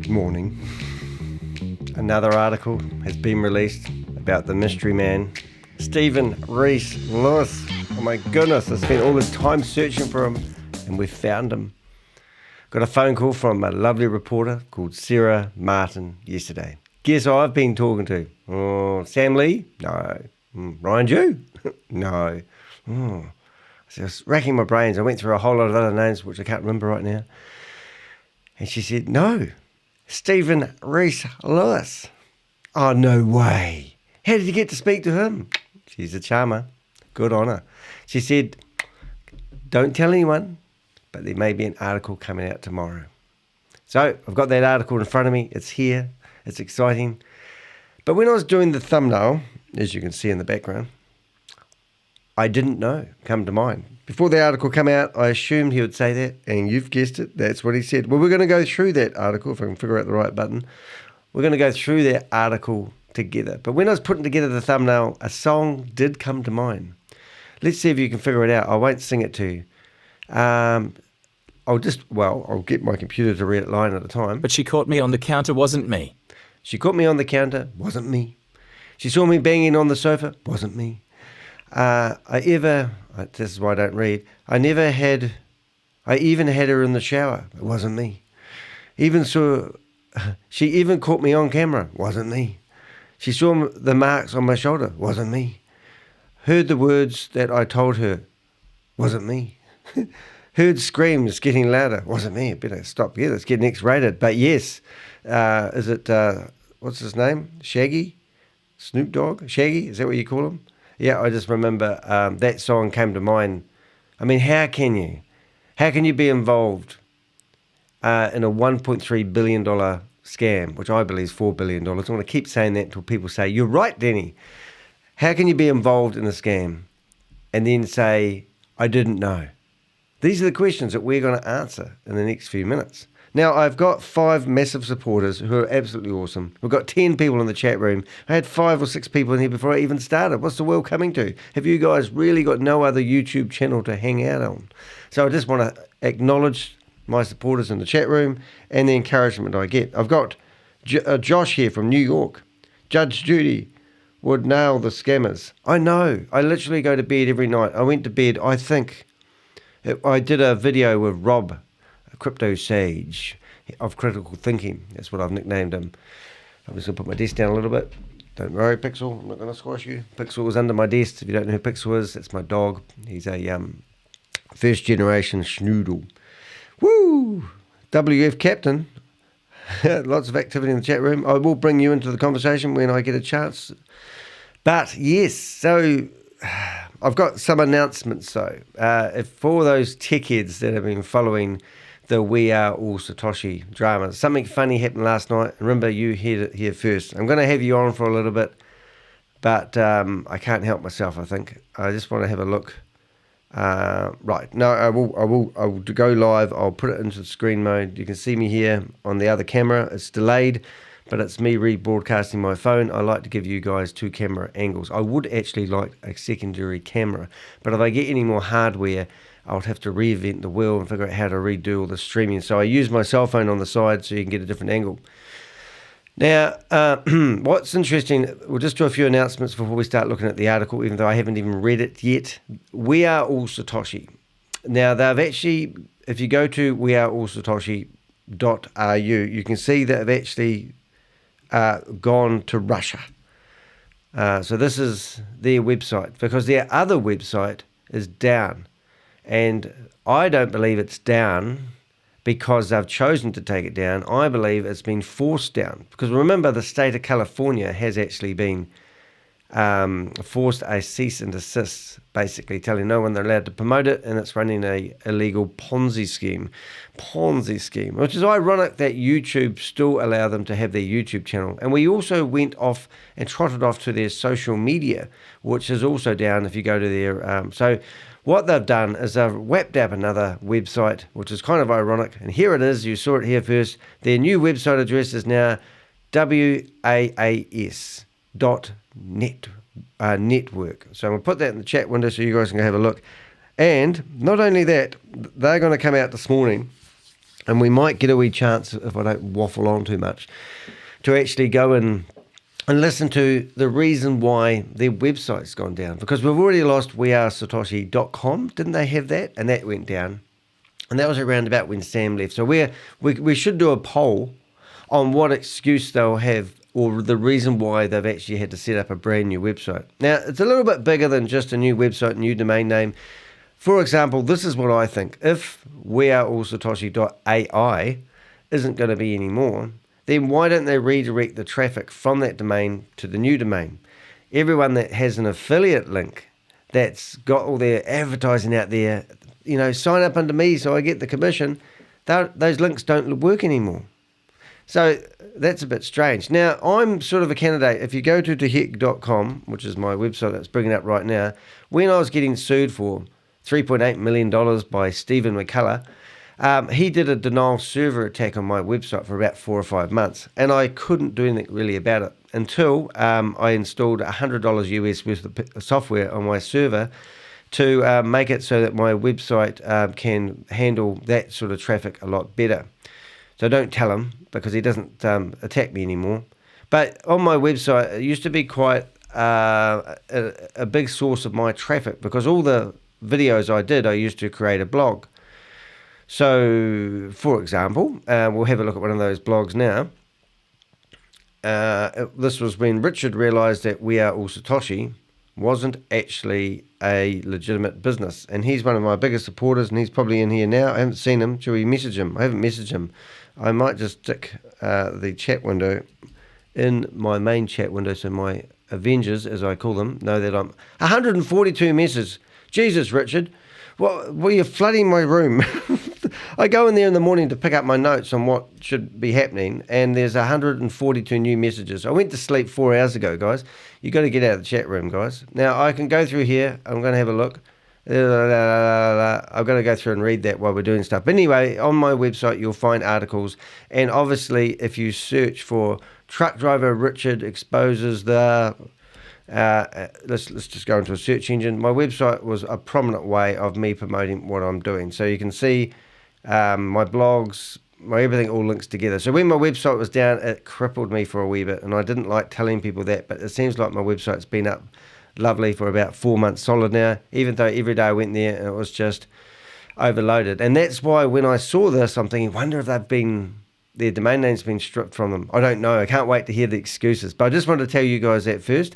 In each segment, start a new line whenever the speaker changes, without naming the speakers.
morning, another article has been released about the mystery man, Stephen Reese Lewis. Oh my goodness, I spent all this time searching for him and we found him. Got a phone call from a lovely reporter called Sarah Martin yesterday. Guess who I've been talking to? Oh, Sam Lee? No. Ryan Jew? No. So I was racking my brains. I went through a whole lot of other names, which I can't remember right now. And she said, no, Stephen Reese Lewis. Oh, no way. How did you get to speak to him? She's a charmer. Good on her. She said, don't tell anyone, but there may be an article coming out tomorrow. So I've got that article in front of me. It's here. It's exciting. But when I was doing the thumbnail, as you can see in the background, I didn't know, come to mind. Before the article came out, I assumed he would say that, and you've guessed it, that's what he said. Well, we're going to go through that article, if I can figure out the right button. We're going to go through that article together. But when I was putting together the thumbnail, a song did come to mind. Let's see if you can figure it out. I won't sing it to you. I'll get my computer to read it line at a time.
But she caught me on the counter, wasn't me.
She caught me on the counter, wasn't me. She saw me banging on the sofa, wasn't me. This is why I don't read. I even had her in the shower. It wasn't me. She even caught me on camera. Wasn't me. She saw the marks on my shoulder. Wasn't me. Heard the words that I told her. Wasn't me. Heard screams getting louder. Wasn't me. Better stop here. It's getting X-rated. But yes, is it, what's his name? Shaggy? Snoop Dogg? Shaggy? Is that what you call him? Yeah, I just remember that song came to mind. I mean, how can you? How can you be involved in a $1.3 billion scam, which I believe is $4 billion? I want to keep saying that until people say, you're right, Danny. How can you be involved in a scam and then say, I didn't know? These are the questions that we're going to answer in the next few minutes. Now, I've got 5 massive supporters who are absolutely awesome. We've got 10 people in the chat room. I had 5 or 6 people in here before I even started. What's the world coming to? Have you guys really got no other YouTube channel to hang out on? So I just want to acknowledge my supporters in the chat room and the encouragement I get. I've got Josh here from New York. Judge Judy would nail the scammers. I know. I literally go to bed every night. I went to bed, I did a video with Rob, Crypto Sage of Critical Thinking. That's what I've nicknamed him. I'm just going to put my desk down a little bit. Don't worry, Pixel. I'm not going to squash you. Pixel is under my desk. If you don't know who Pixel is, that's my dog. He's a first generation schnoodle. Woo! WF Captain. Lots of activity in the chat room. I will bring you into the conversation when I get a chance. But yes, so I've got some announcements though. For those tech heads that have been following the We Are All Satoshi drama, something funny happened last night. Remember, you heard it here first. I'm going to have you on for a little bit, but I can't help myself, I think. I just want to have a look. Right, no, I will go live. I'll put it into the screen mode. You can see me here on the other camera. It's delayed, but it's me rebroadcasting my phone. I like to give you guys 2 camera angles. I would actually like a secondary camera, but if I get any more hardware, I'll have to reinvent the wheel and figure out how to redo all the streaming. So I use my cell phone on the side so you can get a different angle. Now, what's interesting, we'll just do a few announcements before we start looking at the article, even though I haven't even read it yet. We Are All Satoshi. Now, they've actually, if you go to weareallsatoshi.ru, you can see that they've actually gone to Russia. So this is their website, because their other website is down. And I don't believe it's down because they've chosen to take it down. I believe it's been forced down. Because remember, the state of California has actually been forced a cease and desist, basically telling no one they're allowed to promote it, and it's running a illegal Ponzi scheme, which is ironic that YouTube still allow them to have their YouTube channel. And we also went off and trotted off to their social media, which is also down if you go to their... So what they've done is they've whapped up another website, which is kind of ironic. And here it is. You saw it here first. Their new website address is now WAAS.network. So I'm going to put that in the chat window so you guys can have a look. And not only that, they're going to come out this morning And we might get a wee chance, if I don't waffle on too much, to actually go in and listen to the reason why their website's gone down. Because we've already lost wearesatoshi.com. Didn't they have that? And that went down. And that was around about when Sam left. So we should do a poll on what excuse they'll have, or the reason why they've actually had to set up a brand new website. Now, it's a little bit bigger than just a new website, new domain name. For example, this is what I think. If weareallsatoshi.ai isn't going to be anymore, then why don't they redirect the traffic from that domain to the new domain? Everyone that has an affiliate link that's got all their advertising out there, sign up under me so I get the commission, those links don't work anymore. So that's a bit strange. Now, I'm sort of a candidate. If you go to theheck.com, which is my website that's bringing up right now, when I was getting sued for $3.8 million by Stephen McCullough, he did a denial server attack on my website for about 4 or 5 months, and I couldn't do anything really about it until I installed $100 US worth of software on my server to make it so that my website can handle that sort of traffic a lot better. So don't tell him, because he doesn't attack me anymore. But on my website, it used to be quite a big source of my traffic, because all the videos I did, I used to create a blog. So, for example, we'll have a look at one of those blogs now. This was when Richard realised that We Are All Satoshi wasn't actually a legitimate business. And he's one of my biggest supporters, and he's probably in here now. I haven't seen him. Shall we message him? I haven't messaged him. I might just stick the chat window in my main chat window, so my Avengers, as I call them, know that I'm 142 messages. Jesus, Richard. Well, you're flooding my room. I go in there in the morning to pick up my notes on what should be happening, and there's 142 new messages. I went to sleep 4 hours ago, guys. You got to get out of the chat room, guys. Now, I can go through here. I'm going to have a look. I'm going to go through and read that while we're doing stuff. But anyway, on my website, you'll find articles. And obviously, if you search for truck driver Richard exposes the... let's just go into a search engine. My website was a prominent way of me promoting what I'm doing. So you can see my blogs, my everything all links together. So when my website was down, it crippled me for a wee bit, and I didn't like telling people that, but it seems like my website's been up lovely for about 4 months solid now, even though every day I went there and it was just overloaded. And that's why when I saw this, I'm thinking, wonder if their domain name's been stripped from them. I don't know. I can't wait to hear the excuses. But I just wanted to tell you guys that first.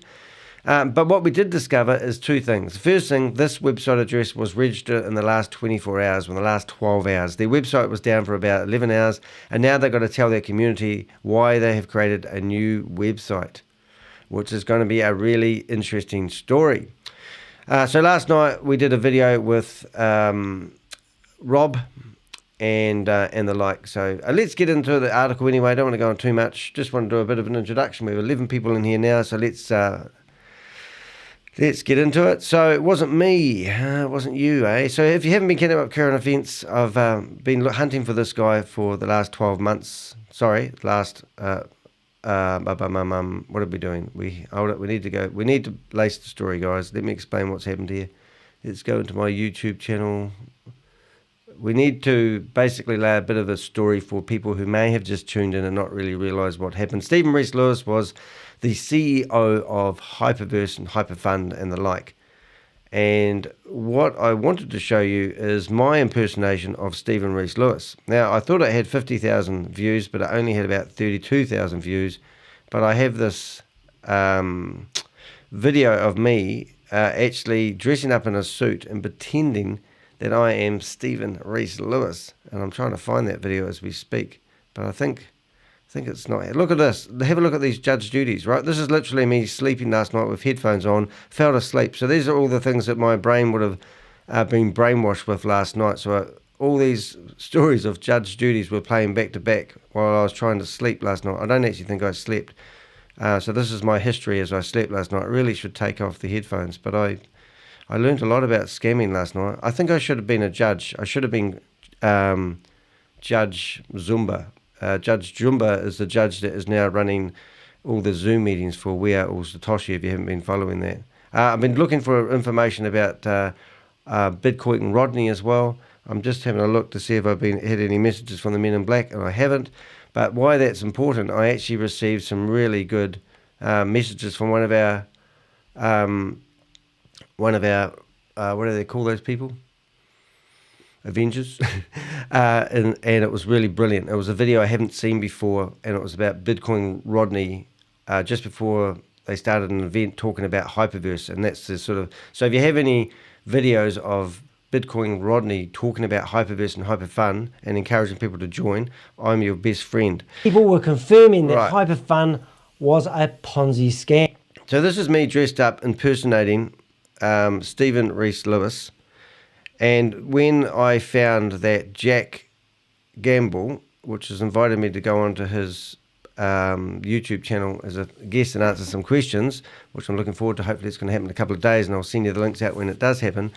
But what we did discover is two things. The first thing, this website address was registered in the last 24 hours, or in the last 12 hours. Their website was down for about 11 hours, and now they've got to tell their community why they have created a new website, which is going to be a really interesting story. So last night we did a video with Rob and the like. So let's get into the article anyway. I don't want to go on too much. Just want to do a bit of an introduction. We have 11 people in here now, so let's get into it. So it wasn't me, it wasn't you, eh? So if you haven't been keeping up current events, I've been hunting for this guy for the last 12 months. Sorry, what are we doing? We need to go. We need to lace the story, guys. Let me explain what's happened here. Let's go into my YouTube channel. We need to basically lay a bit of a story for people who may have just tuned in and not really realised what happened. Stephen Reese Lewis was the CEO of HyperVerse and Hyperfund and the like. And what I wanted to show you is my impersonation of Stephen Reese Lewis. Now, I thought it had 50,000 views, but it only had about 32,000 views. But I have this video of me actually dressing up in a suit and pretending that I am Stephen Reese Lewis. And I'm trying to find that video as we speak. But I think it's not. Look at this. Have a look at these Judge Judy's, right? This is literally me sleeping last night with headphones on, fell asleep. So these are all the things that my brain would have been brainwashed with last night. So all these stories of Judge Judy's were playing back to back while I was trying to sleep last night. I don't actually think I slept. So this is my history as I slept last night. I really should take off the headphones, but I learned a lot about scamming last night. I think I should have been a judge. I should have been Judge Zumba. Judge Jumba is the judge that is now running all the Zoom meetings for We Are All Satoshi, if you haven't been following that. I've been looking for information about Bitcoin and Rodney as well. I'm just having a look to see if I've had any messages from the Men in Black, and I haven't. But why that's important, I actually received some really good messages from one of our what do they call those people? Avengers. And it was really brilliant. It was a video I haven't seen before, and it was about Bitcoin Rodney just before they started an event talking about HyperVerse. And that's the sort of, so if you have any videos of Bitcoin Rodney talking about HyperVerse and HyperFun and encouraging people to join, I'm your best friend.
People were confirming that HyperFun was a Ponzi scam.
So this is me dressed up impersonating Stephen Reese Lewis. And when I found that Jack Gamble, which has invited me to go onto his YouTube channel as a guest and answer some questions, which I'm looking forward to. Hopefully it's going to happen in a couple of days, and I'll send you the links out when it does happen.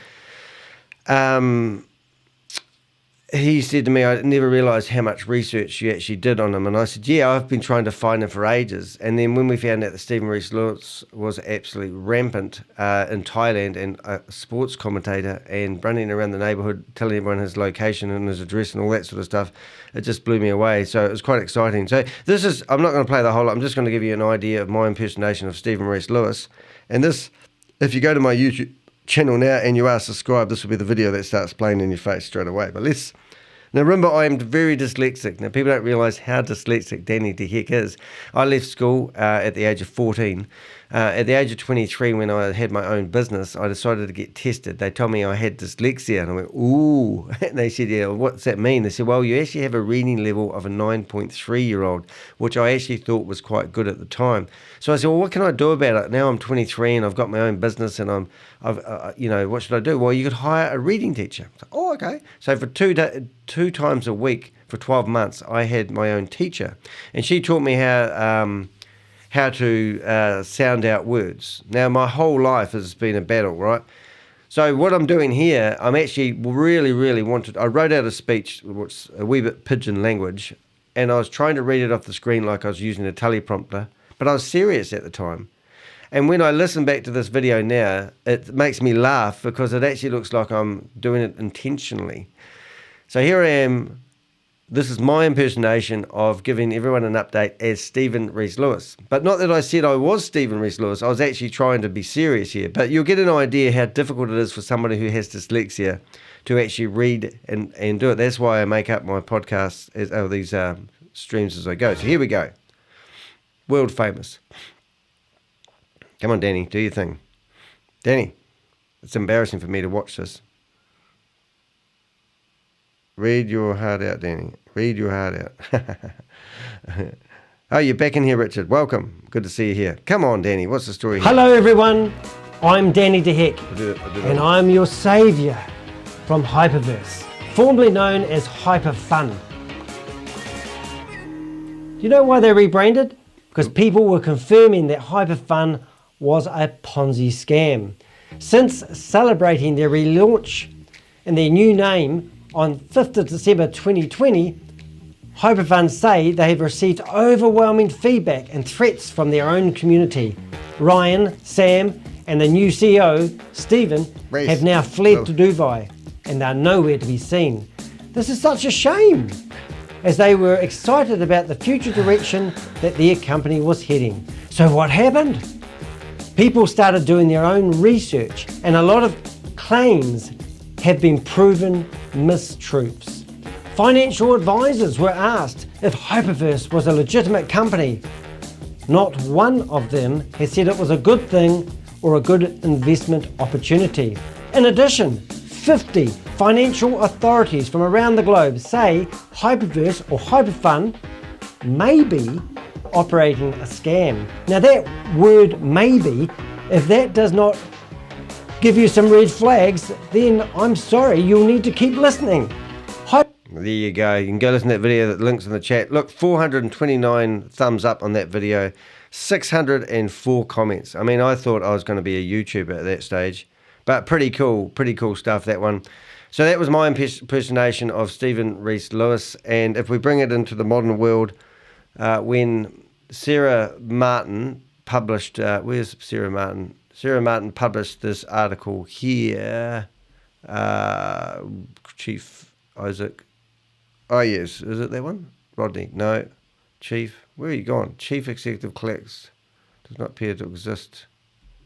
He said to me, I never realised how much research you actually did on him. And I said, yeah, I've been trying to find him for ages. And then when we found out that Stephen Reese Lewis was absolutely rampant in Thailand and a sports commentator and running around the neighbourhood telling everyone his location and his address and all that sort of stuff, it just blew me away. So it was quite exciting. So this is, I'm not going to play the whole lot. I'm just going to give you an idea of my impersonation of Stephen Reese Lewis. And this, if you go to my YouTube channel now and you are subscribed, this will be the video that starts playing in your face straight away. But now remember, I am very dyslexic. Now people don't realise how dyslexic Danny De Heck is. I left school at the age of 14. At the age of 23, when I had my own business, I decided to get tested. They told me I had dyslexia, and I went, ooh. And they said, yeah, what's that mean? They said, well, you actually have a reading level of a 9.3-year-old, which I actually thought was quite good at the time. So I said, well, what can I do about it? Now I'm 23 and I've got my own business, and what should I do? Well, you could hire a reading teacher. So, oh, okay. So for two times a week for 12 months, I had my own teacher, and she taught me how to sound out words. Now, my whole life has been a battle, right? So what I'm doing here, I'm actually really wanted, I wrote out a speech, which a wee bit pidgin language, and I was trying to read it off the screen like I was using a teleprompter, but I was serious at the time. And when I listen back to this video now, it makes me laugh because it actually looks like I'm doing it intentionally. So here I am. This is my impersonation of giving everyone an update as Stephen Reese Lewis. But not that I said I was Stephen Reese Lewis. I was actually trying to be serious here. But you'll get an idea how difficult it is for somebody who has dyslexia to actually read and do it. That's why I make up my podcasts, these streams as I go. So here we go. World famous. Come on, Danny, do your thing. Danny, it's embarrassing for me to watch this. Read your heart out, Danny. Read your heart out. Oh, you're back in here, Richard. Welcome. Good to see you here. Come on, Danny. What's the story here?
Hello, everyone. I'm Danny De Heck, and I'm your saviour from HyperVerse, formerly known as HyperFun. Do you know why they rebranded? Because people were confirming that HyperFun was a Ponzi scam. Since celebrating their relaunch and their new name on 5th of December 2020, HyperFun say they have received overwhelming feedback and threats from their own community. Ryan, Sam, and the new CEO, Stephen, have now fled to Dubai, and they're nowhere to be seen. This is such a shame, as they were excited about the future direction that their company was heading. So what happened? People started doing their own research, and a lot of claims have been proven mistruths. Financial advisors were asked if HyperVerse was a legitimate company. Not one of them has said it was a good thing or a good investment opportunity. In addition, 50 financial authorities from around the globe say HyperVerse or HyperFun may be operating a scam. Now that word maybe, if that does not give you some red flags, then I'm sorry, you'll need to keep listening.
There you go. You can go listen to that video. The link's in the chat. Look, 429 thumbs up on that video, 604 comments. I mean, I thought I was going to be a YouTuber at that stage, but pretty cool stuff, that one. So that was my impersonation of Stephen Reese Lewis. And if we bring it into the modern world, when Sarah Martin published, where's Sarah Martin? Sarah Martin published this article here. Chief Isaac. Oh, yes. Is it that one? Rodney. No. Chief. Where are you gone? Chief Executive Collects. Does not appear to exist.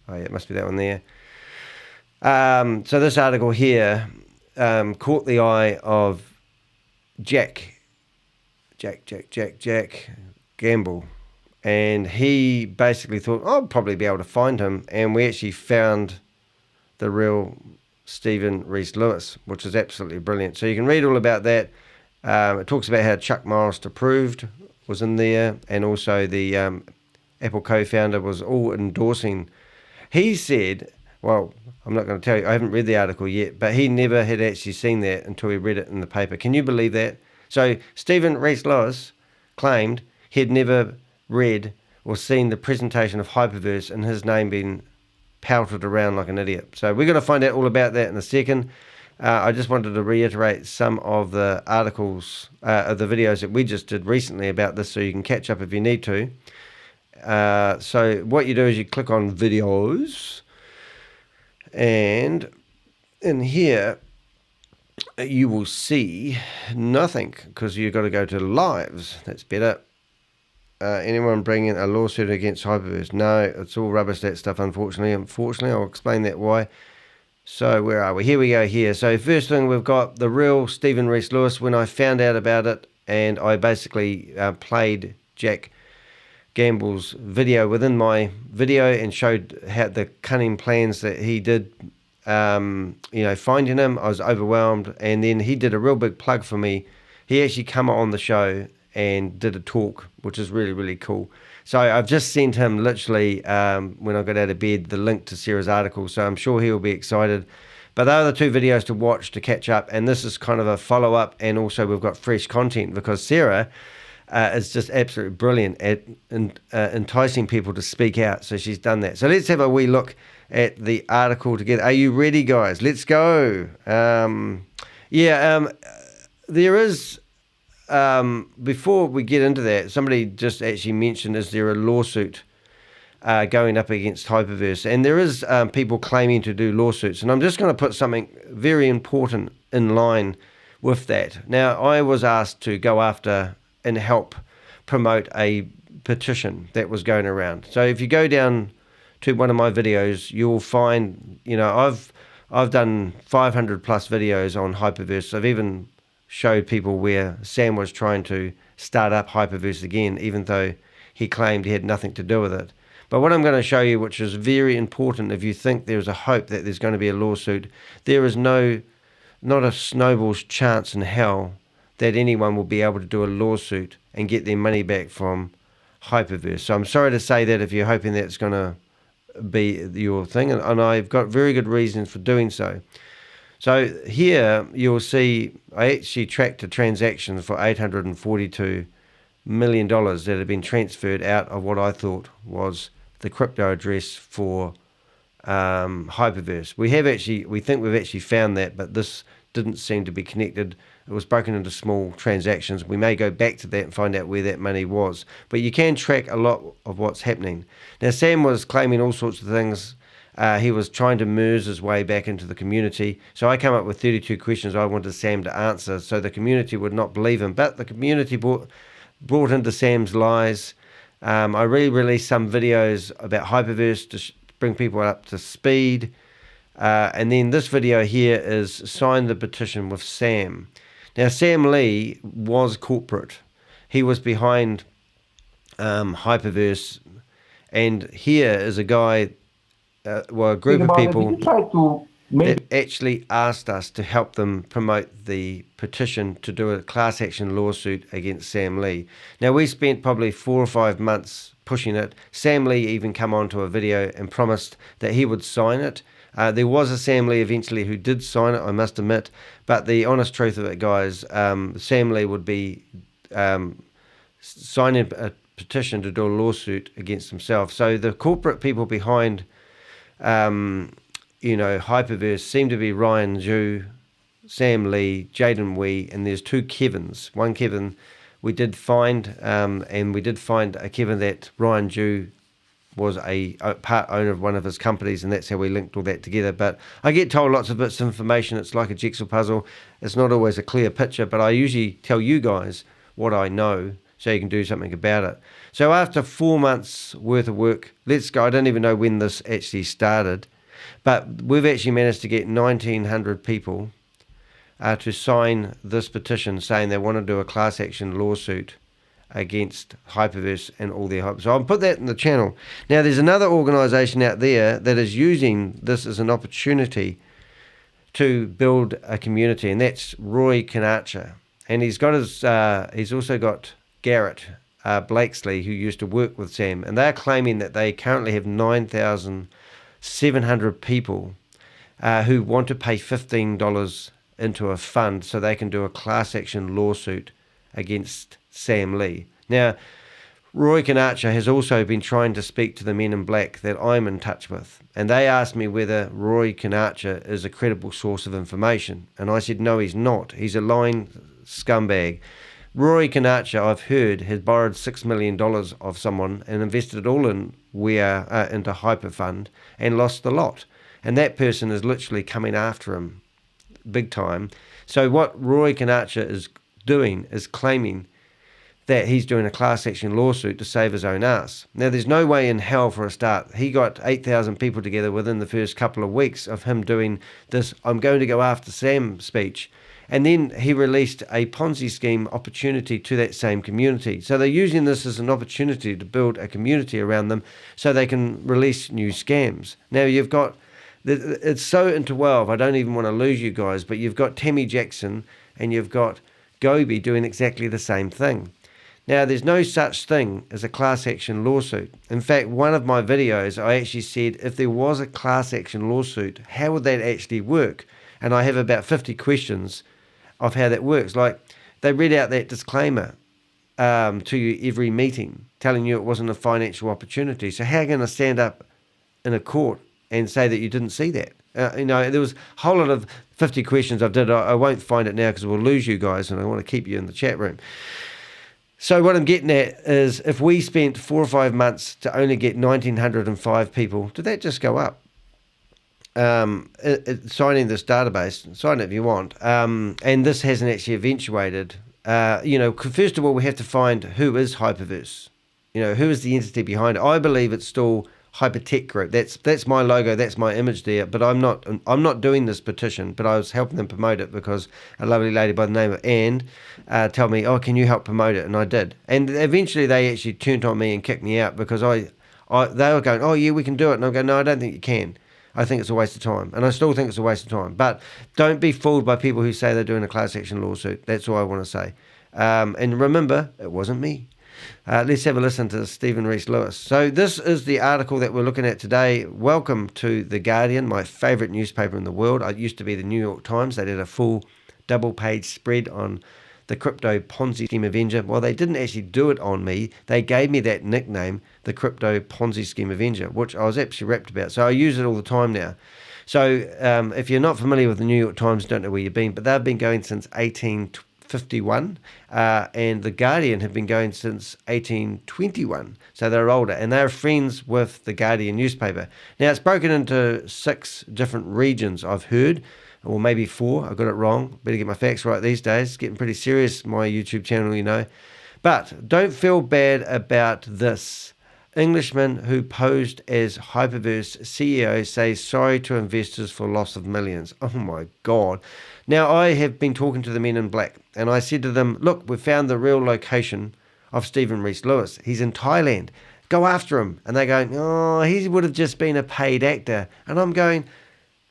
Oh, yeah, it must be that one there. So this article here caught the eye of Jack Gamble. And he basically thought, I'll probably be able to find him. And we actually found the real Stephen Reese Lewis, which is absolutely brilliant. So you can read all about that. It talks about how Chuck Morris approved was in there, and also the Apple co-founder was all endorsing. He said, well, I'm not going to tell you, I haven't read the article yet, but he never had actually seen that until he read it in the paper. Can you believe that? So Stephen Reese Lewis claimed he had never read or seen the presentation of HyperVerse and his name being pouted around like an idiot. So we're going to find out all about that in a second. I just wanted to reiterate some of the articles, of the videos that we just did recently about this, so you can catch up if you need to. So what you do is you click on videos, and in here you will see nothing because you've got to go to lives. That's better. Anyone bringing a lawsuit against HyperVerse? No, it's all rubbish, that stuff, unfortunately. I'll explain that why. So where are we? Here we go here. So first thing, we've got the real Stephen Reese Lewis. When I found out about it, and I basically played Jack Gamble's video within my video and showed how the cunning plans that he did, finding him, I was overwhelmed. And then he did a real big plug for me. He actually come on the show and did a talk, which is really, really cool. So I've just sent him literally, when I got out of bed, the link to Sarah's article, so I'm sure he'll be excited. But they are the two videos to watch to catch up, and this is kind of a follow-up, and also we've got fresh content because Sarah is just absolutely brilliant at enticing people to speak out, so she's done that. So let's have a wee look at the article together. Are you ready, guys? Let's go. There is... before we get into that, somebody just actually mentioned, is there a lawsuit going up against HyperVerse? And there is people claiming to do lawsuits. And I'm just going to put something very important in line with that. Now, I was asked to go after and help promote a petition that was going around. So if you go down to one of my videos, you'll find, I've done 500 plus videos on HyperVerse. I've even showed people where Sam was trying to start up HyperVerse again, even though he claimed he had nothing to do with it. But what I'm going to show you, which is very important, if you think there's a hope that there's going to be a lawsuit, there is not a snowball's chance in hell that anyone will be able to do a lawsuit and get their money back from HyperVerse. So I'm sorry to say that if you're hoping that's going to be your thing, and I've got very good reasons for doing so. So here you'll see I actually tracked a transaction for $842 million that had been transferred out of what I thought was the crypto address for HyperVerse. We think we've actually found that, but this didn't seem to be connected. It was broken into small transactions. We may go back to that and find out where that money was. But you can track a lot of what's happening. Now, Sam was claiming all sorts of things. He was trying to merge his way back into the community. So I came up with 32 questions I wanted Sam to answer so the community would not believe him. But the community brought into Sam's lies. I re-released some videos about HyperVerse to bring people up to speed. And then this video here is Sign the Petition with Sam. Now, Sam Lee was corporate. He was behind HyperVerse. And here is a guy... a group of people that actually asked us to help them promote the petition to do a class action lawsuit against Sam Lee. Now, we spent probably 4 or 5 months pushing it. Sam Lee even come onto a video and promised that he would sign it. There was a Sam Lee eventually who did sign it, I must admit. But the honest truth of it, guys, Sam Lee would be signing a petition to do a lawsuit against himself. So the corporate people behind HyperVerse seem to be Ryan Zhu, Sam Lee, Jaden Wee, and there's 2 Kevins. One Kevin we did find, and we did find a Kevin that Ryan Zhu was a part owner of one of his companies, and that's how we linked all that together. But I get told lots of bits of information. It's like a jigsaw puzzle. It's not always a clear picture, but I usually tell you guys what I know so you can do something about it. So after 4 months worth of work, let's go. I don't even know when this actually started, but we've actually managed to get 1,900 people to sign this petition saying they want to do a class action lawsuit against HyperVerse and all their hype. So I'll put that in the channel. Now there's another organisation out there that is using this as an opportunity to build a community, and that's Roy Kanacha. And he's got his, he's also got Garrett Blakesley, who used to work with Sam, and they're claiming that they currently have 9,700 people who want to pay $15 into a fund so they can do a class action lawsuit against Sam Lee. Now, Roy Kanacha has also been trying to speak to the men in black that I'm in touch with, and they asked me whether Roy Kanacha is a credible source of information, and I said no, he's not. He's a lying scumbag. Roy Kanacha, I've heard, has borrowed $6 million of someone and invested it all in into Hyperfund and lost the lot, and that person is literally coming after him big time. So what Roy Kanacha is doing is claiming that he's doing a class action lawsuit to save his own ass. Now, there's no way in hell for a start. He got 8,000 people together within the first couple of weeks of him doing this "I'm going to go after Sam" speech. And then he released a Ponzi scheme opportunity to that same community. So they're using this as an opportunity to build a community around them so they can release new scams. Now, you've got, it's so interwoven, I don't even want to lose you guys, but you've got Tammy Jackson and you've got Gobi doing exactly the same thing. Now, there's no such thing as a class action lawsuit. In fact, one of my videos, I actually said, if there was a class action lawsuit, how would that actually work? And I have about 50 questions of how that works. Like, they read out that disclaimer to you every meeting, telling you it wasn't a financial opportunity. So how are you going to stand up in a court and say that you didn't see that? You know, there was a whole lot of 50 questions I did. I won't find it now because we'll lose you guys, and I want to keep you in the chat room. So what I'm getting at is, if we spent 4 or 5 months to only get 1,905 people, did that just go up? Signing this database, sign it if you want, and this hasn't actually eventuated. You know, first of all, we have to find who is HyperVerse. You know, who is the entity behind it? I believe it's still Hypertech Group. That's my logo, that's my image there. But I'm not doing this petition, but I was helping them promote it because a lovely lady by the name of Anne told me, "Oh, can you help promote it?" And I did. And eventually they actually turned on me and kicked me out because they were going, "Oh yeah, we can do it," and I'm going, "No, I don't think you can. I think it's a waste of time," and I still think it's a waste of time. But don't be fooled by people who say they're doing a class action lawsuit. That's all I want to say. And remember, it wasn't me. Let's have a listen to Stephen Reese Lewis. So this is the article that we're looking at today. Welcome to The Guardian, my favourite newspaper in the world. It used to be the New York Times. They did a full double-page spread on the Crypto Ponzi Scheme Avenger. Well, they didn't actually do it on me. They gave me that nickname, the Crypto Ponzi Scheme Avenger, which I was absolutely rapt about. So I use it all the time now. So if you're not familiar with the New York Times, don't know where you've been, but they've been going since 1851, and The Guardian have been going since 1821. So they're older, and they're friends with the Guardian newspaper. Now, it's broken into 6 different regions, I've heard, or maybe 4. I got it wrong. Better get my facts right these days. It's getting pretty serious, my YouTube channel, you know. But don't feel bad about this. Englishman who posed as HyperVerse CEO says sorry to investors for loss of millions. Oh my God. Now, I have been talking to the men in black, and I said to them, look, we've found the real location of Stephen Reese Lewis. He's in Thailand. Go after him. And they're going, oh, he would have just been a paid actor. And I'm going,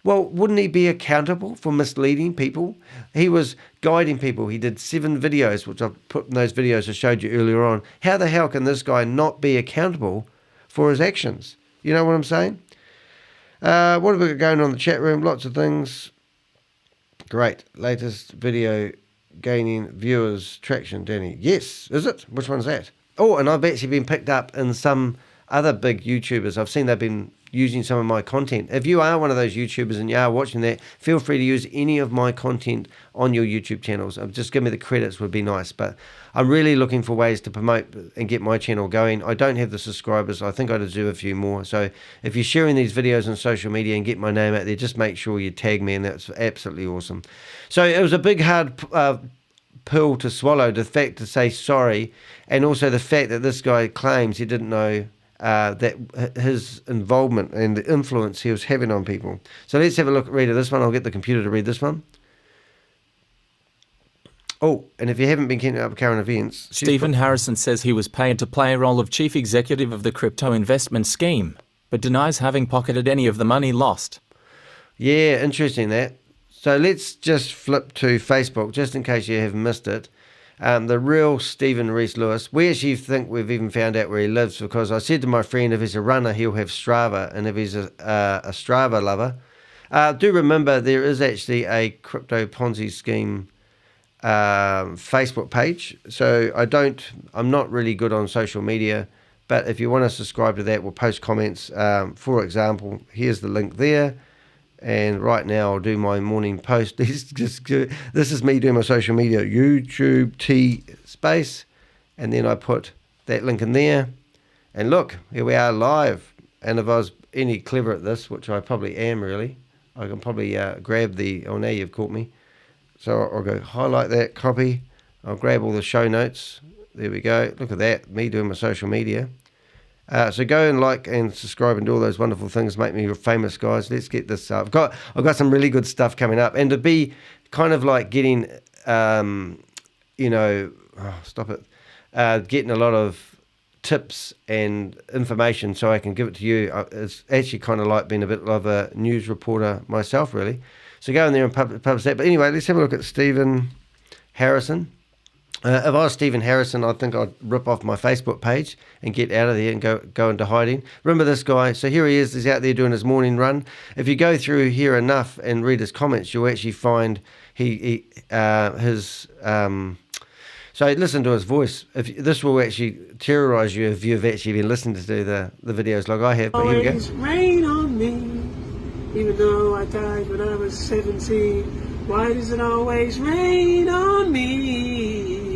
well, wouldn't he be accountable for misleading people? He was guiding people. He did 7 videos, which I've put in those videos I showed you earlier on. How the hell can this guy not be accountable for his actions? You know what I'm saying? What have we got going on in the chat room? Lots of things. Great. Latest video gaining viewers traction, Danny. Yes, is it? Which one's that? Oh, and I've actually been picked up in some other big YouTubers. I've seen they've been using some of my content. If you are one of those YouTubers and you are watching that, feel free to use any of my content on your YouTube channels. Just give me the credits would be nice. But I'm really looking for ways to promote and get my channel going. I don't have the subscribers. I think I deserve a few more. So if you're sharing these videos on social media and get my name out there, just make sure you tag me, and that's absolutely awesome. So it was a big, hard pill to swallow, the fact to say sorry, and also the fact that this guy claims he didn't know that his involvement and the influence he was having on people. So let's have a look, read this one. I'll get the computer to read this one. Oh, and if you haven't been keeping up with current events...
Stephen Harrison says he was paid to play a role of chief executive of the crypto investment scheme, but denies having pocketed any of the money lost.
Yeah, interesting that. So let's just flip to Facebook, just in case you have missed it. The real Stephen Reese Lewis. We actually think we've even found out where he lives, because I said to my friend, if he's a runner, he'll have Strava, and if he's a Strava lover, do remember there is actually a Crypto Ponzi Scheme Facebook page. So I'm not really good on social media, but if you want to subscribe to that, we'll post comments. For example, here's the link there. And right now I'll do my morning post. This is me doing my social media, YouTube T space, and then I put that link in there. And look, here we are live. And if I was any clever at this, which I probably am really, I can probably grab oh, now you've caught me. So I'll go highlight that, copy. I'll grab all the show notes. There we go. Look at that, me doing my social media. So go and like and subscribe and do all those wonderful things. Make me famous, guys. Let's get this up. I've got some really good stuff coming up, and to be kind of like getting, getting a lot of tips and information so I can give it to you. It's actually kind of like being a bit of a news reporter myself, really. So go in there and publish that. But anyway, let's have a look at Stephen Harrison. If I was Stephen Harrison, I think I'd rip off my Facebook page and get out of there and go into hiding. Remember this guy? So here he is. He's out there doing his morning run. If you go through here enough and read his comments, you'll actually find so listen to his voice. This will actually terrorize you if you've actually been listening to the videos like I have. But here we go.
Rain on me, even though I died when I was 17. Why does it always rain on me?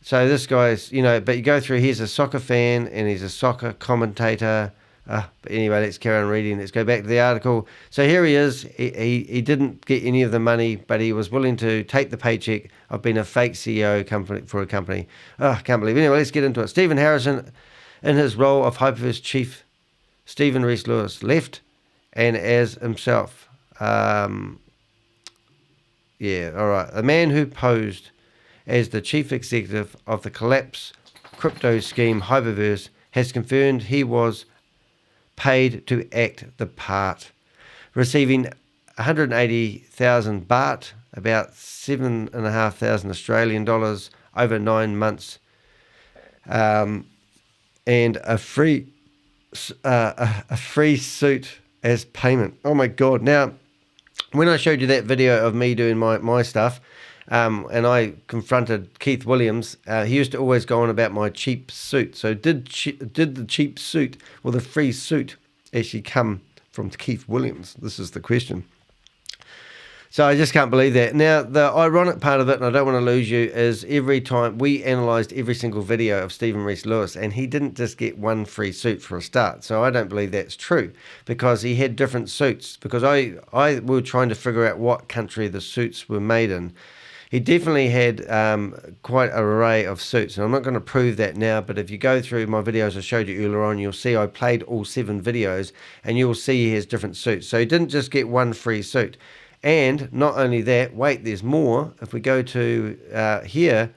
So this guy's, but you go through, he's a soccer fan and he's a soccer commentator. But anyway, let's carry on reading. Let's go back to the article. So here he is. He didn't get any of the money, but he was willing to take the paycheck of being a fake CEO for a company. I can't believe it. Anyway, let's get into it. Stephen Harrison, in his role of HyperVerse chief, Stephen Reese Lewis, left, and as himself. Yeah, all right. A man who posed as the chief executive of the collapse crypto scheme HyperVerse has confirmed he was paid to act the part, receiving 180,000 baht, about 7,500 Australian dollars over 9 months, and a free suit as payment. Oh my God! Now, when I showed you that video of me doing my stuff, and I confronted Keith Williams, he used to always go on about my cheap suit. So did the cheap suit or the free suit actually come from Keith Williams? This is the question. So I just can't believe that. Now, the ironic part of it, and I don't want to lose you, is every time we analysed every single video of Stephen Reese Lewis, and he didn't just get one free suit for a start. So I don't believe that's true, because he had different suits. Because we were trying to figure out what country the suits were made in. He definitely had quite an array of suits, and I'm not going to prove that now, but if you go through my videos I showed you earlier on, you'll see I played all 7 videos, and you'll see he has different suits. So he didn't just get one free suit. And not only that, wait, there's more. If we go to here,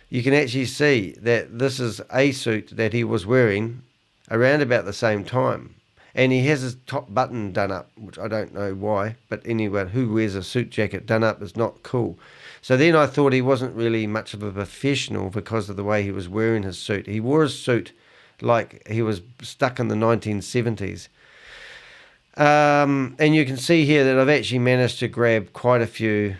you can actually see that this is a suit that he was wearing around about the same time. And he has his top button done up, which I don't know why. But anyway, who wears a suit jacket done up is not cool. So then I thought he wasn't really much of a professional because of the way he was wearing his suit. He wore his suit like he was stuck in the 1970s. And you can see here that I've actually managed to grab quite a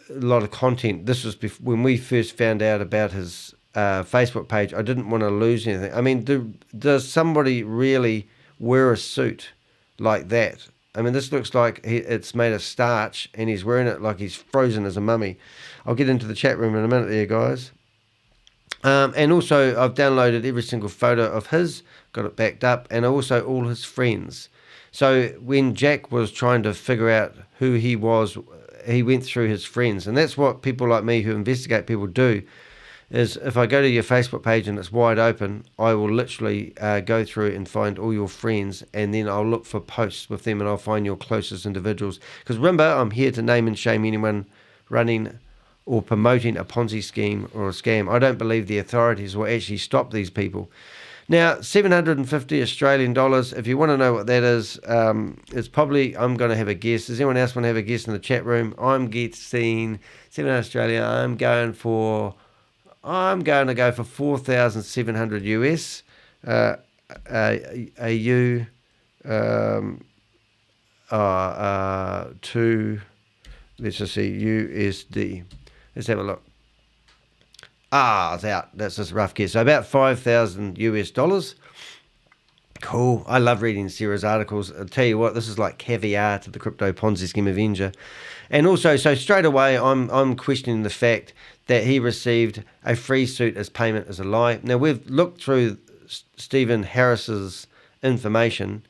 lot of content. This was when we first found out about his Facebook page. I didn't want to lose anything. I mean, does somebody really wear a suit like that? I mean, this looks like it's made of starch, and he's wearing it like he's frozen as a mummy. I'll get into the chat room in a minute there, guys. And also, I've downloaded every single photo of his, got it backed up, and also all his friends. So when Jack was trying to figure out who he was, he went through his friends. And that's what people like me who investigate people do, is if I go to your Facebook page and it's wide open, I will literally go through and find all your friends, and then I'll look for posts with them, and I'll find your closest individuals. Because remember, I'm here to name and shame anyone running or promoting a Ponzi scheme or a scam. I don't believe the authorities will actually stop these people. Now, 750 Australian dollars, if you want to know what that is, it's probably, I'm going to have a guess. Does anyone else want to have a guess in the chat room? I'm guessing 700 Australia, I'm going to go for 4,700 US, AU, to, let's just see, USD. Let's have a look. It's out. That's just a rough guess. So about 5,000 US dollars. Cool. I love reading Sarah's articles. I'll tell you what, this is like caviar to the Crypto Ponzi Scheme Avenger. And also, so straight away, I'm questioning the fact that he received a free suit as payment as a lie. Now, we've looked through Stephen Harris's information,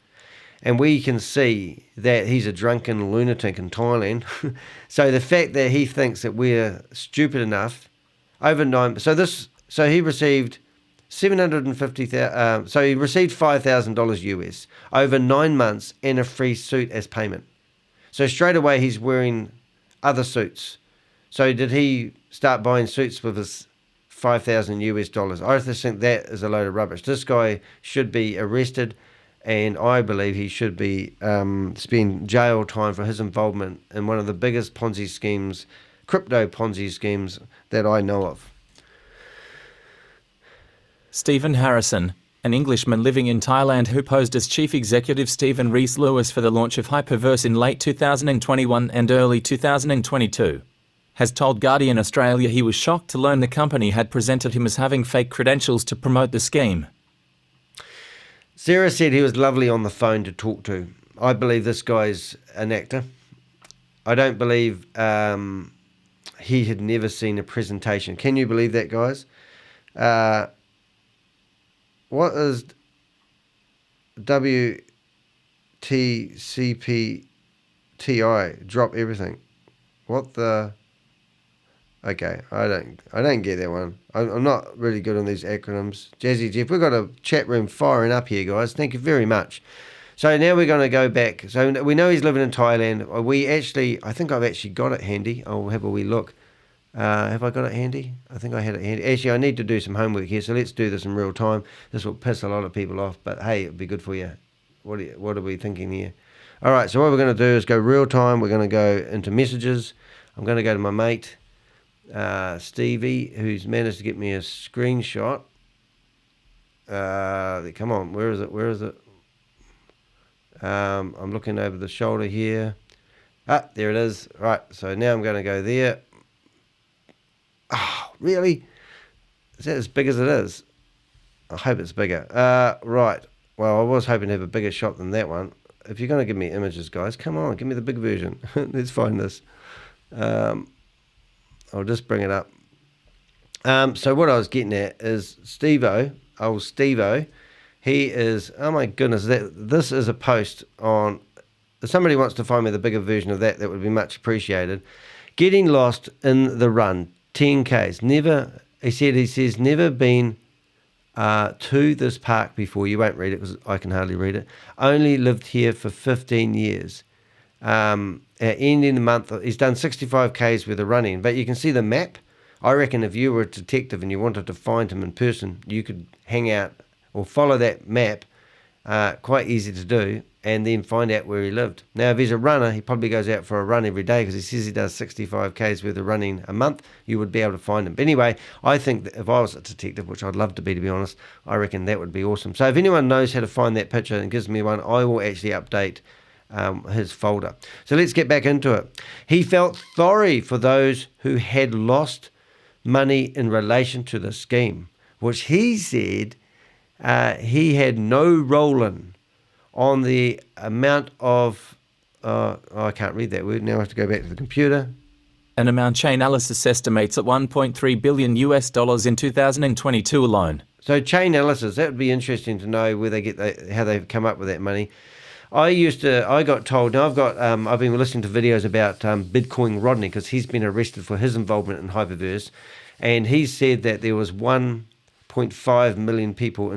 and we can see that he's a drunken lunatic in Thailand. So the fact that he thinks that we're stupid enough over 9, so he received 750,000. So he received $5,000 US over 9 months and a free suit as payment. So straight away he's wearing other suits. So did he start buying suits with his 5,000 US dollars? I just think that is a load of rubbish. This guy should be arrested, and I believe he should be spend jail time for his involvement in one of the biggest Ponzi schemes, crypto Ponzi schemes that I know of.
Stephen Harrison, an Englishman living in Thailand who posed as chief executive Stephen Reese Lewis for the launch of HyperVerse in late 2021 and early 2022, has told Guardian Australia he was shocked to learn the company had presented him as having fake credentials to promote the scheme.
Sarah said he was lovely on the phone to talk to. I believe this guy's an actor. I don't believe he had never seen a presentation. Can you believe that, guys? What is WTCPTI? Drop everything. What the? Okay, I don't get that one. I'm not really good on these acronyms. Jazzy Jeff, we've got a chat room firing up here, guys. Thank you very much. So now we're going to go back. So we know he's living in Thailand. I think I've actually got it handy. I'll have a wee look. Have I got it handy? I think I had it handy. Actually, I need to do some homework here, so let's do this in real time. This will piss a lot of people off, but hey, it'll be good for you. What are we thinking here? All right, so what we're going to do is go real time. We're going to go into messages. I'm going to go to my mate, Stevie, who's managed to get me a screenshot. Come on, where is it? I'm looking over the shoulder here. There it is. Right, so now I'm going to go there. Oh, really? Is that as big as it is? I hope it's bigger. Right. Well, I was hoping to have a bigger shot than that one. If you're going to give me images, guys, come on, give me the big version. Let's find this. I'll just bring it up. So what I was getting at is Stevo, old Stevo, he is, oh my goodness, this is a post on, if somebody wants to find me the bigger version of that would be much appreciated. Getting lost in the run, 10Ks. He says, never been to this park before. You won't read it because I can hardly read it. Only lived here for 15 years. At ending the month, he's done 65Ks with the running, but you can see the map. I reckon if you were a detective and you wanted to find him in person, you could hang out or follow that map, quite easy to do, and then find out where he lived. Now, if he's a runner, he probably goes out for a run every day because he says he does 65Ks worth of running a month. You would be able to find him. But anyway, I think that if I was a detective, which I'd love to be honest, I reckon that would be awesome. So if anyone knows how to find that picture and gives me one, I will actually update his folder. So let's get back into it. He felt sorry for those who had lost money in relation to the scheme, which he said he had no role in, on the amount of, I can't read that word now, I have to go back to the computer.
An amount Chainalysis estimates at $1.3 billion in 2022 alone.
So Chainalysis, that would be interesting to know where they get how they've come up with that money. I got told, now I've been listening to videos about Bitcoin Rodney, because he's been arrested for his involvement in HyperVerse, and he said that there was 1.5 million people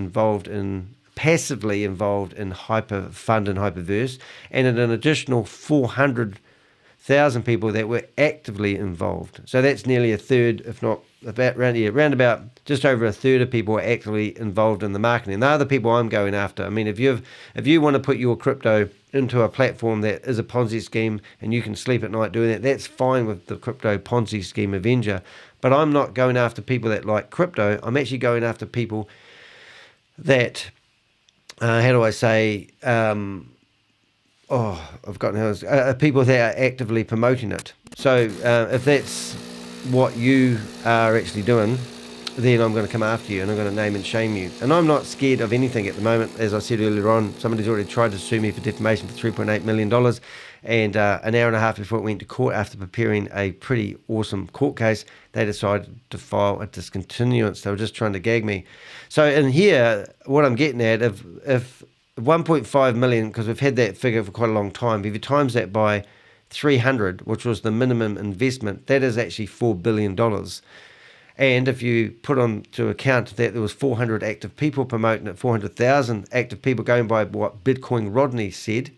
passively involved in Hyperfund and HyperVerse, and an additional 400,000 people that were actively involved. So that's nearly a third, if not around about just over a third of people are actively involved in the marketing. And they're the people I'm going after. I mean, if you want to put your crypto into a platform that is a Ponzi scheme and you can sleep at night doing that, that's fine with the Crypto Ponzi Scheme Avenger. But I'm not going after people that like crypto. I'm actually going after people that, how do I say, I've forgotten how people that are actively promoting it. So if that's what you are actually doing, then I'm going to come after you and I'm going to name and shame you. And I'm not scared of anything at the moment. As I said earlier on, somebody's already tried to sue me for defamation for $3.8 million. And an hour and a half before it went to court, after preparing a pretty awesome court case, they decided to file a discontinuance. They were just trying to gag me. So in here, what I'm getting at, if 1.5 million, because we've had that figure for quite a long time, if you times that by 300, which was the minimum investment, that is actually $4 billion. And if you put on to account that there was 400 active people promoting it, 400,000 active people going by what Bitcoin Rodney said,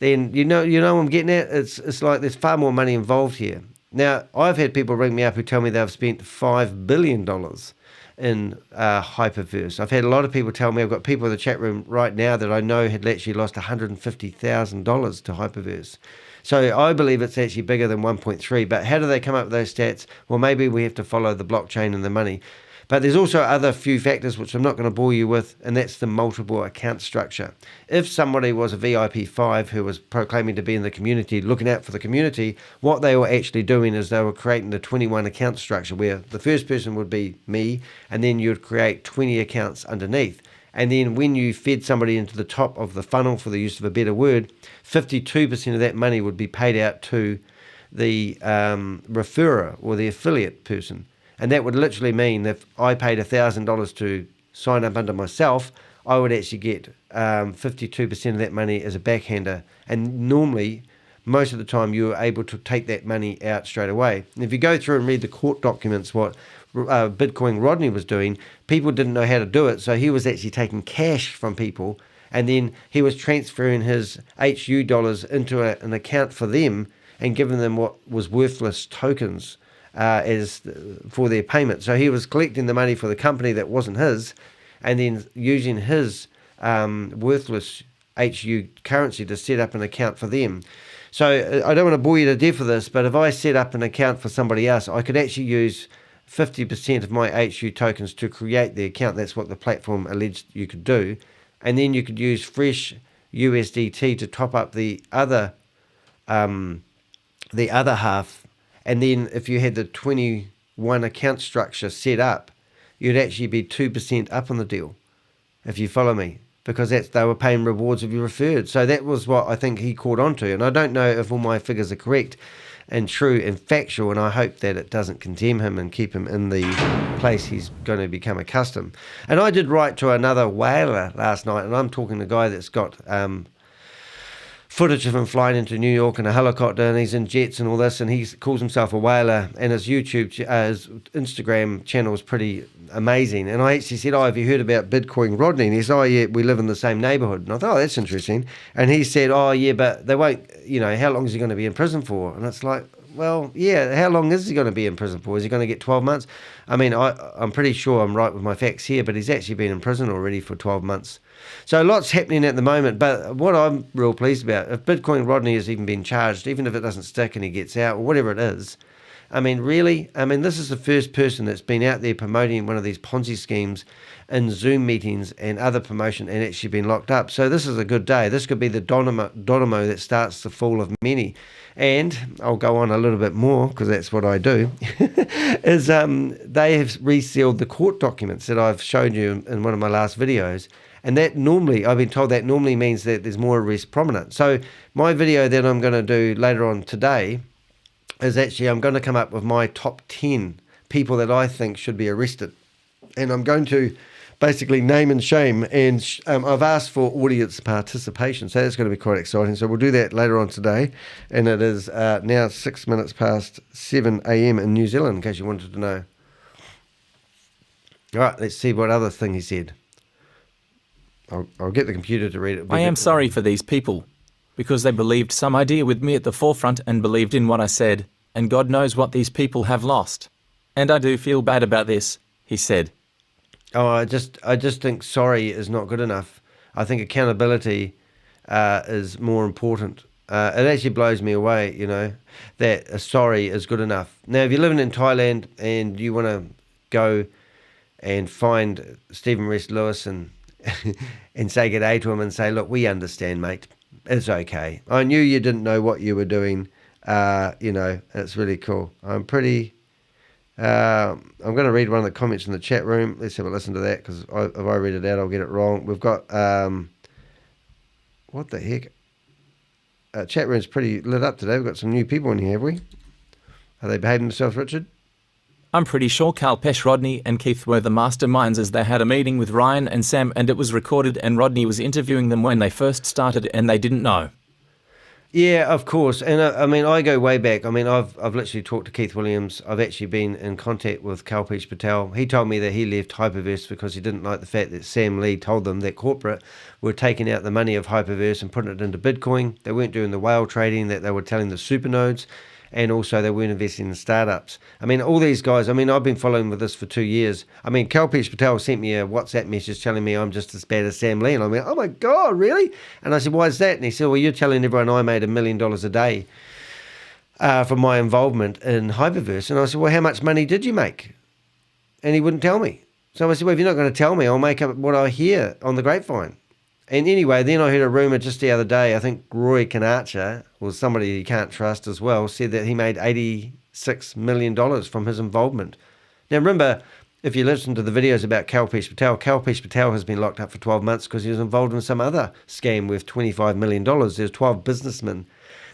then you know what I'm getting at. It's like there's far more money involved here. Now, I've had people ring me up who tell me they've spent $5 billion in HyperVerse. I've had a lot of people tell me, I've got people in the chat room right now that I know had actually lost $150,000 to HyperVerse. So I believe it's actually bigger than 1.3. But how do they come up with those stats? Well, maybe we have to follow the blockchain and the money. But there's also other few factors which I'm not going to bore you with, and that's the multiple account structure. If somebody was a VIP5 who was proclaiming to be in the community, looking out for the community, what they were actually doing is they were creating the 21 account structure, where the first person would be me, and then you'd create 20 accounts underneath. And then when you fed somebody into the top of the funnel, for the use of a better word, 52% of that money would be paid out to the referrer or the affiliate person. And that would literally mean if I paid $1,000 to sign up under myself, I would actually get 52% of that money as a backhander. And normally, most of the time, you're able to take that money out straight away. And if you go through and read the court documents, what Bitcoin Rodney was doing, people didn't know how to do it. So he was actually taking cash from people, and then he was transferring his HU dollars into an account for them and giving them what was worthless tokens as for their payment. So he was collecting the money for the company that wasn't his, and then using his worthless HU currency to set up an account for them. So I don't want to bore you to death with this, but if I set up an account for somebody else, I could actually use 50% of my HU tokens to create the account. That's what the platform alleged you could do. And then you could use fresh USDT to top up the other half. And then if you had the 21 account structure set up, you'd actually be 2% up on the deal, if you follow me, because they were paying rewards if you referred. So that was what I think he caught on to. And I don't know if all my figures are correct and true and factual, and I hope that it doesn't condemn him and keep him in the place he's going to become accustomed. And I did write to another whaler last night, and I'm talking to a guy that's got footage of him flying into New York in a helicopter, and he's in jets and all this, and he calls himself a whaler, and his his Instagram channel is pretty amazing. And I actually said, have you heard about Bitcoin Rodney? And he said, yeah, we live in the same neighborhood. And I thought, that's interesting. And he said, yeah, but they won't, how long is he going to be in prison for? And it's like, well, yeah, how long is he going to be in prison for? Is he going to get 12 months? I mean, I'm pretty sure I'm right with my facts here, but he's actually been in prison already for 12 months. So lots happening at the moment, but what I'm real pleased about, if Bitcoin Rodney has even been charged, even if it doesn't stick and he gets out, or whatever it is, I mean, really? I mean, this is the first person that's been out there promoting one of these Ponzi schemes in Zoom meetings and other promotion and actually been locked up. So this is a good day. This could be the dynamo that starts the fall of many. And I'll go on a little bit more because that's what I do, is they have resealed the court documents that I've shown you in one of my last videos. And that normally, I've been told that normally means that there's more arrests prominent. So my video that I'm going to do later on today is actually I'm going to come up with my top 10 people that I think should be arrested. And I'm going to basically name and shame, and I've asked for audience participation, so that's going to be quite exciting. So we'll do that later on today, and it is now 6 minutes past 7 a.m. in New Zealand, in case you wanted to know. All right, let's see what other thing he said. I'll get the computer to read it.
I am sorry for these people, because they believed some idea with me at the forefront and believed in what I said, and God knows what these people have lost. And I do feel bad about this, he said.
Oh, I just think sorry is not good enough. I think accountability is more important. It actually blows me away, you know, that a sorry is good enough. Now, if you're living in Thailand and you want to go and find Stephen Reese Lewis and and say good day to him and say, look, we understand, mate. It's okay. I knew you didn't know what you were doing. You know, it's really cool. I'm going to read one of the comments in the chat room. Let's have a listen to that, because if I read it out, I'll get it wrong. We've got, what the heck? Chat room's pretty lit up today. We've got some new people in here, have we? Are they behaving themselves, Richard?
I'm pretty sure Kalpesh, Rodney and Keith were the masterminds, as they had a meeting with Ryan and Sam and it was recorded, and Rodney was interviewing them when they first started and they didn't know.
Yeah, of course. And I mean, I go way back. I mean, I've literally talked to Keith Williams. I've actually been in contact with Kalpesh Patel. He told me that he left HyperVerse because he didn't like the fact that Sam Lee told them that corporate were taking out the money of HyperVerse and putting it into Bitcoin. They weren't doing the whale trading that they were telling the supernodes. And also they weren't investing in startups. I mean, all these guys, I mean, I've been following with this for 2 years. I mean, Kalpesh Patel sent me a WhatsApp message telling me I'm just as bad as Sam Lee. And I went, oh my God, really? And I said, why is that? And he said, well, you're telling everyone I made $1 million a day from my involvement in HyperVerse. And I said, well, how much money did you make? And he wouldn't tell me. So I said, well, if you're not going to tell me, I'll make up what I hear on the grapevine. And anyway, then I heard a rumour just the other day. I think Roy Kanacha, or somebody you can't trust as well, said that he made $86 million from his involvement. Now remember, if you listen to the videos about Kalpesh Patel has been locked up for 12 months because he was involved in some other scam worth $25 million. There's 12 businessmen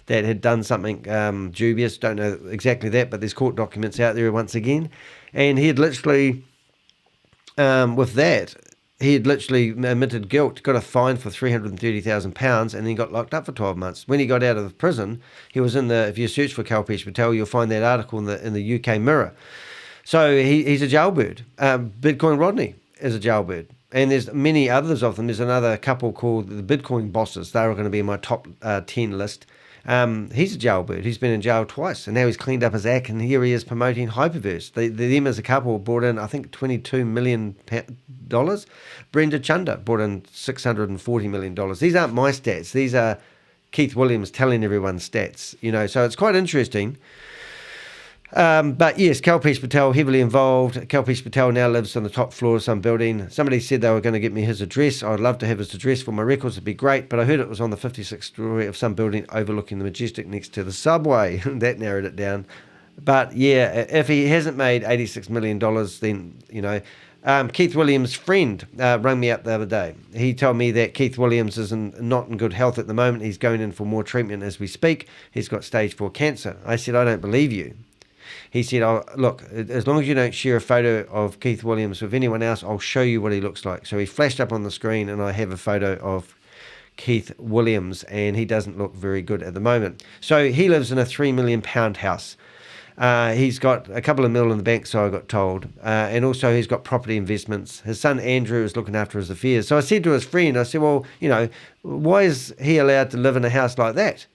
that had done something dubious. Don't know exactly that, but there's court documents out there once again. And he had literally, with that, he had literally admitted guilt, got a fine for £330,000, and then got locked up for 12 months. When he got out of prison, he was in the, if you search for Kalpesh Patel, you'll find that article in the UK Mirror. So he's a jailbird. Bitcoin Rodney is a jailbird. And there's many others of them. There's another couple called the Bitcoin Bosses. They are going to be in my top 10 list. He's a jailbird. He's been in jail twice, and now he's cleaned up his act, and here he is promoting HyperVerse. Them as a couple brought in, I think, $22 million. Brenda Chunder brought in $640 million. These aren't my stats. These are Keith Williams telling everyone stats, you know, so it's quite interesting. But yes, Kalpesh Patel heavily involved. Kalpesh Patel now lives on the top floor of some building. Somebody said they were going to get me his address. I'd love to have his address for my records. It'd be great. But I heard it was on the 56th story of some building overlooking the Majestic next to the subway. That narrowed it down. But yeah, if he hasn't made $86 million, then, you know, Keith Williams' friend rang me up the other day. He told me that Keith Williams is not in good health at the moment. He's going in for more treatment as we speak. He's got stage 4 cancer. I said, I don't believe you. He said, oh, look, as long as you don't share a photo of Keith Williams with anyone else, I'll show you what he looks like. So he flashed up on the screen, and I have a photo of Keith Williams, and he doesn't look very good at the moment. So he lives in a £3 million house. He's got a couple of mil in the bank, so I got told. And also he's got property investments. His son Andrew is looking after his affairs. So I said to his friend, I said, well, you know, why is he allowed to live in a house like that?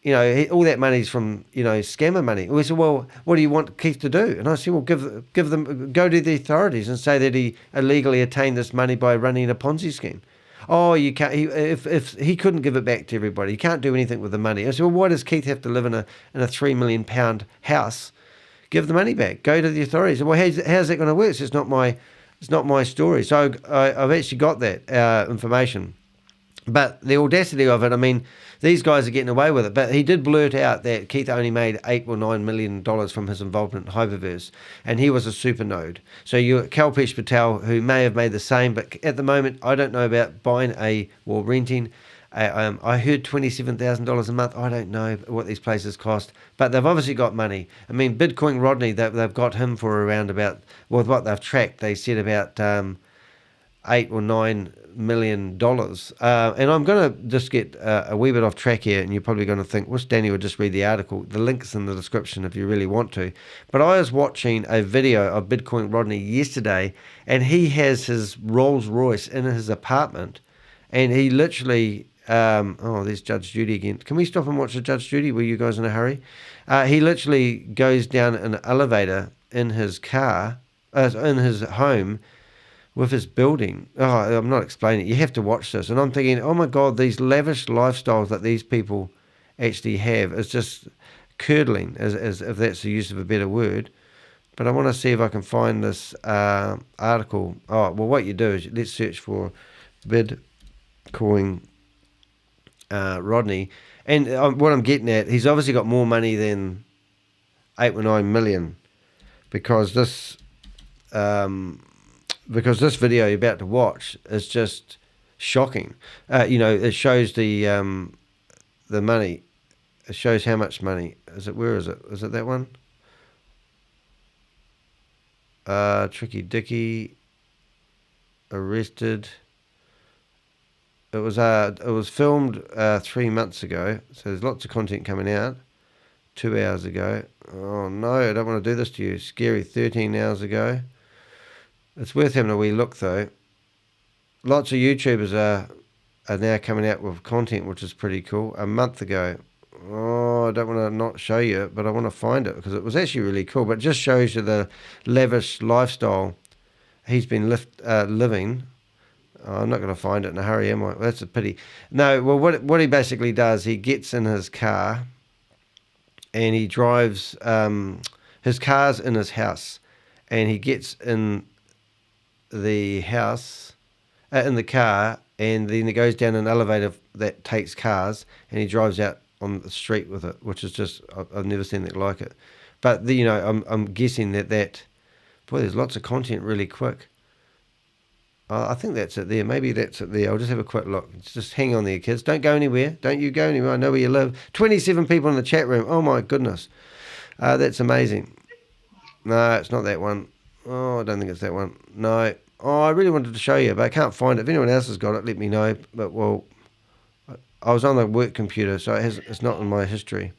You know, all that money's from, you know, scammer money. We said, well, what do you want Keith to do? And I said, well, give them, go to the authorities and say that he illegally attained this money by running a Ponzi scheme. Oh, you can't. If he couldn't give it back to everybody, he can't do anything with the money. I said, well, why does Keith have to live in a £3 million house? give the money back. Go to the authorities. Well, how's that going to work? So it's not my story. So I've actually got that information. But the audacity of it, I mean, these guys are getting away with it. But he did blurt out that Keith only made $8 or $9 million from his involvement in HyperVerse, and he was a super node. So you Kalpesh Patel, who may have made the same, but at the moment, I don't know about buying renting. I heard $27,000 a month. I don't know what these places cost, but they've obviously got money. I mean, Bitcoin Rodney, they've got him for around about, well, what they've tracked, they said about $8 or $9 million. And I'm going to just get a wee bit off track here, and you're probably going to think, wish Danny would just read the article. The link's in the description if you really want to. But I was watching a video of Bitcoin Rodney yesterday, and he has his Rolls Royce in his apartment, and he literally... there's Judge Judy again. Can we stop and watch the Judge Judy? Were you guys in a hurry? He literally goes down an elevator in his car, in his home, with his building. Oh, I'm not explaining it. You have to watch this. And I'm thinking, oh my God, these lavish lifestyles that these people actually have is just curdling, as if that's the use of a better word. But I want to see if I can find this article. Oh, well, what you do is let's search for Bitcoin Rodney, and what I'm getting at, he's obviously got more money than 8 or 9 million, because this video you're about to watch is just shocking. It shows the money. It shows how much money. Where is it? Is it that one? Tricky Dicky arrested. It was filmed 3 months ago, so there's lots of content coming out. 2 hours ago. Oh no, I don't want to do this to you. Scary. 13 hours ago. It's worth having a wee look though. Lots of YouTubers are now coming out with content, which is pretty cool. A month ago. Oh, I don't want to not show you it, but I want to find it because it was actually really cool. But it just shows you the lavish lifestyle he's been living. Oh, I'm not going to find it in a hurry, am I? Well, that's a pity. No, well, what he basically does, he gets in his car and he drives, his car's in his house, and he gets in the house, in the car, and then he goes down an elevator that takes cars, and he drives out on the street with it, which is just, I've never seen anything like it. But, I'm guessing that, boy, there's lots of content really quick. I think that's it there. Maybe that's it there. I'll just have a quick look. Just hang on there, kids. Don't go anywhere. Don't you go anywhere. I know where you live. 27 people in the chat room. Oh, my goodness. That's amazing. No, it's not that one. Oh, I don't think it's that one. No. Oh, I really wanted to show you, but I can't find it. If anyone else has got it, let me know. But, well, I was on the work computer, so it's not in my history.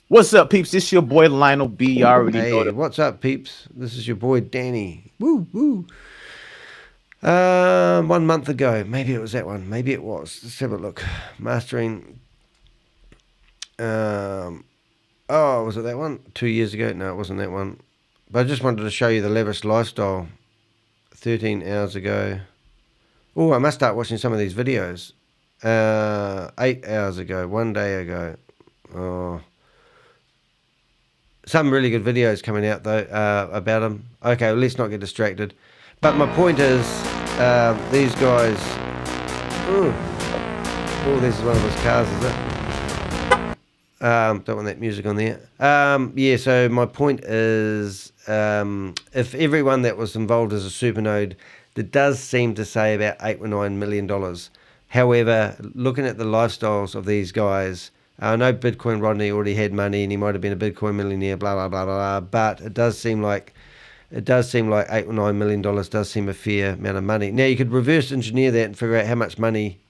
What's up, peeps? This your boy Lionel B. You already know
Hey,
it.
what's up, peeps? This is your boy, Danny. Woo, woo. 1 month ago, maybe it was that one. Maybe it was. Let's have a look. Mastering. Was it that one? 2 years ago? No, it wasn't that one. But I just wanted to show you the lavish lifestyle. 13 hours ago. Oh, I must start watching some of these videos. 8 hours ago. 1 day ago. Oh. Some really good videos coming out though about him. Okay, well, let's not get distracted. But my point is, these guys... Oh, this is one of his cars, is it? Don't want that music on there. Yeah, so my point is, if everyone that was involved as a supernode, that does seem to say about $8 or $9 million. However, looking at the lifestyles of these guys, I know Bitcoin Rodney already had money and he might have been a Bitcoin millionaire, blah, blah, blah, blah, but it does seem like $8 or $9 million does seem a fair amount of money. Now, you could reverse engineer that and figure out how much money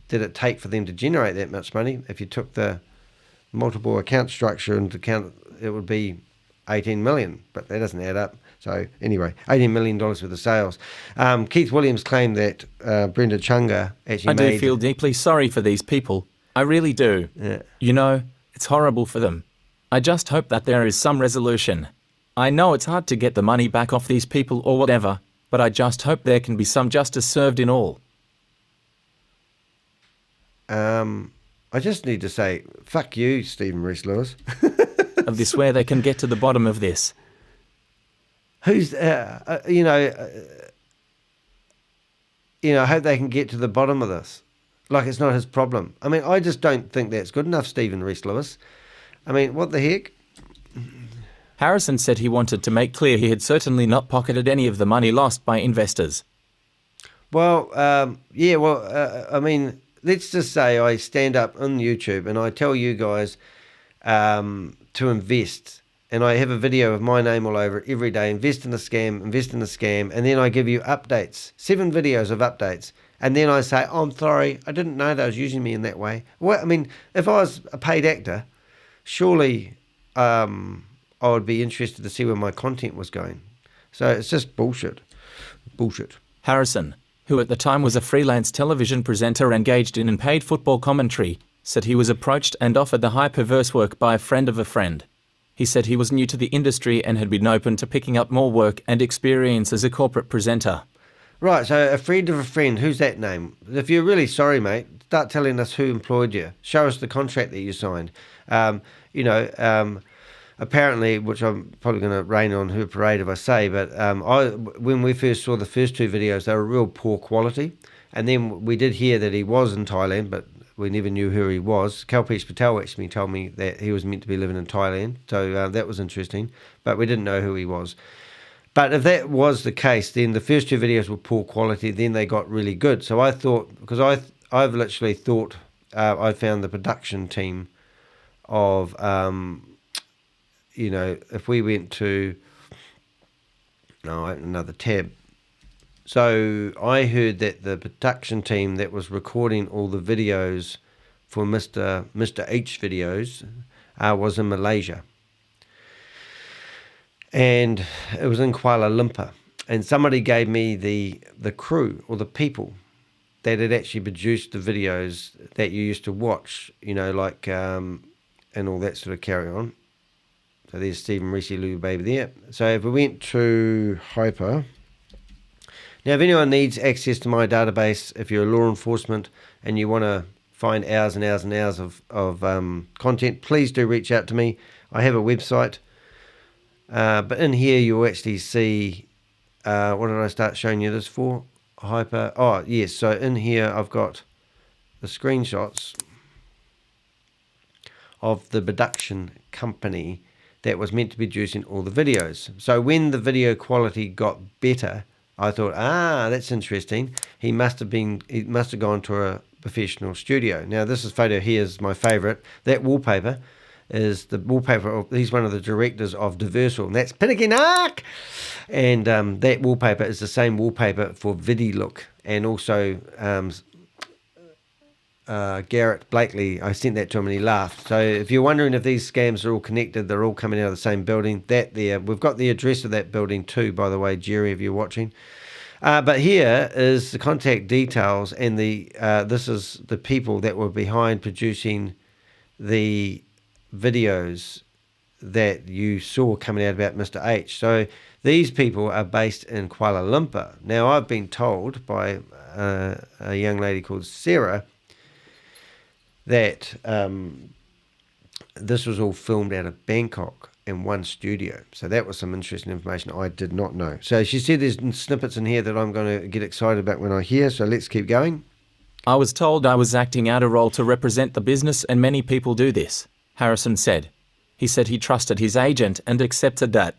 did it take for them to generate that much money. If you took the multiple account structure into account, it would be 18 million, but that doesn't add up. So anyway, $18 million worth of sales. Keith Williams claimed that Brenda Chunga actually
I do feel deeply sorry for these people. I really do.
Yeah.
You know, it's horrible for them. I just hope that there is some resolution. I know it's hard to get the money back off these people or whatever, but I just hope there can be some justice served in all.
I just need to say, fuck you, Stephen Reese Lewis.
of this where they can get to the bottom of this.
Who's, I hope they can get to the bottom of this. Like it's not his problem. I mean, I just don't think that's good enough, Stephen Reese Lewis. I mean, what the heck?
Harrison said he wanted to make clear he had certainly not pocketed any of the money lost by investors.
Well, I mean, let's just say I stand up on YouTube and I tell you guys to invest. And I have a video of my name all over it every day. Invest in a scam, invest in a scam. And then I give you updates, 7 videos of updates. And then I say, oh, I'm sorry, I didn't know they was using me in that way. Well, I mean, if I was a paid actor, surely I would be interested to see where my content was going. So it's just bullshit. Bullshit.
Harrison, who at the time was a freelance television presenter engaged in paid football commentary, said he was approached and offered the HyperVerse work by a friend of a friend. He said he was new to the industry and had been open to picking up more work and experience as a corporate presenter.
Right, so a friend of a friend, who's that name? If you're really sorry, mate, start telling us who employed you. Show us the contract that you signed. Apparently, which I'm probably going to rain on her parade if I say, but when we first saw the first 2 videos, they were real poor quality. And then we did hear that he was in Thailand, but we never knew who he was. Kalpesh Patel actually told me that he was meant to be living in Thailand, so that was interesting, but we didn't know who he was. But if that was the case, then the first 2 videos were poor quality, then they got really good. So I thought, because I've literally thought I found the production team of, if we went to, open another tab. So I heard that the production team that was recording all the videos for Mr. H videos was in Malaysia. And it was in Kuala Lumpur. And somebody gave me the crew or the people that had actually produced the videos that you used to watch, and all that sort of carry on. So there's Stephen Reese Lewis baby there. So if we went to Hyper. Now, if anyone needs access to my database, if you're a law enforcement and you want to find hours and hours and hours of content, please do reach out to me. I have a website. But in here, you'll actually see, what did I start showing you this for? Hyper. Oh, yes. So in here, I've got the screenshots of the production company that was meant to be producing all the videos. So when the video quality got better, I thought, that's interesting. He must have gone to a professional studio. Now, this photo here is my favorite. That wallpaper is the wallpaper of, he's one of the directors of Diversal, and that's Pinnakinak. And that wallpaper is the same wallpaper for VidiLook, and also Garrett Blakely. I sent that to him and he laughed. So if you're wondering if these scams are all connected, they're all coming out of the same building. We've got the address of that building too, by the way, Jerry, if you're watching. But here is the contact details, and this is the people that were behind producing the videos that you saw coming out about Mr. H. So these people are based in Kuala Lumpur. Now, I've been told by a young lady called Sarah that this was all filmed out of Bangkok in one studio. So that was some interesting information I did not know. So she said there's snippets in here that I'm going to get excited about when I hear, so let's keep going.
I was told I was acting out a role to represent the business, and many people do this, Harrison said. He said he trusted his agent and accepted that.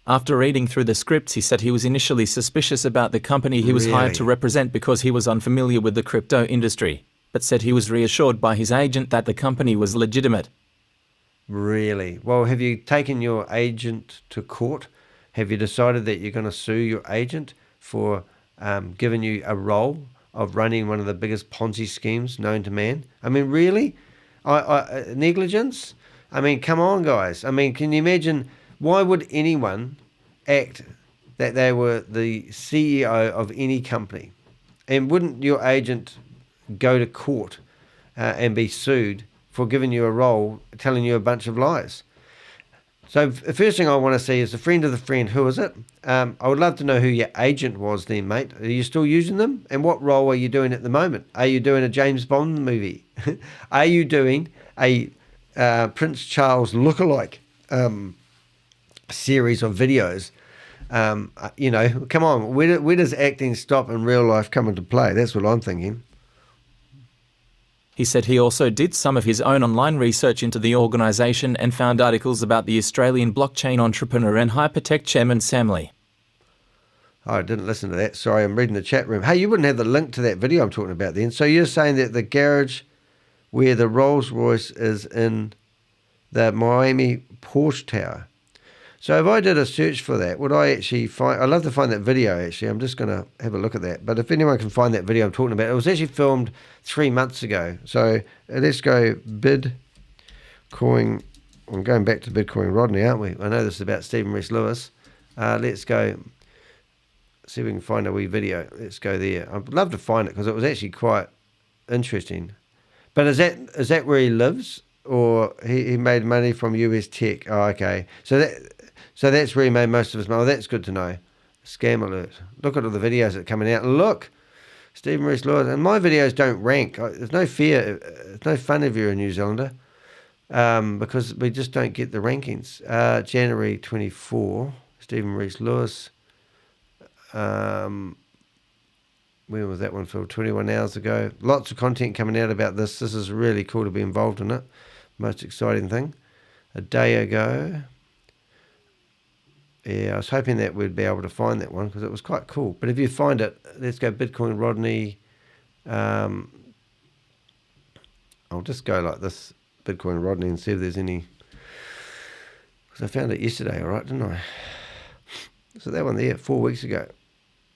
After reading through the scripts, he said he was initially suspicious about the company he was hired to represent because he was unfamiliar with the crypto industry, but said he was reassured by his agent that the company was legitimate.
Really? Well, have you taken your agent to court? Have you decided that you're going to sue your agent for giving you a role of running one of the biggest Ponzi schemes known to man? I mean, really? Negligence? I mean, come on, guys. I mean, can you imagine, why would anyone act that they were the CEO of any company? And wouldn't your agent go to court and be sued for giving you a role, telling you a bunch of lies? So the first thing I want to see is a friend of the friend. Who is it? I would love to know who your agent was then, mate. Are you still using them? And what role are you doing at the moment? Are you doing a James Bond movie? Are you doing a Prince Charles lookalike series of videos. You know, come on, where does acting stop and real life come into play? That's what I'm thinking.
He said he also did some of his own online research into the organisation and found articles about the Australian blockchain entrepreneur and hypertech chairman Sam Lee.
Oh, I didn't listen to that. Sorry, I'm reading the chat room. Hey, you wouldn't have the link to that video I'm talking about then. So you're saying that the garage where the Rolls Royce is in the Miami Porsche Tower. So if I did a search for that, would I actually find... I'd love to find that video, actually. I'm just going to have a look at that. But if anyone can find that video I'm talking about, it was actually filmed 3 months ago. So let's go Bitcoin. I'm going back to Bitcoin Rodney, aren't we? I know this is about Stephen Reese Lewis. Let's go see if we can find a wee video. Let's go there. I'd love to find it because it was actually quite interesting. But is that where he lives? Or he made money from US tech? Oh, okay. So that's where he made most of his money. Oh, that's good to know. Scam alert. Look at all the videos that are coming out. Look, Stephen Reese Lewis. And my videos don't rank. There's no fear. It's no fun if you're a New Zealander. Because we just don't get the rankings. January 24, Stephen Reese Lewis. When was that one filmed? 21 hours ago. Lots of content coming out about this. This is really cool to be involved in it. Most exciting thing. A day ago. Yeah, I was hoping that we'd be able to find that one because it was quite cool. But if you find it, let's go Bitcoin Rodney. I'll just go like this, Bitcoin Rodney, and see if there's any. Because I found it yesterday, all right, didn't I? So that one there, 4 weeks ago.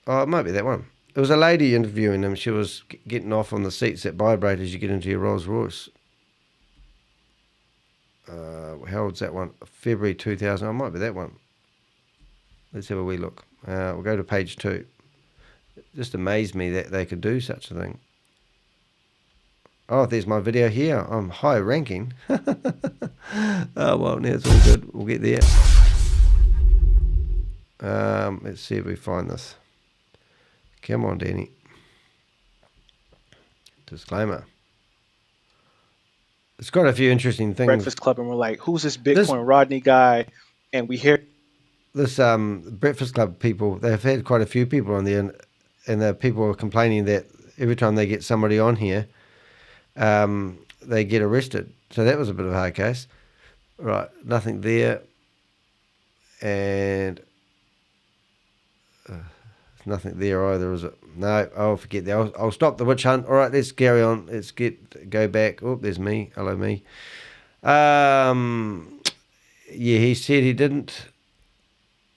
Oh, it might be that one. It was a lady interviewing him. She was getting off on the seats that vibrate as you get into your Rolls Royce. How old's that one? February 2000. Oh, it might be that one. Let's have a wee look. We'll go to page 2. It just amazed me that they could do such a thing. Oh, there's my video here. I'm high ranking. Oh, well, now it's all good. We'll get there. Let's see if we find this. Come on, Danny. Disclaimer. It's got a few interesting things.
Breakfast Club, and we're like, who's this Bitcoin Rodney guy? And we hear
this Breakfast Club people, they've had quite a few people on there, and the people are complaining that every time they get somebody on here, they get arrested. So that was a bit of a hard case. Right, nothing there. And nothing there either, is it? No, I'll forget that. I'll stop the witch hunt. All right, let's carry on. Let's go back. Oh, there's me. Hello, me. Yeah, he said he didn't.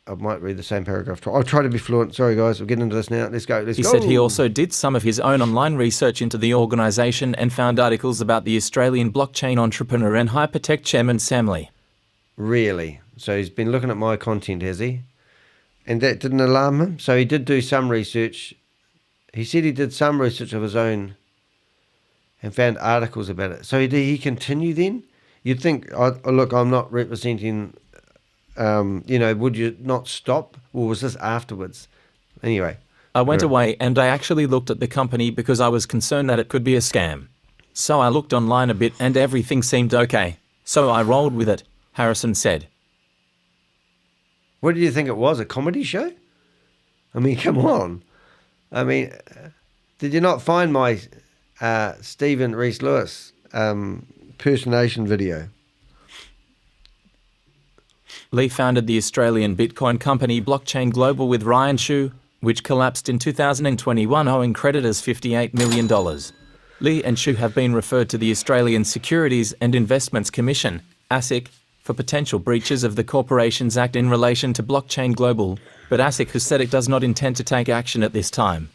I might read the same paragraph. I'll try to be fluent. Sorry, guys. We'll get into this now. Let's go.
He said he also did some of his own online research into the organisation and found articles about the Australian blockchain entrepreneur and hypertech chairman Sam Lee.
Really? So he's been looking at my content, has he? And that didn't alarm him? So he did do some research. He said he did some research of his own and found articles about it. So did he continue then? You'd think, look, I'm not representing... would you not stop? Or was this afterwards? Anyway.
I went away and I actually looked at the company because I was concerned that it could be a scam. So I looked online a bit and everything seemed okay. So I rolled with it, Harrison said.
What did you think it was? A comedy show? I mean, come on. I mean, did you not find my Stephen Reese Lewis impersonation video?
Lee founded the Australian Bitcoin company Blockchain Global with Ryan Shu, which collapsed in 2021 owing creditors $58 million. Lee and Shu have been referred to the Australian Securities and Investments Commission, ASIC, for potential breaches of the Corporations Act in relation to Blockchain Global, but ASIC has said it does not intend to take action at this time.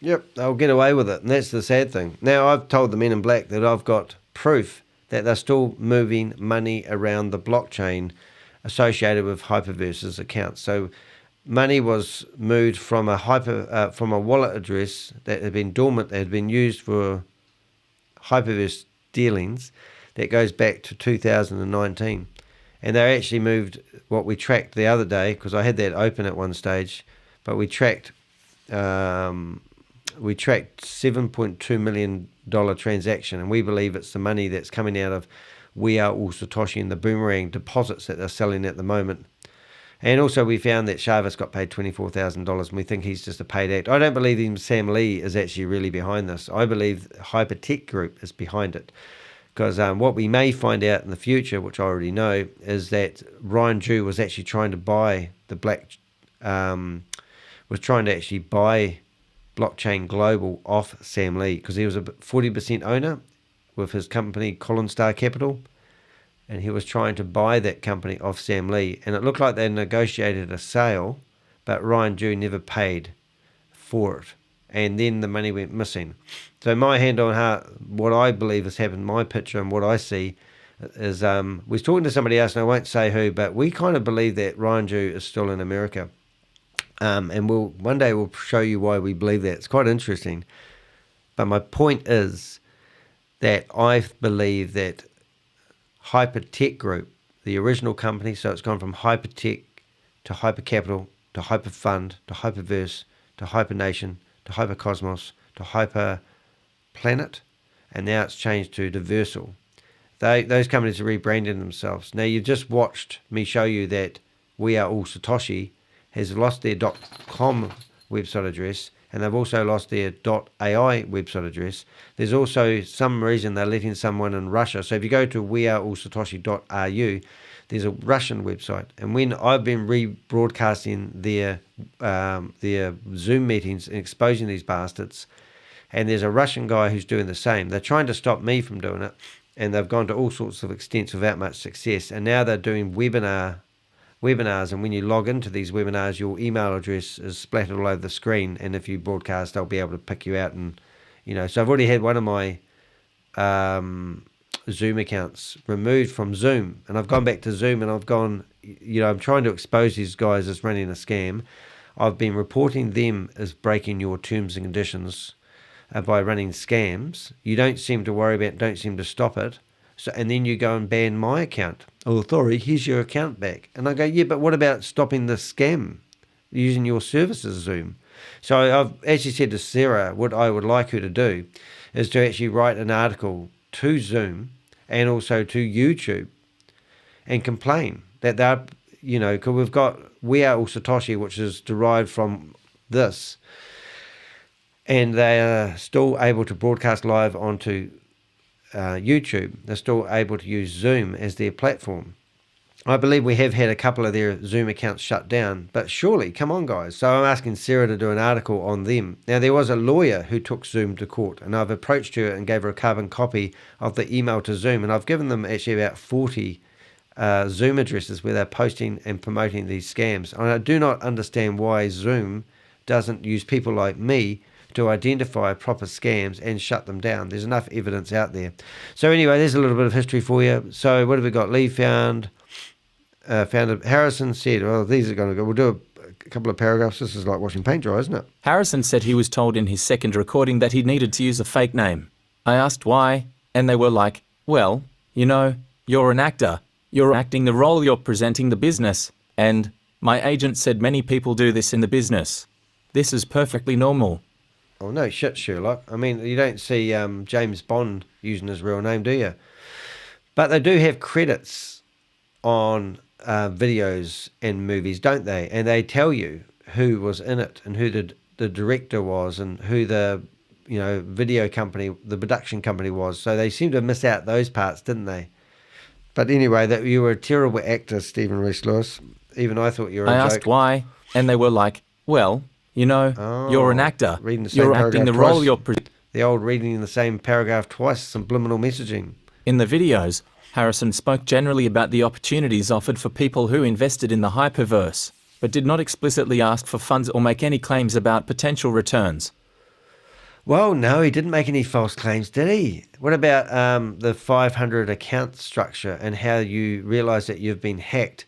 Yep, they'll get away with it, and that's the sad thing. Now, I've told the men in black that I've got proof that they're still moving money around the blockchain associated with HyperVerse's accounts. So money was moved from from a wallet address that had been dormant, that had been used for HyperVerse dealings, that goes back to 2019. And they actually moved what we tracked the other day, because I had that open at one stage, but we tracked $7.2 million transaction, and we believe it's the money that's coming out of We Are All Satoshi and the Boomerang deposits that they're selling at the moment. And also we found that ShaveZ got paid $24,000 and we think he's just a paid act. I don't believe him, Sam Lee is actually really behind this. I believe Hypertech Group is behind it. Because what we may find out in the future, which I already know, is that Ryan Jew was actually trying to buy was trying to actually buy Blockchain Global off Sam Lee, because he was a 40% owner with his company Colin Star Capital, and he was trying to buy that company off Sam Lee, and it looked like they negotiated a sale, but Ryan Jew never paid for it, and then the money went missing. So my hand on heart, what I believe has happened, my picture and what I see is, we was talking to somebody else, and I won't say who, but we kind of believe that Ryan Jew is still in America. And one day we'll show you why we believe that. It's quite interesting. But my point is that I believe that Hypertech Group, the original company, so it's gone from Hypertech to Hypercapital to Hyperfund to HyperVerse to Hypernation to Hypercosmos to Hyperplanet, and now it's changed to Diversal. Those companies are rebranding themselves. Now you've just watched me show you that We Are All Satoshi has lost their .com website address, and they've also lost their .ai website address. There's also some reason they're letting someone in Russia. So if you go to weareallsatoshi.ru, there's a Russian website. And when I've been rebroadcasting their Zoom meetings and exposing these bastards, and there's a Russian guy who's doing the same. They're trying to stop me from doing it, and they've gone to all sorts of extents without much success. And now they're doing webinars, and when you log into these webinars, your email address is splattered all over the screen, and if you broadcast, they'll be able to pick you out. And so I've already had one of my Zoom accounts removed from Zoom, and I've gone back to Zoom, and I've gone, I'm trying to expose these guys as running a scam. I've been reporting them as breaking your terms and conditions by running scams. You don't seem to worry about it, don't seem to stop it. So, and then you go and ban my account. Oh, sorry, here's your account back. And I go, yeah, but what about stopping the scam using your services, Zoom? So I've actually said to Sarah, what I would like her to do is to actually write an article to Zoom and also to YouTube and complain that they're, because we've got We Are All Satoshi, which is derived from this, and they are still able to broadcast live onto YouTube. They're still able to use Zoom as their platform. I believe we have had a couple of their Zoom accounts shut down, but surely, come on guys. So I'm asking Sarah to do an article on them. Now there was a lawyer who took Zoom to court, and I've approached her and gave her a carbon copy of the email to Zoom, and I've given them actually about 40 Zoom addresses where they're posting and promoting these scams. And I do not understand why Zoom doesn't use people like me to identify proper scams and shut them down. There's enough evidence out there. So anyway, there's a little bit of history for you. So what have we got? Lee found Harrison said, well, these are going to go. We'll do a couple of paragraphs. This is like watching paint dry, isn't it?
Harrison said he was told in his second recording that he needed to use a fake name. I asked why, and they were like, well, you're an actor. You're acting the role, you're presenting the business. And my agent said many people do this in the business. This is perfectly normal.
Oh, no shit, Sherlock. I mean, you don't see James Bond using his real name, do you? But they do have credits on videos and movies, don't they? And they tell you who was in it and who the director was and who the video company, the production company was. So they seem to miss out those parts, didn't they? But anyway, that you were a terrible actor, Stephen Reese Lewis. Even I thought you were a joke.
I asked why, and they were like, well, you're an actor. You're acting the role,
the old reading in the same paragraph twice, subliminal messaging.
In the videos, Harrison spoke generally about the opportunities offered for people who invested in the HyperVerse, but did not explicitly ask for funds or make any claims about potential returns.
Well, no, he didn't make any false claims, did he? What about the 500 account structure and how you realise that you've been hacked,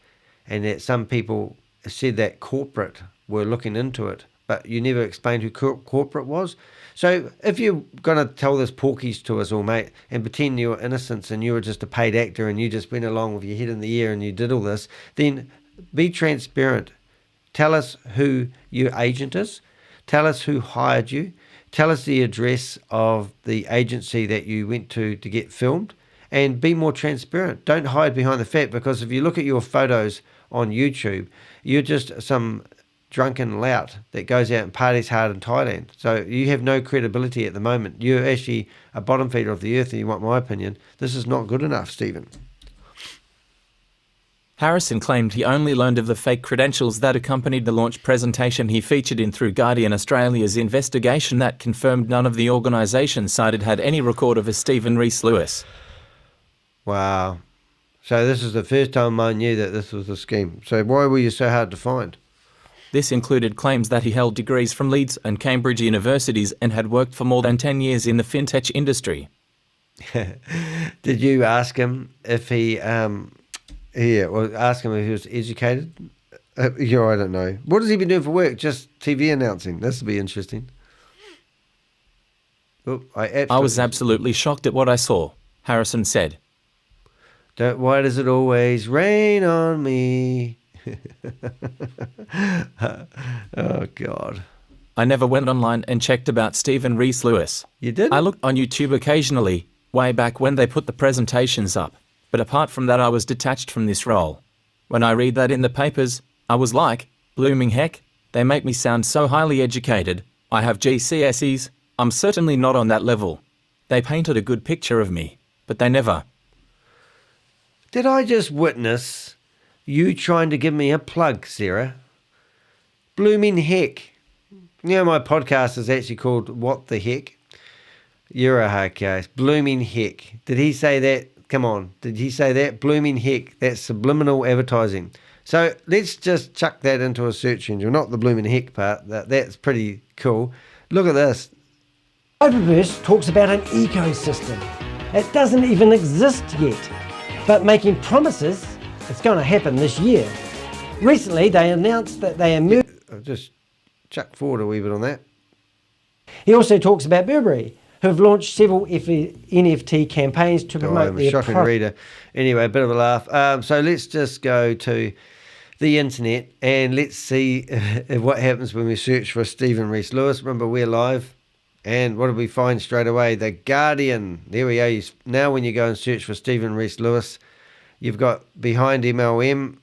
and that some people said that corporate were looking into it, but you never explained who corporate was? So if you're going to tell this porkies to us all, mate, and pretend you were innocent and you were just a paid actor and you just went along with your head in the air and you did all this, then be transparent. Tell us who your agent is. Tell us who hired you. Tell us the address of the agency that you went to get filmed, and be more transparent. Don't hide behind the fact, because if you look at your photos on YouTube, you're just some drunken lout that goes out and parties hard in Thailand. So you have no credibility at the moment. You're actually a bottom feeder of the earth, and you want my opinion. This is not good enough, Stephen.
Harrison claimed he only learned of the fake credentials that accompanied the launch presentation he featured in through Guardian Australia's investigation that confirmed none of the organisation cited had any record of a Stephen Reese Lewis.
Wow. So this is the first time I knew that this was a scheme. So why were you so hard to find?
This included claims that he held degrees from Leeds and Cambridge universities and had worked for more than 10 years in the fintech industry.
Did you ask him if he... ask him if he was educated. I don't know. What has he been doing for work? Just TV announcing. This will be interesting.
I was absolutely shocked at what I saw, Harrison said.
Why does it always rain on me? Oh, God.
I never went online and checked about Stephen Reese Lewis.
You did?
I looked on YouTube occasionally, way back when they put the presentations up. But apart from that, I was detached from this role. When I read that in the papers, I was like, blooming heck, they make me sound so highly educated. I have GCSEs. I'm certainly not on that level. They painted a good picture of me, but they never.
Did I just witness you trying to give me a plug, Sarah? Blooming heck. You know, my podcast is actually called What the Heck? You're a hard case. Blooming heck. Did he say that? Come on. Did he say that? Blooming heck. That's subliminal advertising. So let's just chuck that into a search engine. Not the blooming heck part. That's pretty cool. Look at this.
HyperVerse talks about an ecosystem. It doesn't even exist yet, but making promises it's going to happen this year. Recently, they announced that they are...
I'll just chuck forward a wee bit on that.
He also talks about Burberry, who have launched several NFT campaigns to promote their
shocking reader. Anyway, a bit of a laugh. So let's just go to the internet and let's see what happens when we search for Stephen Reese Lewis. Remember, we're live. And what did we find straight away? The Guardian. There we go. Now when you go and search for Stephen Reese Lewis, you've got behind MLM.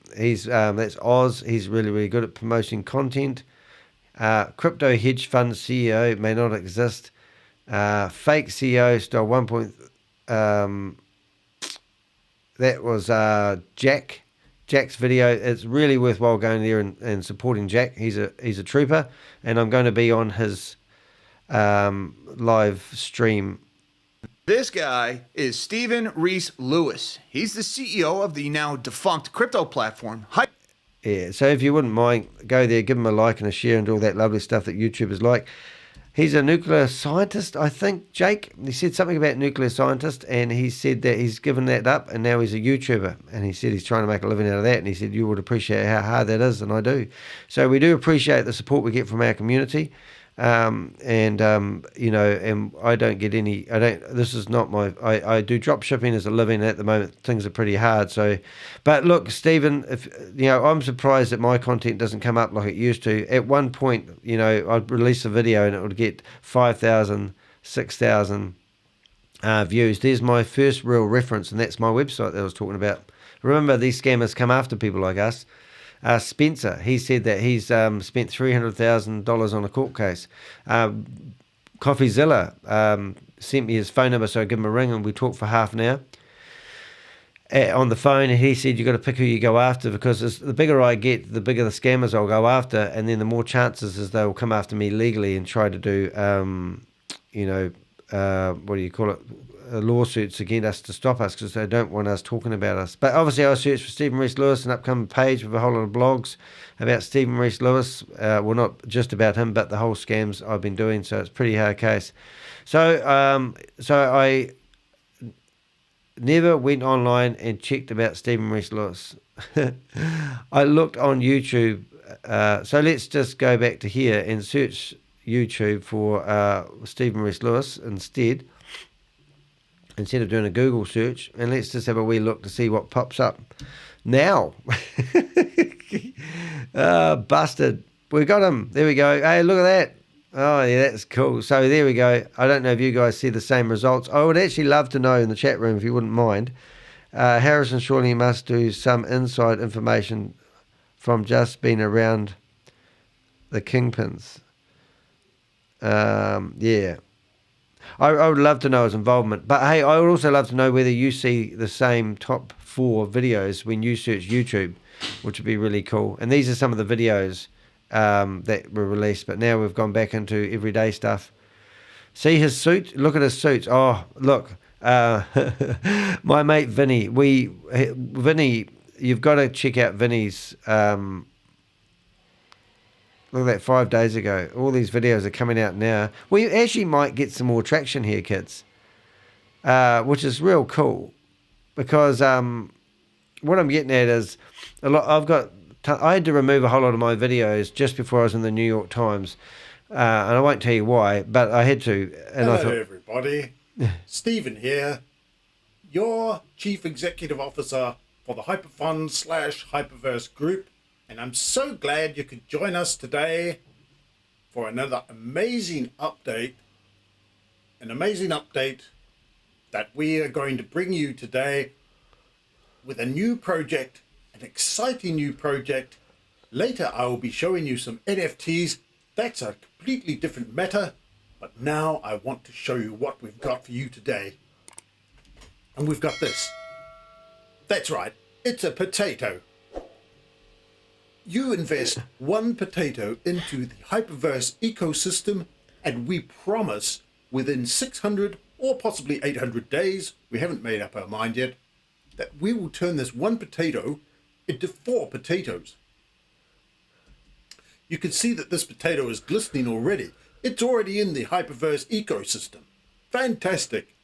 That's Oz. He's really, really good at promoting content. Crypto hedge fund CEO may not exist. Fake CEO style 1. That was Jack's video. It's really worthwhile going there and supporting Jack. He's a trooper, and I'm going to be on his live stream.
This guy is Stephen Reese Lewis. He's the CEO of the now defunct crypto platform.
Yeah, so if you wouldn't mind, go there, give him a like and a share and all that lovely stuff that YouTubers like. He's a nuclear scientist, I think, Jake. He said something about nuclear scientist, and he said that he's given that up, and now he's a YouTuber. And he said he's trying to make a living out of that, and he said you would appreciate how hard that is, and I do. So we do appreciate the support we get from our community. And I don't get any, this is not my, I do drop shipping as a living at the moment. Things are pretty hard. So, but look, Stephen, I'm surprised that my content doesn't come up like it used to. At one point, I'd release a video and it would get 5,000, 6,000 views. There's my first real reference, and that's my website that I was talking about. Remember, these scammers come after people like us. Spencer, he said that he's spent $300,000 on a court case. CoffeeZilla sent me his phone number, so I give him a ring and we talked for half an hour on the phone. And he said, you've got to pick who you go after, because the bigger I get, the bigger the scammers I'll go after, and then the more chances is they'll come after me legally and try to do, what do you call it? Lawsuits against us to stop us, because they don't want us talking about us. But obviously I searched for Stephen Reese Lewis, an upcoming page with a whole lot of blogs about Stephen Reese Lewis. Well, not just about him, but the whole scams I've been doing. So it's a pretty hard case. So I never went online and checked about Stephen Reese Lewis. I looked on YouTube. So let's just go back to here and search YouTube for Stephen Reese Lewis instead of doing a Google search, and let's just have a wee look to see what pops up now. Busted. We got him. There we go. Hey, look at that. Oh, yeah, that's cool. So there we go. I don't know if you guys see the same results. I would actually love to know in the chat room, if you wouldn't mind. Harrison surely must do some inside information from just being around the kingpins. Yeah. I would love to know his involvement. But hey, I would also love to know whether you see the same top 4 videos when you search YouTube, which would be really cool. And these are some of the videos that were released, but now we've gone back into everyday stuff. See his suit? Look at his suits. Oh, look. My mate Vinny. Vinny, you've got to check out Vinny's... Look at that, 5 days ago. All these videos are coming out now. Well, you actually might get some more traction here, kids, which is real cool. Because what I'm getting at is, I had to remove a whole lot of my videos just before I was in the New York Times. And I won't tell you why, but I had to. And
Hello,
I thought,
everybody. Stephen here, your Chief Executive Officer for the HyperFund/HyperVerse group. And I'm so glad you could join us today for another amazing update. An amazing update that we are going to bring you today with a new project, an exciting new project. Later, I will be showing you some NFTs. That's a completely different matter. But now I want to show you what we've got for you today. And we've got this. That's right. It's a potato. You invest 1 potato into the HyperVerse ecosystem, and we promise within 600 or possibly 800 days, we haven't made up our mind yet, that we will turn this 1 potato into 4 potatoes. You can see that this potato is glistening already. It's already in the HyperVerse ecosystem. Fantastic.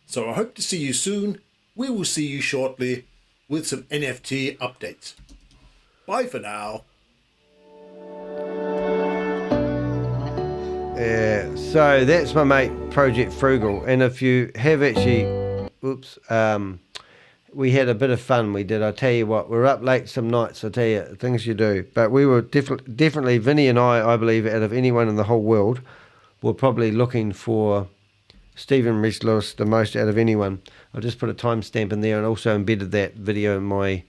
So I hope to see you soon. We will see you shortly with some NFT updates. Bye for now.
Yeah, so that's my mate Project Frugal. And if you have actually, we had a bit of fun. We did. I tell you what, we're up late some nights. I tell you, things you do. But we were definitely Vinny and I believe, out of anyone in the whole world, were probably looking for Stephen Reese Lewis the most out of anyone. I just put a timestamp in there and also embedded that video in my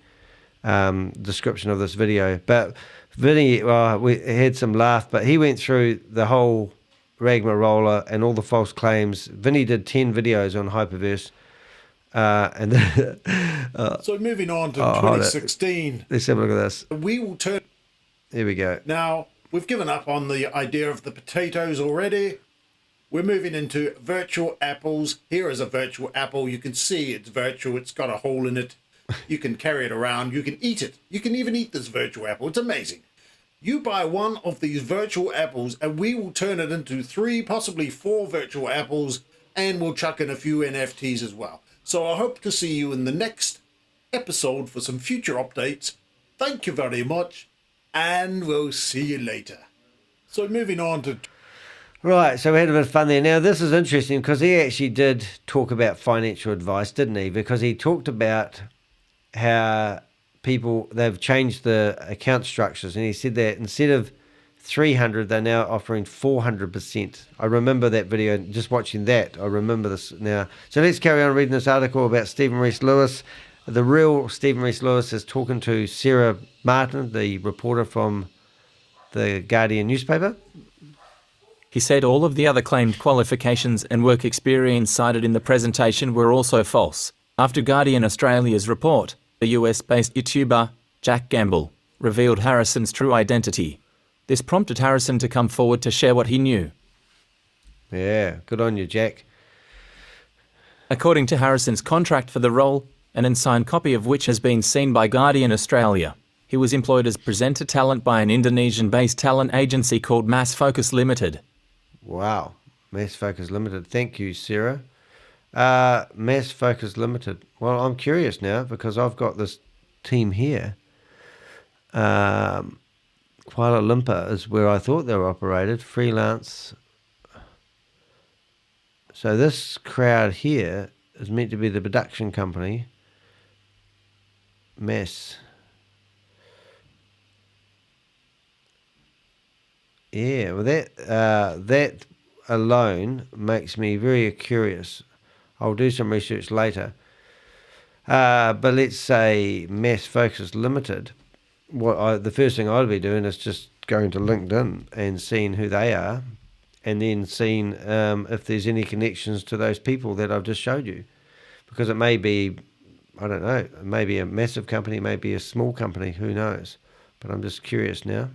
description of this video. But Vinny, we had some laugh, but he went through the whole rigmarole and all the false claims. Vinny did 10 videos on HyperVerse.
So moving on to 2016.
Let's have a look at this.
We will turn...
Here we go.
Now, we've given up on the idea of the potatoes already. We're moving into virtual apples. Here is a virtual apple. You can see it's virtual. It's got a hole in it. You can carry it around. You can eat it. You can even eat this virtual apple. It's amazing. You buy 1 of these virtual apples and we will turn it into 3, possibly 4 virtual apples, and we'll chuck in a few NFTs as well. So I hope to see you in the next episode for some future updates. Thank you very much, and we'll see you later. So moving on to...
Right, so we had a bit of fun there. Now, this is interesting because he actually did talk about financial advice, didn't he? Because he talked about how they've changed the account structures, and he said that instead of 300, they're now offering 400%. I remember that video, just watching that. I remember this now. So let's carry on reading this article about Stephen Reese Lewis. The real Stephen Reese Lewis is talking to Sarah Martin, the reporter from the Guardian newspaper.
He said all of the other claimed qualifications and work experience cited in the presentation were also false. After Guardian Australia's report, the US-based YouTuber Jack Gamble revealed Harrison's true identity. This prompted Harrison to come forward to share what he knew.
Yeah, good on you, Jack.
According to Harrison's contract for the role, an unsigned copy of which has been seen by Guardian Australia, he was employed as presenter talent by an Indonesian-based talent agency called Mass Focus Limited.
Wow, Mass Focus Limited. Thank you, Sarah. Mass Focus Limited. Well, I'm curious now because I've got this team here. Kuala Lumpur is where I thought they were operated. Freelance. So this crowd here is meant to be the production company. Mass. Yeah, well, that alone makes me very curious. I'll do some research later. But let's say Mass Focus Limited. The first thing I'd be doing is just going to LinkedIn and seeing who they are, and then seeing if there's any connections to those people that I've just showed you. Because it may be, I don't know, it may be a massive company, maybe a small company, who knows. But I'm just curious now.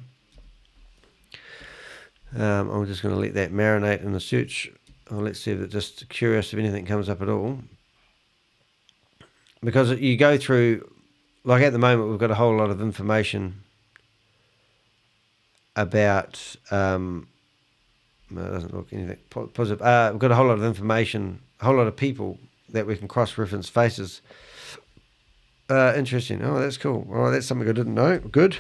I'm just going to let that marinate in the search. Let's see if it's just curious if anything comes up at all. Because you go through, like at the moment, we've got a whole lot of information about, no, it doesn't look anything positive. We've got a whole lot of information, a whole lot of people that we can cross-reference faces. Interesting. Oh, that's cool. Oh, that's something I didn't know. Good.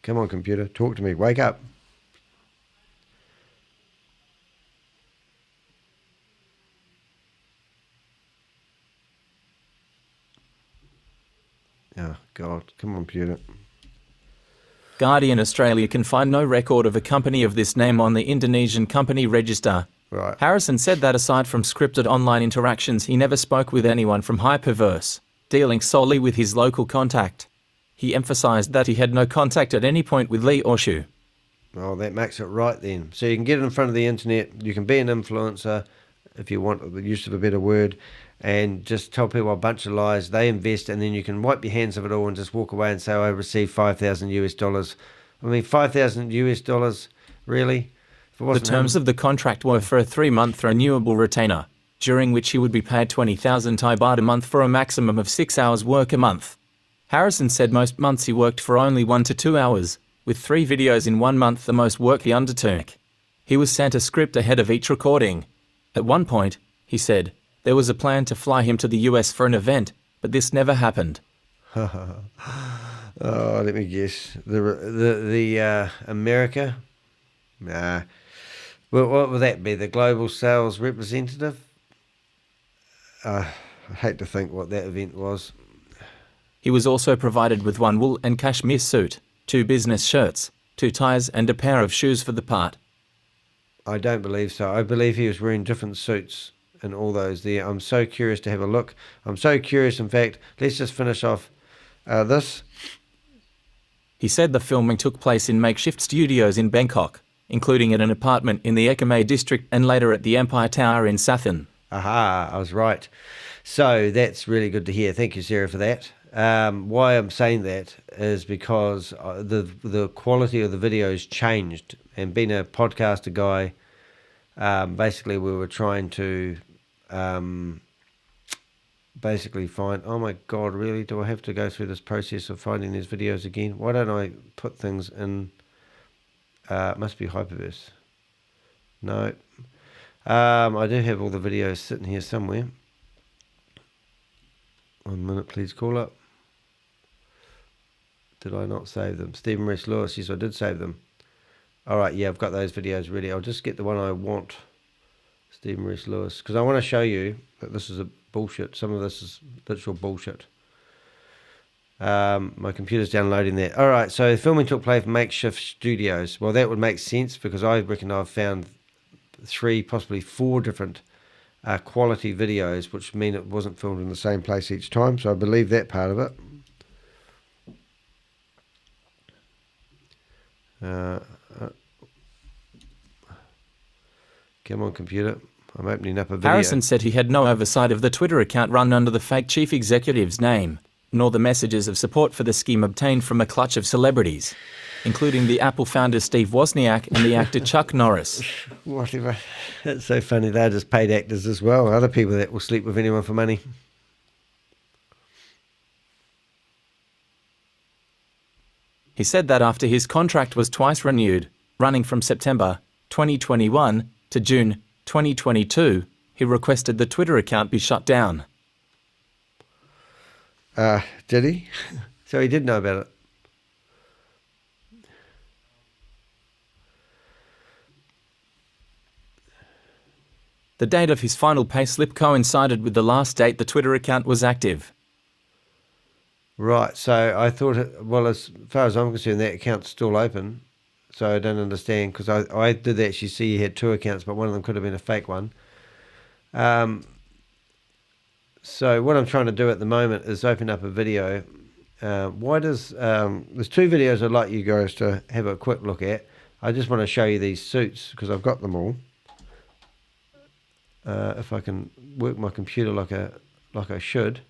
Come on, computer. Talk to me. Wake up. Oh, God. Come on, computer.
Guardian Australia can find no record of a company of this name on the Indonesian company register.
Right.
Harrison said that aside from scripted online interactions, he never spoke with anyone from HyperVerse, dealing solely with his local contact. He emphasised that he had no contact at any point with Lee or Shu.
Oh, that makes it right then. So you can get it in front of the internet, you can be an influencer, if you want the use of a better word, and just tell people a bunch of lies, they invest, and then you can wipe your hands of it all and just walk away and say, I received $5,000. I mean, $5,000, really?
The terms of the contract were for a 3-month renewable retainer, during which he would be paid 20,000 Thai baht a month for a maximum of 6 hours work a month. Harrison said most months he worked for only 1 to 2 hours, with 3 videos in 1 month the most work he undertook. He was sent a script ahead of each recording. At one point, he said, there was a plan to fly him to the US for an event, but this never happened.
Oh, let me guess. The America? Nah. Well, what would that be? The global sales representative? I hate to think what that event was.
He was also provided with 1 wool and cashmere suit, 2 business shirts, 2 ties and a pair of shoes for the part.
I don't believe so. I believe he was wearing different suits and all those there. I'm so curious to have a look. I'm so curious, in fact, let's just finish off this.
He said the filming took place in makeshift studios in Bangkok, including at an apartment in the Ekame district and later at the Empire Tower in Sathin.
Aha, I was right. So that's really good to hear. Thank you, Sarah, for that. Why I'm saying that is because the quality of the videos changed, and being a podcaster guy, basically we were trying to basically find, oh my God, really, do I have to go through this process of finding these videos again? Why don't I put things in, it must be HyperVerse. No, I do have all the videos sitting here somewhere. 1 minute, please call up. Did I not save them? Stephen Reese Lewis, yes, I did save them. All right, yeah, I've got those videos ready. I'll just get the one I want, Stephen Reese Lewis, because I want to show you that this is a bullshit. Some of this is literal bullshit. My computer's downloading that. All right, so filming took place in makeshift studios. Well, that would make sense because I reckon I've found 3, possibly 4 different quality videos, which mean it wasn't filmed in the same place each time. So I believe that part of it. Come on, computer. I'm opening up a video.
Harrison said he had no oversight of the Twitter account run under the fake chief executive's name, nor the messages of support for the scheme obtained from a clutch of celebrities, including the Apple founder Steve Wozniak and the actor Chuck Norris.
Whatever. That's so funny. They're just paid actors as well. Other people that will sleep with anyone for money.
He said that after his contract was twice renewed, running from September 2021 to June 2022, he requested the Twitter account be shut down.
Did he? So he did know about it.
The date of his final payslip coincided with the last date the Twitter account was active.
Right, so I thought, well, as far as I'm concerned, that account's still open. So I don't understand, because I did actually see you had 2 accounts, but one of them could have been a fake one. So what I'm trying to do at the moment is open up a video. There's 2 videos I'd like you guys to have a quick look at. I just want to show you these suits, because I've got them all. If I can work my computer like I should.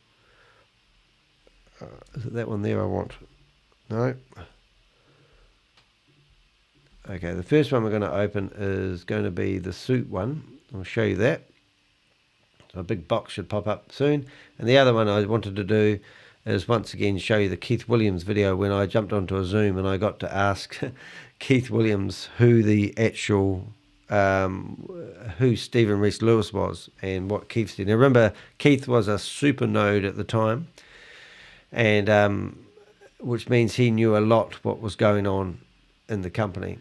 Is it that one there I want? No. Okay, the first one we're going to open is going to be the suit one. I'll show you that. So a big box should pop up soon. And the other one I wanted to do is once again show you the Keith Williams video when I jumped onto a Zoom and I got to ask Keith Williams who the actual who Stephen Reese Lewis was and what Keith did. Now remember, Keith was a super node at the time, and which means he knew a lot what was going on in the company.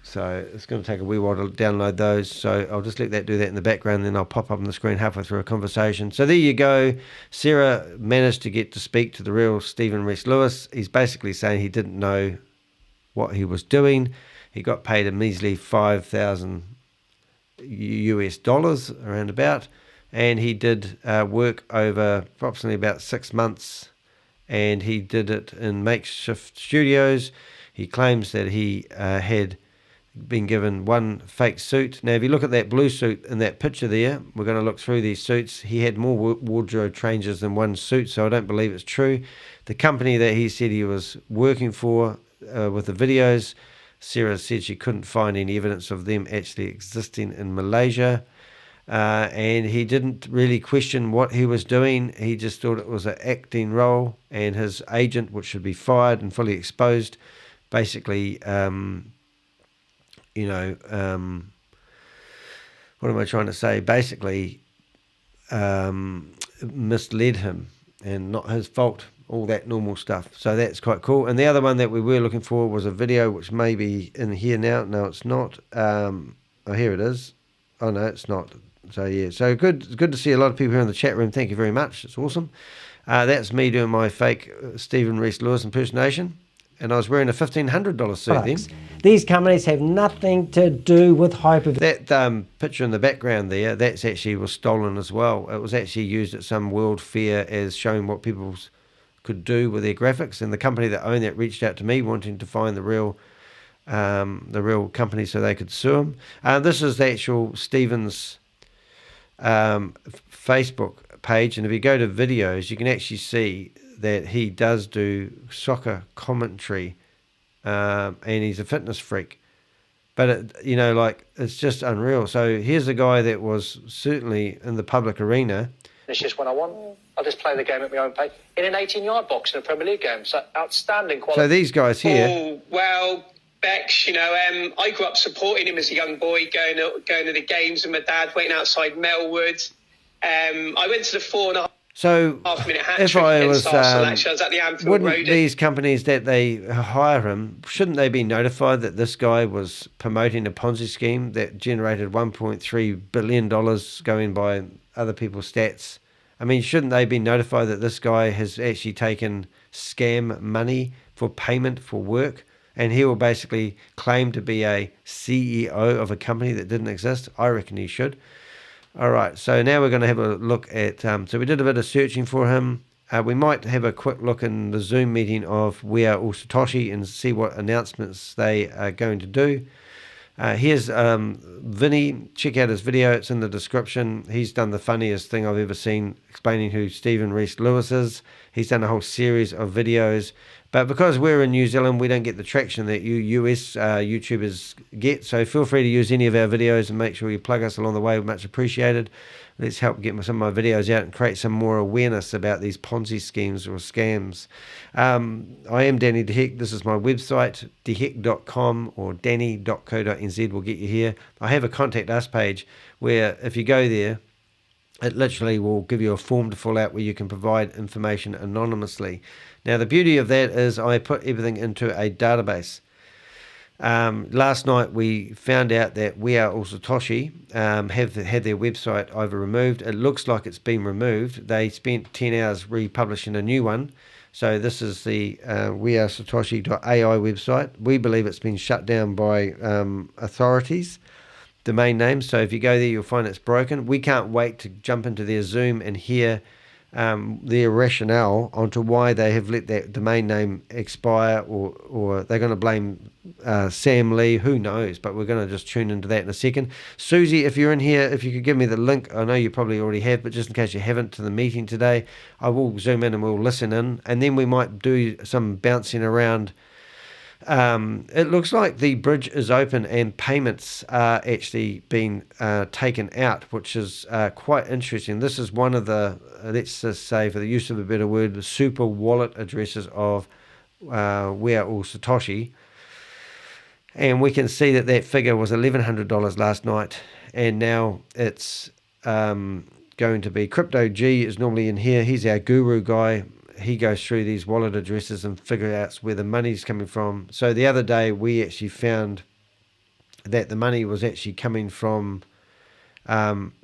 So it's going to take a wee while to download those, so I'll just let that do that in the background, then I'll pop up on the screen halfway through a conversation. So there you go. Sarah managed to get to speak to the real Stephen Reese Lewis. He's basically saying he didn't know what he was doing. He got paid a measly $5,000 US around about, and he did work over approximately about 6 months, and he did it in makeshift studios. He claims that he had been given one fake suit. Now if you look at that blue suit in that picture there, we're going to look through these suits. He had more wardrobe changes than one suit, so I don't believe it's true. The company that he said he was working for with the videos, Sarah said she couldn't find any evidence of them actually existing in Malaysia, and he didn't really question what he was doing. He just thought it was an acting role, and his agent, which should be fired and fully exposed, basically what am I trying to say? Basically misled him, and not his fault, all that normal stuff. So that's quite cool. And the other one that we were looking for was a video which may be in here now. No, it's not. Oh, here it is. Oh, no, it's not. So, yeah. So good to see a lot of people here in the chat room. Thank you very much. It's awesome. That's me doing my fake Stephen Reese Lewis impersonation. And I was wearing a $1,500 suit then.
These companies have nothing to do with HyperVerse.
That picture in the background there, that's actually was stolen as well. It was actually used at some world fair as showing what people could do with their graphics. And the company that owned that reached out to me wanting to find the real company so they could sue them. This is the actual Stephen's Facebook page. And if you go to videos, you can actually see that he does do soccer commentary, and he's a fitness freak. But, it's just unreal. So here's a guy that was certainly in the public arena.
It's just when I want, I'll just play the game at my own pace. In an 18-yard box in a Premier League game. So outstanding quality.
So these guys here.
Oh, well, Bex, I grew up supporting him as a young boy, going to the games with my dad, waiting outside Melwood. I went to the 4.5.
So if I was, wouldn't
Road.
These companies that they hire him, shouldn't they be notified that this guy was promoting a Ponzi scheme that generated $1.3 billion going by other people's stats? I mean, shouldn't they be notified that this guy has actually taken scam money for payment for work? And he will basically claim to be a CEO of a company that didn't exist? I reckon he should. All right, so now we're going to have a look at, so we did a bit of searching for him. We might have a quick look in the Zoom meeting of We Are All Satoshi and see what announcements they are going to do. Here's Vinny. Check out his video. It's in the description. He's done the funniest thing I've ever seen explaining who Stephen Reese Lewis is. He's done a whole series of videos. But because we're in New Zealand, we don't get the traction that you US YouTubers get. So feel free to use any of our videos and make sure you plug us along the way. Much appreciated. Let's help get some of my videos out and create some more awareness about these Ponzi schemes or scams. I am Danny DeHeck. This is my website, deheck.com or danny.co.nz will get you here. I have a Contact Us page where if you go there, it literally will give you a form to fill out where you can provide information anonymously. Now, the beauty of that is I put everything into a database. Last night we found out that We Are All Satoshi have had their website over removed. It looks like it's been removed. They spent 10 hours republishing a new one. So this is the wearesatoshi.ai website. We believe it's been shut down by authorities, domain names. So if you go there, you'll find it's broken. We can't wait to jump into their Zoom and hear their rationale onto why they have let that domain name expire, or they're going to blame Sam Lee, who knows, but we're going to just tune into that in a second. Susie, if you're in here, if you could give me the link, I know you probably already have, but just in case you haven't, to the meeting today, I will zoom in and we'll listen in, and then we might do some bouncing around. It looks like the bridge is open and payments are actually being taken out, which is quite interesting. This is one of the, let's just say, for the use of a better word, the super wallet addresses of We Are All Satoshi. And we can see that that figure was $1,100 last night, and now it's going to be Crypto G is normally in here. He's our guru guy. He goes through these wallet addresses and figure out where the money's coming from. So the other day we actually found that the money was actually coming from,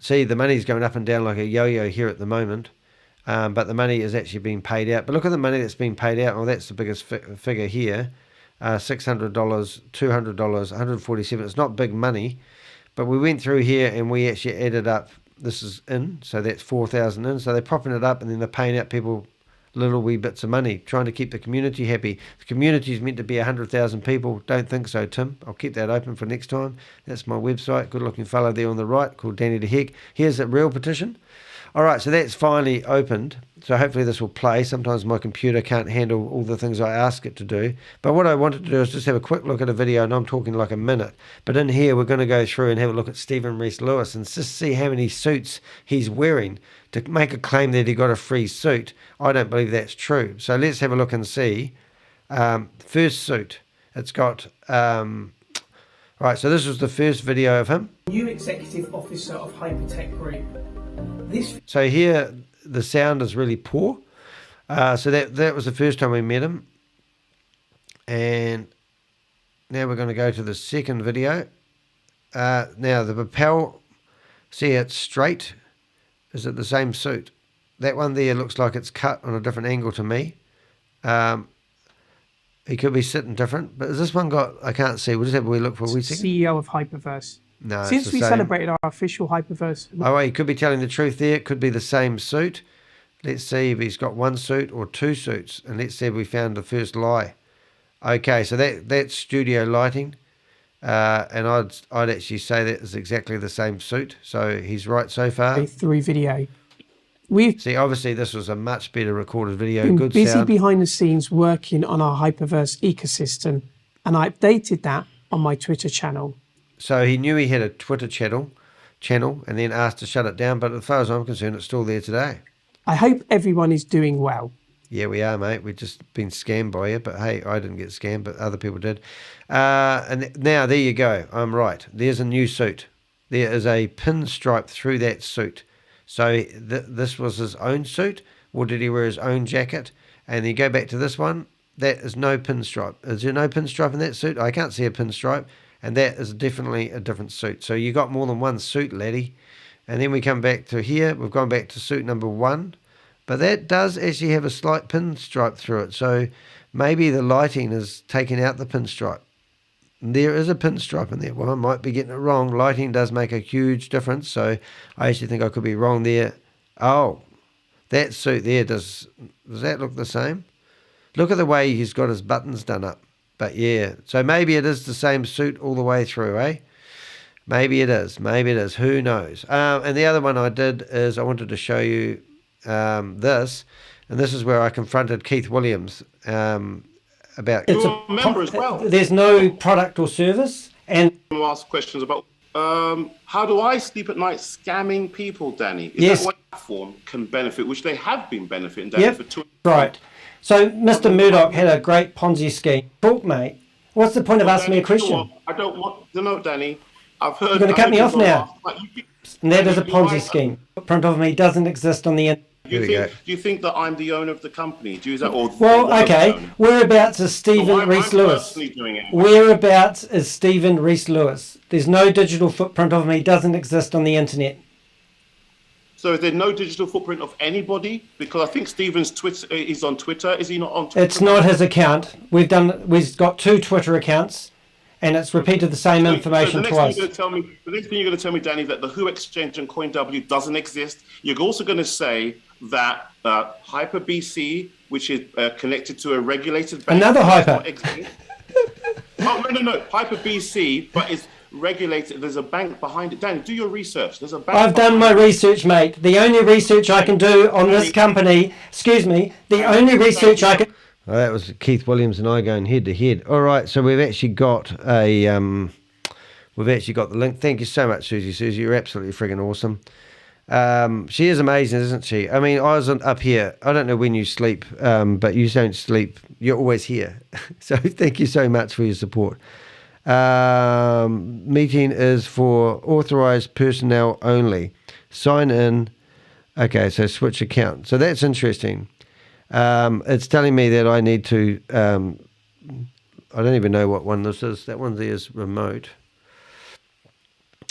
see, the money's going up and down like a yo-yo here at the moment, but the money is actually being paid out. But look at the money that's been paid out. Well, that's the biggest figure here, $600, $200, $147. It's not big money, but we went through here and we actually added up. This is in, so that's 4,000 in. So they're propping it up and then they're paying out people little wee bits of money, trying to keep the community happy. The community is meant to be 100,000 people. Don't think so, Tim. I'll keep that open for next time. That's my website. Good looking fellow there on the right called Danny the Heck. Here's a real petition. All right, so that's finally opened. So hopefully this will play. Sometimes my computer can't handle all the things I ask it to do. But what I wanted to do is just have a quick look at a video, and I'm talking like a minute. But in here, we're going to go through and have a look at Stephen Reese Lewis and just see how many suits he's wearing to make a claim that he got a free suit. I don't believe that's true. So let's have a look and see. First suit. It's got... right, so this was the first video of him.
New executive officer of Hypertech Group.
So here the sound is really poor. So that was the first time we met him. And now we're going to go to the second video. Now the lapel, see it's straight. Is it the same suit? That one there looks like it's cut on a different angle to me. He could be sitting different, but has this one got, I can't see. We'll just have a wee look for a wee second.
CEO of HyperVerse.
No,
since we celebrated our official HyperVerse.
Oh, he could be telling the truth there. It could be the same suit. Let's see if he's got one suit or two suits. And let's see if we found the first lie. Okay, so that's studio lighting. And I'd actually say that is exactly the same suit. So he's right so far.
Through video. We've
see, obviously this was a much better recorded video.
been
Good
busy
sound.
behind the scenes working on our HyperVerse ecosystem, and I updated that on my Twitter channel.
So he knew he had a Twitter channel and then asked to shut it down. But as far as I'm concerned, it's still there today.
I hope everyone is doing well.
Yeah, we are, mate. We've just been scammed by you. But hey, I didn't get scammed, but other people did. And now there you go. I'm right. There's a new suit. There is a pinstripe through that suit. So this was his own suit, or did he wear his own jacket? And then you go back to this one. That is no pinstripe. Is there no pinstripe in that suit? I can't see a pinstripe. And that is definitely a different suit. So you got more than one suit, laddie. And then we come back to here. We've gone back to suit number 1. But that does actually have a slight pinstripe through it. So maybe the lighting is taking out the pinstripe. There is a pinstripe in there. Well, I might be getting it wrong. Lighting does make a huge difference. So I actually think I could be wrong there. Oh, that suit there, does that look the same? Look at the way he's got his buttons done up. But yeah, so maybe it is the same suit all the way through, eh? Maybe it is. Maybe it is. Who knows? And the other one I did is I wanted to show you this. And this is where I confronted Keith Williams about...
It's a member as well.
There's no product or service. And
ask questions about how do I sleep at night scamming people, Danny? Is
yes.
that what platform can benefit, which they have been benefiting, Danny,
yep.
for 2
Right. So Mr. Murdoch had a great Ponzi scheme. Talk, mate. What's the point of asking me a question?
I don't want to know, Danny. I've heard...
You're going to cut me off now.
Like,
And that is a Ponzi scheme. Footprint of me doesn't exist on the internet.
Do you think that I'm the owner of the company? Do you use that? Or
Well, okay. Whereabouts is Stephen Reese Lewis? Whereabouts is Stephen Reese Lewis? There's no digital footprint of him. He doesn't exist on the internet.
So is there no digital footprint of anybody? Because I think Stephen's Twitter is on Twitter. Is he not on Twitter?
It's not his account. We've got 2 Twitter accounts, and it's repeated the same information twice.
The next thing you're going to tell me, Danny, that the Who Exchange and CoinW doesn't exist. You're also going to say that HyperBC, which is connected to a regulated bank.
Another Hyper.
Oh, no. HyperBC, but it's regulated. There's a bank behind it. Danny, do your research. There's a bank.
I've done my research, mate. The only research I can do on this company, the only research I can...
Well, that was Keith Williams and I going head to head. All right, so we've actually got the link. Thank you so much, Susie. Susie, you're absolutely friggin' awesome. She is amazing, isn't she? I mean, I was up here. I don't know when you sleep, but you don't sleep. You're always here. So thank you so much for your support. Meeting is for authorized personnel only. Sign in. Okay, so switch account. So that's interesting. It's telling me that I need to, I don't even know what one this is. That one there is remote.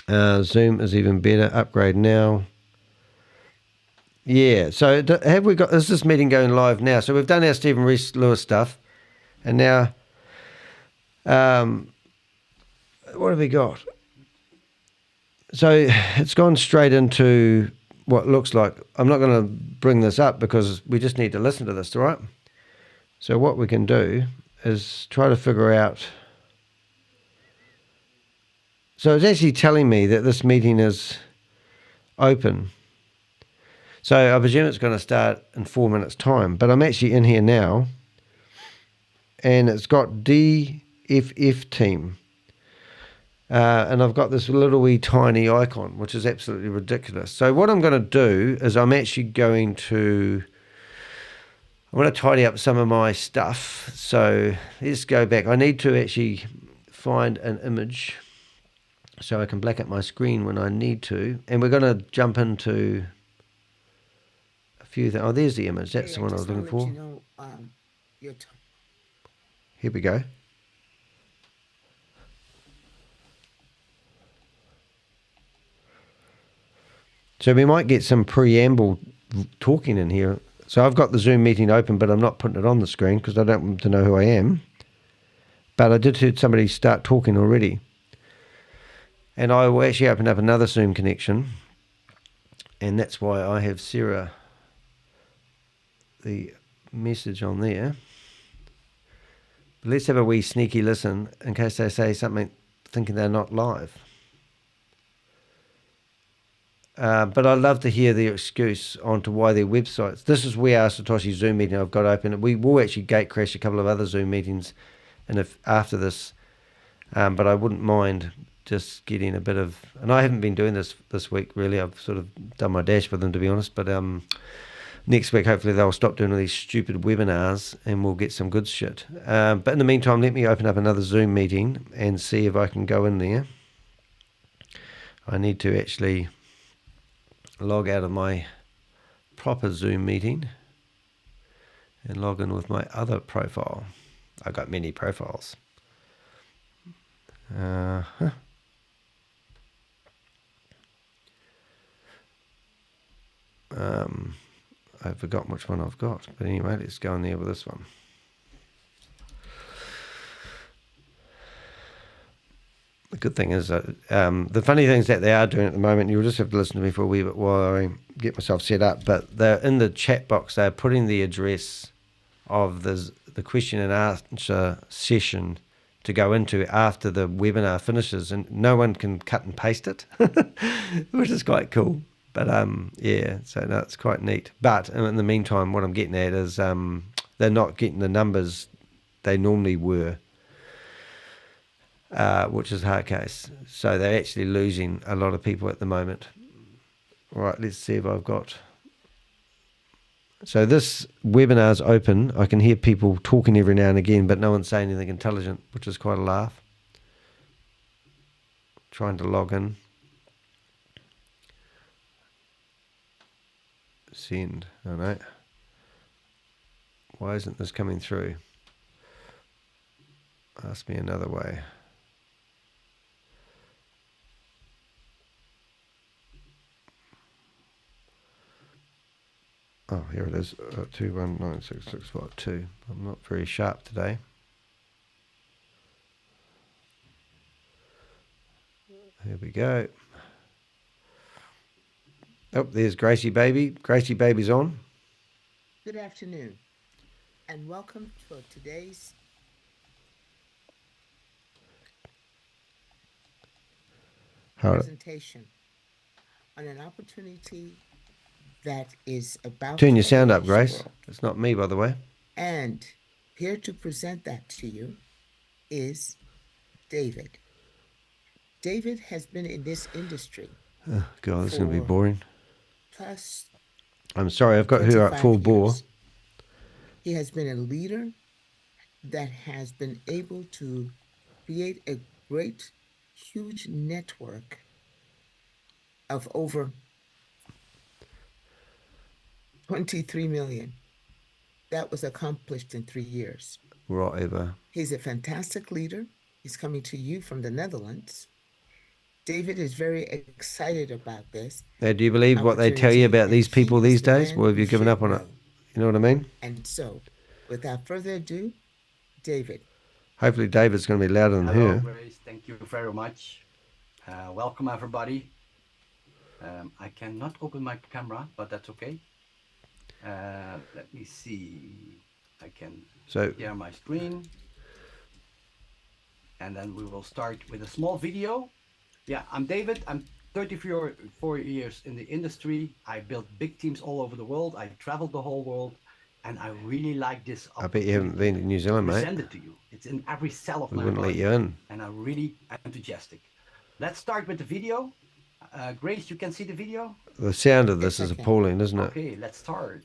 Zoom is even better. Upgrade now. Yeah, so have we got, is this meeting going live now? So we've done our Stephen Reese Lewis stuff. And now, what have we got? So it's gone straight into what looks like, I'm not going to bring this up because we just need to listen to this, all right? So what we can do is try to figure out. So it's actually telling me that this meeting is open. So I presume it's going to start in 4 minutes' time, but I'm actually in here now, and it's got DFF team. And I've got this little wee tiny icon, which is absolutely ridiculous. So what I'm going to do is I'm going to tidy up some of my stuff. So let's go back. I need to actually find an image so I can black out my screen when I need to. And we're going to jump into a few things. Oh, there's the image. That's the one I was looking for. Here we go. So we might get some preamble talking in here. So I've got the Zoom meeting open, but I'm not putting it on the screen because I don't want them to know who I am. But I did hear somebody start talking already. And I will actually open up another Zoom connection. And that's why I have Sarah, the message on there. But let's have a wee sneaky listen in case they say something thinking they're not live. But I'd love to hear their excuse onto why their websites. This is We Are Satoshi Zoom meeting I've got open. We will actually gate crash a couple of other Zoom meetings, and after this, but I wouldn't mind just getting a bit of. And I haven't been doing this week really. I've sort of done my dash with them, to be honest. But next week hopefully they'll stop doing all these stupid webinars and we'll get some good shit. But in the meantime, let me open up another Zoom meeting and see if I can go in there. I need to actually log out of my proper Zoom meeting and log in with my other profile. I've got many profiles. I forgot which one I've got, but anyway, let's go in there with this one. The good thing is that the funny things that they are doing at the moment, you'll just have to listen to me for a wee bit while I get myself set up, but they're in the chat box, they're putting the address of the question and answer session to go into after the webinar finishes, and no one can cut and paste it, which is quite cool. But yeah, so no, it's quite neat. But in the meantime, what I'm getting at is they're not getting the numbers they normally were. Which is a hard case. So they're actually losing a lot of people at the moment. All right, let's see if I've got... So this webinar's open. I can hear people talking every now and again, but no one's saying anything intelligent, which is quite a laugh. Trying to log in. Send. Oh no. Why isn't this coming through? Ask me another way. Oh, here it is. 219665.2. I'm not very sharp today. Here we go. Oh, there's Gracie Baby. Gracie Baby's on.
Good afternoon, and welcome to today's presentation on an opportunity that is about
Turn your sound up, Grace. It's not me, by the way.
And here to present that to you is David. David has been in this industry.
Oh, God, this is going to be boring.
Plus,
I'm sorry, I've got her at full bore.
He has been a leader that has been able to create a great, huge network of over 23 million. That was accomplished in 3 years.
Whatever.
He's a fantastic leader. He's coming to you from the Netherlands. David is very excited about this.
Now, do you believe what they tell you about these people these days? Or have you given up on it? You know what I mean?
And so, without further ado, David.
Hopefully David's going to be louder than her.
Hello, Grace. Thank you very much. Welcome, everybody. I cannot open my camera, but that's okay. Let me see. I can share my screen. And then we will start with a small video. Yeah, I'm David. I'm 34 years in the industry. I built big teams all over the world. I traveled the whole world. And I really like this.
I bet you haven't been to New Zealand, mate.
Present it to you. It's in every cell of
we
my
wouldn't
body.
let you in.
And I'm really enthusiastic. Let's start with the video. Grace, you can see the video?
The sound of this is appalling, isn't it?
Okay, let's start.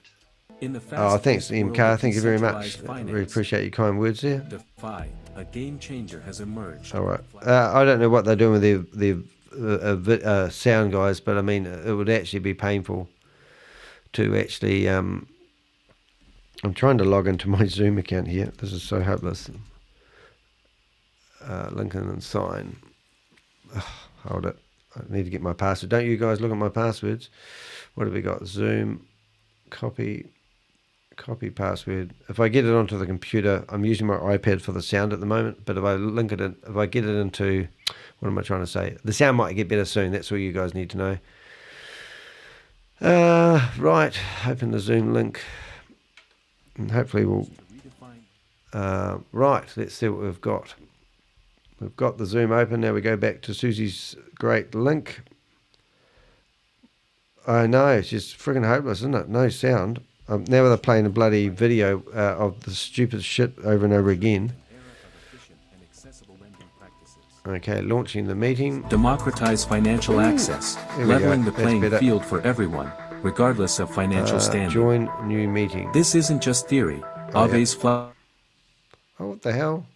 In the
thanks, MK. Thank you very much. I really appreciate your kind words there.
DeFi, a game changer has emerged.
All right. I don't know what they're doing with the sound, guys, but I mean, it would actually be painful to actually. I'm trying to log into my Zoom account here. This is so hopeless. Lincoln and sign. Hold it. I need to get my password. Don't you guys look at my passwords? What have we got? Zoom, copy password. If I get it onto the computer, I'm using my iPad for the sound at the moment, but if I link it in, if I get it into, what am I trying to say? The sound might get better soon. That's all you guys need to know. Right, open the Zoom link. And hopefully we'll, right, let's see what we've got. We've got the Zoom open. Now we go back to Susie's great link. I know, it's just friggin' hopeless, isn't it? No sound. Now they're playing a bloody video of the stupid shit over and over again. Okay, launching the meeting.
Democratize financial access, leveling the playing field for everyone, regardless of financial standing.
Join new meeting.
This isn't just theory. Aves
Oh, what the hell?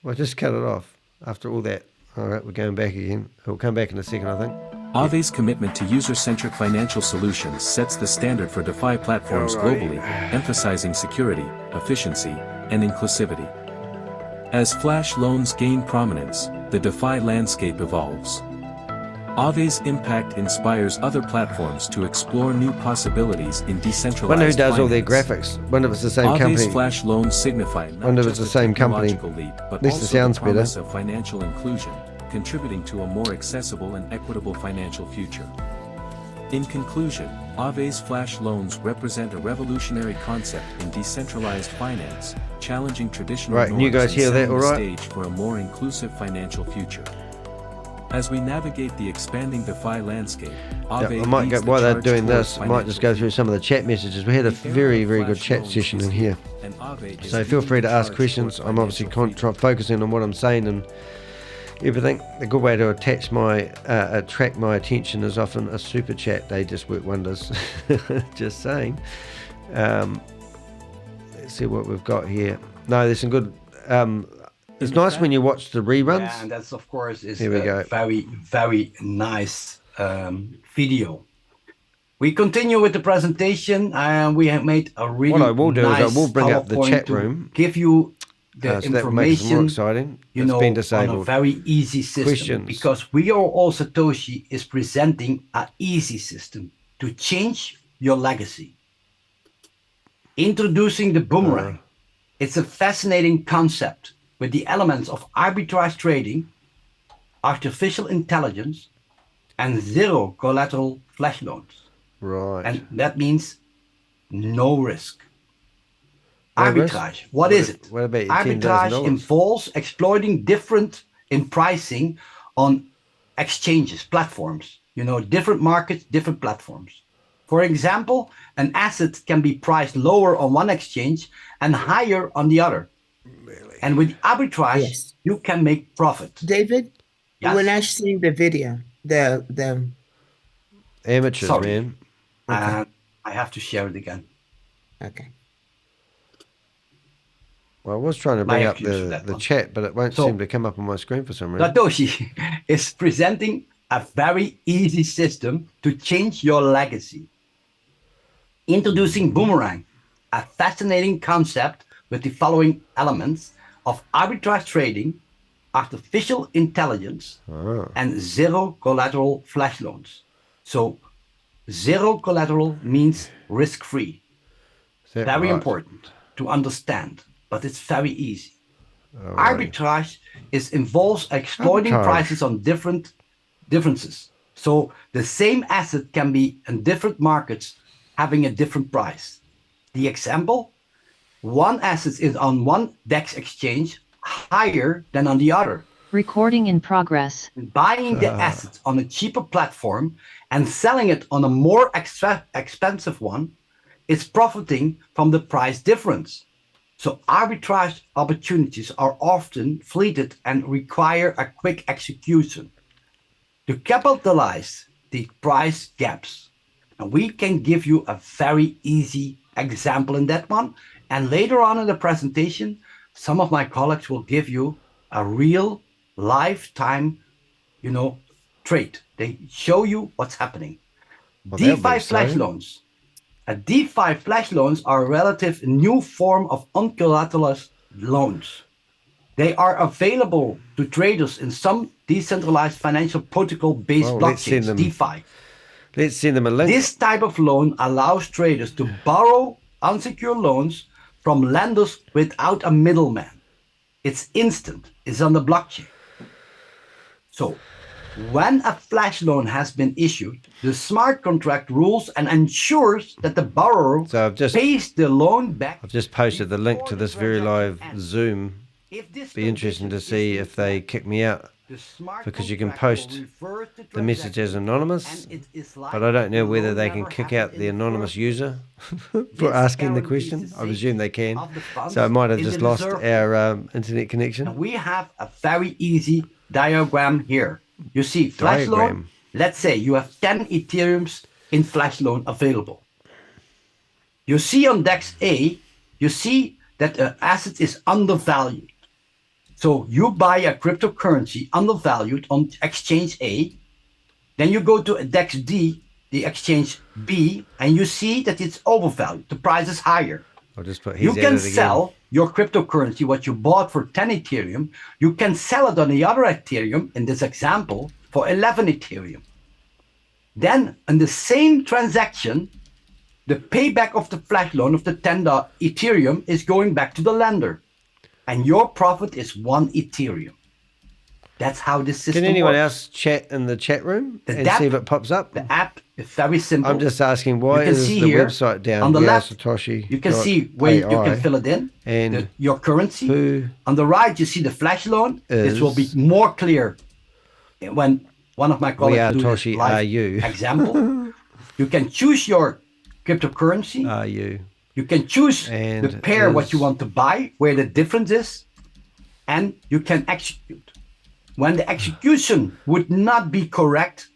Well, I just cut it off after all that. All right, we're going back again. We'll come back in a second, I think.
Ave's commitment to user-centric financial solutions sets the standard for DeFi platforms globally, emphasizing security, efficiency, and inclusivity. As flash loans gain prominence, the DeFi landscape evolves. Ave's impact inspires other platforms to explore new possibilities in decentralized
Wonder who does
finance.
all their graphics. Wonder if it's the same
Ave's
company.
flash loans signify not
Wonder if it's
just
the
a
same company.
technological leap, but
At least it
also
sounds
the promise
better.
of financial inclusion, contributing to a more accessible and equitable financial future. In conclusion, Ave's flash loans represent a revolutionary concept in decentralized finance, challenging traditional
Right,
norms
you guys
and
hear that
setting
all
the
right?
stage for a more inclusive financial future. As we navigate the expanding DeFi landscape,
Yeah,
Ave
I might go,
leads the
while they're
charge
doing
towards
this, I might just go through some of the chat messages. We had a very, very good chat session in here. So feel free to ask questions. I'm obviously focusing on what I'm saying and everything. A good way to attract my attention is often a super chat. They just work wonders. Just saying. Let's see what we've got here. No, there's some good. It's nice when you watch the reruns.
Yeah, and that's of course is
Here we go.
very, very nice video. We continue with the presentation, and we have made a really
What I will do
nice
is I will bring up the
PowerPoint
chat
to
room.
give you the
So that will make it more
information,
exciting.
you
It's
know,
been
on a
disabled.
very easy system.
Questions?
Because We Are All Satoshi is presenting an easy system to change your legacy. Introducing the boomerang. It's a fascinating concept with the elements of arbitrage trading, artificial intelligence, and zero collateral flash loans.
Right.
And that means no risk.
No
Arbitrage,
risk?
what is it?
What about your
Arbitrage
$10,000?
involves exploiting different in pricing on exchanges, platforms, you know, different markets, different platforms. For example, an asset can be priced lower on one exchange and higher on the other. Really? And with arbitrage, you can make profit.
David,
Yes?
when I see the video, the
Amateurs,
Sorry.
man.
I have to share it again.
Okay.
Well, I was trying to
My
bring up
excuse for that
the
one.
chat, but it won't
So-
seem to come up on my screen for some reason.
Satoshi is presenting a very easy system to change your legacy. Introducing Boomerang, a fascinating concept with the following elements of arbitrage trading, artificial intelligence, and zero collateral flash loans. So zero collateral means risk-free.
that
Very
right?
important to understand, but it's very easy.
Alrighty.
Arbitrage involves exploiting
Arbitrage.
prices on differences. So the same asset can be in different markets having a different price. The example, one asset is on one DEX exchange higher than on the other.
Recording in progress.
Buying the assets on a cheaper platform and selling it on a more expensive one is profiting from the price difference. So arbitrage opportunities are often fleeted and require a quick execution. To capitalize the price gaps, and we can give you a very easy example in that one. And later on in the presentation, some of my colleagues will give you a real lifetime, you know, trade. They show you what's happening.
Well, that'll be
DeFi flash
exciting.
loans. DeFi flash loans are a relative new form of uncollateralized loans. They are available to traders in some decentralized financial protocol-based
Well, let's send
blockchains,
them-
DeFi.
Let's send them a link.
This type of loan allows traders to borrow unsecured loans from lenders without a middleman. It's instant. It's on the blockchain. So when a flash loan has been issued, the smart contract rules and ensures that the borrower
So I've just
pays the loan back.
I've just posted the link to this very live Zoom. Be interesting to see if they kick me out, because you can post the message as anonymous, but I don't know whether they can kick out the anonymous user for asking the question. I presume they can, so I might have just lost our internet connection.
We have a very easy diagram here. You see flash loan.
Diagram.
Let's say you have 10 Ethereums in flash loan available. You see on DEX A, you see that the asset is undervalued. So you buy a cryptocurrency undervalued on exchange A, then you go to a DEX D, the exchange B, and you see that it's overvalued. The price is higher.
I'll just put
You
his
can
edit again.
sell your cryptocurrency, what you bought for 10 Ethereum, you can sell it on the other Ethereum, in this example, for 11 Ethereum. Then, in the same transaction, the payback of the flash loan of the 10 Ethereum is going back to the lender. And your profit is 1 Ethereum. That's how this system
Can anyone
works.
else chat in the chat room and
app-
see if it pops up?
The app is very simple.
I'm just asking, why
You can
is
see
the
here,
website down?
on the
We Are
left,
Satoshi
you can see where you
AI,
can fill it in,
and
your currency.
who
On the right, you see the flash loan. This will be
is-
more clear when one of my
We
colleagues
Are
do this
Satoshi
live
Are You?
example. You can choose your cryptocurrency.
Are you?
You can choose
And
the pair what you
is-
want to buy, where the difference is, and you can execute. When the execution would not be correct,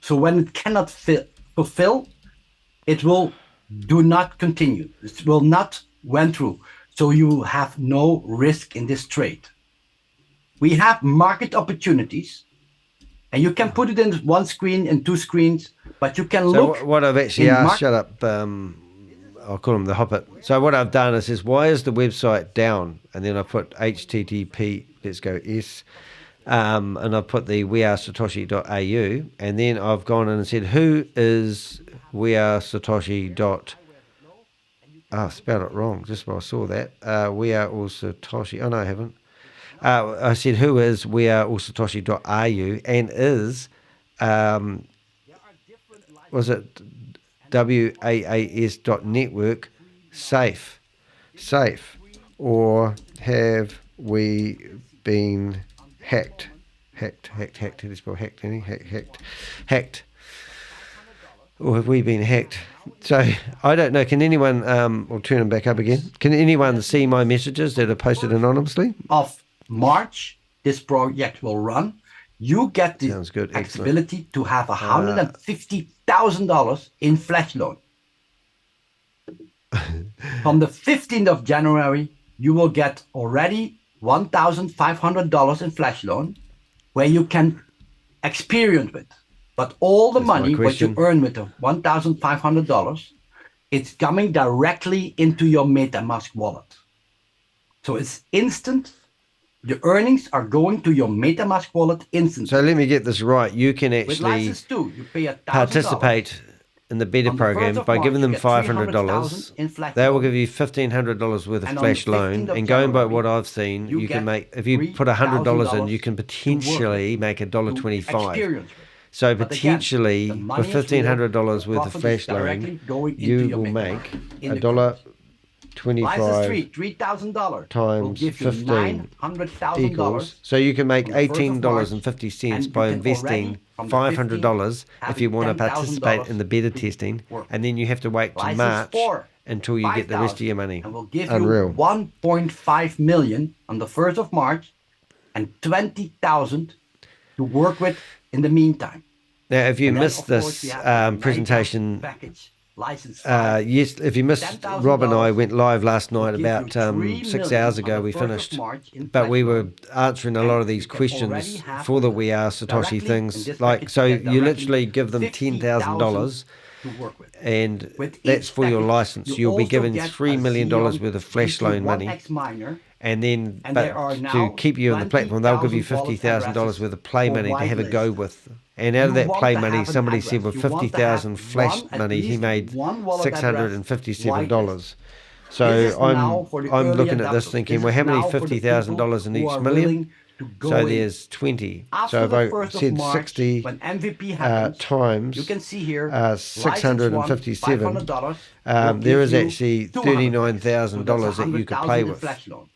so when it cannot fulfill, it will do not continue. It will not went through. So you have no risk in this trade. We have market opportunities, and you can put it in one screen and two screens, But you can
So
look.
what I've actually
in
asked, shut up, I'll call him the Hobbit. So what I've done is says, why is the website down? And then I put HTTP, let's go S, and I put the wearesatoshi.au, and then I've gone in and said, who is wearesatoshi. I spelled it wrong just when I saw that. We Are All Satoshi. Oh, no, I haven't. I said, who is weareallsatoshi.ru and is, was it WAAS.network safe? Or have we been hacked? How do you spell hacked, Annie? Hacked. Or have we been hacked? So I don't know. Can anyone, I'll turn them back up again. Can anyone see my messages that are posted anonymously?
Of March, this project will run. You get the ability to have $150,000 in flash loan. From the 15th of January, you will get already $1,500 in flash loan, where you can experience with. But all the money what you earn with the $1,500, it's coming directly into your MetaMask wallet. So it's instant. The earnings are going to your MetaMask wallet instantly.
So let me get this right. You can
With
actually
license 2, you pay $1,000.
participate in the beta program by giving them $500. They will give you $1,500 worth of flash loan. And going by what I've seen, you can make, if you put $100 in, you can potentially make $1.25. So potentially, for $1,500 worth of flash loan, you will make $1.25
$3,000
times 15 equals. So you can make $18.50 by investing $500 if you want to participate in the beta testing, and then you have to wait to March until you get the rest of your money.
And we'll give
Unreal.
you 1.5 million on the 1st of March and 20,000 to work with in the meantime.
Now, if you
And then,
missed
of course,
this
we have the
presentation,
package, license
yes, if you missed, Rob and I went live last night
give you
about
3
6
million
hours
on
ago.
the
We
1st of
finished,
March in
but we were
Platinum.
answering a lot of these
you can
questions
already have
for the
what
We Are
directly
Satoshi
in
things.
this
Like,
package
so
you get
you
directly
literally give them $10,000,
to work with.
and
With
that's
each
for your
package,
license.
you
You'll be
also
given
get
$3
a
million
Xeon
worth of flash loan money.
GT1X miner,
And then,
and there are
but
now
to keep you on the platform, they'll give you
$20,000
$50,000 worth of play
for
money to have a go
whitelist.
with. And out of
You
that
want
play
to
money,
have an
somebody said
address.
with
You want to
50,000
have
flash
one- at
money, he
least
made
one wallet address
$657.
This
So
is now for the
I'm
early
looking at this
adopters.
thinking,
This
well,
is
how many
now for the
$50,000 in
people who
each
are
million?
willing to go
So
in.
there's 20.
After
So if
the
I
1st of
said
March,
60
when MVP happens,
times
you can see here,
657,
$500
there is
will give
actually
you
$39,000 that you could play
$100,000 in
with
flash loan.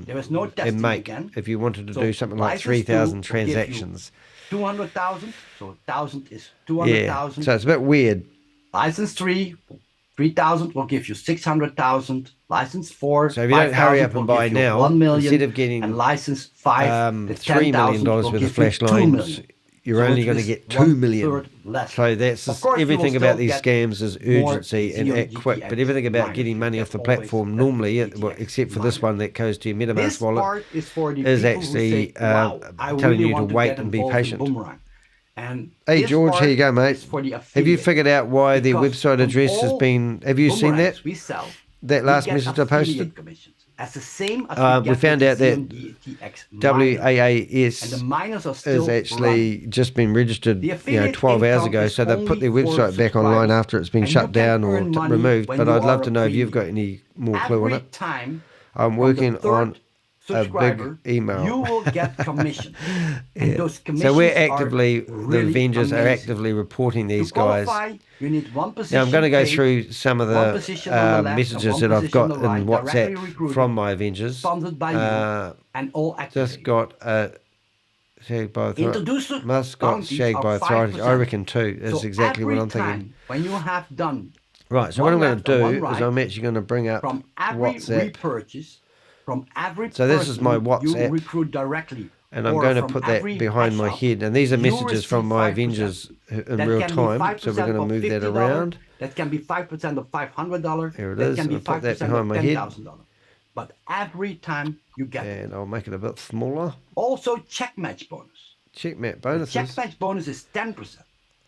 There is no
and
testing
make
again.
if you wanted to
So
do something like
license
3,000
2 will give you
transactions.
200,000, so 1,000 is
Yeah,
200,000.
so it's a bit weird.
License 3,000 will give you 600,000. License 4,
So if you don't hurry up and buy
5,000 will give you
now,
1 million,
instead of getting
and license 5, the
$3 million
10,000 will
worth of
give
flash
you 2
loans,
million.
you're
So
only
it
going to
is
get 2 million.
1/3 less.
So that's
Of course, you will
everything about
still
these
get
scams is
more
urgency and
Xeon
act quick. But
GTX
everything about
miners.
getting money
You
off the
get always
platform
the
normally,
GTX
except for this one that goes to your MetaMask
This
wallet,
part is for the
is
people who
actually
say, wow, I
telling
really
you to
want
wait
get
and be
involved in
patient.
Boomerang. And
Hey
this
George, here you go,
part
mate.
is for the
Have you
affiliate.
figured out why the
Because
website
from
address has
all
been? Have you seen that?
boomerangs we sell,
That
we
last
get
message I posted?
affiliate commissions. As the same as
We
get
found
with
out
the
that
GTX miner.
WAAS
And the miners are still
is actually just been registered,
The affiliate
12 hours
income
ago.
is
So they've put their
only for
website back online
subscribers,
after it's been
and you
shut
can
down or
earn money
removed.
when
But
you
I'd love
are
to
a
know if you've got
premium.
any more clue on
Every
it.
time
I'm
from the
working
third
on a
subscriber,
big email.
you will get commission. And those
So
commissions
we're
are
actively, the
really
Avengers are
amazing.
actively reporting these
To
guys.
qualify, you need one position
Now I'm going to go
paid,
through some of
one
the
position on the left, and
messages
one
that I've
position on
got
the right,
in
directly
WhatsApp
recruited,
from my Avengers.
sponsored by you, and all activated.
Just got a shagged by authority.
Introducer
Must got
bounties
shagged
are
by authority. I
5%.
reckon too is
So
exactly what
every
I'm thinking.
time when you have done
Right, so what I'm
one
going to
left and
do
one
is
right,
I'm actually going to bring up
from every
WhatsApp.
repurchase, from every
So this is my
person
WhatsApp,
you recruit directly,
and I'm
or
going to
from
put that
every
behind my
matchup,
head. And these are
you
messages from
receive
my
5%.
Avengers in
That
real
can be
time. So we're
5%
going to
of
move that
$50,
around.
That can be 5% of $500.
There it
that
is.
can be
I'll put that
5%
behind
of
my head.
$10,000. But every time you get it.
And I'll make it a bit smaller.
Also check match bonus.
Check match
The
bonuses.
check match bonus is 10%.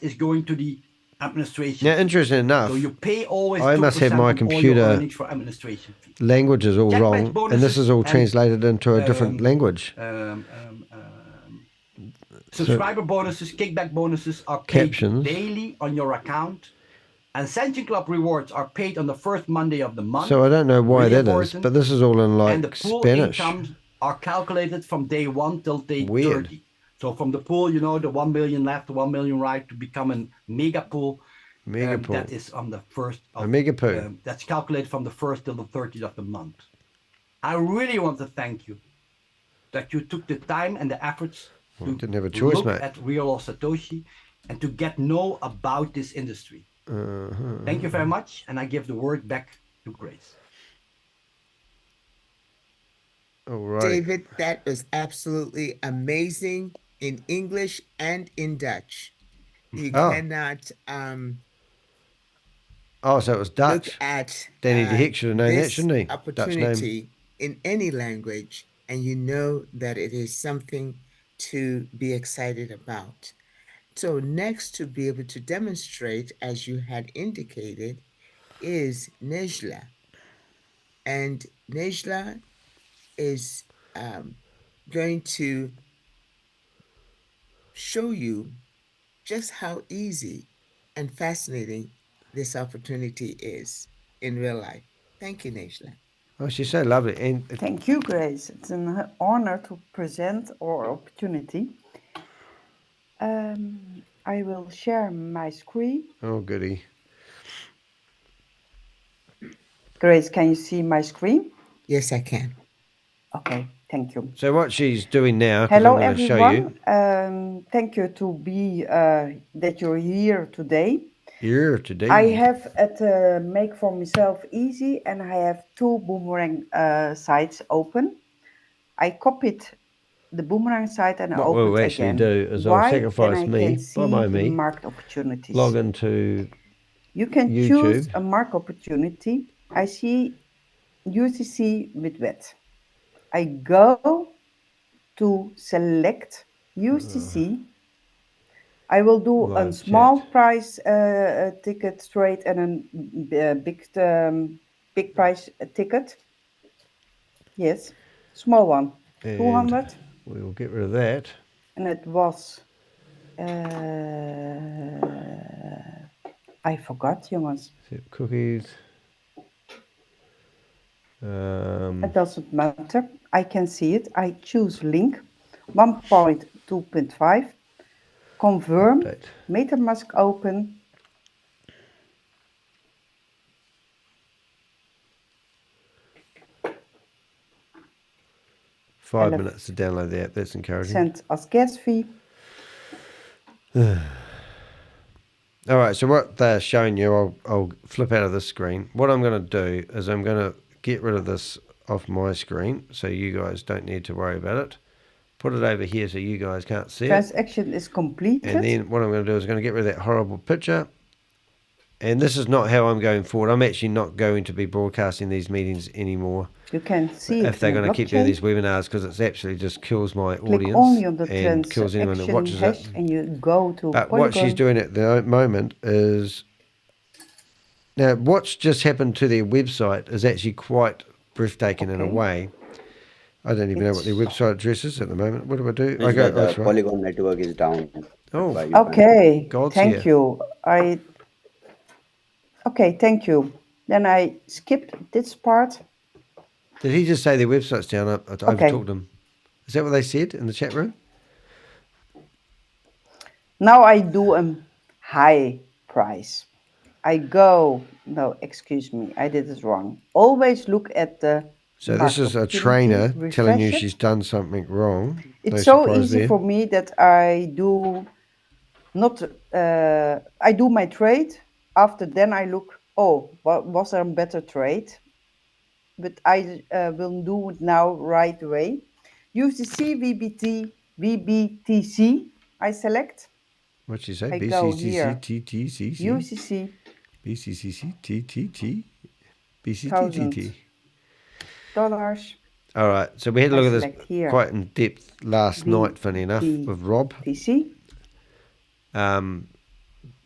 2% is going to the administration.
Now, interesting enough,
So you pay always
I must have
2%
my
of all your
computer
earnings for administration fee.
language is all
Jackpot
wrong, and this
bonuses
is all
and,
translated into a different language.
Subscriber bonuses, kickback bonuses are paid
Captions.
daily on your account. And Ascension Club rewards are paid on the first Monday of the month.
So I don't know why
Really
that is,
important.
but this is all in
And the
like
pool
Spanish.
incomes are calculated from day 1 till day
Weird.
30. So from the pool, you know, the 1 million left, the 1 million right to become a mega pool.
Mega pool.
That is on the first.
A mega pool.
That's calculated from the 1st till the 30th of the month. I really want to thank you that you took the time and the efforts
Well,
to
didn't have a choice,
look
mate.
at Real Satoshi and to get know about this industry. Thank you very much, and I give the word back to Grace.
All right.
David, that was absolutely amazing in English and in Dutch. You
Oh.
cannot
Oh, so it was Dutch.
look at
Danny de Hick should have known that,
this
shouldn't he? Dutch name.
opportunity in any language, and you know that it is something to be excited about. So next to be able to demonstrate, as you had indicated, is Nejla. And Nejla is going to show you just how easy and fascinating this opportunity is in real life. Thank you, Nejla.
Oh, she's so lovely. And
Thank you, Grace. It's an honor to present our opportunity. I will share my screen.
oh, goody.
Grace, can you see my screen?
Yes, I can.
Okay, thank you.
So what she's doing now, because
Hello,
I'm going to show you.
everyone. Thank you to be that you're here today.
Here today.
I have it make for myself easy, and I have 2 boomerang sites open. I copied the boomerang site and I
What
opened
we'll
it
actually
again.
do is I'll
Why?
sacrifice
Then I
me,
can see
bye-bye
the
me,
market opportunities.
log into
You can
YouTube.
choose a market opportunity. I see UCC with WET. I go to select UCC. I will do a
Live
small price ticket trade and a big price ticket. Yes, small one,
And
200.
we will get rid of that.
And it was, I forgot, jongens.
Cookies.
It doesn't matter. I can see it. I choose link 1.2.5. Confirm.
Update.
MetaMask open.
Five
11.
minutes to download the app. That's encouraging.
Send as gas fee.
All right, so what they're showing you, I'll flip out of this screen. What I'm going to do is I'm going to get rid of this off my screen so you guys don't need to worry about it. Put it over here so you guys can't see it.
Transaction is completed.
And then what I'm going to do is I'm going to get rid of that horrible picture. And this is not how I'm going forward. I'm actually not going to be broadcasting these meetings anymore.
You can see
if they're
in the
going to keep doing
blockchain.
these webinars, because it's absolutely just kills my
Click
audience
only on the
and kills anyone that
transaction
watches
hash
it.
and you go to
But what she's
Polygon.
doing at the moment is, now what's just happened to their website is actually quite breathtaking in a way. I don't even know what their website address is at the moment. What do I do? I go,
The
that's right.
Polygon network is down.
Oh,
Okay,
God's
thank
here.
you. Okay, thank you. Then I skipped this part.
Did he just say their website's down? I
Okay.
overtalked him. Is that what they said in the chat room?
Now I do a high price. I go, no, excuse me, I did it wrong. Always look at the
So this is a
opportunity,
trainer telling you
refresh it.
she's done something wrong.
It's
No
so
surprise
easy
there.
for me that I do not, I do my trade. After then I look, oh, was there a better trade? But I will do it now right away. UCC, VBT, VBTC, I select.
What'd she say?
I go here.
BCCCTTCC?
UCC,
BCCCTTT?
$1,000.
All right, so we had a look
I
at this
select here.
quite in depth last night, funny enough, with Rob.
TC.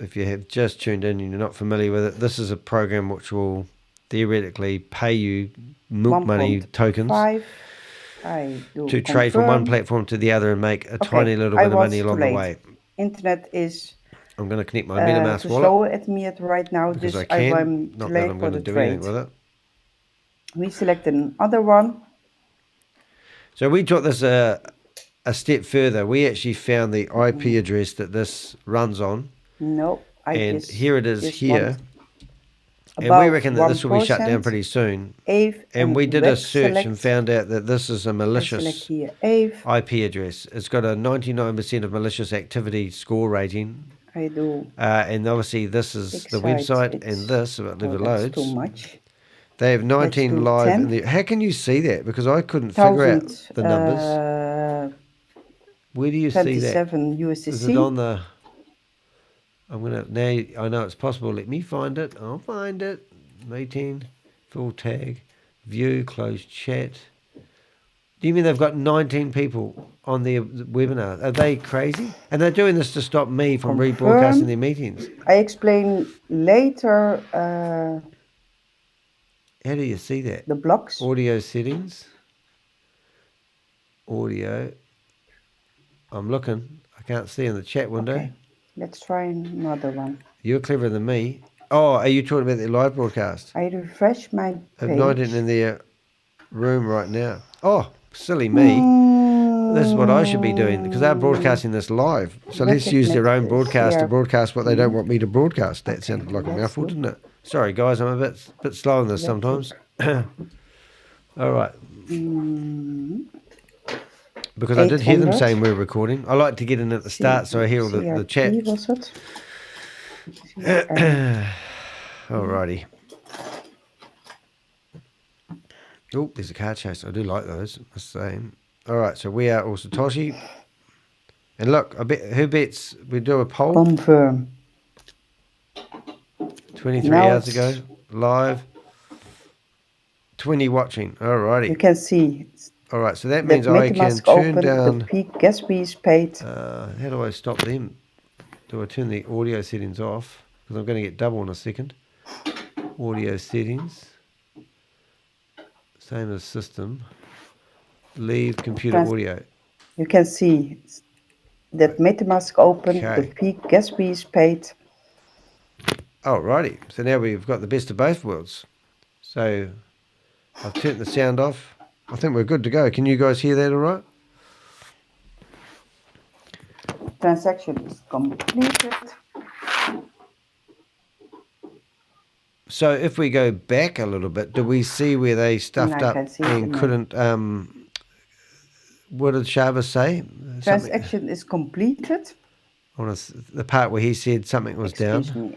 If you have just tuned in and you're not familiar with it, this is a program which will theoretically pay you milk money tokens
1.5. I do
to trade from one
confirm.
platform to the other and make a
Okay,
tiny little
I
bit of
was
money
too
along the
late.
way.
Internet is
I'm going to connect my MetaMask
to
wallet.
show at me right now.
Because
This
I can,
I'm
not
too
that
late
I'm
for
going to
the
do anything
trade.
with it.
We select another one.
So we took this a step further. We actually found the IP address that this runs on.
No,
and here it is
just
here.
want
And we reckon that this will be shut
1%
down pretty soon.
AVE
And we did a
web
search and
select.
found out that this is a
I select
malicious
here AVE.
IP address. It's got a 99% of malicious activity score rating.
I do.
And obviously this is the website and this, about level loads.
Too much.
They have 19
do
live
10.
in the. How can you see that? Because I couldn't figure out the numbers. Where do you see that?
27 USDC.
Is it on the? I'm gonna now. I know it's possible. Let me find it. I'll find it. Meeting, full tag, view, close chat. Do you mean they've got 19 people on their webinar? Are they crazy? And they're doing this to stop me from rebroadcasting their meetings.
I explain later.
How do you see that?
The blocks.
Audio settings. Audio. I'm looking. I can't see in the chat window.
Okay. Let's try another one.
You're cleverer than me. Oh, are you talking about the live broadcast?
I refresh my page.
I have 19 in their room right now. Oh, silly me. This is what I should be doing because they're broadcasting this live. So let's use their own broadcast to broadcast what they don't want me to broadcast. That sounded like a mouthful, didn't it? Sorry, guys, I'm a bit slow on this sometimes. All right. Because I did hear them saying we're recording. I like to get in at the start so I hear all the chat. Alrighty. Oh, there's a car chase. I do like those. The same. All right, so we are all Satoshi. And look, I bet who bets we do a poll?
Confirm.
23
Now
hours ago, live. 20 watching. Alrighty.
You can see.
All right, so that means I can turn down.
The peak gas fee is paid.
How do I stop them? Do I turn the audio settings off? Because I'm going to get double in a second. Audio settings. Same as system. Leave computer audio.
You can see that MetaMask open.
Okay.
The peak gas fee is paid.
Alrighty. So now we've got the best of both worlds. So I've turned the sound off. I think we're good to go. Can you guys hear that all right?
Transaction is completed.
So if we go back a little bit, do we see where they stuffed up and couldn't, what did ShaveZ say?
Transaction is completed.
On the part where he said something was down.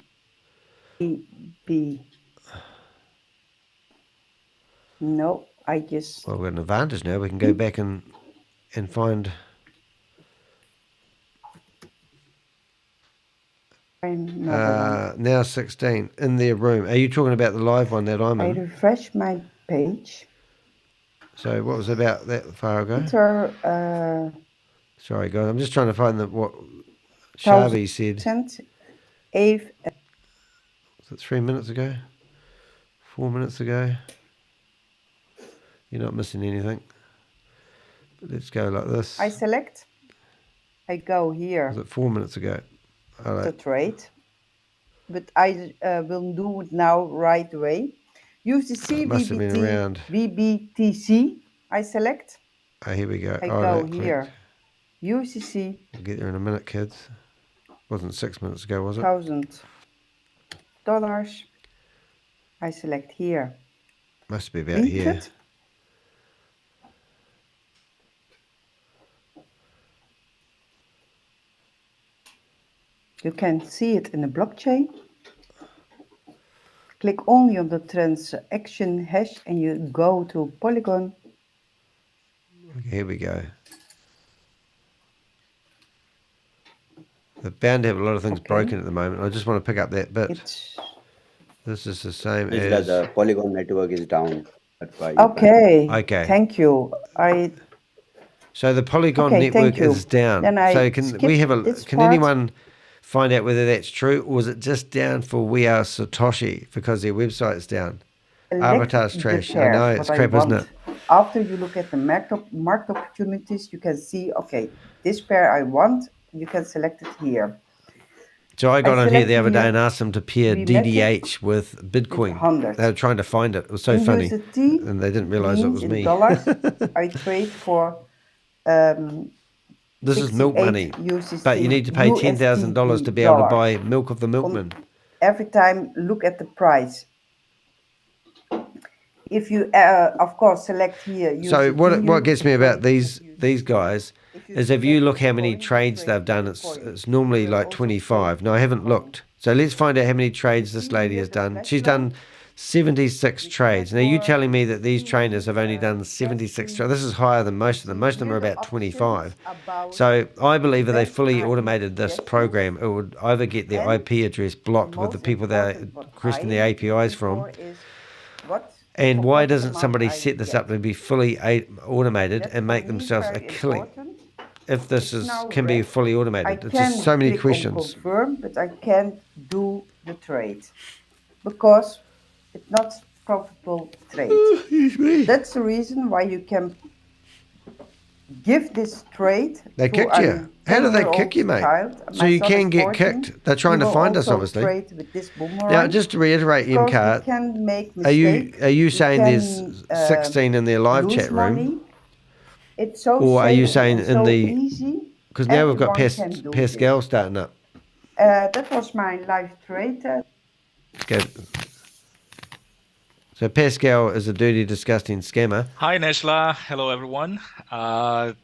No, I just...
Well, we've got an advantage now. We can go back and find... now 16 in their room. Are you talking about the live one that I'm in?
I refresh my page.
So what was about that far ago? Sorry guys, I'm just trying to find what ShaveZ said. Was it 3 minutes ago? 4 minutes ago? You're not missing anything. But let's go like this.
I select. I go here.
Was it 4 minutes ago? All right.
The trade. But I will do it now right away. USDC,
Must have been around.
VBTC. I select.
Oh, here we go.
I go here. USDC.
We'll get there in a minute, kids. Wasn't 6 minutes ago, was it?
$1,000. I select here.
Must be about here.
You can see it in the blockchain. Click only on the transaction hash and you go to Polygon.
Okay, here we go. They're bound to have a lot of things broken at the moment. I just want to pick up that bit. This is the same as...
The Polygon network is down. That's why.
Okay.
Okay.
Thank you.
So the Polygon network is down. So can we have can anyone find out whether that's true, or is it just down for We Are Satoshi because their website's down? Avatar's trash. I know, it's crap, isn't it?
After you look at the market opportunities, you can see, okay, this pair I want, you can select it here.
So I got on here the other day
here
and asked them to pair DDH with Bitcoin.
100.
They were trying to find it. It was so funny.
USDT
And they didn't realize it was
in
me.
dollars, I trade for
This is milk
68
money.
USDT,
But you need to pay $10,000 to be able to buy milk of the milkman.
Every time, look at the price. If you, of course, select here.
So what gets me about these guys is if you look how many trades they've done, it's normally like 25. Now I haven't looked. So let's find out how many trades this lady has done. She's done 76 trades. Now you telling me that these trainers have only done 76 trades. This is higher than most of them. Most of them are about 25. So I believe if they fully automated this program, it would either get their IP address blocked with the people they're requesting the APIs from. And why doesn't somebody set this up to be fully automated and make themselves a killing? If this can be fully automated, it's just so many questions.
Confirm, but I can't do the trade because it's not profitable trade. That's the reason why you can give this trade.
They kicked you. How do they kick you, mate? So you can get kicked. They're trying to find us, obviously. Now, just to reiterate, MCART, are you saying there's 16 in their live chat room?
It's so
or are you saying
it's
in
so
the... Because now we've got Pascal starting up.
That was my live trade.
Good. So Pascal is a dirty, disgusting scammer.
Hi, Neshla. Hello, everyone. All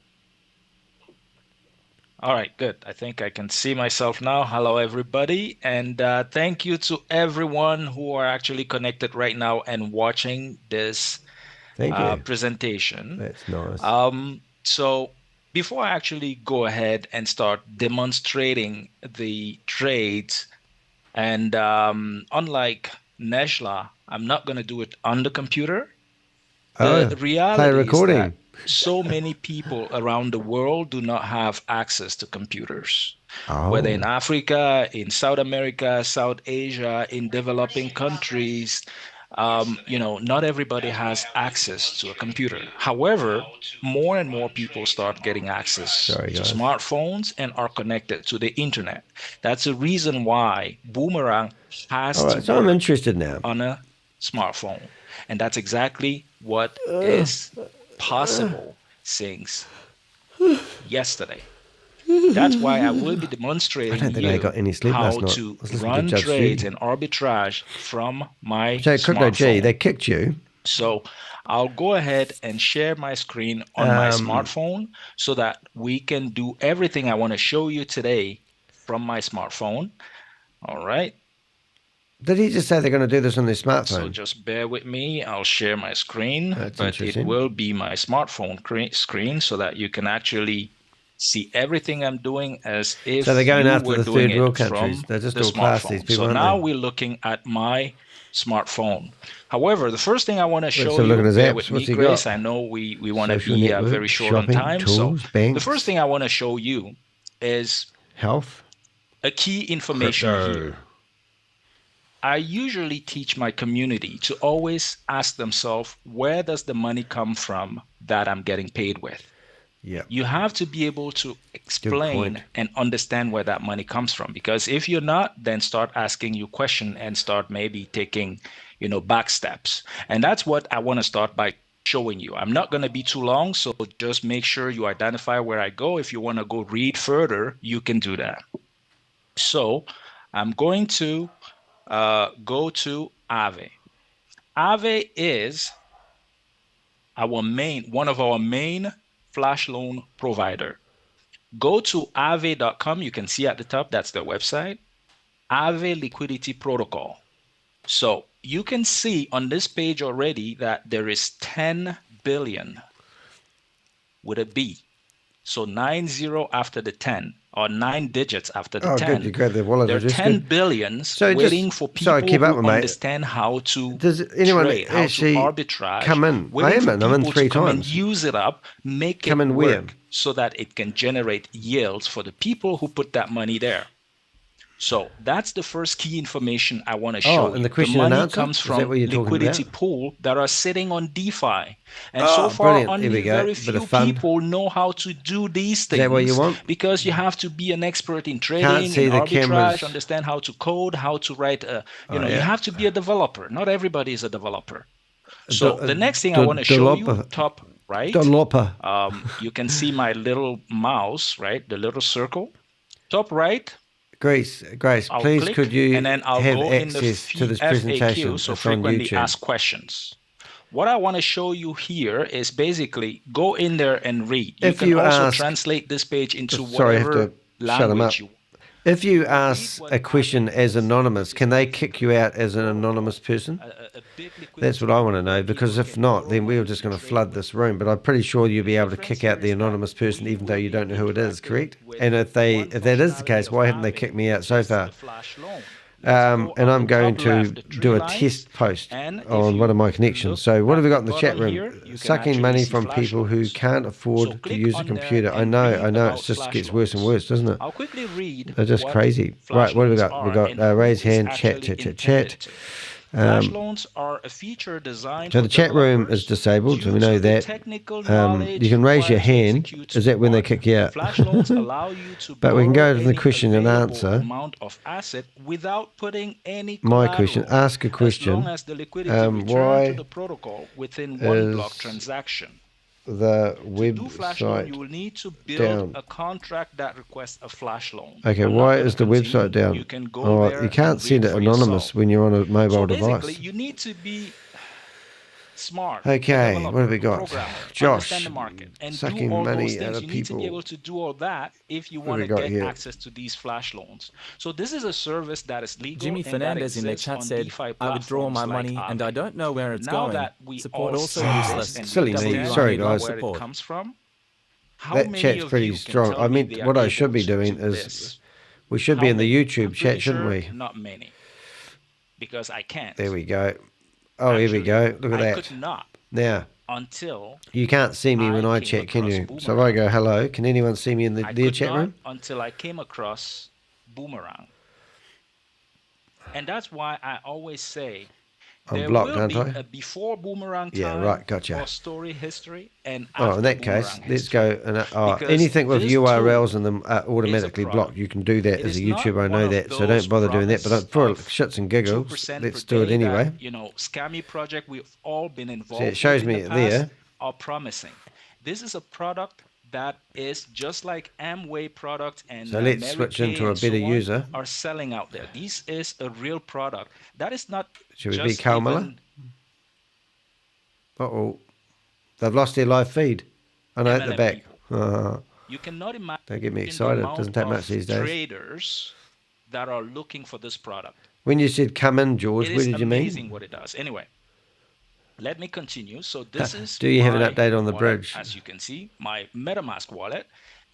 right, good. I think I can see myself now. Hello, everybody. And thank you to everyone who are actually connected right now and watching this presentation.
That's nice.
So before I actually go ahead and start demonstrating the trades, and unlike Neshla, I'm not going to do it on the computer. The reality is that so many people around the world do not have access to computers. Whether in Africa, in South America, South Asia, in developing countries, not everybody has access to a computer. However, more and more people start getting access to smartphones and are connected to the internet. That's the reason why Boomerang has to
so I'm interested now
on a smartphone. And that's exactly what is possible since yesterday. That's why I will be demonstrating how to run trades and arbitrage from my
Crypto G, they kicked you.
So I'll go ahead and share my screen on my smartphone so that we can do everything I want to show you today from my smartphone. All right.
Did he just say they're going to do this on their smartphone?
So just bear with me. I'll share my screen, but it will be my smartphone screen so that you can actually see everything I'm doing as if
so they're going after the third world
countries.
countries. They're just all class these people.
So now we're looking at my smartphone. However, the first thing I want to show you, bear with me, Grace. I know we want to be very short on time.
Tools,
so
banks,
the first thing I want to show you is
health,
a key information here. I usually teach my community to always ask themselves, where does the money come from that I'm getting paid with?
Yeah.
You have to be able to explain and understand where that money comes from, because if you're not, then start asking you questions and start maybe taking, back steps. And that's what I want to start by showing you. I'm not going to be too long, so just make sure you identify where I go. If you want to go read further, you can do that. So I'm going to go to Aave. Aave is one of our main flash loan provider. Go to aave.com. You can see at the top, that's their website. Aave Liquidity Protocol. So you can see on this page already that there is 10 billion with a B. So 90 after the 10, or 9 digits after the 10.
Good. You grabbed the wallet.
There are 10 billions waiting for people who understand how to trade, how to arbitrage.
Come in? I am in. I'm in 3 times.
Use it up, make it work so that it can generate yields for the people who put that money there. So that's the first key information I want to show you.
And the question
money
and answer?
comes
Is
from
that what you're talking
liquidity
about?
pool that are sitting on DeFi. And so far,
Brilliant. Here
only
we go.
very
Bit of
few
fun.
people know how to do these things.
Is that what you want?
Because you have to be an expert in
Can't
trading,
see
in
the
arbitrage,
cameras.
understand how to code, how to write you
Yeah.
have to be a developer. Not everybody is a developer. So the next thing I want to show you,
developer.
top right,
Developer.
you can see my little mouse, right? The little circle. Top right,
Grace,
I'll
please
click,
could you
and then I'll
have
go in the
access to this presentation?
FAQ, so
It's on
frequently
YouTube.
asked questions. What I want to show you here is basically go in there and read. You
If
can
you
also
ask-
translate this page into
Sorry, I have
whatever
to shut them up.
language you want.
If you ask a question as anonymous, can they kick you out as an anonymous person? That's what I want to know, because if not, then we're just going to flood this room. But I'm pretty sure you'll be able to kick out the anonymous person even though you don't know who it is, correct? And if that is the case, why haven't they kicked me out so far? And I'm going to do a test post on one of my connections. So what have we got in the chat room? Sucking money from people who can't afford to use a computer. I know, it just gets worse and worse, doesn't it?
I'll quickly read.
They're just crazy. Right, what have we got? We've got raise hand, chat.
Flash loans are a feature designed
So the chat room is disabled, so we know that. You can raise your hand. Is that when they kick you out?
Flash loans allow you to
But we can go to the
any
question and
available
answer.
amount of asset without putting any
My question.
collateral,
Ask a question.
As long as the liquidity return to
Why
the protocol within one block
is
transaction.
the
Do flash loan, you will
website
need to build
down?
a contract that requests a flash loan.
Okay,
I'm not
why
gonna
is the
continue.
website down?
You can go
Oh,
there
you can't
and
send
read
it
for
anonymous
yourself.
when you're on a mobile
So
device.
basically, you need to be smart.
Okay,
developer,
what have we got?
programmer,
Josh,
understand the market, and
sucking
do all
money
those
out
things.
of
You need to be
people.
able to do all that if you
What
want
have
to
we got
get
here?
access to these flash loans. So this is a service that is legal.
Jimmy
and that
Fernandez in the
exists
chat
on
said,
DeFi
I withdraw my
platforms
money
like
and I
Aave.
don't know where it's
Now
going.
that we
Support
all
also
see this
useless.
and
Silly
we
me.
understand
Sorry,
where
guys.
it comes from, how
That
many
chat's
of
pretty
you can
strong.
tell
I
me
mean,
they are
what I
able
should be
to
doing
do
is
this?
we should be
How
in the
many?
YouTube
I'm
chat,
pretty
shouldn't
sure
we?
Not many, because I can't.
There we go. Oh, here we go. Look at
I
that.
could not
Now,
until
you can't see me when I chat, can you? So if I go hello, can anyone see me in their
could
chat
not
room?
until I came across Boomerang. And that's why I always say
I'm
there
blocked,
will
aren't
be
I?
a before Boomerang time
Yeah, right, gotcha.
or story history and
Oh,
after
in that case,
Boomerang
let's go. And,
Because
anything with
this
URLs and them automatically blocked. You can do that
It
as a
is not
YouTuber. I know
one of
that, so
those
don't bother doing that. But for
of
shits and giggles,
2%
let's
per
do it
day
anyway.
that, scammy project we've all been involved
it shows
with
me
in the
it
past
there.
are promising. This is a product that is just like Amway product and
So let's
Mary
switch
Kay
into a
and so
better
on
user.
are selling out there. This is a real product. That is not
Should we
just
be Carl Miller?
even
Uh-oh. They've lost their live feed. I know at the
MLM
back.
people. You cannot imagine
Don't get me
the
excited. It
amount
doesn't take much
of
these days.
traders that are looking for this product.
When you said come in, George,
It
where
is
did you
amazing
mean?
what it does. Anyway, let me continue. So this is
Do you have an
my
update on the
wallet,
bridge?
as you can see, my MetaMask wallet.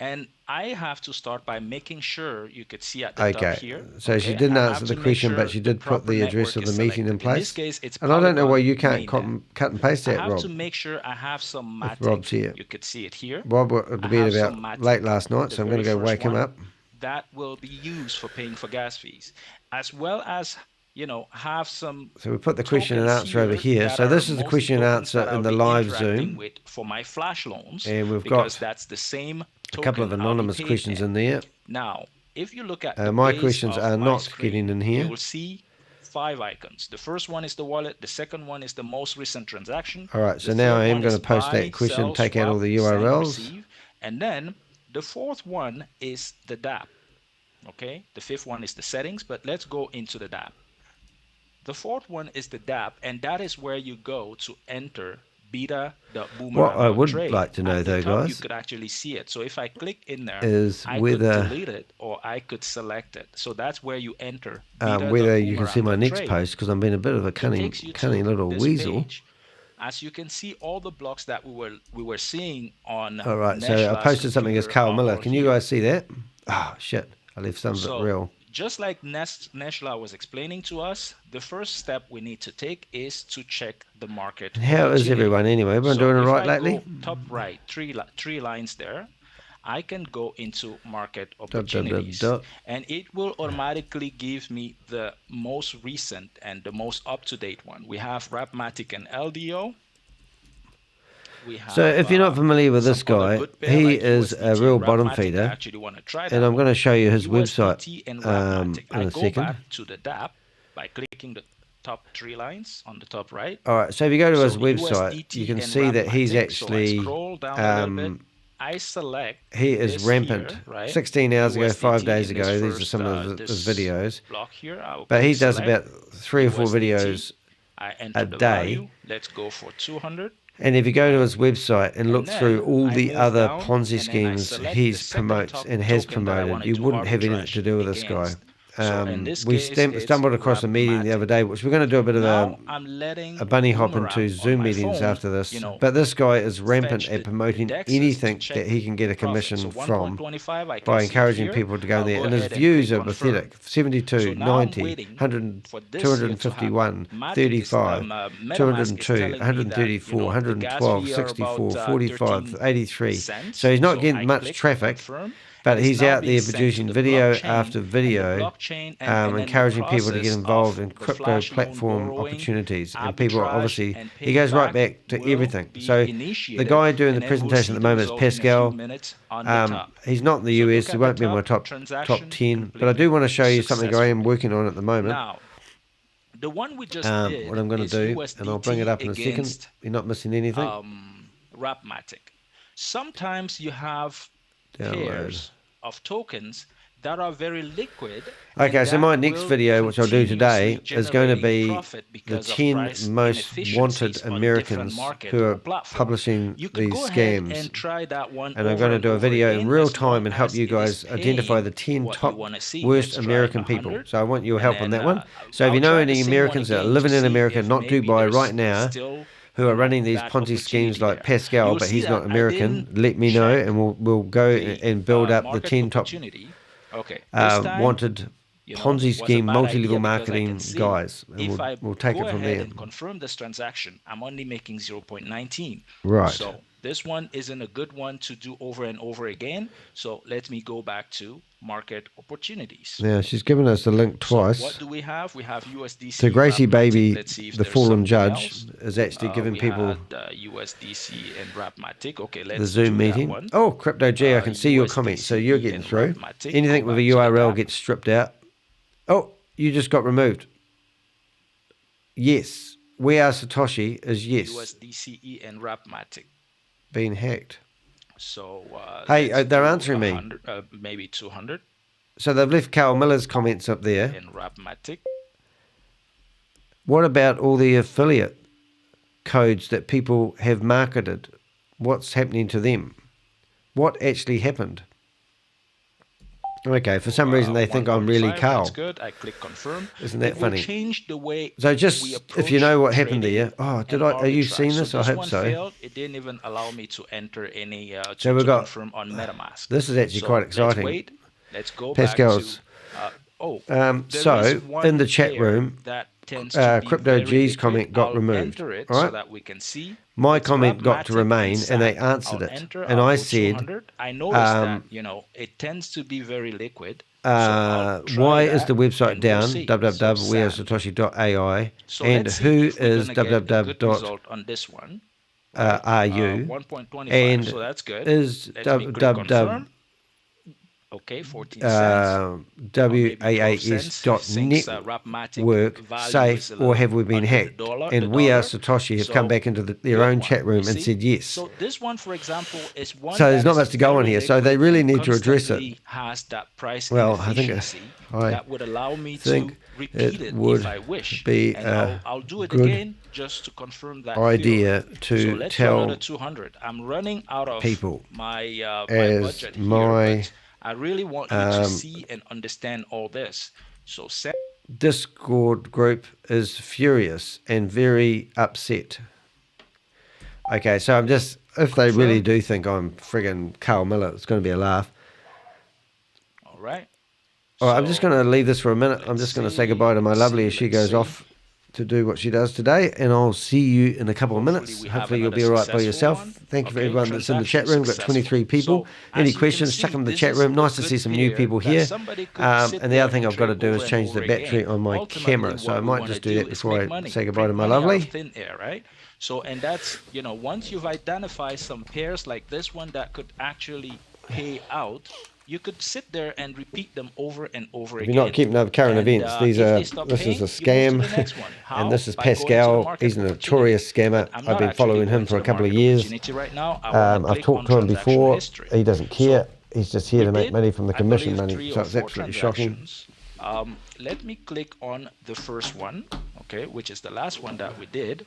And I have to start by making sure you could see at the top
Okay,
here.
so she
okay,
didn't
I have
answer the
to make
question,
sure
but she did put
proper
the address
network
of the
is
meeting in
selected. In this
place.
case, it's
And I don't know why
Polygon
you can't
mainnet.
cut and paste
I
that,
have
Rob.
to make sure I have some
If
Matic.
Rob's here.
You could see it here.
Rob went to
I
bed
have some
about
Matic,
late last night,
the
so I'm going to
very
go
first
wake him
one
up.
that will be used for paying for gas fees, as well as have some.
So we put the question and
tokens
answer over here.
that
So
are
this is the
mostly
question and
tokens
answer
that
in
I'll
the
be
live
interacting
Zoom.
with for my flash loans,
And we've
because
got
that's the same
a couple of
token I'll be
anonymous
paid
questions in
in.
there.
Now, if you look at the
My
base
questions
of
are
my
not
screen,
getting in
you
here.
will see 5 icons. The first one is the wallet. The second one is the most recent transaction.
All right, so
The
now
third
I am
one
going
is
to post
buy,
that question,
sell,
take out all
swap,
the
send,
URLs.
receive. And then the fourth one is the DApp. Okay, the fifth one is the settings, but let's go into the DApp. The fourth one is the DApp, and that is where you go to enter beta.boomerang.trade.
What I would like to know,
At the
though,
top, you
guys,
could actually see it. So if I click in there,
is
I
whether-
could delete it or I could select it. So that's where you enter
Whether you can see my next
beta.boomerang.trade.
post, because I'm being a bit of a
It
cunning
takes you to
little
this
weasel.
page. As you can see, all the blocks that we were seeing on
All right, so I
Neshla's
posted something as
computer
Carl
are
Miller.
all
Can you
here.
guys see that? Oh, shit. I left some of
So,
it real.
just like Neshla was explaining to us, the first step we need to take is to check the market.
And how is
opportunity.
everyone anyway? Everyone
So
doing all
if
right
I
lately?
go top right, three lines there. I can go into market opportunities, and it will automatically give me the most recent and the most up-to-date one. We have Rapmatic and LDO.
So if you're not familiar with this guy, he is a real bottom feeder, and I'm going to show you his website in a second.
To the DApp by clicking the top 3 lines on the top right.
All right, so if you go to his website, you can see that he's actually
I select
he is rampant.
here, right?
16 hours ago, 5 days
in
ago,
this
these are
first,
some of his videos.
block here. I will
But he
click
does
select
about 3 or 4 videos
I enter
a
the
day.
value. Let's go for 200.
And if you go to his website and look
then
through all
I
the
move
other
down,
Ponzi
and then I
schemes
select
he
the second
promotes
top
and has
token that I
promoted,
wanted
you
to
wouldn't have anything
arbitrage
to do with this guy.
against. So in this
We
case, it's
stumbled across a meeting the other day, which we're going to do a bit of
I'm letting
a bunny hop
Boomerang
into
on
Zoom
my
meetings
phone,
after this.
you know,
But this guy is rampant
fetch
at
the
promoting
indexes to
anything
check
that he can get a
profit.
commission
So
from
1.25 I can
by
see
encouraging
here.
people to go
I'll
there.
go
And his
ahead and
views
click
are
confirm.
pathetic. 72,
So now I'm
90,
waiting
100,
for this here to happen.
251,
Matic is,
35,
MetaMask is
202,
telling me that,
134,
you know, the gas
112,
fee are
64,
about,
45,
13
83.
cents.
So he's not
So
getting
I
much
click
traffic.
confirm,
But
and it's
he's
now
out
being
there
sent to
producing
the
video
blockchain,
after
and the
video,
blockchain and then the
encouraging people to get
process
involved
of
in
the
crypto
flash loan
platform
borrowing,
opportunities. And people
arbitrage,
obviously,
and
he goes right
payback
back to
will
everything.
be
So the
initiated,
guy doing
and
the
then we'll
presentation
see
at the
the
moment is
result in a few
Pascal.
minutes on the top.
He's not in the
So
US,
look
he
at
won't
the
be in my top
transaction
10. But I do want to show you something I am working on at the moment.
Now, the one we just did
What I'm going to
is
do,
USDT
and I'll bring it up in a second.
against,
You're not missing anything.
Rapmatic. Sometimes you have
Download.
pairs of tokens that are very liquid.
Okay, so my
that
next
will
video, which I'll do today,
continuously
is going to
generate
be
profit
the
because of
10
price
most wanted
inefficiencies on
Americans
different market
who
or
are
platform.
publishing
You could
these
go ahead
scams.
and try that one
And I'm
over
going to
and
do a
over
video
again,
in real
as
time
long
and help
as
you
it
guys
is
identify
paying
the 10
what you
top
wanna see.
worst
Let's try
American people.
100.
So I want your help on that one. So if
I'll
you know
try the
any
same one
Americans that are
again
living
to
in
see
America,
if
not
maybe
Dubai
there's
right now,
still,
who are running these
that
Ponzi schemes
opportunity
like
there.
Pascal,
You'll
but
see
he's
that
not
I
American,
didn't
let me know,
check
and we'll go
the,
and build up the
market
10 top
opportunity. Okay, this time,
wanted
you know,
Ponzi
was a
scheme
bad
multi-level
idea because I
marketing
can see
guys, and
if I
we'll take
go
it from
ahead
there.
and confirm this transaction, I'm only making 0.19.
Right.
So this one isn't a good one to do over and over again. So let me go back to market opportunities.
Now, she's given us the link twice.
So what do we have? We have USDC.
So Gracie
Rapmatic.
Baby,
Let's see if
the
there's
fallen
something
judge,
else.
is actually giving
we
people
had, USDC and Rapmatic. Okay, let's
the Zoom
do that
meeting.
one.
Oh, Crypto G, I can see your
USDC
comments, so you're getting
and
through.
Rapmatic.
Anything
Go
with a
back to the
URL
app.
gets stripped out. Oh, you just got removed. Yes. We Are Satoshi is yes.
USDCE and Rapmatic.
Being hacked.
So
hey,
let's
they're
do
answering me.
100, maybe 200
So they've left Carl Miller's comments up there.
in Rapmatic.
What about all the affiliate codes that people have marketed? What's happening to them? What actually happened? Okay, for some reason they think I'm really
1.5,
Carl.
That's good. I click confirm.
Isn't that
It will
funny?
change the way
So
we
just if you know what happened
approach
there. Oh, did
and
I? Are you
arbitrage.
seeing this? I
this
hope
one
so.
Failed. It didn't even allow me to enter any
So we've got.
confirm on MetaMask.
This is actually quite exciting.
Let's wait. Let's go
Pascal's.
back to. There
So
is one
in the chat
pair
room,
that tends to be
Crypto
very
G's
liquid.
comment got
I'll
removed.
enter it
All right.
so that we can see.
My
It's
comment got to
Rapmatic
remain, and they
SAT.
answered
I'll
it.
enter,
And
I'll
I
go
said,
200. I noticed that it tends to be very liquid. So I'll try
why is
that,
the website
and we'll
down?
see.
www.wearesatoshi.ai
So
and
let's see
who
if we're
is
gonna get a good
www.
result on this one.
RU
1.25,
and
so that's good.
is
Let me click confirm. Okay, 14 cents.
WAAS.network safe, or have we been hacked? And We Are Satoshi have come back into their own chat room and said yes.
So this one, for example, is one.
So there's
that
not
is
much to go on
very
here. So
liquid
they really
and
need to address it.
constantly has that price
Well, I think
inefficiency
I
that would allow me to
think
repeat it
would
if I wish.
be
And
a
I'll do it
good
again just to confirm that
idea
theory.
to
so let's
tell
do another 200. I'm running out of
people
my
as
budget here,
my
but I really want you to see and understand all this. So
Discord group is furious and very upset. Okay, so I'm just, if they really do think I'm friggin' Carl Miller, it's going to be a laugh.
All right.
All right, I'm just going to leave this for a minute. I'm just going to say goodbye to my lovely as she goes off to do what she does today, and I'll see you in a couple of minutes. Hopefully you'll be all right by yourself. Thank you for everyone that's in the chat room. We've got 23 people. Any questions, chuck them in the chat room. Nice to see some new people here. And the other thing I've got to do is change the battery on my camera, so I might just do that before I say goodbye to my lovely.
Thin air, right? So, and that's, you know, once you've identified some pairs like this one that could actually pay out, you could sit there and repeat them over and over again.
If you're not keeping up current events, this is a scam, and this is Pascal. He's a notorious scammer. I've been following him for a couple of years. I've talked to him before. He doesn't care. He's just here to make money from the commission money, so it's absolutely shocking.
Let me click on the first one, okay, which is the last one that we did.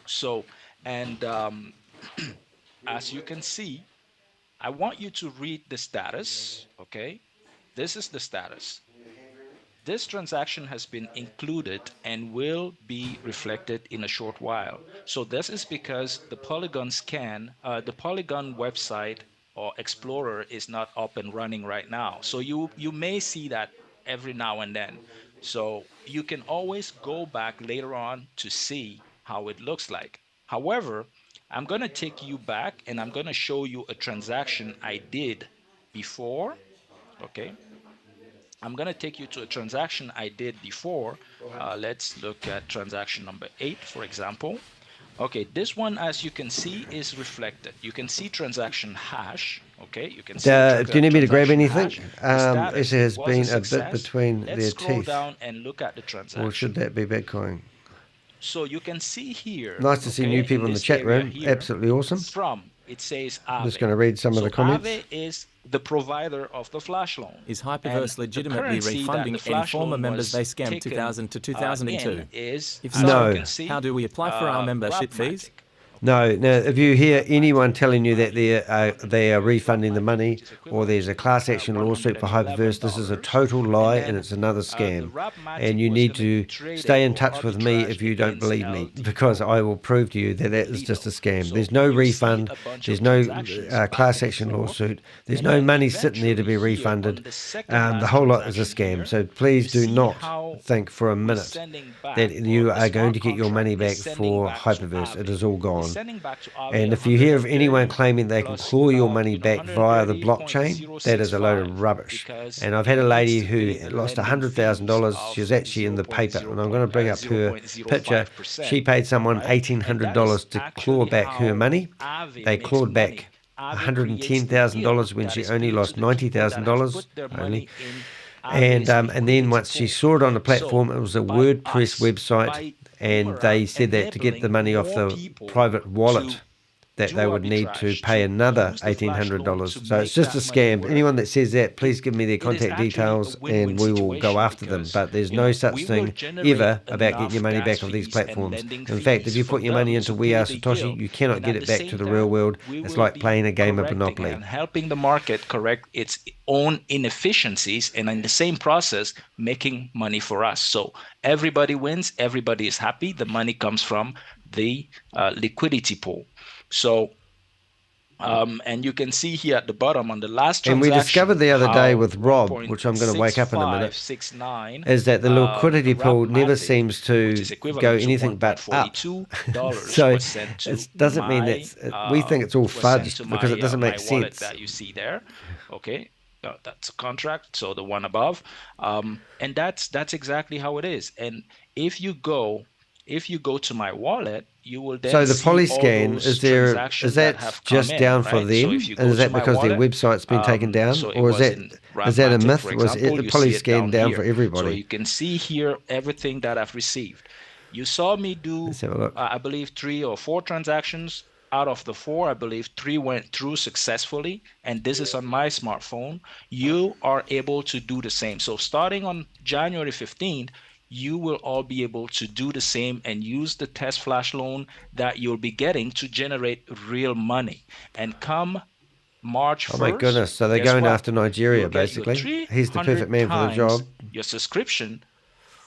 So, and as you can see, I want you to read the status, okay? This is the status. This transaction has been included and will be reflected in a short while. So this is because the Polygon scan, the Polygon website or Explorer is not up and running right now. So you may see that every now and then. So you can always go back later on to see how it looks like. However, I'm going to take you back and I'm going to show you a transaction I did before. Okay. I'm going to take you to a transaction I did before. Let's look at transaction number 8, for example. Okay, this one, as you can see, is reflected. You can see transaction hash. Okay, you can see.
Do you need me to grab anything? It has been a bit between their teeth.
Let's scroll down and look at the transaction.
Or should that be Bitcoin?
So you can see here.
Nice to see new people in the chat room. Absolutely awesome.
It says Aave.
I'm just going to read some of the comments.
Aave is the provider of the flash loan.
Is HyperVerse legitimately refunding any former members they scammed 2000 to 2002? If so,
no.
How do we apply for our membership fees?
No. Now, if you hear anyone telling you that they are refunding the money or there's a class action lawsuit for HyperVerse, this is a total lie and it's another scam. And you need to stay in touch with me if you don't believe me, because I will prove to you that that is just a scam. There's no refund. There's no class action lawsuit. There's no money sitting there to be refunded. The whole lot is a scam. So please do not think for a minute that you are going to get your money back for HyperVerse. It is all gone. And if you hear of anyone claiming they can claw your money back via the blockchain, that is a load of rubbish. And I've had a lady who lost $100,000. She was actually in the paper, and I'm going to bring up her picture. She paid someone $1,800 to claw back her money. They clawed back $110,000 when she only lost $90,000 only. And then once she saw it on the platform, it was a WordPress website, and they said that to get the money off the private wallet, that they would need to pay another $1,800. So it's just a scam. Anyone that says that, please give me their contact details and we will go after them. But there's no such thing ever about getting your money back off these platforms. In fact, if you put your money into We Are Satoshi, you cannot get it back to the real world. It's like playing a game of Monopoly.
And helping the market correct its own inefficiencies, and in the same process, making money for us. So everybody wins, everybody is happy. The money comes from the liquidity pool. So, and you can see here at the bottom on the last transaction.
And we discovered the other day with Rob, which I'm going to wake up in a minute, is that the liquidity pool never seems to go anything but up. So it doesn't mean that we think it's all fudged because it doesn't make sense.
That you see there, okay. That's a contract, so the one above, and that's exactly how it is. And if you go to my wallet, you will then
so the
see
Polyscan,
all
is that just down for them? And is that because their website's been taken down? Or is that a myth? Was the Polyscan down for everybody?
So you can see here everything that I've received. You saw me do, I believe, 3 or 4 transactions. Out of the 4, I believe 3 went through successfully, and this is on my smartphone. You are able to do the same. So starting on January 15th, you will all be able to do the same and use the test flash loan that you'll be getting to generate real money. And come March 1st,
oh my goodness, so they're going after Nigeria, basically. He's the perfect man for the job.
Your subscription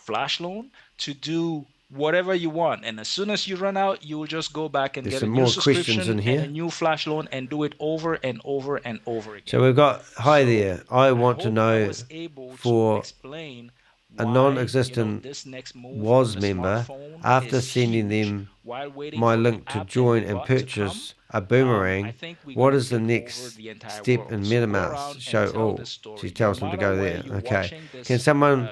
flash loan to do whatever you want, and as soon as you run out, you will just go back and get a new subscription and a new flash loan and do it over and over and over again.
So we've got, hi there, I want to know for a non-existent WAAS member after sending them my link to join and purchase a boomerang. What is the next step in MetaMask? Show all. She tells them to go there. Okay. Can someone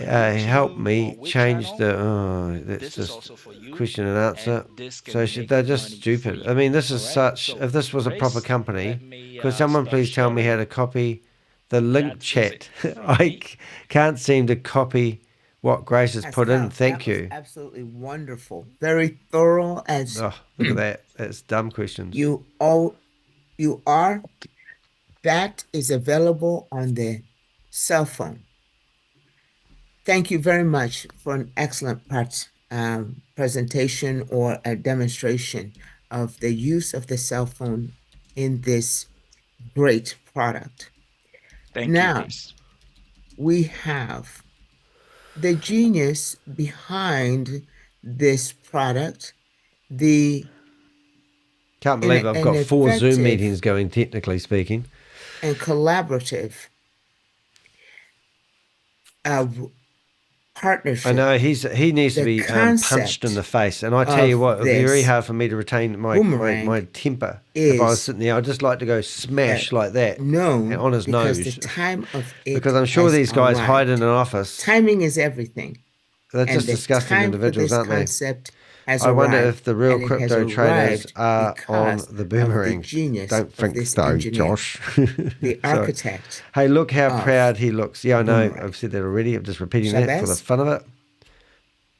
help me change the? That's just question and answer. So they're just stupid. I mean, this is such. If this was a proper company, could someone please tell me how to copy the link chat? I can't seem to copy what Grace has put in. Thank you.
Absolutely wonderful. Very thorough. And
look at that. That's dumb questions.
You are. That is available on the cell phone. Thank you very much for an excellent presentation or a demonstration of the use of the cell phone in this great product.
Thank
now,
you.
We have the genius behind this product.
Can't believe I've got 4 Zoom meetings going, technically speaking.
And collaborative partnership.
I know he needs to be punched in the face. And I tell you what, it'd be very hard for me to retain my temper. If I was sitting there, I'd just like to go smash like that on his nose.
The time of it
because I'm sure these guys hide in an office.
Timing is everything.
They're just disgusting individuals, aren't they? I wonder if the real crypto traders are on the boomerang. Don't think so, Josh.
The architect.
Hey, look how proud he looks. Yeah, I know. I've said that already. I'm just repeating that for the fun of it.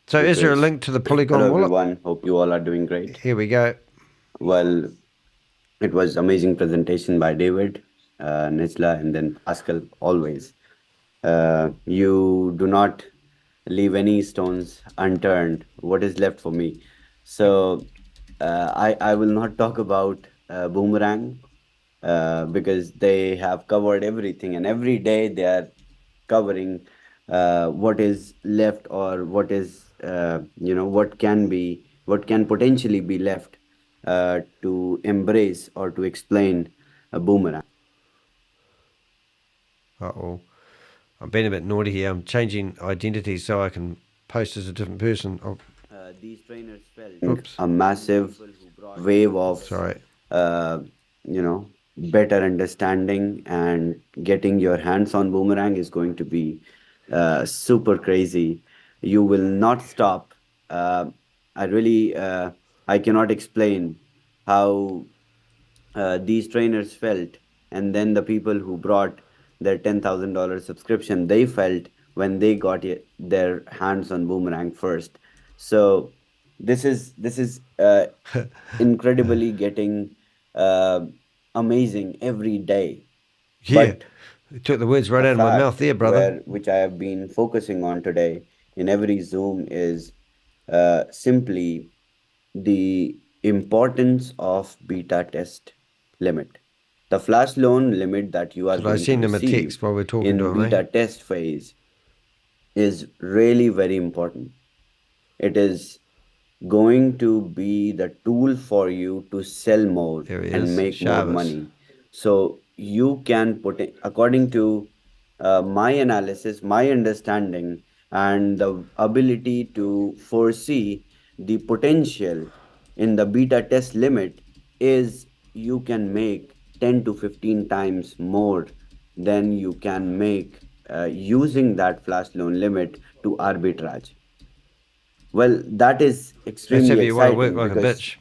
So is there a link to the Polygon
Hello,
wallet?
Everyone. Hope you all are doing great.
Here we go.
Well, it was amazing presentation by David, Nisla, and then Pascal, always. You do not leave any stones unturned. What is left for me? So I will not talk about Boomerang because they have covered everything, and every day they are covering what is left or what is what can potentially be left to embrace or to explain a Boomerang.
I'm being a bit naughty here. I'm changing identity so I can post as a different person.
These trainers felt a massive wave of better understanding, and getting your hands on Boomerang is going to be super crazy. You will not stop. I cannot explain how these trainers felt, and then the people who brought their $10,000 subscription, they felt when they got their hands on Boomerang first. So this is incredibly getting amazing every day.
Yeah, you took the words right out of my mouth there, brother.
Which I have been focusing on today in every Zoom is simply the importance of beta test limit. The flash loan limit that you are going to receive in beta test phase is really very important. It is going to be the tool for you to sell more and make more money. So you can put it, according to my analysis, my understanding, and the ability to foresee the potential in the beta test limit, is you can make 10 to 15 times more than you can make using that flash loan limit to arbitrage. Well, that is extremely exciting because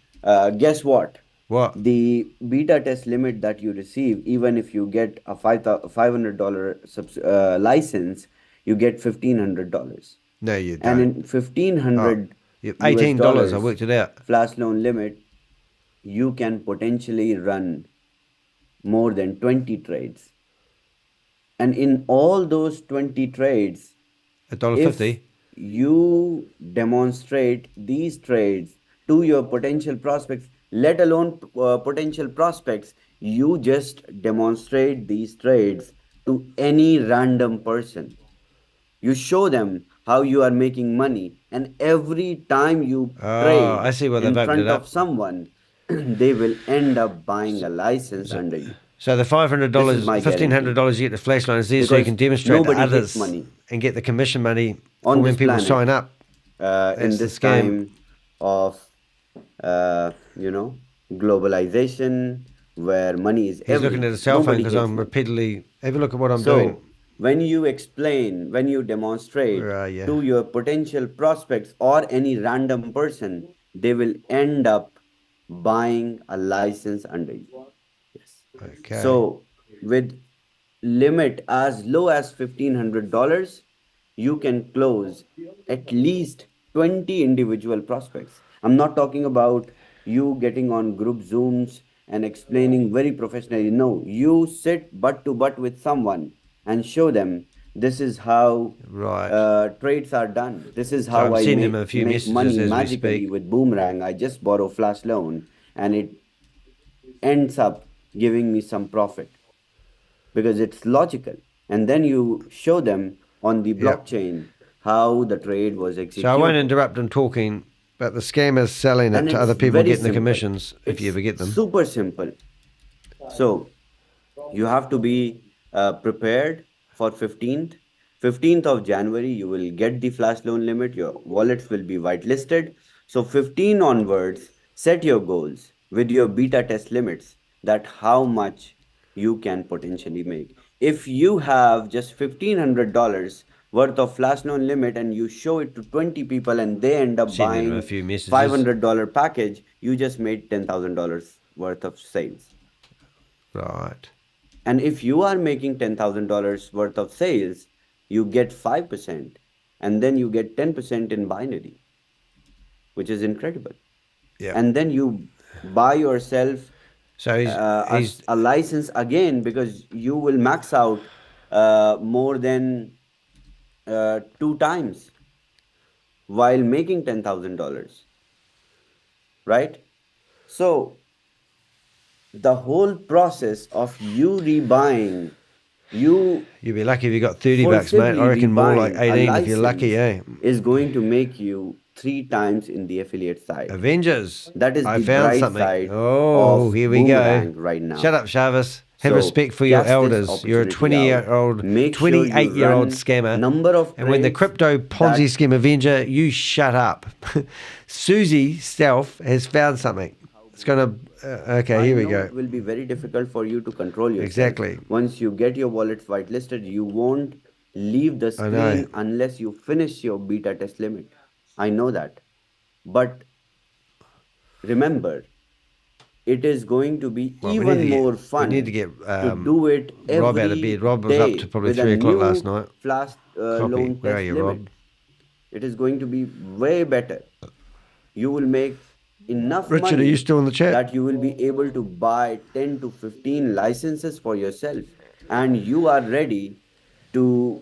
guess what?
What?
The beta test limit that you receive, even if you get a $500 license, you get $1,500.
No, you don't.
And in $1,500
$18, I worked it out.
Flash loan limit, you can potentially run more than 20 trades. And in all those 20 trades,
$1.50.
You demonstrate these trades to your potential prospects, let alone potential prospects, you just demonstrate these trades to any random person. You show them how you are making money, and every time you trade in front of someone, they will end up buying a license under you.
So the $500,
This is my
$1,500 you get the flash loan is there so you
Because
can demonstrate to
nobody hates
others
money.
and get the commission money
On
for when
this
people
planet,
sign up.
in
That's the
this
scam.
time of globalization, where money is
He's looking at a cell phone
nobody
because
hates
I'm
money.
repeatedly. Have a look at what I'm
So
doing.
when you explain, when you demonstrate
Where are you?
to your potential prospects or any random person, they will end up buying a license under you.
Okay.
So with limit as low as $1,500, you can close at least 20 individual prospects. I'm not talking about you getting on group Zooms and explaining very professionally. No, you sit butt to butt with someone and show them this is how trades are done. This is
So
how
I'm
I
sending him a few
make
messages
money
as we
magically
speak.
with Boomerang. I just borrow flash loan and it ends up giving me some profit because it's logical. And then you show them on the blockchain how the trade was executed.
So I won't interrupt him talking, but the scammer's selling it
And
to
it's
other people
very
getting the
simple.
commissions if you ever get them.
Super simple. So you have to be prepared for 15th. 15th of January, you will get the flash loan limit. Your wallets will be whitelisted. So 15 onwards, set your goals with your beta test limits that how much you can potentially make. If you have just $1,500 worth of flash loan limit and you show it to 20 people and they end up
Send them
buying
a few messages.
$500 package, you just made $10,000 worth of sales.
Right.
And if you are making $10,000 worth of sales, you get 5%, and then you get 10% in binary, which is incredible.
Yeah.
And then you buy yourself
So he's
a license again because you will max out more than 2 times while making $10,000, right? So the whole process of you rebuying, you'd
be lucky if you got 30 bucks, mate. I reckon more like 18 if you're lucky, eh?
Is going to make you 3 times in the affiliate side.
Avengers.
That is
I
the
found
bright
something.
side
Oh,
of
here we
Boomerang
go.
right now.
Shut up, Shavis. Have
So,
respect for your
catch this
elders. You're a
opportunity out.
20-year-old,
Make sure you
28-year-old
run
scammer.
number of
And when the
trades
Crypto Ponzi
that-
Scheme Avenger, you shut up. Susie Stealth has found something. It's going to... okay, here we
I know
go.
it will be very difficult for you to control yourself.
Exactly.
Once you get your wallets whitelisted, you won't leave the
I know.
screen unless you finish your beta test limit. I know that. But remember, it is going to be
Well, we need to
even
get-
more
we
fun
need to get,
to do it every
Rob out of bed. Rob was up
day
to probably
with a
3 o'clock
new
last night.
flash
Copy.
loan
Where are
test
you,
limit.
Rob?
It is going to be way better. You will make enough
Richard,
money
are you still in the chat?
that you will be able to buy 10 to 15 licenses for yourself, and you are ready to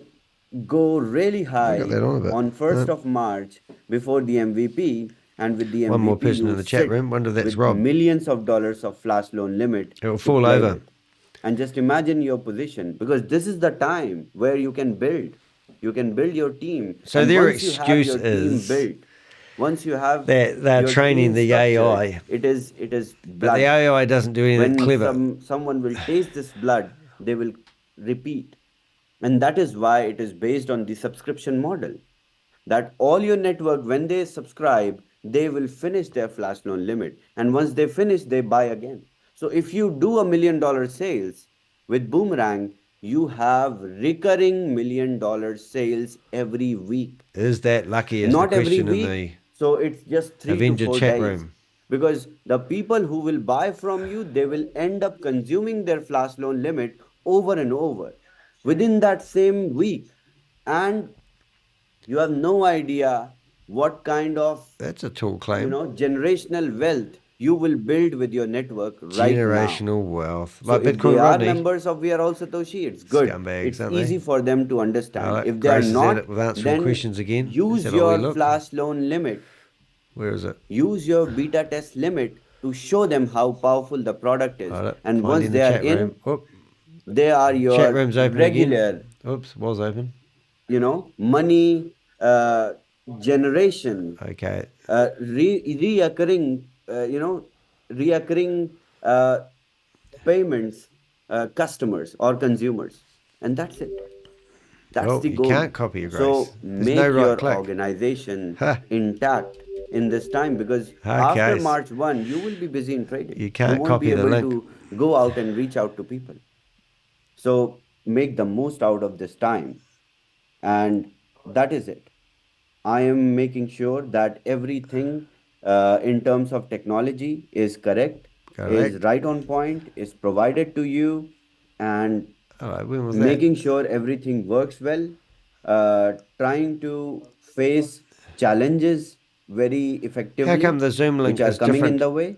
go really high
got that on a bit.
on 1st
No.
of March before the MVP. And with the MVP,
One more person
you
in the chat
sit
room. Wonder if that's
with
Rob.
millions of dollars of flash loan limit.
It'll
to
fall
play
over.
with. And just imagine your position, because this is the time where you can build. You can build your team.
So
And
their
once you have
excuse
your team
is
built, once you have
they're
your
training
team
the
structured,
AI.
it is
But
blood.
the AI doesn't do anything
When
clever.
someone will taste this blood, they will repeat. And that is why it is based on the subscription model. That all your network, when they subscribe, they will finish their flash loan limit. And once they finish, they buy again. So if you do $1 million sales with Boomerang, you have recurring $1 million sales every week.
Is that lucky? Is
Not
the
every
question
week.
in the
So it's just 3
Avenger
to 4
chat
days.
room.
Because the people who will buy from you, they will end up consuming their flash loan limit over and over within that same week. And you have no idea what kind of
That's a tall claim.
generational wealth you will build with your network right now.
Generational wealth.
So
Like
if
Bitcoin
they are
Rodney.
members of We Are All Satoshi, it's good.
Scumbags,
It's
aren't they?
easy for them to understand.
All right,
If they are
Grace is at
not,
it with answering
then
questions again. Let's
use
have a wee
your
look.
flash loan limit.
Where is it?
Use your beta test limit to show them how powerful the product is.
Got it.
And
Find
once
in
they
the
are
chat
in,
room. Oop.
they are your
Chat room's open
regular,
again. Oops, was open.
money generation.
Okay.
Reoccurring payments customers or consumers. And that's it. That's
Well,
the
you
goal.
can't copy your Grace.
So
There's
make
no right
your
click.
organization intact in this time, because after March 1, you will be busy in trading.
You can't
won't
copy
be
the
able
link.
to go out and reach out to people. So make the most out of this time. And that is it. I am making sure that everything in terms of technology is correct, is right on point, is provided to you, and making sure everything works well, trying to face challenges very effectively.
How come the Zoom link
which are
is
coming in
different
the way?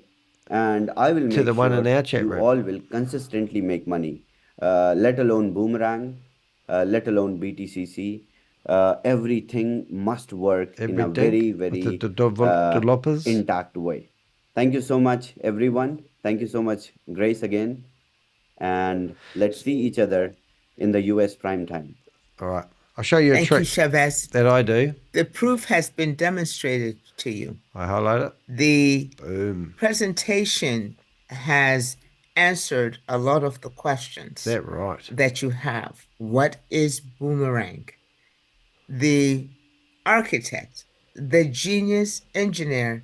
And I will make
to the one
sure
in our chat
you
room?
all will consistently make money, let alone Boomerang, let alone BTCC. Everything must work in a very, very intact way. Thank you so much, everyone. Thank you so much, Grace, again. And let's see each other in the US prime time.
All right. I'll show you a
Thank
trick
you, ShaveZ.
that I do.
The proof has been demonstrated to you.
I highlight it.
The
Boom.
presentation has answered a lot of the questions
Is that right?
that you have. What is Boomerang? The architect, the genius engineer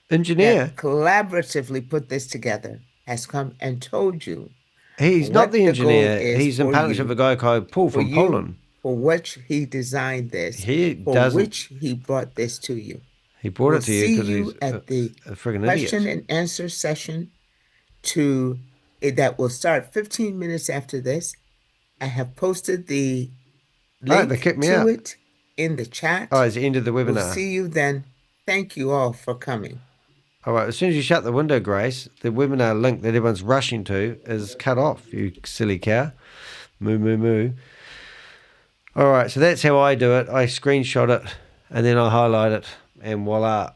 that collaboratively put this together has come and told you.
He's not the engineer. He's in
for
partnership
you,
with a guy called Paul
for
from
you,
Poland.
for which he designed this,
He
for
doesn't.
which he brought this to you.
He brought
We'll
it to you
see
because he's
at the
a friggin'
question
idiot.
and answer session that will start 15 minutes after this. I have posted the link
they kicked me
to
out.
it in the chat.
Oh, it's the end of the webinar.
We'll see you then. Thank you all for coming.
All right, as soon as you shut the window, Grace, the webinar link that everyone's rushing to is cut off, you silly cow. Moo, moo, moo. All right, so that's how I do it. I screenshot it, and then I highlight it, and voila.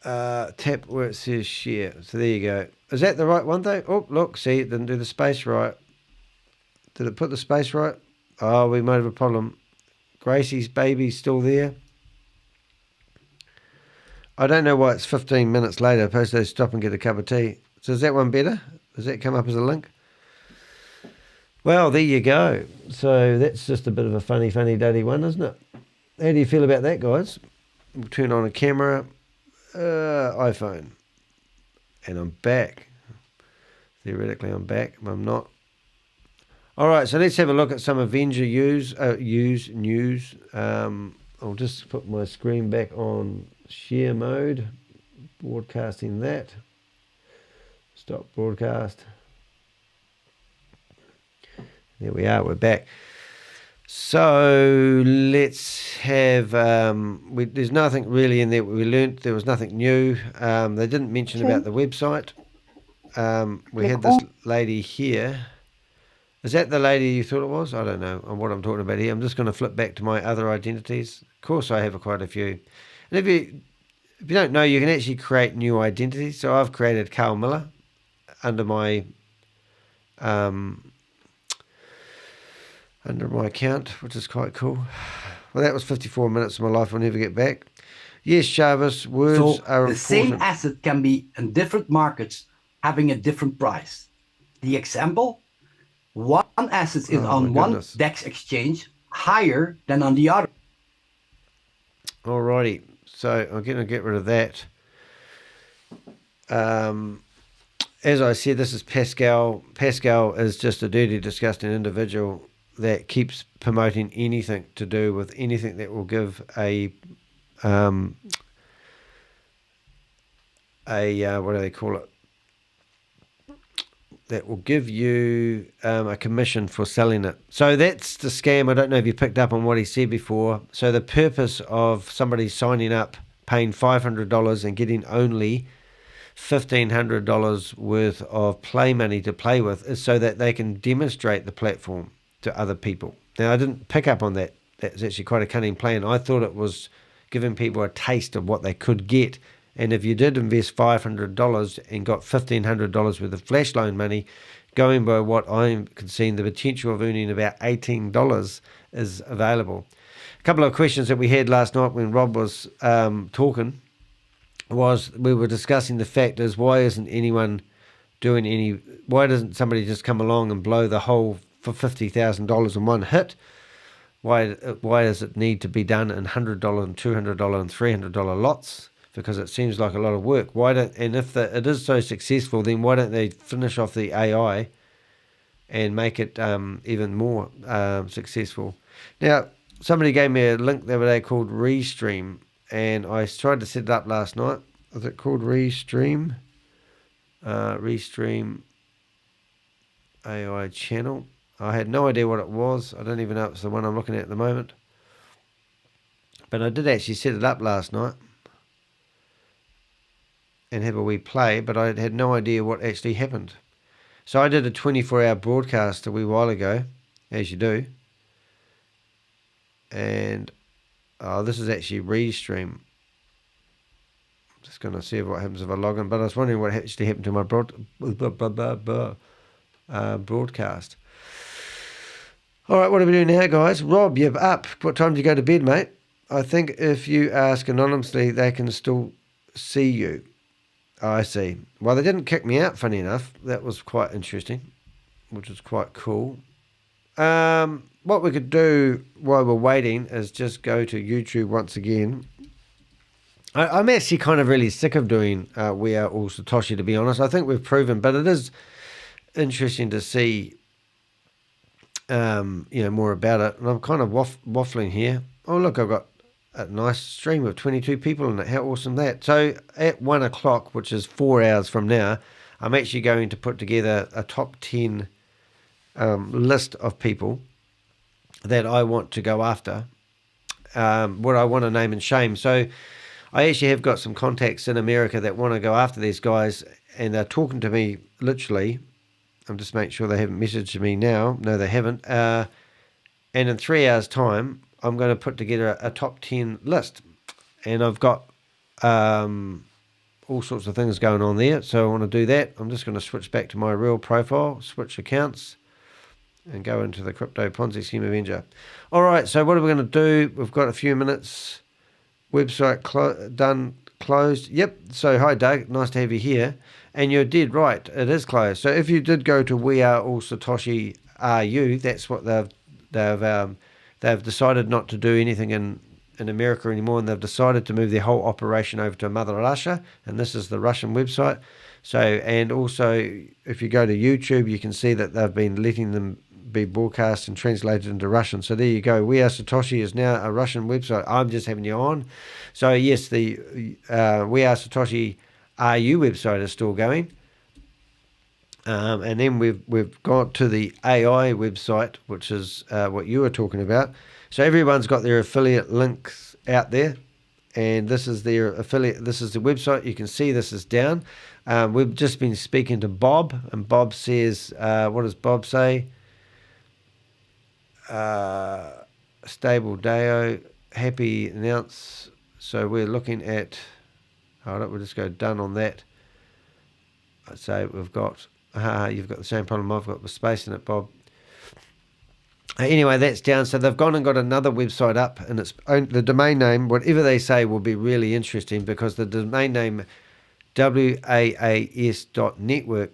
Tap where it says share. So there you go. Is that the right one, though? Oh, look, see, it didn't do the space right. Did it put the space right? Oh, we might have a problem. Gracie's baby's still there. I don't know why it's 15 minutes later. Suppose they stop and get a cup of tea. So is that one better? Does that come up as a link? Well, there you go. So that's just a bit of a funny dirty one, isn't it? How do you feel about that, guys? We'll turn on a camera. iPhone. And I'm back. Theoretically, I'm back, but I'm not. All right, so let's have a look at some Avenger news. I'll just put my screen back on share mode, broadcasting that. Stop broadcast. There we are, we're back. So let's have, there's nothing really in there we learnt. There was nothing new. They didn't mention about the website. We had this lady here. Is that the lady you thought it was? I don't know on what I'm talking about here. I'm just going to flip back to my other identities. Of course, I have quite a few. And if you don't know, you can actually create new identities. So I've created Carl Miller under my account, which is quite cool. Well, that was 54 minutes of my life I'll never get back. Yes, Jarvis, words are important.
The same asset can be in different markets having a different price. The example, one asset is on one DEX exchange higher than on the other.
Alrighty, so I'm going to get rid of that. As I said, this is Pascal. Pascal is just a dirty, disgusting individual that keeps promoting anything to do with anything that will give a what do they call it? That will give you a commission for selling it. So that's the scam. I don't know if you picked up on what he said before. So the purpose of somebody signing up, paying $500 and getting only $1,500 worth of play money to play with is so that they can demonstrate the platform to other people. Now, I didn't pick up on that. That's actually quite a cunning plan. I thought it was giving people a taste of what they could get. And if you did invest $500 and got $1,500 worth of flash loan money, going by what I'm seeing, the potential of earning about $18 is available. A couple of questions that we had last night when Rob was talking was we were discussing the fact is why isn't anyone doing any. Why doesn't somebody just come along and blow the whole for $50,000 in one hit? Why does it need to be done in $100 and $200 and $300 lots? Because it seems like a lot of work. And if it is so successful, then why don't they finish off the AI and make it even more successful? Now, somebody gave me a link the other day called Restream, and I tried to set it up last night. Is it called Restream? Restream AI channel. I had no idea what it was. I don't even know if it's the one I'm looking at the moment. But I did actually set it up last night and have a wee play, but I had no idea what actually happened. So I did a 24-hour broadcast a wee while ago, as you do. And this is actually Restream. Just going to see what happens if I log in. But I was wondering what actually happened to my broadcast. All right, what are we doing now, guys? Rob, you're up. What time do you go to bed, mate? I think if you ask anonymously, they can still see you. Oh, I see. Well, they didn't kick me out, funny enough. That was quite interesting, which was quite cool. What we could do while we're waiting is just go to YouTube once again. I'm actually kind of really sick of doing We Are All Satoshi, to be honest. I think we've proven, but it is interesting to see more about it. And I'm kind of waffling here. Oh, look, I've got a nice stream of 22 people in it. How awesome that. So at 1 o'clock, which is 4 hours from now, I'm actually going to put together a top 10 list of people that I want to go after, what I want to name and shame. So I actually have got some contacts in America that want to go after these guys, and they're talking to me literally. I'm just making sure they haven't messaged me now. No, they haven't. And in 3 hours' time, I'm going to put together a top 10 list. And I've got all sorts of things going on there. So I want to do that. I'm just going to switch back to my real profile, switch accounts, and go into the Crypto Ponzi Scheme Avenger. All right, so what are we going to do? We've got a few minutes. Website closed. Yep. So hi, Doug. Nice to have you here. And you're dead right. It is closed. So if you did go to We Are All Satoshi Are You, that's what they've decided not to do anything in America anymore, and they've decided to move their whole operation over to Mother Russia, and this is the Russian website. So, and also if you go to YouTube, you can see that they've been letting them be broadcast and translated into Russian. So there you go. We Are Satoshi is now a Russian website. I'm just having you on. So yes, the We Are Satoshi Are You website is still going. And then we've gone to the AI website, which is what you were talking about. So everyone's got their affiliate links out there, and this is their affiliate. This is the website. You can see this is down. We've just been speaking to Bob, and Bob says, what does Bob say? Stable Deo, happy announce. So we're looking at, hold up, we'll just go done on that. I'd say we've got, you've got the same problem I've got with space in it, Bob. Anyway, that's down. So they've gone and got another website up, and it's the domain name, whatever they say, will be really interesting, because the domain name WAAS.network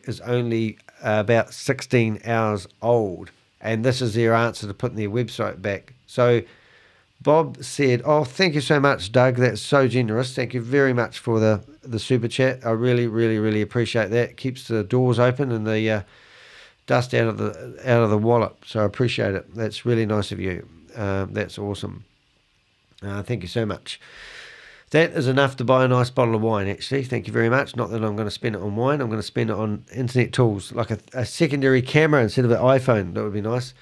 is only about 16 hours old, and this is their answer to putting their website back. So Bob said, oh, thank you so much, Doug. That's so generous. Thank you very much for the super chat. I really, really, really appreciate that. It keeps the doors open and the dust out of the wallet. So I appreciate it. That's really nice of you. That's awesome. Thank you so much. That is enough to buy a nice bottle of wine, actually. Thank you very much. Not that I'm going to spend it on wine. I'm going to spend it on internet tools, like a secondary camera instead of an iPhone. That would be nice.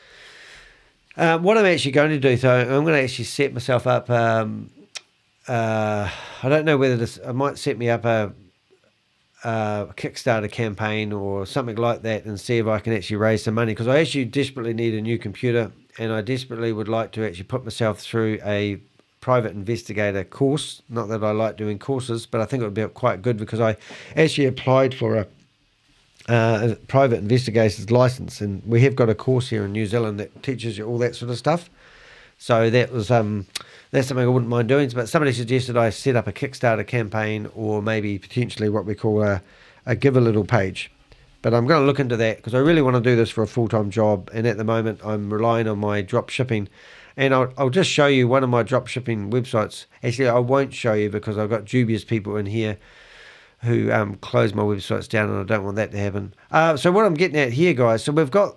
What I'm actually going to do, though, I'm going to actually set myself up. I don't know whether this. I might set me up a Kickstarter campaign or something like that, and see if I can actually raise some money, because I actually desperately need a new computer, and I desperately would like to actually put myself through a private investigator course. Not that I like doing courses, but I think it would be quite good, because I actually applied for a private investigator's license, and we have got a course here in New Zealand that teaches you all that sort of stuff. So that was that's something I wouldn't mind doing. But somebody suggested I set up a Kickstarter campaign, or maybe potentially what we call a give a little page. But I'm going to look into that because I really want to do this for a full-time job. And at the moment, I'm relying on my drop shipping. And I'll just show you one of my drop shipping websites. Actually, I won't show you because I've got dubious people in here who close my websites down, and I don't want that to happen. So what I'm getting at here, guys, so we've got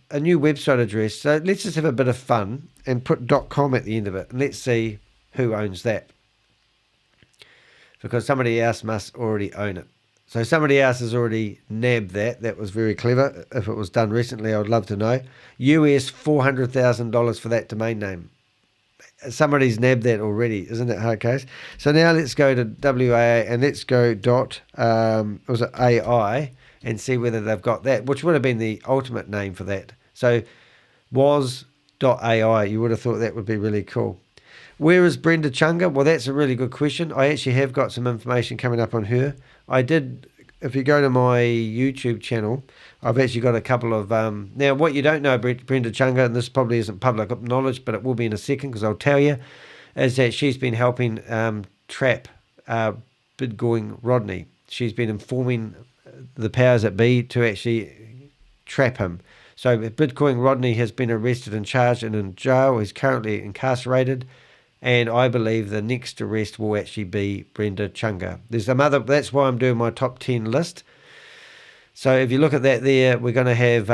a new website address. So let's just have a bit of fun and put .com at the end of it. And let's see who owns that. Because somebody else must already own it. So somebody else has already nabbed that. That was very clever. If it was done recently, I would love to know. US $400,000 for that domain name. Somebody's nabbed that already, isn't it, hard case? So now let's go to WAA and let's go was it AI and see whether they've got that, which would have been the ultimate name for that. So was.ai, you would have thought that would be really cool. Where is Brenda Chunga? Well, that's a really good question. I actually have got some information coming up on her. I did, if you go to my YouTube channel, I've actually got a couple of, now what you don't know, Brenda Chunga, and this probably isn't public knowledge, but it will be in a second because I'll tell you, is that she's been helping trap Bitcoin Rodney. She's been informing the powers that be to actually trap him. So Bitcoin Rodney has been arrested and charged and in jail. He's currently incarcerated. And I believe the next arrest will actually be Brenda Chunga. There's some other, that's why I'm doing my top 10 list. So if you look at that there, we're going to have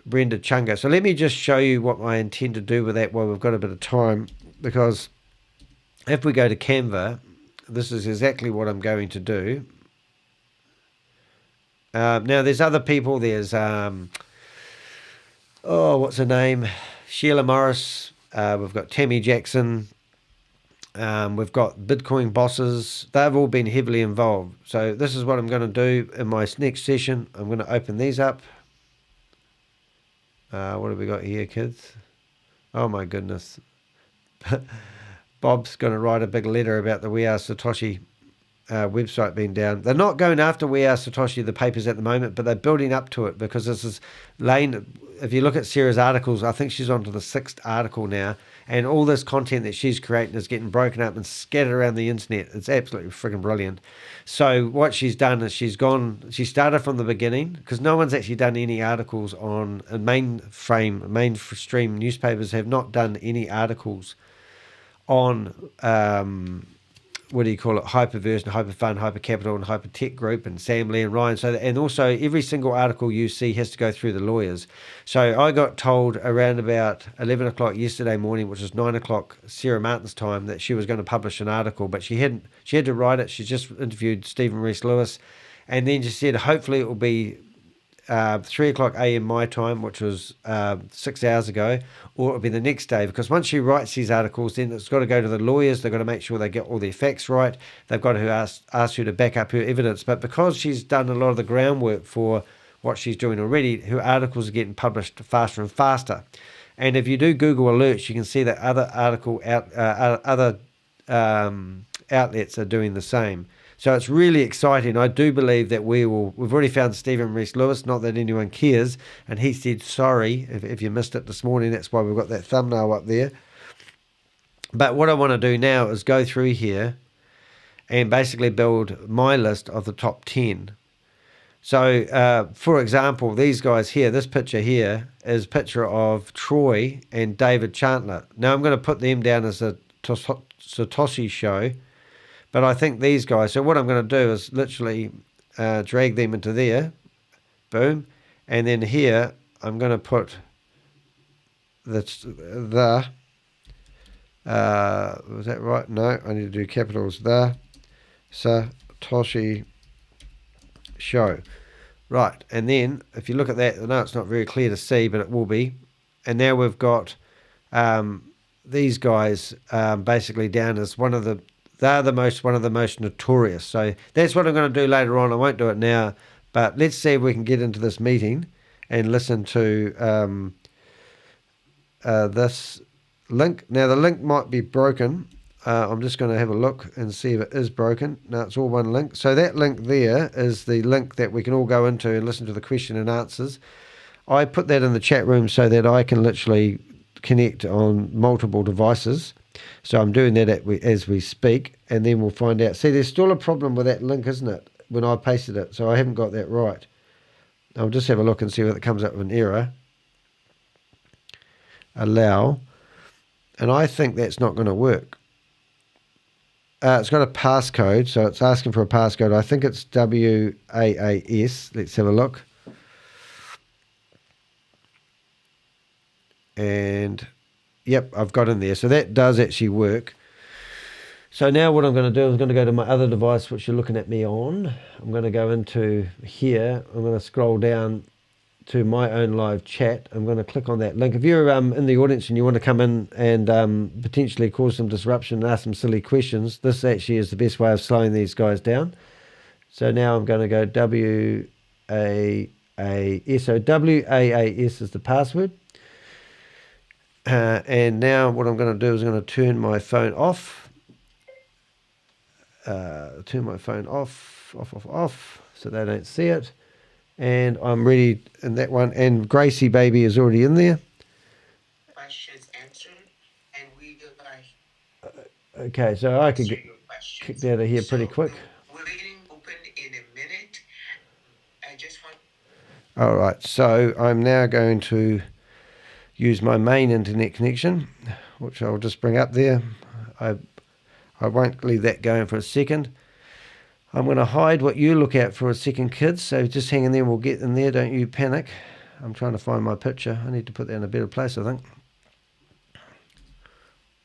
Brenda Chunga. So let me just show you what I intend to do with that while we've got a bit of time. Because if we go to Canva, this is exactly what I'm going to do. Now there's other people. There's, what's her name? Sheila Morris. We've got Tammy Jackson. We've got Bitcoin bosses. They've all been heavily involved. So this is what I'm going to do in my next session. I'm going to open these up. What have we got here, kids? Oh my goodness. Bob's going to write a big letter about the We Are Satoshi website being down. They're not going after We Are Satoshi, the papers at the moment, but they're building up to it because this is Lane. If you look at Sarah's articles, I think she's on to the 6th article now, and all this content that she's creating is getting broken up and scattered around the internet. It's absolutely freaking brilliant. So what she's done is she started from the beginning, because no one's actually done any articles on mainstream newspapers have not done any articles on what do you call it, HyperVerse and HyperFund, HyperCapital and HyperTech Group and Sam Lee and Ryan. So, and also every single article you see has to go through the lawyers. So I got told around about 11 o'clock yesterday morning, which is 9 o'clock Sarah Martin's time, that she was going to publish an article, but she had to write it. She just interviewed Stephen Reese Lewis, and then she said hopefully it will be 3 o'clock a.m. my time, which was 6 hours ago, or it'll be the next day, because once she writes these articles, then it's got to go to the lawyers. They've got to make sure they get all their facts right. They've got to ask her to back up her evidence. But because she's done a lot of the groundwork for what she's doing already, her articles are getting published faster and faster. And if you do Google alerts, you can see that other outlets are doing the same. So it's really exciting. I do believe that we've already found Stephen Reese Lewis, not that anyone cares, and he said sorry if you missed it this morning. That's why we've got that thumbnail up there. But what I want to do now is go through here and basically build my list of the top 10. So, for example, these guys here, this picture here is a picture of Troy and David Chandler. Now I'm going to put them down as a Satoshi show. But I think these guys, so what I'm going to do is literally drag them into there, boom, and then here I'm going to put was that right? No, I need to do capitals, the Satoshi show. Right, and then if you look at that, I know it's not very clear to see, but it will be. And now we've got these guys basically down as one of the most notorious. So that's what I'm going to do later on. I won't do it now, but let's see if we can get into this meeting and listen to this link. Now the link might be broken. I'm just going to have a look and see if it is broken. No, it's all one link. So that link there is the link that we can all go into and listen to the question and answers. I put that in the chat room so that I can literally connect on multiple devices. So I'm doing that as we speak, and then we'll find out. See, there's still a problem with that link, isn't it, when I pasted it? So I haven't got that right. I'll just have a look and see whether it comes up with an error. Allow. And I think that's not going to work. It's got a passcode, so it's asking for a passcode. I think it's WAAS. Let's have a look. And yep, I've got in there. So that does actually work. So now what I'm going to do is I'm going to go to my other device, which you're looking at me on. I'm going to go into here. I'm going to scroll down to my own live chat. I'm going to click on that link. If you're in the audience and you want to come in and potentially cause some disruption and ask some silly questions, this actually is the best way of slowing these guys down. So now I'm going to go WAAS. So WAAS is the password. And now what I'm going to do is I'm going to turn my phone off. Turn my phone off, so they don't see it. And I'm ready in that one. And Gracie Baby is already in there.
Questions answered, and we are
Okay, so I could get kicked out of here pretty quick.
waiting open in a minute. I just want.
All right, so I'm now going to use my main internet connection, which I'll just bring up there. I won't leave that going for a second. I'm going to hide what you look at for a second, kids. So just hang in there. We'll get in there. Don't you panic. I'm trying to find my picture. I need to put that in a better place, I think.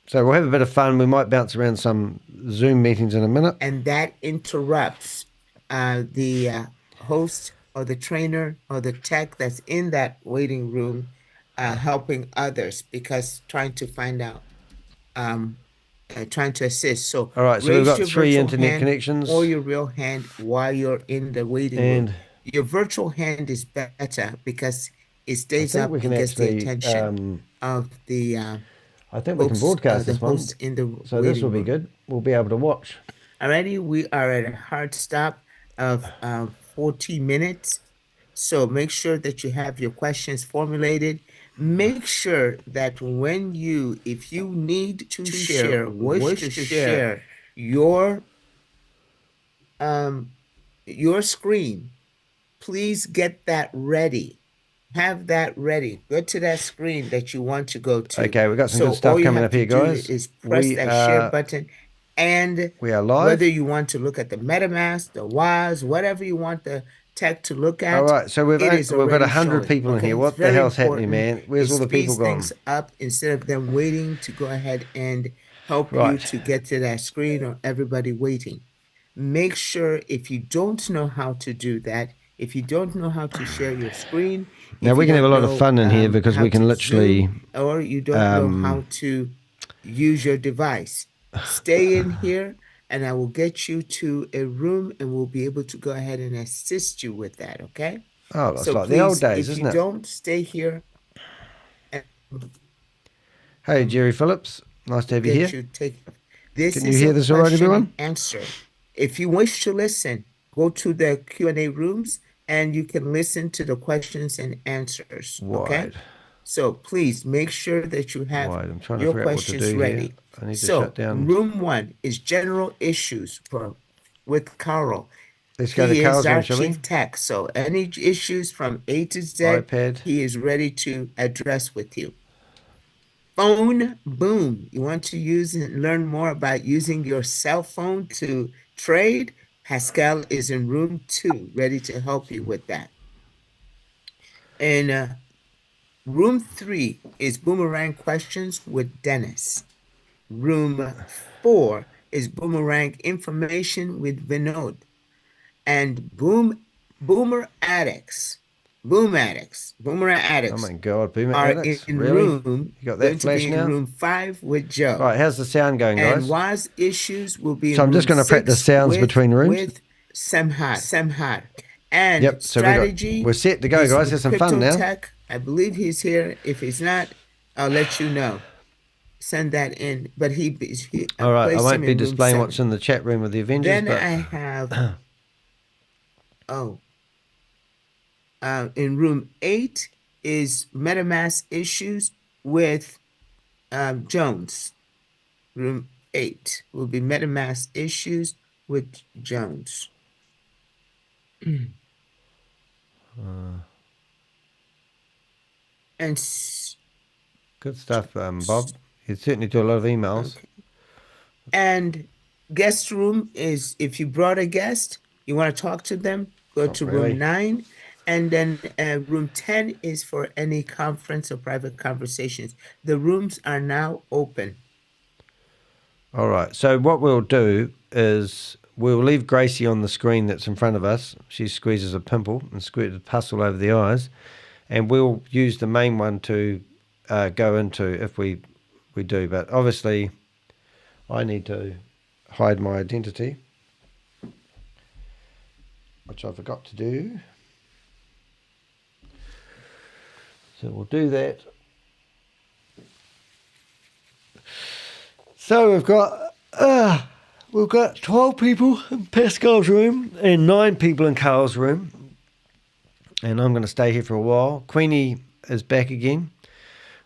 So we'll have a bit of fun. We might bounce around some Zoom meetings in a minute.
And that interrupts the host or the trainer or the tech that's in that waiting room helping others, because trying to find out, trying to assist. So
all right, so we've got 3 internet connections.
Or your real hand while you're in the waiting room. Your virtual hand is better because it stays up and gets the attention of the
I think we can broadcast this one.
In the
so this will be good. We'll be able to watch.
Alrighty, we are at a hard stop of 40 minutes. So make sure that you have your questions formulated. Make sure that when if you need to wish to share your screen, please get that ready. Have that ready. Go to that screen that you want to go to.
Okay, we've got some good stuff coming up here, guys.
Is press that share button, and
we are live.
Whether you want to look at the MetaMask, the WAAS, whatever you want the tech to look at.
All right, so we've got 100 people in here. What the hell's happening, man? Where's all the people gone?
Things up instead of them waiting to go ahead and help you to get to that screen, or everybody waiting. Make sure, if you don't know how to do that, if you don't know how to share your screen,
now we can have a lot of fun in here because we can literally
Zoom, or you don't know how to use your device, stay in here and I will get you to a room and we'll be able to go ahead and assist you with that, okay?
Oh, that's like the old days, isn't it?
If you don't, stay here.
Hey, Jerry Phillips. Nice to have you here.
This
can you hear this all right, everyone?
Answer. If you wish to listen, go to the Q&A rooms and you can listen to the questions and answers, okay? So please make sure that you have your questions ready.
I need to shut down.
Room 1 is general issues with Carl.
Let's go to Carl's room, shall we?
He is our chief tech, so any issues from A to Z,
iPad.
He is ready to address with you. Phone boom. You want to use and learn more about using your cell phone to trade? Pascal is in room 2, ready to help you with that. And room 3 is boomerang questions with Dennis. Room 4 is boomerang information with Vinod. And boomer addicts. Oh my
God, boomer
are
addicts.
in
Really?
room.
You got that flash now?
Room 5 with Joe.
Right, how's the sound going, guys?
And WAAS issues will be.
So I'm just going to practice sounds between rooms.
With Samhad. And
yep, so
strategy.
we're set to go, guys. Have some fun now.
Tech. I believe he's here. If he's not, I'll let you know. Send that in. But he
all right, I won't be displaying what's in the chat room with the Avengers.
Then
but...
I have in room 8 is MetaMask issues with Jones. Room 8 will be MetaMask issues with Jones. And
Good stuff, Bob. You certainly do a lot of emails.
okay. And guest room is if you brought a guest, you want to talk to them, go
Not
to
really.
room 9. And then room 10 is for any conference or private conversations. The rooms are now open.
All right. So what we'll do is we'll leave Gracie on the screen that's in front of us. She squeezes a pimple and squirts pus all over the eyes. And we'll use the main one to go into if we do. But obviously, I need to hide my identity, which I forgot to do. So we'll do that. So we've got 12 people in Pascal's room and 9 people in Carl's room. And I'm going to stay here for a while. Queenie is back again.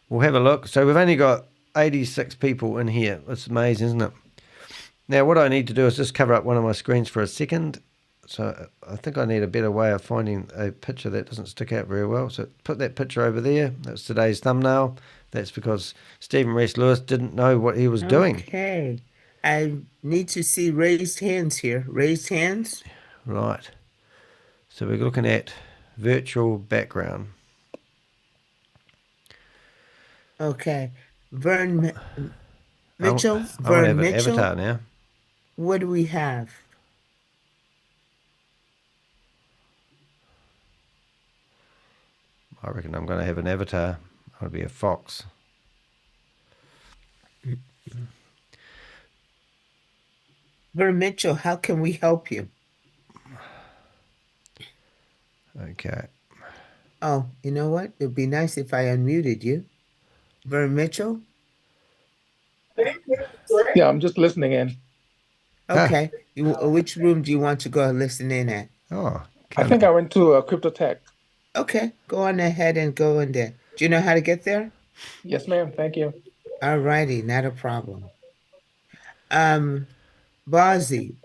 We'll have a look. So we've only got 86 people in here. It's amazing, isn't it? Now what I need to do is just cover up one of my screens for a second. So I think I need a better way of finding a picture that doesn't stick out very well. So put that picture over there. That's today's thumbnail. That's because Stephen Reese Lewis didn't know what he was doing.
Okay. I need to see raised hands here. Raised hands.
Right. So we're looking at virtual background.
Okay. Vern Mitchell.
I want to
Vern
have an
Mitchell.
avatar now.
What do we have?
I reckon I'm going to have an avatar. I'll be a fox.
Vern Mitchell, how can we help you?
Okay.
Oh, you know what? It'd be nice if I unmuted you. Vern Mitchell?
Yeah, I'm just listening in.
Okay. Which room do you want to go listen in at?
Oh,
I think I went to Crypto Tech.
Okay. Go on ahead and go in there. Do you know how to get there?
Yes, ma'am. Thank you.
All righty. Not a problem. Bozy,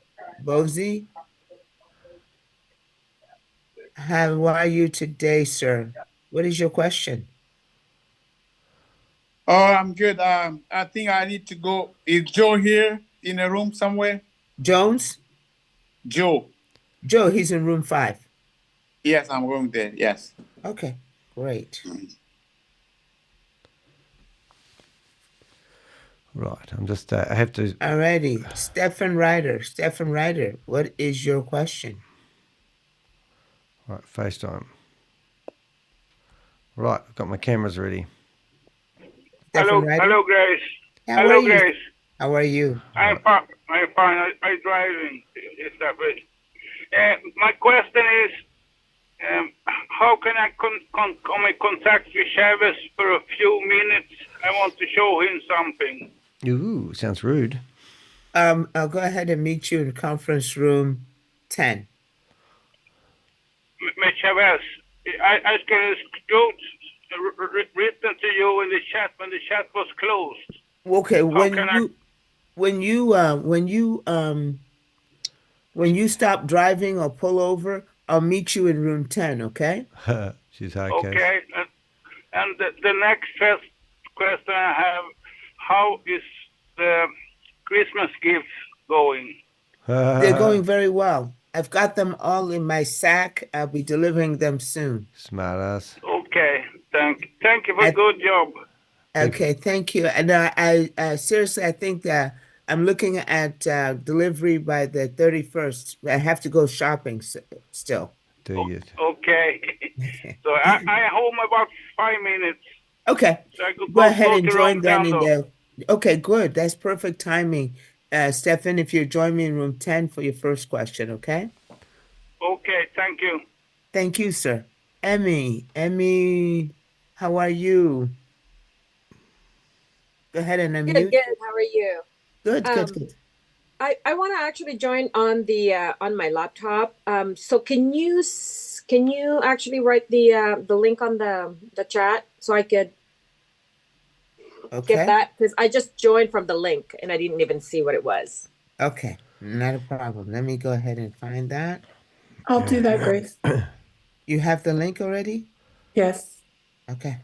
how are you today, sir? What is your question?
Oh, I'm good. I think I need to go. Is Joe here in a room somewhere?
Jones?
Joe.
Joe, he's in room 5.
Yes, I'm going there. Yes.
Okay, great.
Right, I'm just, I have to...
Alrighty, Stephen Ryder, what is your question?
Right, FaceTime. Right, I've got my cameras ready.
Hello, hello, guys.
Hello, guys. How are you?
I'm fine. I'm driving. My question is, how can I contact with ShaveZ for a few minutes? I want to show him something.
Ooh, sounds rude.
I'll go ahead and meet you in conference room 10.
Mr. ShaveZ, I can written to you in the chat when the chat was closed.
Okay, when you stop driving or pull over, I'll meet you in room 10, okay?
She's high.
Okay, and the next question I have, how is the Christmas gifts going?
They're going very well. I've got them all in my sack. I'll be delivering them soon.
Smart ass.
Okay, thank you for a good job.
Okay, thank you. And I seriously, I think that I'm looking at delivery by the 31st. I have to go shopping still.
Do you?
Okay. So I home about 5 minutes.
Okay.
So I could
go ahead and
to
join them in
download.
there. Okay, good. That's perfect timing. Stefan, if you join me in room 10 for your first question, okay?
Okay, thank you.
Thank you, sir. Emmy, how are you? Go ahead and unmute.
Good. How are you?
Good.
I want to actually join on the on my laptop. So can you actually write the link on the chat so I could get that, because I just joined from the link and I didn't even see what it was.
Okay, not a problem. Let me go ahead and find that.
I'll do that, Grace.
You have the link already?
Yes.
Okay,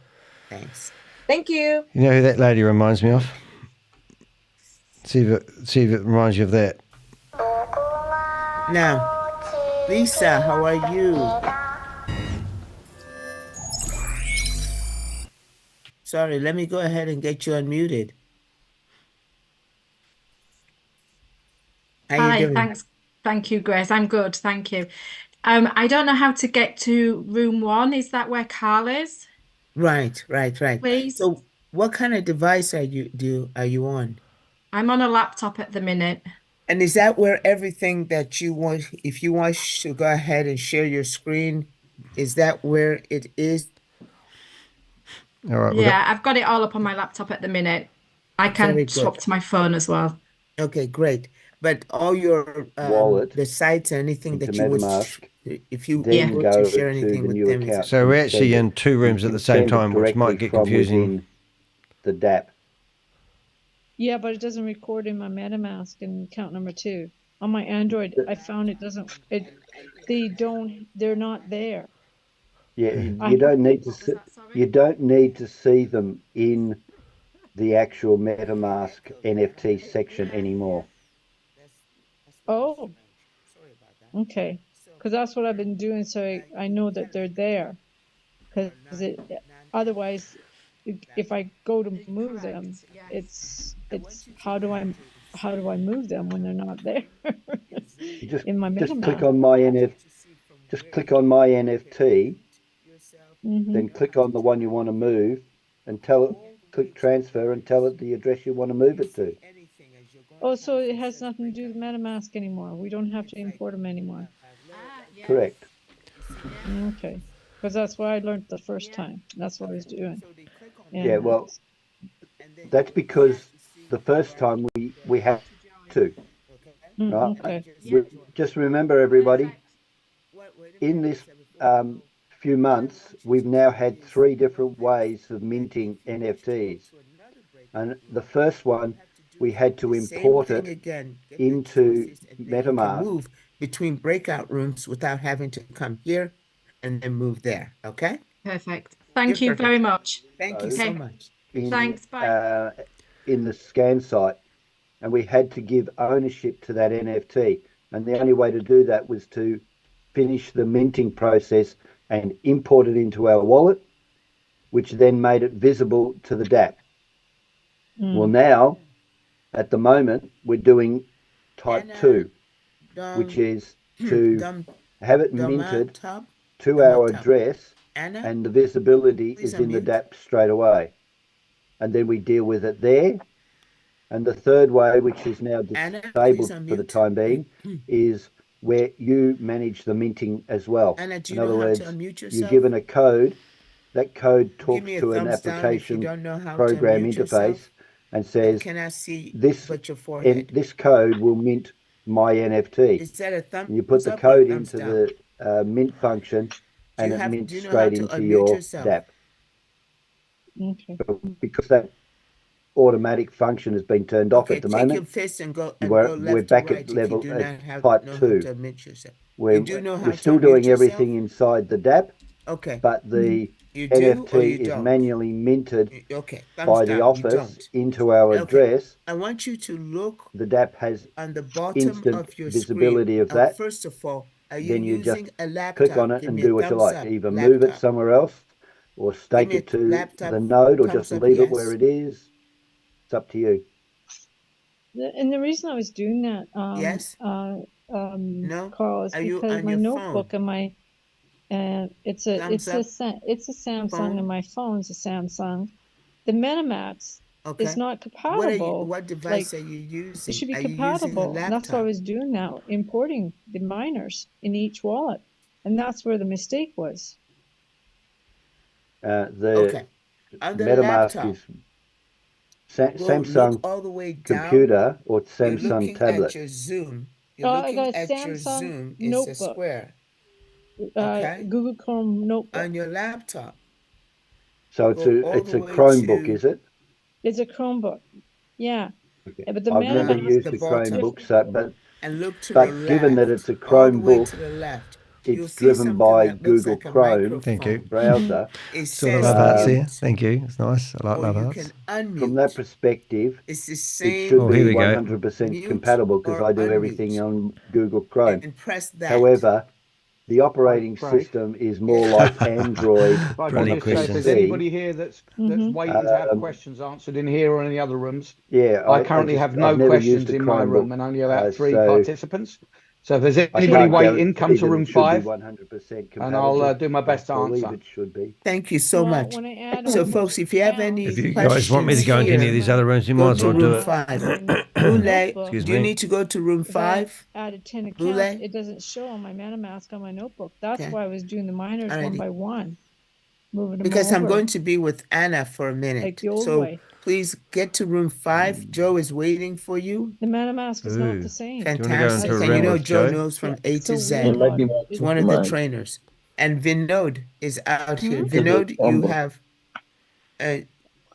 thanks.
Thank you.
You know who that lady reminds me of? See if it reminds you of that.
Now, Lisa, how are you? Sorry, let me go ahead and get you unmuted. How you
Hi,
doing?
thanks. Thank you, Grace. I'm good, thank you. I don't know how to get to room 1. Is that where Carl is?
Right.
Please.
So, what kind of device are you on?
I'm on a laptop at the minute.
And is that where everything that you want, if you want to go ahead and share your screen, is that where it is?
All right.
Yeah, I've got it all up on my laptop at the minute. I
Very
can
good.
swap to my phone as well.
Okay, great. But all your
Wallet
the sites, anything
into
that you would,
MetaMask,
if you
then
were
go
to share
to
anything
the
with
new
them,
account.
So we're
and
actually
send
in
it.
2 rooms
You
at the
can
same
send it
time, which might
directly
get
from
confusing.
within the DApp.
Yeah, but it doesn't record in my MetaMask in account number 2. On my Android, I found it doesn't. They're not there.
Yeah,
I-
you don't need to see, you don't need to see them in the actual MetaMask NFT section anymore.
Oh, okay. Because that's what I've been doing, so I know that they're there. Because otherwise, if I go to move them, it's how do I move them when they're not there
You just
in my
just click
MetaMask?
on my just click on my NFT,
Mhm.
then click on the one you want to move, and click transfer and tell it the address you want to move it to.
Oh, so it has nothing to do with MetaMask anymore. We don't have to import them anymore.
Correct.
Okay, because that's what I learned the first time. That's what I was doing.
Yeah, well, that's because the first time we had to. Right?
Okay.
Just remember, everybody, in this few months, we've now had 3 different ways of minting NFTs. And the first one, we had to import it into MetaMask.
Move between breakout rooms without having to come here and then move there. Okay.
Perfect. Thank you very much.
Thank you so much.
Thanks. Bye.
In the scan site, and we had to give ownership to that NFT. And the only way to do that was to finish the minting process and import it into our wallet, which then made it visible to the DApp. Well, now, at the moment, we're doing type 2, which is to have it minted to our address, and the visibility is in the DApp straight away. And then we deal with it there. And the third way, which is now disabled for the time being, is where you manage the minting as well.
Anna, do
In
you know
other
how
words,
to unmute
you're
yourself?
given a code. That code talks
me a
to an
thumbs down if you
application
don't know how to
program
unmute
interface
yourself.
and says,
Can I see
this,
but your forehead?
this code will mint my NFT.
Is that a
And you put
thumbs
the
up or
code
thumbs
into
down?
the mint function, and it
do
mints
you know how
straight
to
into
unmute
your
yourself?
DApp.
Okay.
Because that automatic function has been turned off at the
Take
moment.
your fist and go
We're
left
back
to right
at
if
level
you do not
type
know how
2.
to unmute yourself.
We're,
You do know how
we're
to
still
unmute
doing
yourself?
everything inside the DApp,
Okay.
but the
You do or
NFT
you
is
don't?
manually minted
Okay, thumbs
by the
down. You
office
don't.
into our
Okay.
address.
I want you to look
The DApp has
on the bottom
instant
of your
visibility
screen.
of that.
First of all, are you
Then you just
using a laptop?
click on it
Give
and
me
do
a
what you
thumbs
like.
up.
Either move it somewhere else, or stake
me
it
a
to
laptop
the node, or just
thumbs up,
leave it
yes.
where it is. It's up to you.
And the reason I was doing that,
Yes.
Carl, is
Are you
because
on
my
your
notebook
phone?
and my it's a Samsung
Phone?
and my phone's a Samsung. The MetaMask is not compatible.
What device are you using?
It should be
Are you using a
compatible. And that's what I
laptop?
was doing now, importing the miners in each wallet, and that's where the mistake was.
The
On the
MetaMask
laptop,
is Samsung
look all the way down.
computer or
You're
Samsung
looking
tablet.
at your Zoom. You're
I
looking
got a
at your
Samsung
Zoom. It's a
notebook.
square. Okay.
Google Chrome notebook.
On your laptop.
So
Go all
it's
the
a
way
Chromebook,
to-
is it?
It's a Chromebook. Yeah.
Okay.
But the
I've never
MetaMask
used
the
the
bottom.
Chromebook, so
And look to
but
the left.
given that it's a
all the way
Chromebook,
to the left.
it's driven by Google
like a
Chrome
Thank you.
browser.
It
Saw the
says
love hearts
mute,
there. Thank you. It's nice. I like
or
love
you
hearts.
can unmute.
From that perspective,
It's the
it
same.
should
Oh, here
be
we go.
100%
Mute
compatible because
or
I do
unmute.
everything on Google Chrome.
And press that.
However, the operating
Right.
system is more like Android
If I
on
can
the
just say, if there's
PC.
anybody here that's waiting to have questions answered in here or any other rooms,
Yeah,
I currently have no
I've never
questions
used a
in my room
Chromebook,
and only about 3
so
participants. So if there's
I
anybody
can't
waiting, come
guarantee
to
that
room
it should be
5
100%
and I'll
compatible.
do my best to
I believe
answer.
it should be.
Thank you so
Well,
much.
when I add
So,
on
folks, if you have any
If you
questions
guys want me to go into any of these other rooms, you might
go
as
to
well do
room
it.
5.
notebook,
Boule,
Excuse
do you
me.
need to go to room
if I
5?
added 10 accounts,
Boule?
it doesn't show on my MetaMask on my notebook. That's
Okay.
why I was doing the miners one
Alrighty.
by one, moving them
Because I'm
over
going to be with Anna for a minute.
like the old
So
way.
please get to room 5. Joe is waiting for you.
The MetaMask is not
Ooh.
the same.
Do you want to go
Fantastic.
into a
And you
room
know
with
Joe
Joe?
knows from
Yeah,
A
it's
to
so
Z.
weird about it.
He's one of the trainers. And Vinod is out here.
Hmm?
Vinod, you
Chromebook.
have
I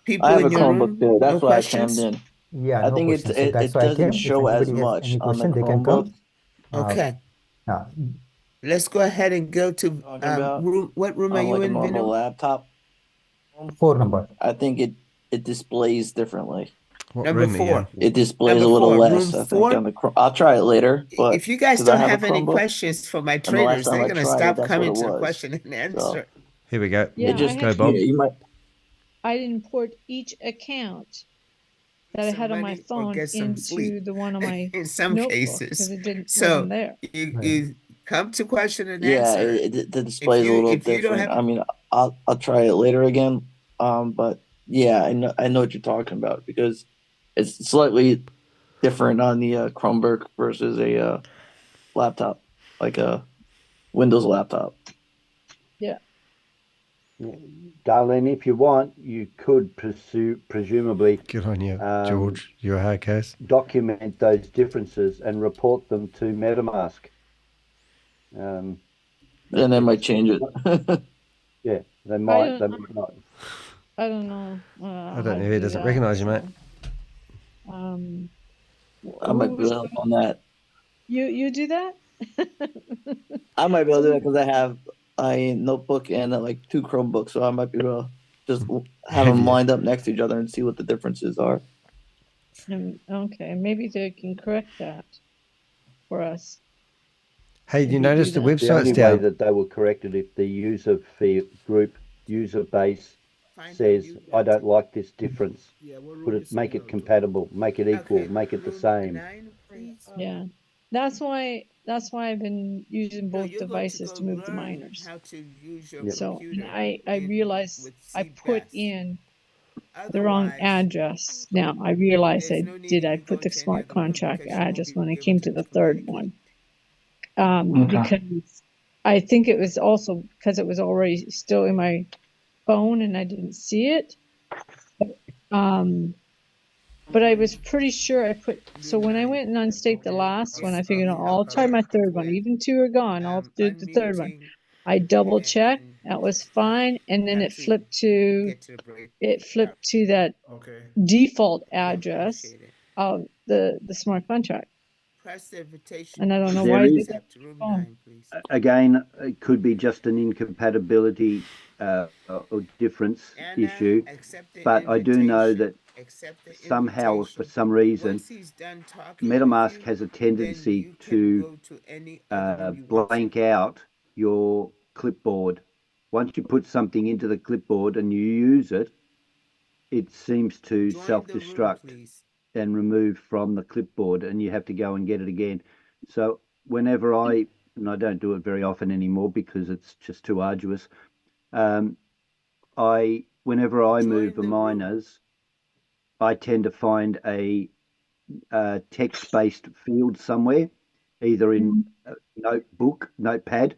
people
have
in
a
your
Chromebook
room?
too. That's
No
why I
questions?
came in.
Yeah,
I
no
think
questions. So that's
it
why I
doesn't
came. If
show as
anybody has
much
any
on the
question, they can
Chromebook.
come.
Okay.
Yeah.
Let's go ahead and go to
Talking about
room. What room are
on
you
like a
in,
normal
Vinod?
laptop.
4 number.
I think it displays differently.
What
Number
room are you
4.
in?
It displays
Number
a little
4.
less,
Room
I think,
4.
on the I'll try it later, but
If you guys
because I
don't
have a
have any
Chromebook,
questions for my
and the last
trainers,
time
they're
I
going to
tried it,
stop
that's what
coming
it
to the
was.
question and answer.
Here we go.
Yeah,
It just
Go, Bob.
you might.
I import each account that I had on my
Somebody or
phone
get some
into
sleep
the one on my
in some
notebook
cases.
because it didn't
So
wasn't there.
you come to question and
Yeah,
answer.
the display is a little
If you don't
different.
have
I mean, I'll try it later again. But yeah, I know what you're talking about because it's slightly different on the Chromebook versus a laptop, like a Windows laptop.
Yeah.
Darlene, if you want, you could presumably
Good on you, George. You're a hard case.
document those differences and report them to MetaMask.
And they might change it.
Yeah, they might. They might not.
I don't know.
I don't know if he doesn't recognise you, mate.
I might be able to help on that.
You do that?
I might be able to do that because I have a notebook and like 2 Chromebooks, so I might be able to just have them lined up next to each other and see what the differences are.
Okay, maybe they can correct that for us.
Hey, you notice the
The only
website's
way
down?
that they will correct it if the user group, user base says, I don't like this difference. Make it compatible, make it equal, make it the same.
Yeah, that's why I've been using both devices to move the miners. So I realized I put in the wrong address. Now I realize I put the smart contract address when I came to the third one. Because I think it was also because it was already still in my phone and I didn't see it. But I was pretty sure I put, so when I went and unstaked the last one, I figured, I'll try my third one. Even 2 are gone, I'll do the third one. I double checked, that was fine, and then it flipped to that default address of the smart contract. And I don't know why I did that.
Again, it could be just an incompatibility or difference issue, but I do know that somehow, for some reason, MetaMask has a tendency to blank out your clipboard. Once you put something into the clipboard and you use it, it seems to self-destruct and remove from the clipboard, and you have to go and get it again. So whenever and I don't do it very often anymore because it's just too arduous, whenever I move the miners, I tend to find a text-based field somewhere, either in notepad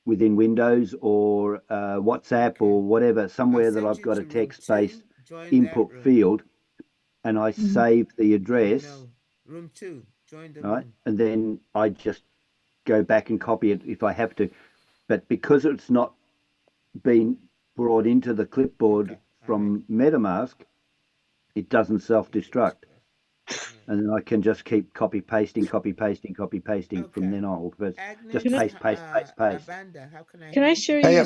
within Windows or WhatsApp or whatever, somewhere that I've got a text-based input field, and I save the address, right? And then I just go back and copy it if I have to. But because it's not been brought into the clipboard from MetaMask, it doesn't self-destruct.
And then I can just keep copy pasting from then on. But just paste.
Amanda, how can I
Can I
help
share
you?
your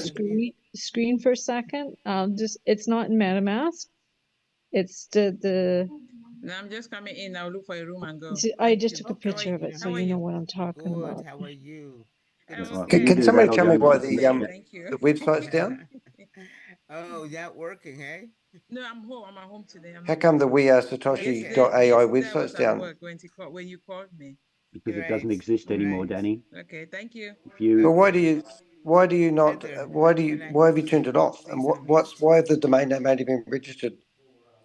screen for a second? It's not in MetaMask. It's the
No, I'm just coming in. I'll look for a room and go.
I just took a picture of it, so you know what I'm talking about.
How are you?
Can somebody tell me why the website's down?
Oh, not working, hey?
No, I'm home. I'm at home today.
How come the WeAreSatoshi.ai website's down?
When you called me.
Because it doesn't exist anymore, Danny.
Okay, thank you.
But why have you turned it off? And why have the domain name only been registered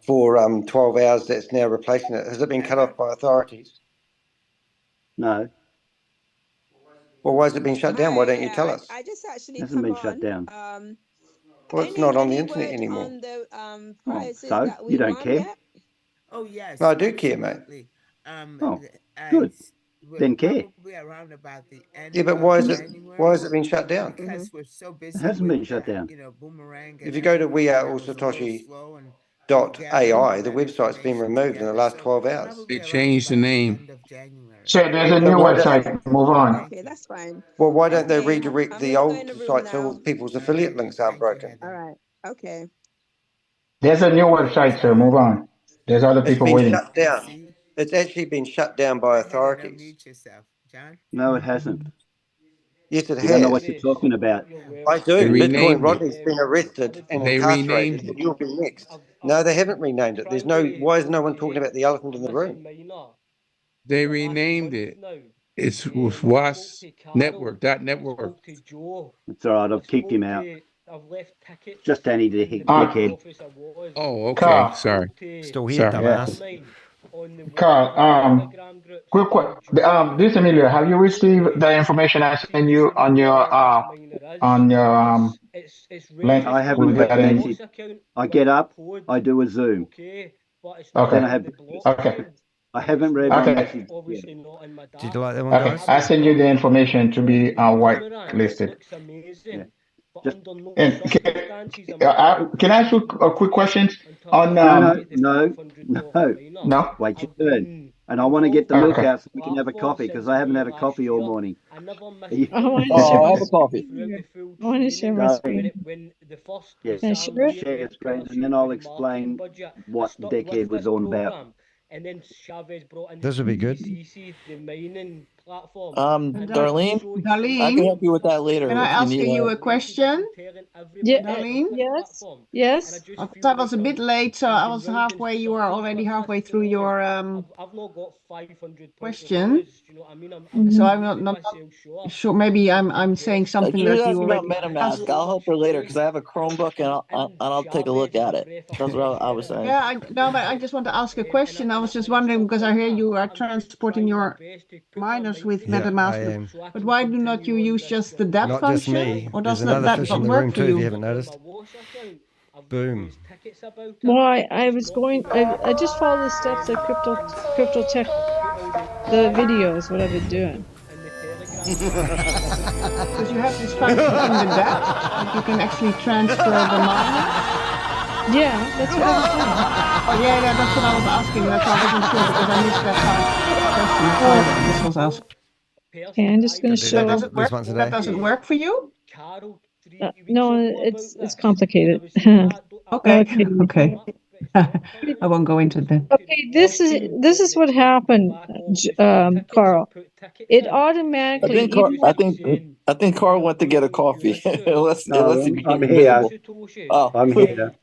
for 12 hours that's now replacing it? Has it been cut off by authorities?
No.
Well, why has it been shut down? Why don't you tell us?
I just actually
It hasn't been shut down.
Well, it's not on the internet anymore.
On the
So you don't care?
Oh, yes.
No, I do care, mate.
Good. Then care.
Around about the end
Yeah, but why has it been shut down?
Because we're so busy.
It hasn't been shut down.
Boomerang.
If you go to WeAreAllSatoshi.ai, the website's been removed in the last 12 hours.
They changed the name. So there's a new website. Move on.
Okay, that's fine.
Well, why don't they redirect the old site so all people's affiliate links aren't broken?
All right. Okay.
There's a new website, sir. Move on. There's other people
It's been
waiting.
shut down. It's actually been shut down by authorities.
No, it hasn't.
Yes, it has.
You don't know what you're talking about.
I do.
They
Bitcoin
renamed
Rodney's
it.
been arrested and
They
incarcerated,
renamed
and you'll be next. No, they haven't renamed it. Why is no one talking about the elephant in the room?
They renamed it. It's WAAS Network. .network.
It's all right. I've kicked him out. Just Danny the dickhead.
Oh, okay.
Carl.
Sorry.
Still here,
Sorry.
dumbass.
Carl, quick. This Emilio, have you received the information I sent you on your link?
I haven't
with
read
that
the
in?
message. I get up, I do a Zoom.
Okay.
Then I have.
Okay.
I haven't read the message yet.
Did you like that one,
Okay.
guys?
I send you the information to be whitelisted.
Yeah.
And can I ask you a quick question on? No.
Wait your turn. And I want to get the milk out so we can have a coffee because I haven't had a coffee all morning.
I want to share my screen.
Yes.
Can I share it?
Share your screen, and then I'll explain what the dickhead was on about.
This would be good.
Darlene, I can help you with that later.
Can I ask you a question?
Yeah,
Darlene?
yes.
I was a bit late, so I was halfway. You are already halfway through your question. So I'm not sure. Maybe I'm saying something
She
that
was
you
asking about
already.
MetaMask. I'll help her later because I have a Chromebook and I'll take a look at it. That's what I was saying.
Yeah, no, but I just want to ask a question. I was just wondering because I hear you are transporting your miners with
Yeah,
MetaMask,
I am.
but why do not you use just the DApp
Not
function?
just me.
Or
There's
does
another
that
fish
not
in the
work
room
for
too, if you
you?
haven't noticed. Boom.
Why I was going. I just follow the steps that crypto tech. The videos, what I've been doing.
Because you have this function in the DApp that you can actually transfer the miners.
Yeah, that's what I was doing.
Oh yeah, that's what I was asking. That's why I wasn't sure because I missed that part. This was asked.
Okay, I'm just going to show.
That doesn't work for you?
No, it's complicated.
Okay. Okay. I won't go into that.
Okay, this is what happened, Carl. It automatically.
I think Carl went to get a coffee. unless he
I'm
became
here.
invisible. Oh,
I'm here.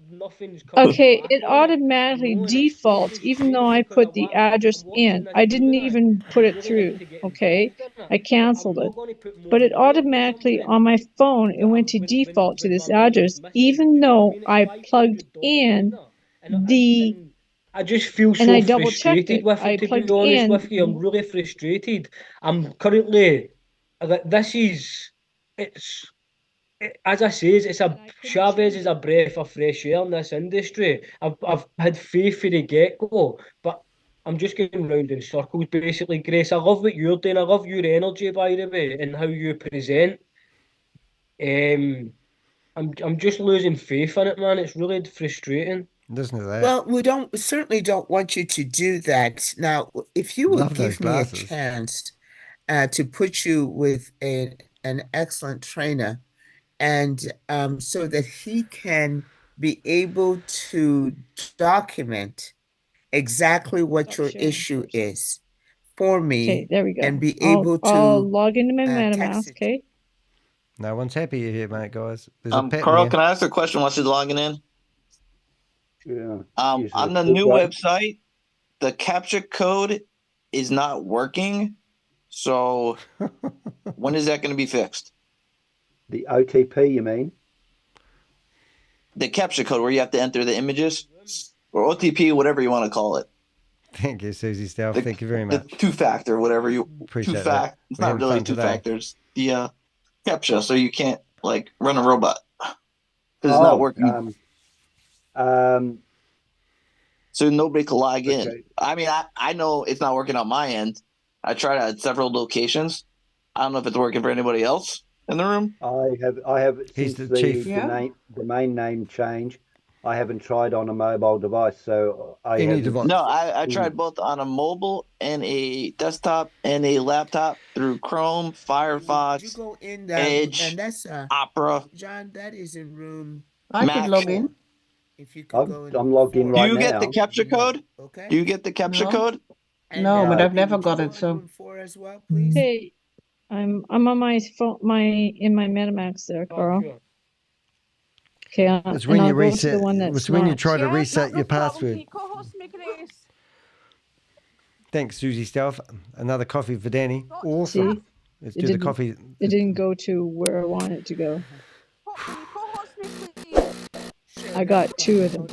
Okay, it automatically defaults, even though I put the address in. I didn't even put it through, okay? I canceled it. But it automatically, on my phone, it went to default to this address, even though I plugged in
I just feel so frustrated with it, to be honest with you. I'm really frustrated. I'm currently, as I say, ShaveZ is a breath of fresh air in this industry. I've had faith for the get-go, but I'm just going round in circles, basically, Grace. I love what you're doing. I love your energy, by the way, and how you present. I'm just losing faith in it, man. It's really frustrating.
Listen to that.
Well, we certainly don't want you to do that. Now, if you would
Love those
give me a
glasses.
chance to put you with an excellent trainer, and so that he can be able to document exactly what your issue is for me,
Okay, there we go.
and be
I'll
able
log into my
text
MetaMask. Okay.
No one's happy here, mate, guys. There's a pattern
Carl,
here.
can I ask a question while she's logging in?
Yeah.
On the new website, the capture code is not working. So when is that going to be fixed?
The OTP, you mean?
The capture code where you have to enter the images, or OTP, whatever you want to call it.
Thank you, Susie Stealth. Thank you very
The
much.
two-factor, whatever you
Appreciate that.
two-fact. It's
We're
not
having
really
fun today.
two-factors. The captcha, so you can't like run a robot because it's not working. So nobody can log in. I mean, I know it's not working on my end. I tried at several locations. I don't know if it's working for anybody else in the room.
I have
He's
since
the chief.
the domain name change. I haven't tried on a mobile device, so I
Any
haven't.
device.
No, I tried both on a mobile and a desktop and a laptop through Chrome, Firefox,
you go in
Edge,
and that's
Opera.
John, that is in room.
I could
Mac.
log in.
If you could go
I'm logged in
Do
right
you
now.
get the capture code?
Okay.
Do you get the capture
No.
code?
No, but I've
Hey,
never
would you
got
go
it.
in
So
room 4 as well, please?
Hey, I'm on my phone, in my MetaMask there, Carl. Okay,
It's when
and
you
I'll go to
reset.
the one that's
It's when you
not.
try to
Yeah,
reset
no
your
problem.
password.
Can you co-host me, please?
Thanks, Susie Stealth. Another coffee for Danny.
See,
Awesome. Let's
it
do the
didn't.
coffee.
It didn't go to where I want it to go.
Can you co-host me, please?
I got 2 of them.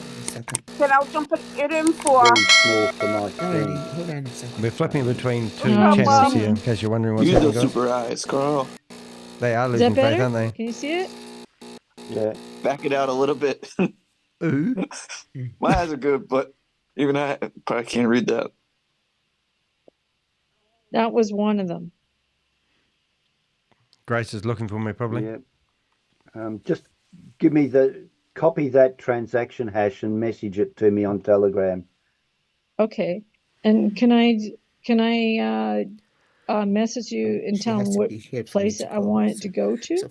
Can I jump in room 4?
Very small for my screen.
Hold on a second.
We're flipping between two
Um,
channels
see-
here, in case you're wondering what's
Use
happening,
those
guys.
super eyes, Carl.
They are
Is that
losing faith,
better?
aren't they?
Can you see it?
Yeah.
Back it out a little bit.
Ooh.
My eyes are good, but even I probably can't read that.
That was one of them.
Grace is looking for me, probably.
Yeah. Just give me copy that transaction hash and message it to me on Telegram.
Okay. And can I message you and tell them what place I want it to go to?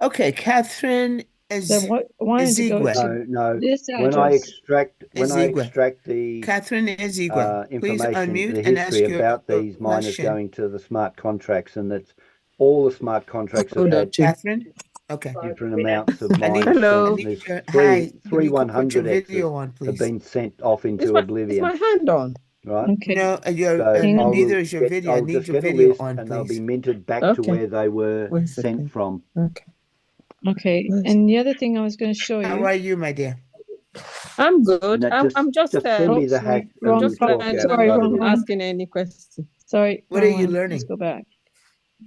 Okay, Catherine
wanted to go
Ezigwe.
to
No.
this
When I
address.
extract
Ezigwe.
the
Catherine Ezigwe, please
information,
unmute
the
and ask
history
your
about these miners
question.
going to the smart contracts, and that's all the smart contracts have
Hold on,
had
Catherine. Okay.
different amounts of
I need-
miners
Hello.
sent. There's
I need your-
three
hi, can you put
100
your
X's
video on,
have
please?
been sent off into oblivion.
Is my hand on?
Right?
Okay.
No,
So
neither is your video. I
I'll
need
just
your
get a
video
list,
on,
and they'll be
please.
minted back to
Okay.
where they were
Wait a
sent
second.
from.
Okay.
Okay. And the other thing I was going to show
How
you.
are you, my dear?
I'm good.
No,
I'm just
send me the
sorry,
hack.
wrong
and we'll talk
button.
out
Sorry,
about
wrong
it.
one.
asking any question.
Sorry.
What are
wrong
you
one.
learning?
Let's go back.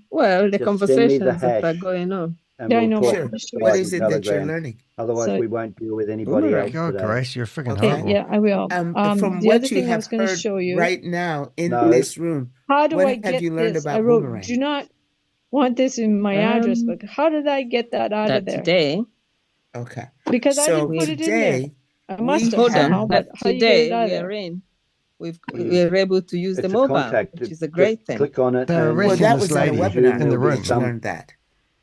Well, the
Just send me the
conversations that are
hash,
going on.
and
Yeah, I
we'll
know,
talk
but
Sure.
I'm just showing
What
you.
is it that you're
Telegram.
learning?
Otherwise,
So-
we won't deal with anybody
Boomerang.
else
Oh,
today.
Grace, you're freaking
Okay,
horrible.
yeah, I will.
From
The
what
other
you
thing I was
have
going to
heard
show you.
right now in
No.
this room,
How do
what
I
have
get
you learned
this?
about
I wrote,
Boomerang?
do not want this in my address book. How did I get that out of
That
there?
today,
Okay.
Because I
So
didn't put it in there.
today,
I must have
hold
somehow,
on.
but
That
how do you get it
today
out of
we
there?
are in, we're able to use the
It's a
mobile,
contact.
which is a
Just
great thing.
click on it.
They're
and
well,
arresting
that
this
was at a
lady
webinar
in the
where
room.
you learned that.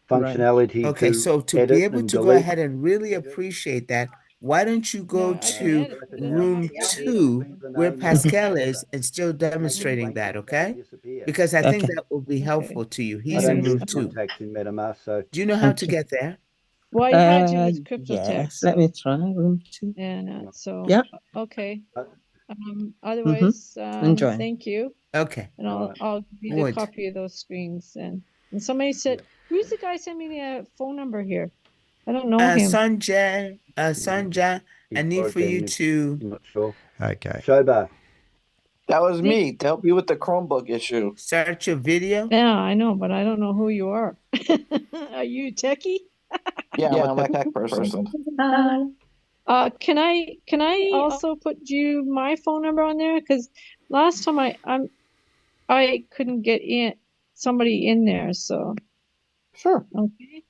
functionality
Okay,
to
so to
edit
be able
and
to go
delete.
ahead and really appreciate that, why don't you go
No, I can
to
edit, but I don't
room
have to delete
2
it.
where Pascal is and still demonstrating that, okay? Because I think
Okay.
that will be
Okay.
helpful to you.
I
He's
don't
in room
use
2.
contacts in MetaMask, so
Do you know how to
Okay.
get there?
Well, I had to with crypto
Yes,
text.
let me try room 2.
And so,
Yeah.
okay.
Mm-hmm.
Otherwise,
Enjoy.
thank you.
Okay.
And I'll give you a
Good.
copy of those screens. And somebody said, who's the guy sent me the phone number here? I don't know him.
Sanjay, I need for you to.
I'm not sure.
Okay.
Shoba.
That was me to help you with the Chromebook issue.
Start your video.
Yeah, I know, but I don't know who you are. Are you a techie?
Yeah, I'm a tech person.
Can I also put my phone number on there? Because last time I couldn't get somebody in there, so
Sure.
okay.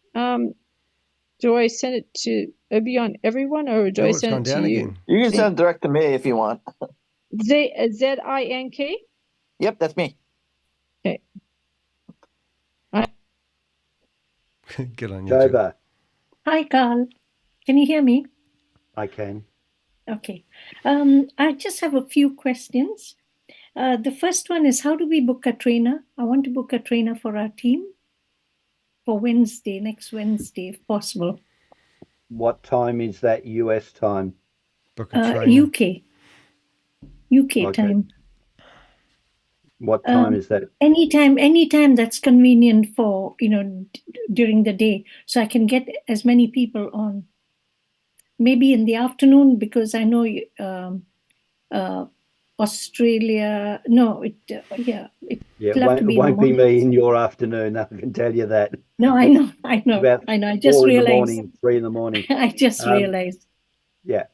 Do I send it to It'll be on everyone, or do I
Oh, it's
send
gone
it to
down
you?
again.
You can send it direct to me if you want.
Zink?
Yep, that's me.
Okay.
Good on you, Joe.
Joba,
Hi, Carl. Can you hear me?
I can.
Okay. I just have a few questions. The first one is, how do we book a trainer? I want to book a trainer for our team for Wednesday, next Wednesday, if possible.
What time is that US time?
Book a trainer.
UK time.
What time is that?
Anytime that's convenient for, during the day, so I can get as many people on. Maybe in the afternoon, because I know Australia. No,
Yeah, it won't be me in your afternoon. I can tell you that.
No, I know.
About
I just
4 in the
realized.
morning, 3 in the morning.
I just realized.
Yeah.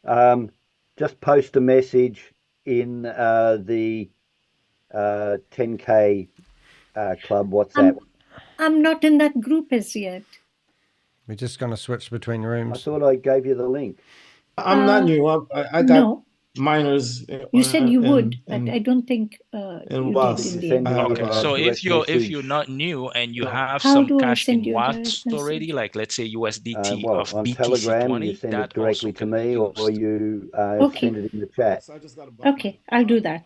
Just post a message in the 10K club WhatsApp.
I'm not in that group as yet.
We're just going to switch between rooms.
I thought I gave you the link.
I'm not new. I got
No.
minors.
You said you would, but I don't think you
WAAS.
did in the end.
Okay, so if you're not new and you have
How
some
do I
cash in
send you a
WAAS
direct
already, like let's say USDT
Well,
of
on Telegram, you
BTC20,
send it
that
directly
also
to
can be
me, or
used.
you
Okay.
send it in the chat.
Okay, I'll do that.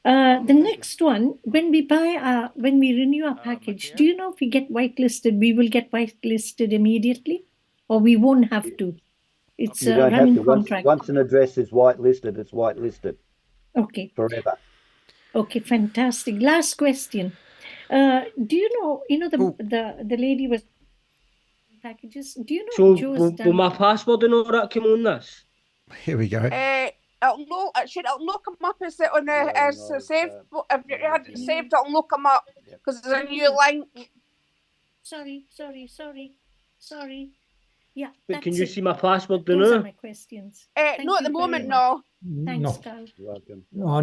The next one, when we renew our package, do you know if we get whitelisted, we will get whitelisted immediately, or we won't have to? It's
You
a
don't have
running
to.
contract.
Once an address is whitelisted, it's whitelisted
Okay.
forever.
Okay, fantastic. Last question. Do you know the lady was packages? Do you know
So,
if Joe's
will my password and all that come on this?
Here we go.
It'll look them up as saved. If you had it saved, it'll look them up because there's a new link.
Sorry. Yeah.
But can you see my password
Those are
now?
my questions.
No, at the moment, no.
Thanks,
No.
Carl.
You're welcome.
No,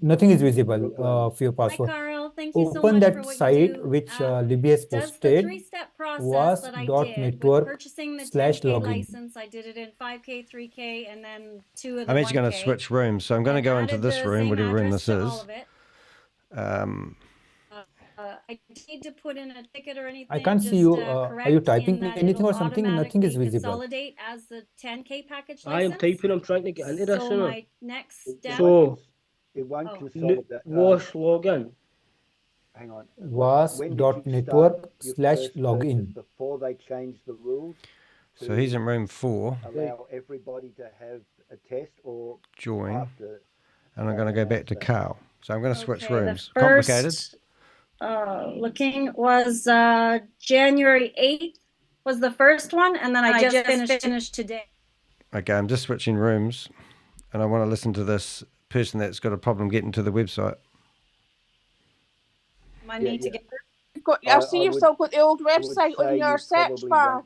nothing is visible for your password.
Carl, thank you so
Open
much
that
for what you
site
do.
which Libby has
Does the
posted.
three-step process that I did with
was.network
purchasing the
/login.
10K license, I did it in 5K, 3K, and then 2 of the
I'm actually going to
1K.
switch rooms, so I'm going to go into this room, whatever room this is.
I need to put in a ticket or anything.
I can't see you. Are you typing anything or something? Nothing is visible.
Consolidate as the 10K package
I am
license.
typing. I'm trying to get into this.
So my next step.
So
it won't consolidate.
WAAS login.
Hang on.
was.network/login.
Before they change the rules.
So he's in room 4.
Allow everybody to have a test or
join.
After
and I'm going to go back to Carl. So I'm going to switch rooms.
The
Complicated.
first, looking was January 8th was the first one, and then I just finished today.
Okay, I'm just switching rooms, and I want to listen to this person that's got a problem getting to the website.
I need to get
I see you've still got the old website on your search bar.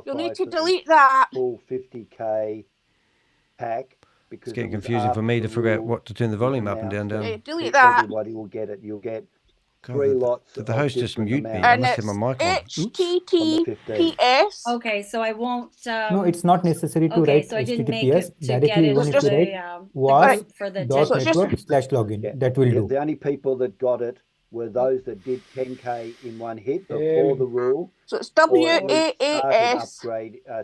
You'll need to delete that.
Full 50K pack.
It's getting confusing for me to figure out what to turn the volume up and down.
Yeah, delete that.
Everybody will get it. You'll get 3 lots.
Did the host just mute me? I
And
must
it's
have my mic on.
HTTPS.
Okay, so I won't.
No, it's not necessary to
okay,
write
so I didn't make it
HTTPS. Directly, even if you write was.network/login, that will do.
The only people that got it were those that did 10K in one hit before the rule.
So it's WAAS.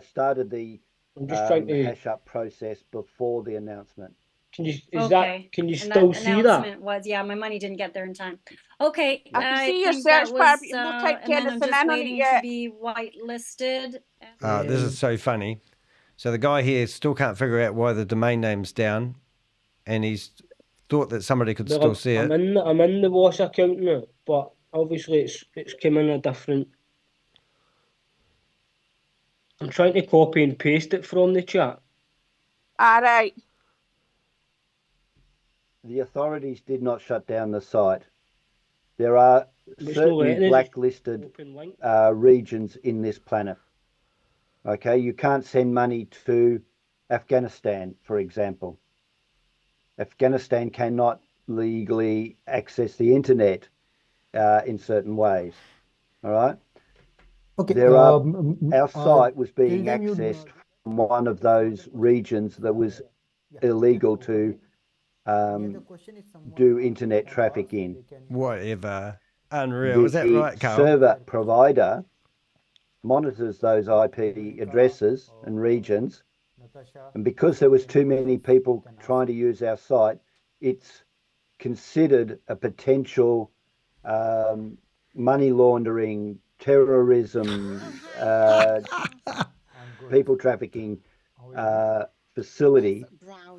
Started the
I'm just trying to
hash up process before the announcement.
Can you can you
and
still
that
see
announcement
that?
was my money didn't get there in time. Okay,
I can see your
think that
search bar,
was,
but you've not typed
and then I'm
anything
just
in on it
waiting
yet.
to be whitelisted.
This is so funny. So the guy here still can't figure out why the domain name's down, and he's thought that somebody could still see it.
I'm in the WAAS account now, but obviously it's come in a different. I'm trying to copy and paste it from the chat.
All right.
The authorities did not shut down the site. There are certain blacklisted regions in this planet. Okay, you can't send money to Afghanistan, for example. Afghanistan cannot legally access the internet in certain ways. All right.
Okay.
Our site was being accessed one of those regions that was illegal to do internet traffic in.
Whatever. Unreal. Is that right, Carl?
Server provider monitors those IP addresses and regions, and because there was too many people trying to use our site, it's considered a potential money laundering, terrorism, people trafficking facility.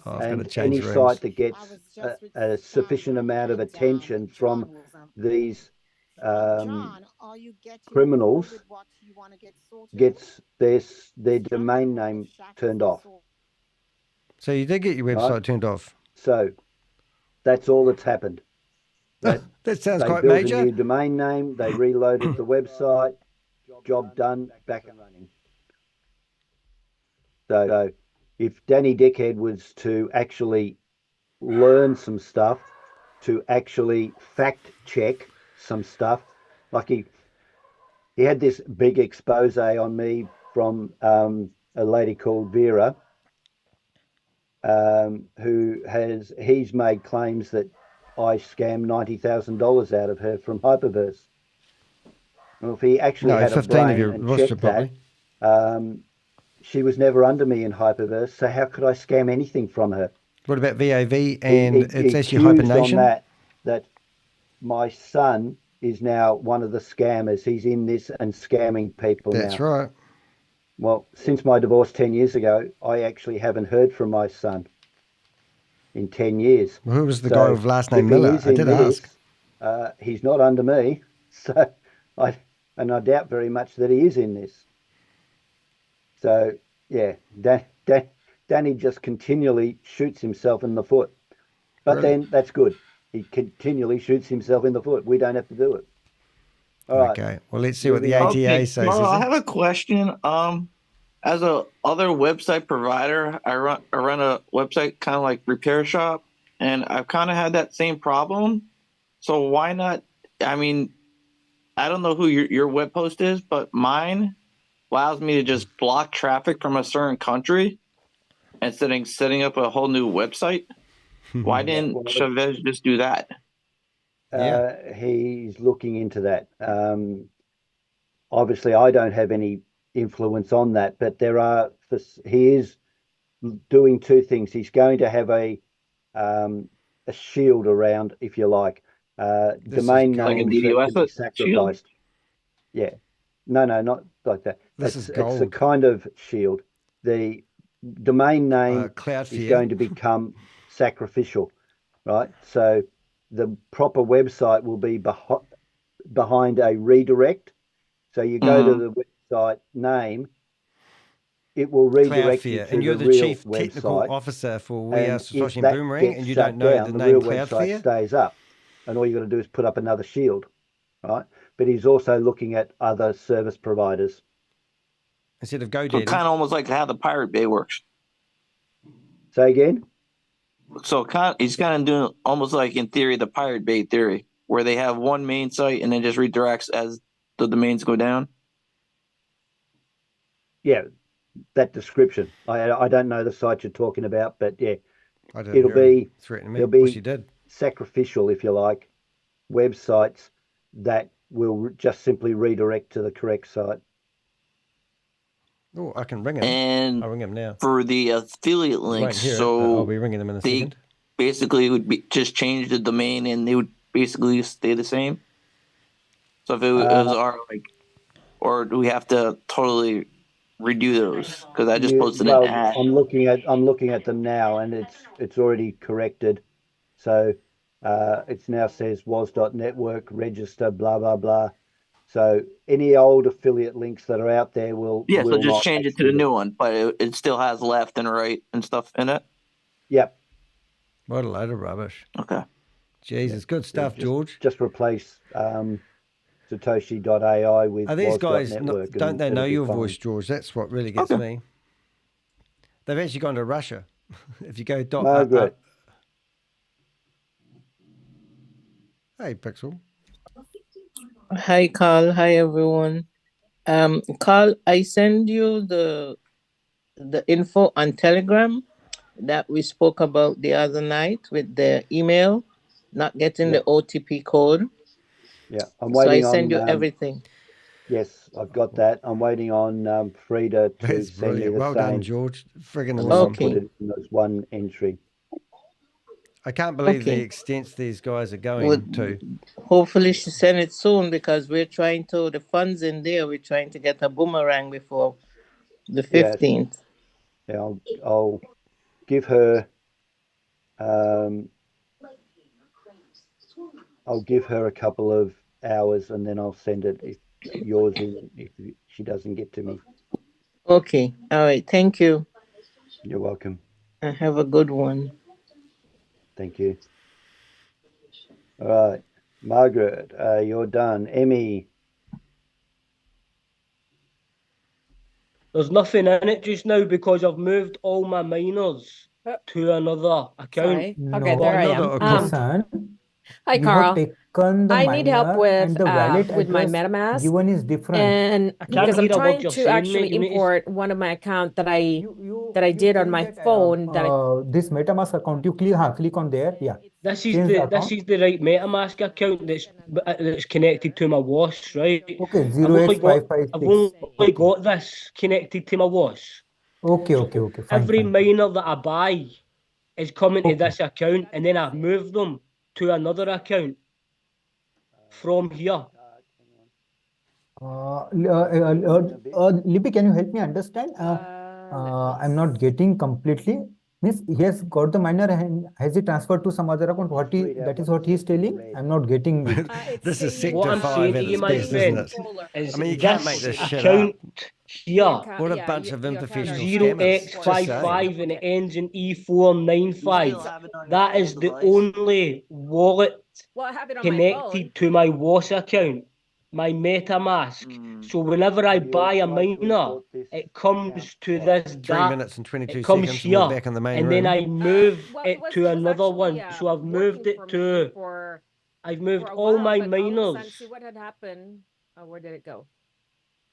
And any site that gets a sufficient amount of attention from these criminals gets their domain name turned off.
So you did get your website turned off.
So that's all that's happened.
That sounds quite
built
major.
A new domain name. They reloaded the website. Job done. Back and running. So if Danny Dickhead was to actually learn some stuff, to actually fact check some stuff, like he had this big expose on me from a lady called Vera, he's made claims that I scammed $90,000 out of her from HyperVerse. Well, if he actually had a brain and checked that, she was never under me in HyperVerse, so how could I scam anything from her?
What about VAV and it's actually
accused
Hypernation?
On that my son is now one of the scammers. He's in this and scamming people now.
That's right.
Well, since my divorce 10 years ago, I actually haven't heard from my son in 10 years.
Well, who was the guy with last name Miller? I did ask.
He's not under me, so I doubt very much that he is in this. So, yeah, Danny just continually shoots himself in the foot. But then that's good. He continually shoots himself in the foot. We don't have to do it. All right.
Okay. Well, let's see what the ATA says.
Carl, I have a question. As a other website provider, I run a website kind of like repair shop, and I've kind of had that same problem. So why not? I mean, I don't know who your web post is, but mine allows me to just block traffic from a certain country instead of setting up a whole new website. Why didn't ShaveZ just do that?
He's looking into that. Obviously, I don't have any influence on that, but he is doing two things. He's going to have a shield around, if you like, domain names that can be sacrificed. Yeah, no, not like that. It's a kind of shield. The domain name is going to become sacrificial, right? So the proper website will be behind a redirect. So you go to the website name, it will redirect you to
and you're the chief technical officer for We Are Satoshi and Boomerang, and you don't know the name Cloudflare.
Stays up, and all you got to do is put up another shield, right? But he's also looking at other service providers
instead of GoDaddy.
So kind of almost like how the Pirate Bay works.
Say again.
So he's kind of doing almost like in theory the Pirate Bay theory, where they have one main site and then just redirects as the domains go down.
Yeah, that description. I don't know the site you're talking about, but yeah, it'll be sacrificial, if you like, websites that will just simply redirect to the correct site.
Oh, I can ring him.
And
I'll ring him now.
For the affiliate links, so
I'll be ringing them in a second.
Basically would be just change the domain and they would basically stay the same. So if it was our or do we have to totally redo those? Because I just posted an ad.
I'm looking at them now, and it's already corrected. So it now says was.network register blah blah blah. So any old affiliate links that are out there will
so just change it to the new one, but it still has left and right and stuff in it.
Yep.
What a load of rubbish.
Okay.
Jesus, good stuff, George.
Just replace Satoshi.ai with
Are these guys,
network,
don't they know your voice, George? That's what really gets me. They've actually gone to Russia. If you go
Margaret.
Hey, Pixel.
Hi, Carl. Hi, everyone. Carl, I send you the the info on Telegram that we spoke about the other night with the email, not getting the OTP code.
Yeah, I'm
So I
waiting
send
on.
you everything.
Yes, I've got that. I'm waiting on Frida to
That's
send me
brilliant.
the
Well
same.
done, George. Friggin'
And then I'll
awesome.
put it in as one entry.
I can't believe the
Okay.
extents these guys are going to.
Hopefully she send it soon because we're trying to, the funds in there, we're trying to get a boomerang before the 15th.
Yeah, I'll give her. I'll give her a couple of hours and then I'll send it if she doesn't get to me.
Okay. All right. Thank you.
You're welcome.
And have a good one.
Thank you. All right. Margaret, you're done. Emmy.
There's nothing in it just now because I've moved all my miners to another account.
No,
Okay, there I am.
listen,
Hi,
you
Carl.
have taken the
I need help
miner
with
and the wallet
with my
address
MetaMask,
given is different.
and
I can't
because I'm
hear a word
trying
you're
to
saying,
actually
mate. You need to-
import one of my account that I did on my phone.
This MetaMask account, you click on there. Yeah.
This is
Change
the
account.
this is the right MetaMask account that's connected to my WAAS, right?
Okay,
I've only got
0x556.
got this connected to my WAAS.
Okay, fine.
Every miner that I buy is coming to this account, and then I move them to another account from here.
Lippy, can you help me understand? I'm not getting completely. Means he has got the miner and has he transferred to some other account? That is what he's telling. I'm not getting it.
This is
What
Sector
I'm
5
saying
at
to you,
its
my
best, isn't
friend,
it?
is
I mean, you can't make this shit up.
account here,
What a bunch of unprofessional scammers. Just saying.
0x55 and it ends in E495. That is the only wallet
Well, I have it on my phone.
connected to my WAAS account, my MetaMask. So whenever I buy a miner, it comes to this
3 minutes and 22
it comes
seconds
here,
and we're back in the main
and
room.
then I move
Well,
it
was
to another
actually,
one. So I've moved
working
it
for me
to.
for
I've moved
a
all
while,
my
but all of a sudden,
miners
see what had happened. Oh, where did it go?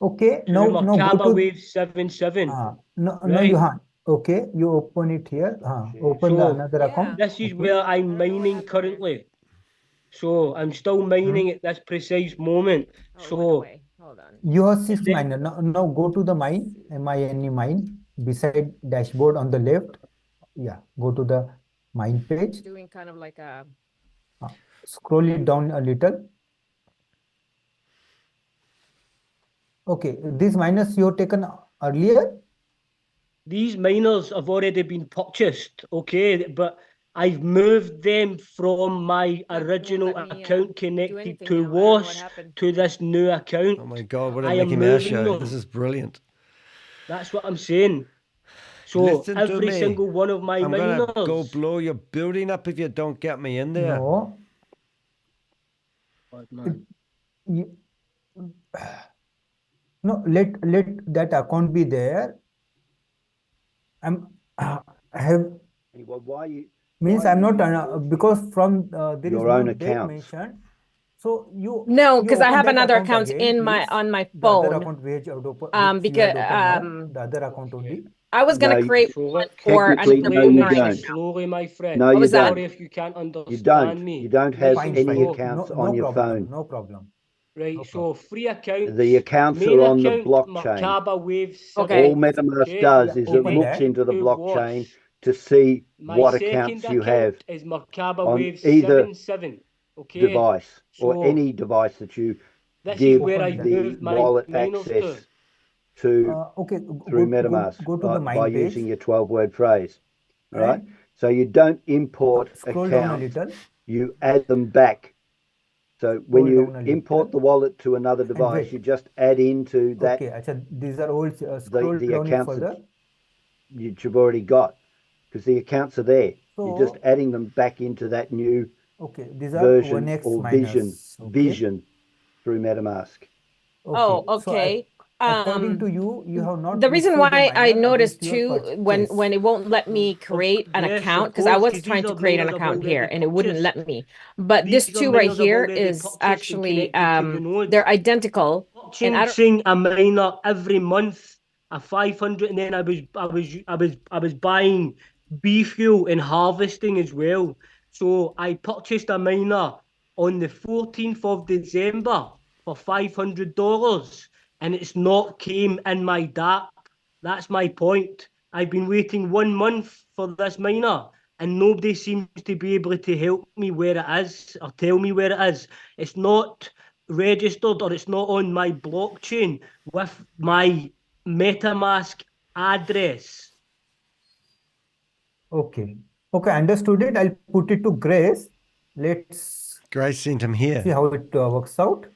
Okay,
to
now
Merkaba
go to
Wave 77.
no,
right?
you have. Okay, you open it here. Open
So
another account.
this is where I'm mining currently. So I'm still mining at this precise moment. So
hold on.
You have 6 miner. Now go to the mine, MINE mine, beside dashboard on the left. Yeah, go to the mine page.
Doing kind of like a.
Scroll it down a little. Okay, these miners you have taken earlier.
These miners have already been purchased, okay, but I've moved them from my original account connected to WAAS to this new account.
Oh my God, what a
I am
Mickey Mouse
moving
show.
them.
This is brilliant.
That's what I'm saying. So
Listen to
every
me.
single one of my
I'm
miners.
going to go blow your building up if you don't get me in there.
No. No, let that account be there. I have
Why you?
Means I'm not because from there is
Your
no
own
date
accounts.
mentioned. So
No,
you
because I
open
have
that
another
account
account
again,
in my
please.
on my
The other
phone.
account which you
Because
had opened now, the other account only.
I was gonna
No,
create one for
technically,
another
no, you
boomerang
don't.
account.
Slowly, my friend.
No,
What
you
was that?
don't.
Sorry if you can't understand
You don't.
me.
You don't have
Fine,
any
fine.
accounts
No
on your
problem.
phone.
No problem.
Right, so free accounts.
The accounts
main
are on the
account,
blockchain.
Merkaba Wave 7.
Okay.
All MetaMask
Okay.
does is it
open
looks
that.
into the
To
blockchain
WAAS.
to see
My
what
second
accounts you
account
have
is Merkaba
on
Wave
either
77. Okay.
device or
So
any device that you
this is
give
where I
the
moved my
wallet
miners
access
Okay,
through MetaMask
go to the
by
mine page.
using your 12-word phrase. All right.
And
So you don't import
scroll down a
accounts,
little.
you add them back. So when
Scroll
you
down a
import
little.
the wallet to another device,
wait.
you just add into that
Okay, acha, these are all scroll
the
down it
accounts
further.
that you've already got, because the accounts are there. You're just
So
adding them back into that new
okay, these are
version
1x
or
minus.
vision through MetaMask.
Oh,
So
okay.
according to you, you have not
The reason
received the
why I
miner
noticed
against your
too when
purchase.
it won't let me create an
yes,
account
of
because I
course,
was
'cause
trying
these
to
are
create an
miners I've
account here
already
and it wouldn't
purchased.
let me. But this
These are
two right
miners I've
here
already
is
purchased and
actually
connected to the node.
they're identical. And I don't
Purchasing a miner every month a 500, and then I was buying bee fuel and harvesting as well. So I purchased a miner on the 14th of December for $500, and it's not came in my DAP. That's my point. I've been waiting 1 month for this miner, and nobody seems to be able to help me where it is or tell me where it is. It's not registered, or it's not on my blockchain with my MetaMask address.
Okay. Okay, understood it. I'll put it to Grace. Let's
Grace sent him here.
see how it works out.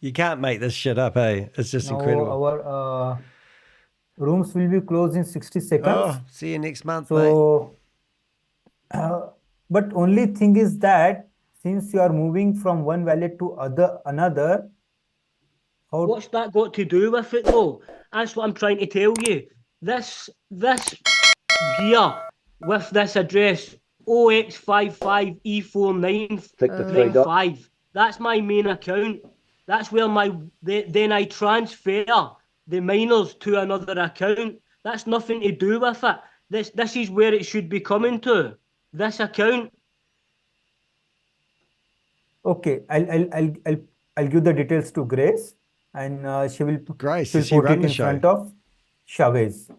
You can't make this shit up, eh? It's just
Now
incredible.
our rooms will be closed in 60 seconds.
Oh, see you next month, mate.
So, but only thing is that since you are moving from one wallet to another,
What's that got to do with it though? That's what I'm trying to tell you. This here with this address OX55E4995. That's my main account. That's where then I transfer the miners to another account. That's nothing to do with it. This is where it should be coming to. This account.
okay, I'll give the details to Grace, and she'll
Grace,
put
does she
it
run the
in
show?
front of ShaveZ.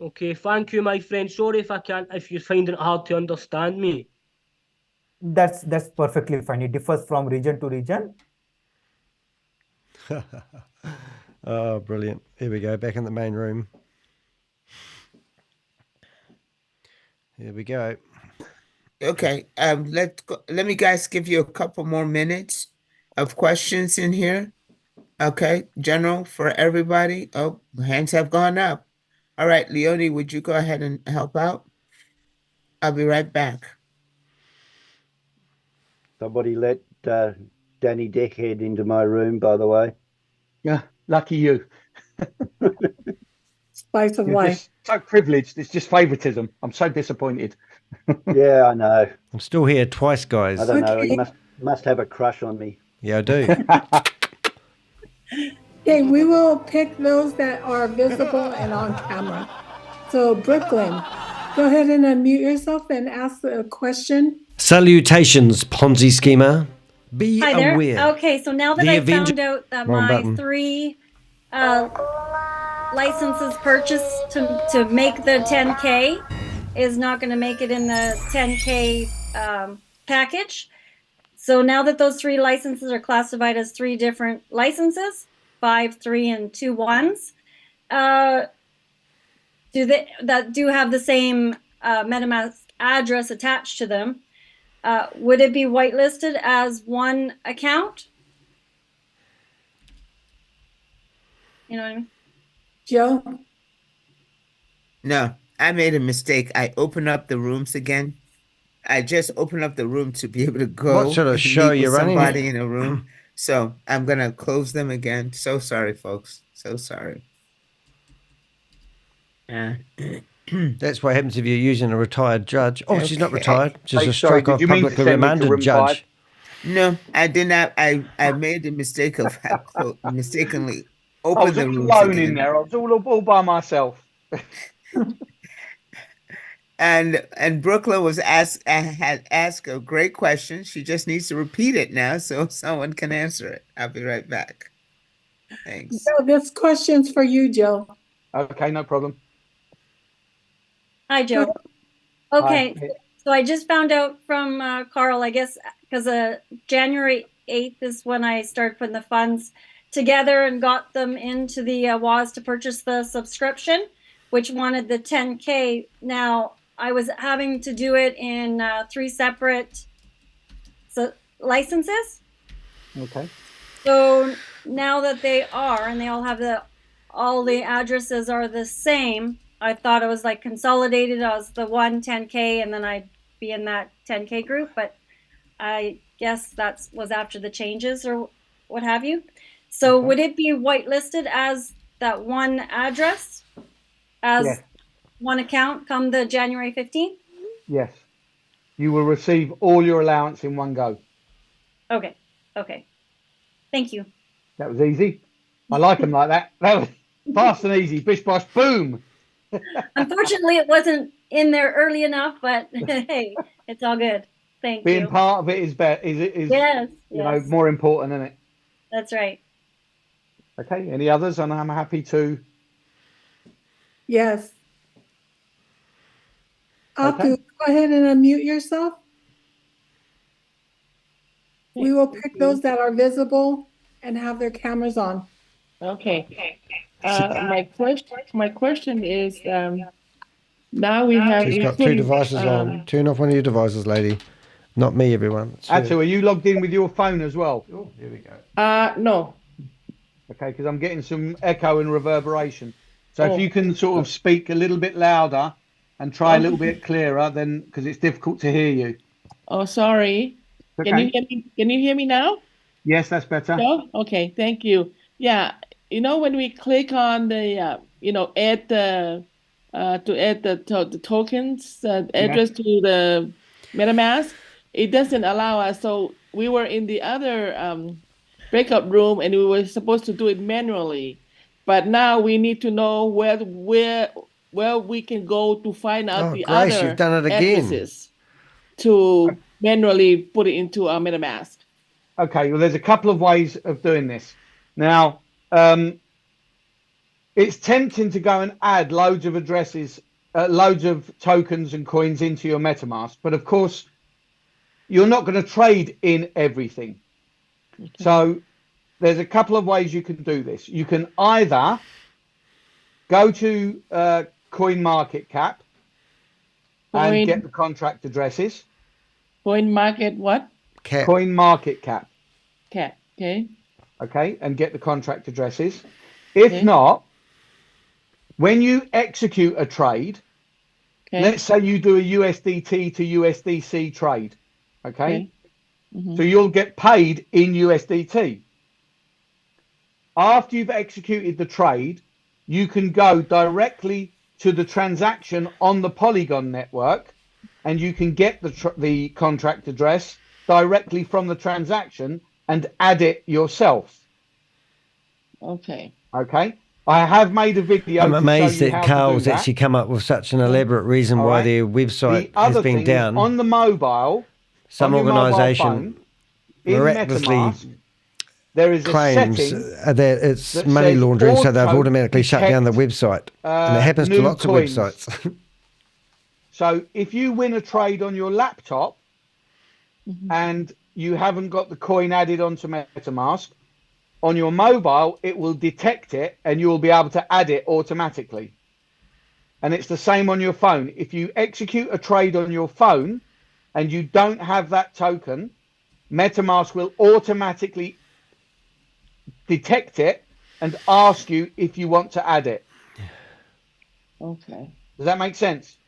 Okay, thank you, my friend. Sorry if you're finding it hard to understand me.
That's perfectly fine. It differs from region to region.
Oh, brilliant. Here we go, back in the main room. Here we go.
Okay, let me guys give you a couple more minutes of questions in here. Okay, general for everybody. Oh, hands have gone up. All right, Leonie, would you go ahead and help out? I'll be right back.
Somebody let Danny Deckhead into my room, by the way.
Yeah, lucky you.
Spice of
You're
life.
just so privileged. It's just favoritism. I'm so disappointed.
Yeah, I know.
I'm still here twice, guys.
I don't know. He must have a crush on me.
Yeah, I do.
Okay, we will pick those that are visible and on camera. So, Brooklyn, go ahead and unmute yourself and ask a question.
Salutations, Ponzi schemer. Be
Hi there.
aware.
Okay, so now that
The
I
Avenger-
found out that
Wrong
my
button.
3 licenses purchased to make the 10K is not going to make it in the 10K package. So now that those 3 licenses are classified as 3 different licenses, 5, 3, and 2 1s, do have the same MetaMask address attached to them, would it be whitelisted as one account? You know what I mean?
Joe?
No, I made a mistake. I opened up the rooms again. I just opened up the room to be able to go.
What sort of
and
show
meet with
you're running?
somebody in a room. So I'm gonna close them again. So sorry, folks. So sorry.
That's what happens if you're using a retired judge. Oh, she's not
Okay.
retired. She's
Hey,
a
sorry,
strike
did
off
you mean to
publicly
send me to
remanded
room
judge.
5?
No, I did not. I made the mistake of mistakenly
I was
opened the
all
rooms
alone
again.
in there. I was all by myself.
And Brooklyn had asked a great question. She just needs to repeat it now so someone can answer it. I'll be right back. Thanks.
So this question's for you, Joe.
Okay, no problem.
Hi, Joe. Okay,
Hi.
so I just found out from Carl, I guess, because January 8th is when I started putting the funds together and got them into the WAAS to purchase the subscription, which wanted the 10K. Now, I was having to do it in 3 separate licenses.
Okay.
So now that they are, and they all have all the addresses are the same, I thought it was like consolidated as the one 10K, and then I'd be in that 10K group, but I guess that was after the changes or what have you. So would it be whitelisted as that one address, as
Yes.
one account come the January 15th?
Yes. You will receive all your allowance in one go.
Okay. Okay. Thank you.
That was easy. I like them like that. Fast and easy, bish bosh, boom.
Unfortunately, it wasn't in there early enough, but hey, it's all good. Thank
Being
you.
part of it is better.
Yes,
you know,
yes.
more important, isn't it?
That's right.
Okay. Any others? And I'm happy to.
Yes.
Okay.
Aku, go ahead and unmute yourself. We will pick those that are visible and have their cameras on.
Okay. My question is, now we have.
She's got two devices on. Turn off one of your devices, lady. Not me, everyone.
Atu, are you logged in with your phone as well?
Oh, here we go.
No.
Okay, because I'm getting some echo and reverberation. So
Oh.
if you can sort of speak a little bit louder and try a little bit clearer, then because it's difficult to hear you.
Oh, sorry.
Okay.
Can you hear me? Can you hear me now?
Yes, that's better.
No? Okay, thank you. Yeah, you know, when we click on the, add the, to add the tokens address to the MetaMask, it doesn't allow us. So we were in the other breakout room and we were supposed to do it manually, but now we need to know where we can go to find out the
Grace,
other
you've done it again.
addresses to manually put it into our MetaMask.
Okay, well, there's a couple of ways of doing this. Now, it's tempting to go and add loads of addresses, loads of tokens and coins into your MetaMask, but of course, you're not going to trade in everything. Okay. So there's a couple of ways you can do this. You can either go to CoinMarketCap and get the contract addresses.
CoinMarket what?
Cap.
CoinMarketCap.
Cap, okay.
Okay, and get the contract addresses. If not, when you execute a trade, let's say you do a USDT to USDC trade, okay? So you'll get paid in USDT. After you've executed the trade, you can go directly to the transaction on the Polygon network and you can get the contract address directly from the transaction and add it yourself.
Okay.
Okay. I have made a video.
I'm amazed
to show you
that
how
Carl's
to do that.
actually come up with such an elaborate reason
All
why
right.
their website
The
has
other
been
thing
down.
on the mobile,
Some
on your mobile
organisation
phone, in
miraculously
MetaMask, there is a
claims
setting
that it's
that
money
says
laundering, so they've
auto
automatically shut down the
detect,
website. And it happens to
new
lots
coins.
of websites.
So if you win a trade on your laptop and you haven't got the coin added onto MetaMask, on your mobile, it will detect it and you will be able to add it automatically. And it's the same on your phone. If you execute a trade on your phone and you don't have that token, MetaMask will automatically detect it and ask you if you want to add it.
Okay.
Does that make sense?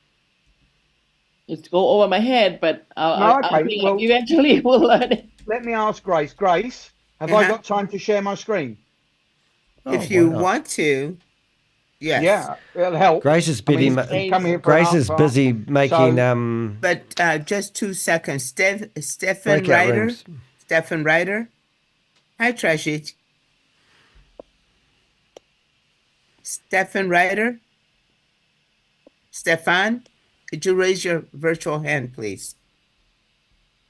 It's go over my head, but I'll eventually will learn it.
Let me ask Grace. Grace, have I got time to share my screen?
If you want to, yes.
Yeah, it'll help.
Grace is busy. Grace is busy making.
But just 2 seconds. Stephen
breakout
Ryder.
rooms.
Stephen Ryder. Hi, Trashit. Stephen Ryder. Stefan, could you raise your virtual hand, please?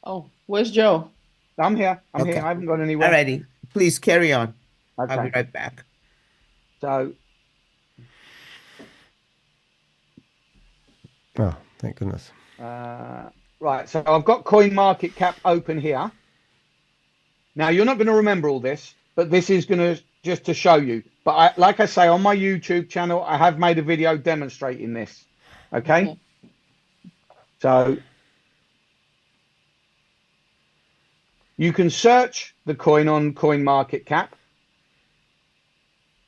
Oh, where's Joe?
I'm here. I'm here. I haven't gone anywhere.
Alrighty. Please carry on.
Okay.
I'll be right back.
So.
Oh, thank goodness.
Right. So I've got CoinMarketCap open here. Now you're not going to remember all this, but this is going to just to show you. But like I say, on my YouTube channel, I have made a video demonstrating this. Okay. So you can search the coin on CoinMarketCap.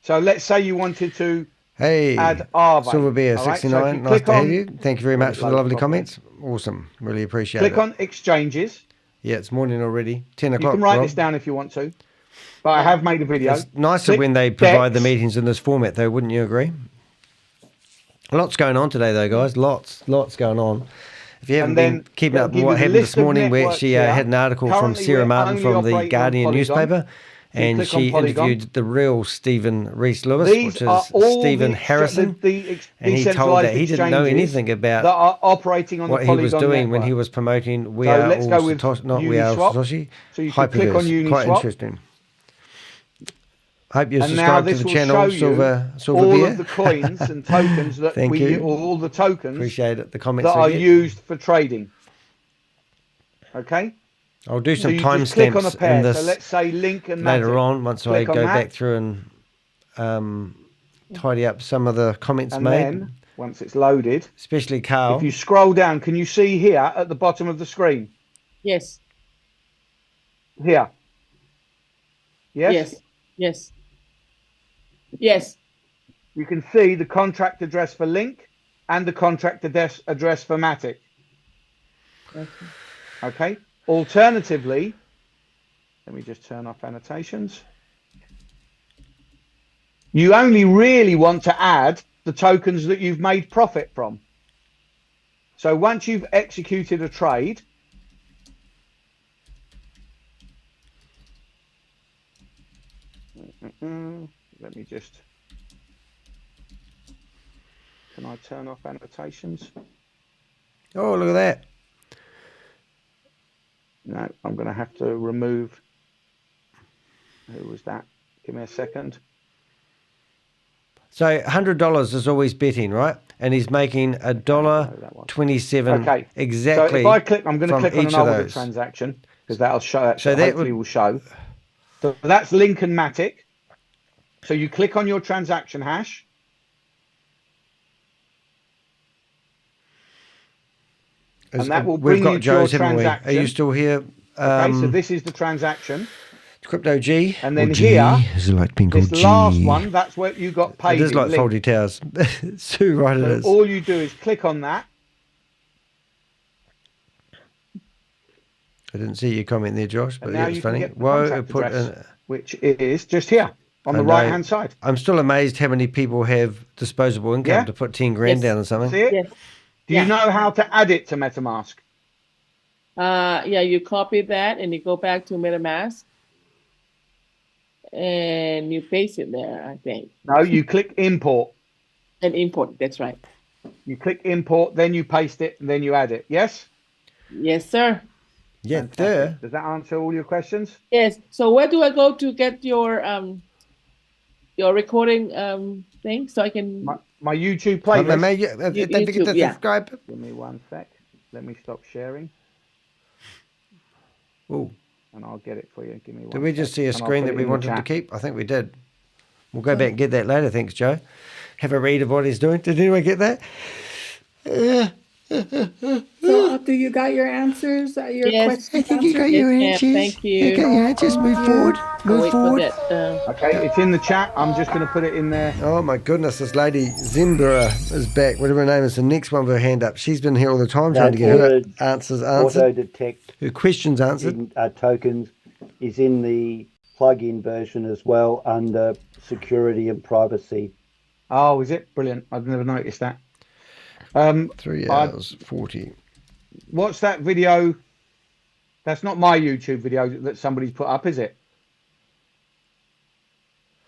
So let's say you wanted to add Aave.
Silver Bear 69, nice to have you. Thank you very much for the lovely
comments.
comments. Awesome, really appreciate it.
Click on exchanges.
Yeah, it's morning already. 10
You
o'clock.
can write
Rob.
this down if you want to. But I have made a video.
It's nicer
Click
when they provide the
Dex.
meetings in this format, though. Wouldn't you agree? Lots going on today, though, guys. Lots going on. If you haven't been keeping up with what happened this morning, we actually had an article from Sarah Martin from the Guardian newspaper. And
click on
she
Polygon.
interviewed the real Stephen Reese Lewis,
These
which
are
is
all
Stephen
the
Harrison. And he told that he didn't know anything about
that are operating on
what
the
he was
Polygon
doing when
network.
he was promoting We
So
Are
let's
All
go with
Satoshi, not We Are All
Uniswap.
Satoshi,
So you can click on
HyperVerse. Quite
Uniswap.
interesting. Hope you
And now
subscribe to
this
the
will
channel,
show you
Silver
all
Beer.
of the coins and tokens that
Thank you.
all the tokens
Appreciate it. The comments
that
we
are
get.
used for trading. Okay.
I'll do
So
some
you just click on a
timestamps in
pair. So
this
let's say link and
later
Matic.
on once I
Click on
go
that.
back through and tidy up some of the comments
And
made.
then once it's loaded,
especially Carl.
if you scroll down, can you see here at the bottom of the screen?
Yes.
Here. Yes?
Yes. Yes. Yes.
You can see the contract address for Link and the contract address for Matic. Okay. Alternatively, let me just turn off annotations. You only really want to add the tokens that you've made profit from. So once you've executed a trade, let me just, can I turn off annotations?
Oh, look at that.
No, I'm going to have to remove, who was that? Give me a second.
So $100 is always betting, right? And he's making $1.27
Okay,
exactly.
So if I click, I'm going to
from
click on
each
an
of
older
those.
transaction because that'll show.
So that
hopefully will show. So that's Link and Matic. So you click on your transaction hash. And that will bring you to your transaction.
Are you still here?
Okay, so this is the transaction.
Crypto G.
And then
G,
here,
is it like being
this
called
last
G?
one, that's what you got paid.
It is like
Link.
Faulty Towers. Sue, right, it
So
is.
all you do is click on that.
I didn't see your comment there, Josh, but
And
yeah,
now
it's
you can
funny.
get the
Whoa,
contract
it put
address, which is just here on
I
the
know.
right hand side.
I'm still amazed how many people have disposable income
Yeah?
to put 10 grand down or something.
See it?
Yes.
Do you know how to add it to MetaMask?
Yeah, you copy that and you go back to MetaMask and you paste it there, I think.
No, you click import.
And import, that's right.
You click import, then you paste it, and then you add it. Yes?
Yes, sir.
Yeah,
there. Does that answer all your questions?
Yes. So where do I go to get your recording thing so I can
My YouTube playlist.
Don't forget to subscribe.
Give me 1 sec. Let me stop sharing.
Oh.
And I'll get it for you. Give me 1
Did we just
sec,
see a
and I'll
screen
put
that
it
we
in the
wanted to
chat.
keep? I think we did. We'll go back and get that later. Thanks, Joe. Have a read of what he's doing. Did anyone get that?
So after you got your answers, your questions
I think you got
answered?
your answers.
Thank you.
You got your answers. Move forward. Move forward.
Okay, it's in the chat. I'm just going to put it in there.
Oh my goodness, this lady Zimbra is back. Whatever her name is, the next one with her hand up. She's been here all the time trying to get her answers answered.
Auto detect
Her questions answered.
Tokens is in the plug-in version as well under security and privacy.
Oh, is it? Brilliant. I've never noticed that.
3 hours 40.
What's that video? That's not my YouTube video that somebody's put up, is it?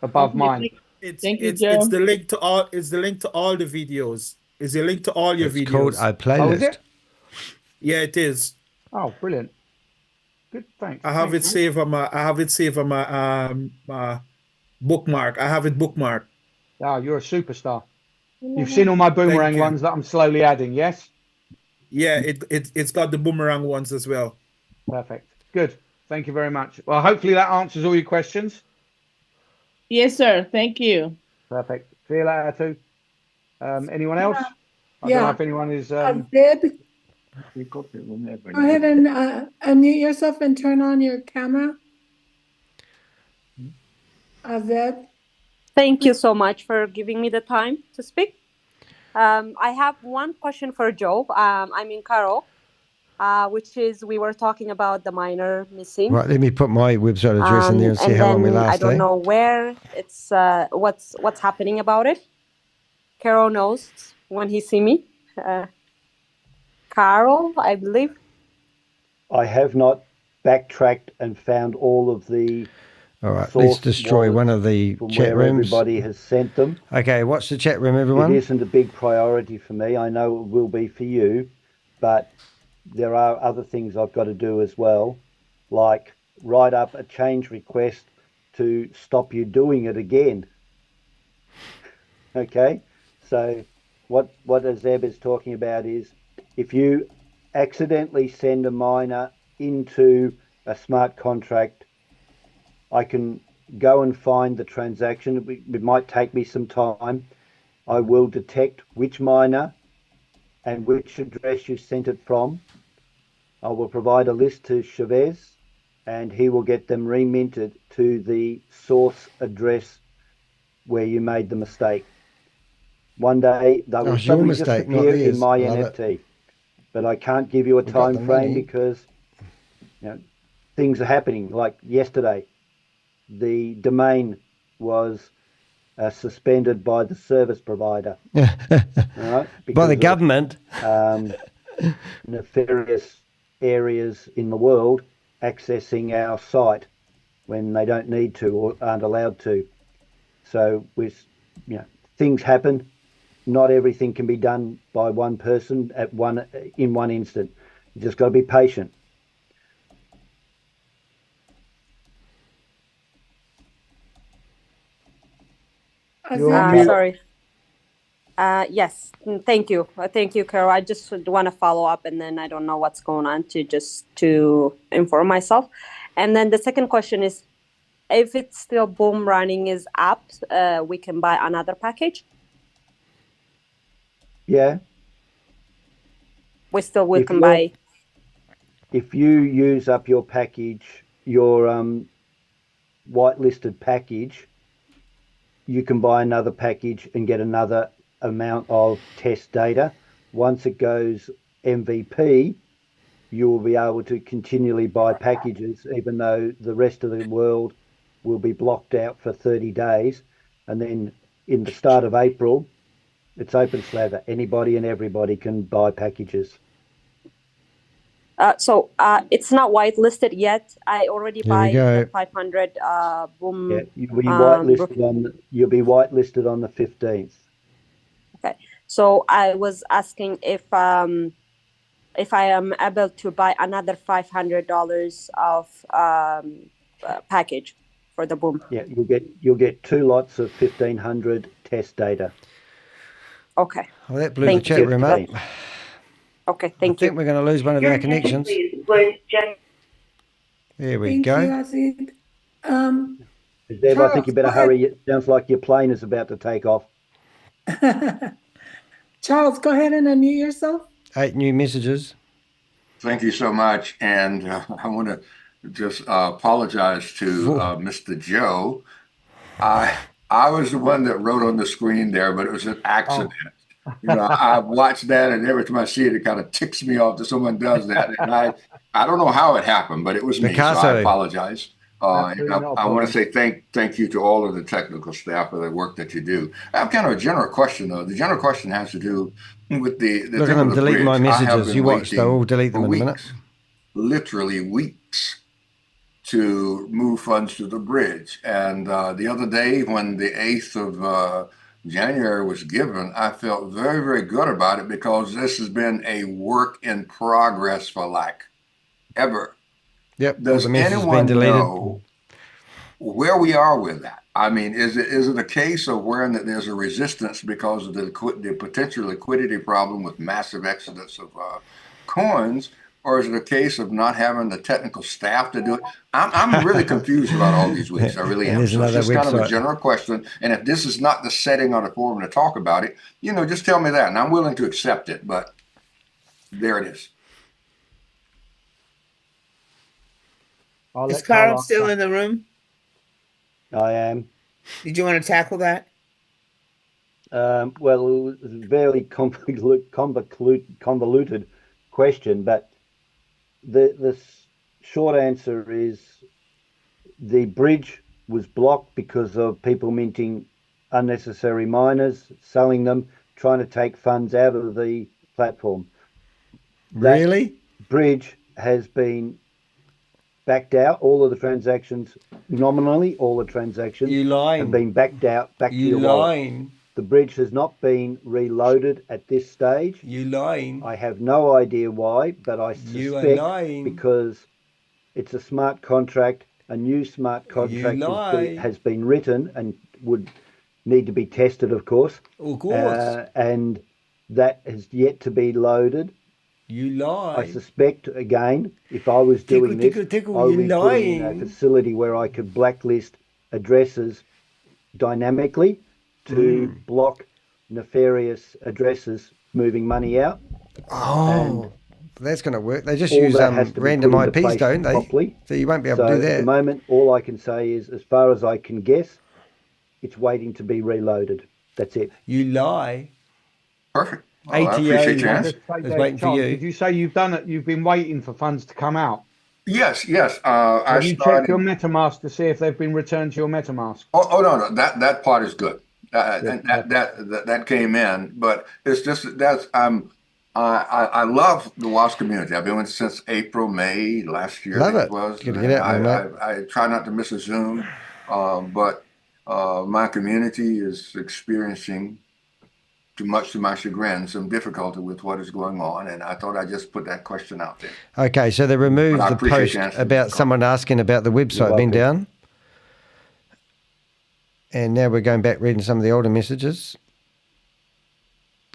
Above mine.
It's the link to all. It's the link to all the videos. It's the link to all your videos.
Called a playlist.
Oh, is it?
Yeah, it is.
Oh, brilliant. Good, thanks.
I have it saved on my. I have it saved on my bookmark. I have it bookmarked.
Oh, you're a superstar. You've seen all my boomerang ones that I'm slowly adding, yes?
Yeah, it's got the boomerang ones as well.
Perfect. Good. Thank you very much. Well, hopefully that answers all your questions.
Yes, sir. Thank you.
Perfect. See you later, too. Anyone else? I don't know if anyone is...
Zed, go ahead and unmute yourself and turn on your camera. Zed.
Thank you so much for giving me the time to speak. I have one question for Joe. I mean, Carol, which is we were talking about the miner missing.
Right, let me put my website address in there and see how long we last.
I don't know where it's what's happening about it. Carol knows when he see me. Carol, I believe.
I have not backtracked and found all of the
All right, let's
source
destroy one of the
from
chat
where
rooms.
everybody has sent them.
Okay, watch the chat room, everyone.
It isn't a big priority for me. I know it will be for you, but there are other things I've got to do as well, like write up a change request to stop you doing it again. Okay, so what Zeb is talking about is if you accidentally send a miner into a smart contract, I can go and find the transaction. It might take me some time. I will detect which miner and which address you sent it from. I will provide a list to ShaveZ, and he will get them reminted to the source address where you made the mistake. One day they will
it's your
suddenly
mistake, not
disappear in
theirs.
my
I love it.
NFT. But I can't give you a
We got the
time frame
money.
because things are happening. Like yesterday, the domain was suspended by the service provider. Right?
By the
Because
government.
of, nefarious areas in the world accessing our site when they don't need to or aren't allowed to. So things happen. Not everything can be done by one person in one instant. You just got to be patient.
Sorry. Yes, thank you. Thank you, Carol. I just want to follow up, and then I don't know what's going on to inform myself. And then the second question is, if it's still Boom running his app, we can buy another package?
Yeah.
We can buy.
If you use up your package, your whitelisted package, you can buy another package and get another amount of test data. Once it goes MVP, you will be able to continually buy packages, even though the rest of the world will be blocked out for 30 days. And then in the start of April, it's open slather. Anybody and everybody can buy packages.
So it's not whitelisted yet. I already buy the 500 Boom.
Yeah, you'll be whitelisted on the 15th.
Okay. So I was asking if I am able to buy another $500 of package for the Boom.
Yeah, you'll get 2 lots of 1,500 test data.
Okay.
Well, that blew the chat room up.
Okay, thank you.
I think we're going to lose one of our connections. There we go.
Thank you, Aziz.
Deb, I think you better hurry. It sounds like your plane is about to take off.
Charles, go ahead and unmute yourself.
8 new messages.
Thank you so much. And I want to just apologize to Mr. Joe. I was the one that wrote on the screen there, but it was an accident. I watched that, and every time I see it, it kind of ticks me off that someone does that. And I don't know how it happened, but it was me. So I apologize. And I want to say thank you to all of the technical staff for the work that you do. I have kind of a general question, though. The general question has to do with the
Look at them delete my messages. You watch, they'll all delete them in a minute.
Literally weeks to move funds to the bridge. And the other day, when the 8th of January was given, I felt very, very good about it because this has been a work in progress for like ever.
Yep.
Does anyone know where we are with that? I mean, is it a case of where that there's a resistance because of the potential liquidity problem with massive exodus of coins, or is it a case of not having the technical staff to do it? I'm really confused about all these weeks. I really am. So it's just kind of a general question. And if this is not the setting or the forum to talk about it, just tell me that. And I'm willing to accept it, but there it is.
Is Carl still in the room?
I am.
Did you want to tackle that?
Well, it was a very convoluted question, but the short answer is the bridge was blocked because of people minting unnecessary miners, selling them, trying to take funds out of the platform.
Really?
That bridge has been backed out. All of the transactions, nominally, all the transactions have been backed out back to your wallet. The bridge has not been reloaded at this stage.
You lying.
I have no idea why, but I suspect because it's a smart contract, a new smart contract has been written and would need to be tested, of course.
Of course.
And that has yet to be loaded.
You lie.
I suspect, again, if I was doing this, I would be putting in a facility where I could blacklist addresses dynamically to block nefarious addresses moving money out.
Oh, that's going to work. They just use random IPs, don't they?
Properly.
So you won't be able to do that.
At the moment, all I can say is, as far as I can guess, it's waiting to be reloaded. That's it.
You lie.
Perfect.
Well, ATO is waiting for you.
Did you say you've done it? You've been waiting for funds to come out?
Yes.
Have you checked your MetaMask to see if they've been returned to your MetaMask?
Oh no, that part is good. And that came in, but it's just I love the WAAS community. I've been with it since April, May last year.
Love it.
Was.
Get out,
I try not to miss a Zoom, but my community is experiencing, too much to my chagrin, some difficulty with what is going on, and I thought I'd just put that question out there.
Okay, so they removed the post about someone asking about the website being down. And now we're going back reading some of the older messages.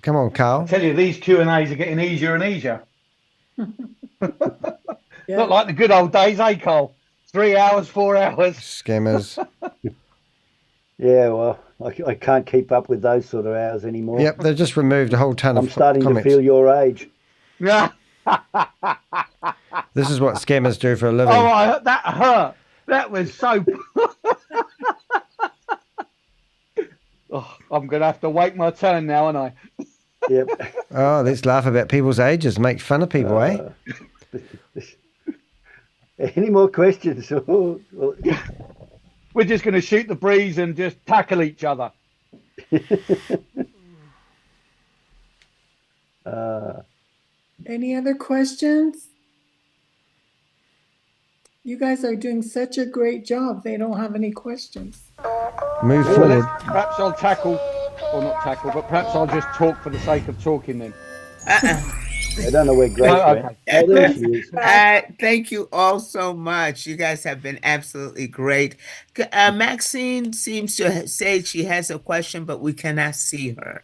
Come on, Carl.
I tell you, these Q&As are getting easier and easier. Not like the good old days, eh, Carl? 3 hours, 4 hours.
Scammers.
Yeah, well, I can't keep up with those sort of hours anymore.
Yep, they've just removed a whole ton of comments.
I'm starting to feel your age.
Yeah.
This is what scammers do for a living.
Oh, that hurt. That was so... Oh, I'm going to have to wait my turn now, aren't I?
Yep.
Oh, let's laugh about people's ages, make fun of people, eh?
Any more questions?
We're just going to shoot the breeze and just tackle each other.
Any other questions? You guys are doing such a great job. They don't have any questions.
Move forward.
Perhaps I'll tackle, or not tackle, but perhaps I'll just talk for the sake of talking then.
I don't know where Grace went. Oh, there she is.
Thank you all so much. You guys have been absolutely great. Maxine seems to say she has a question, but we cannot see her.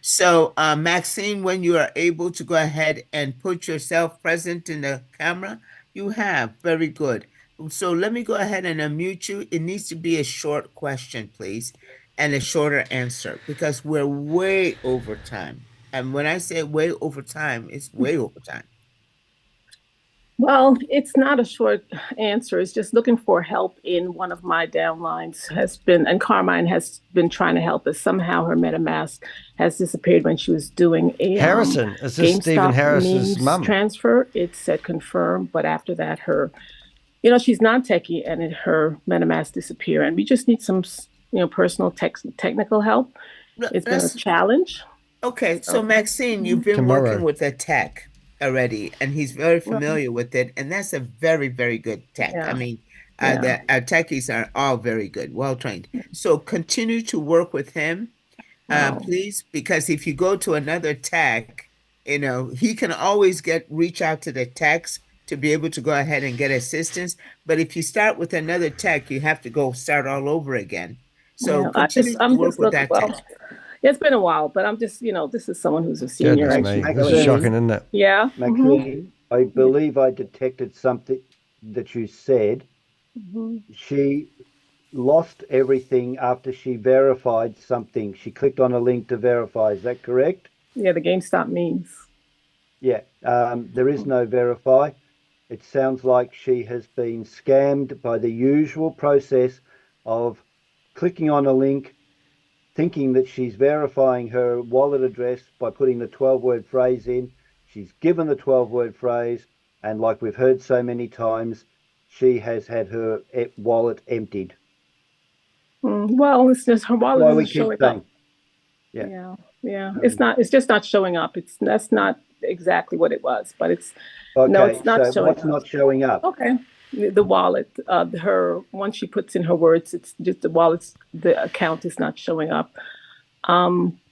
So, Maxine, when you are able to go ahead and put yourself present in the camera, you have. Very good. So let me go ahead and unmute you. It needs to be a short question, please, and a shorter answer, because we're way over time. And when I say way over time, it's way over time.
Well, it's not a short answer. It's just looking for help in one of my downlines and Carmine has been trying to help us. Somehow her MetaMask has disappeared when she was doing a
Harrison. Is this Stephen Harris's mum?
Transfer. It said confirm, but after that, she's non-techie and her MetaMask disappeared. And we just need some, personal technical help. It's been a challenge.
Okay, so Maxine, you've been working with a tech already, and he's very familiar with it, and that's a very, very good tech.
Yeah.
I mean, our techies are all very good, well trained. So continue to work with him, please, because if you go to another tech, he can always reach out to the techs to be able to go ahead and get assistance. But if you start with another tech, you have to start all over again. So continue to work with that tech.
It's been a while, but I'm just, this is someone who's a senior.
This is shocking, isn't it?
Yeah.
Maxine, I believe I detected something that you said. She lost everything after she verified something. She clicked on a link to verify. Is that correct?
Yeah, the GameStop means.
Yeah, there is no verify. It sounds like she has been scammed by the usual process of clicking on a link, thinking that she's verifying her wallet address by putting the 12-word phrase in. She's given the 12-word phrase, and like we've heard so many times, she has had her wallet emptied.
Well, it's just her wallet isn't showing up.
Yeah.
It's just not showing up. That's not exactly what it was, but it's
okay,
no, it's not showing
what's
up.
Not showing up?
Okay. the wallet, her once she puts in her words, it's just the account is not showing up.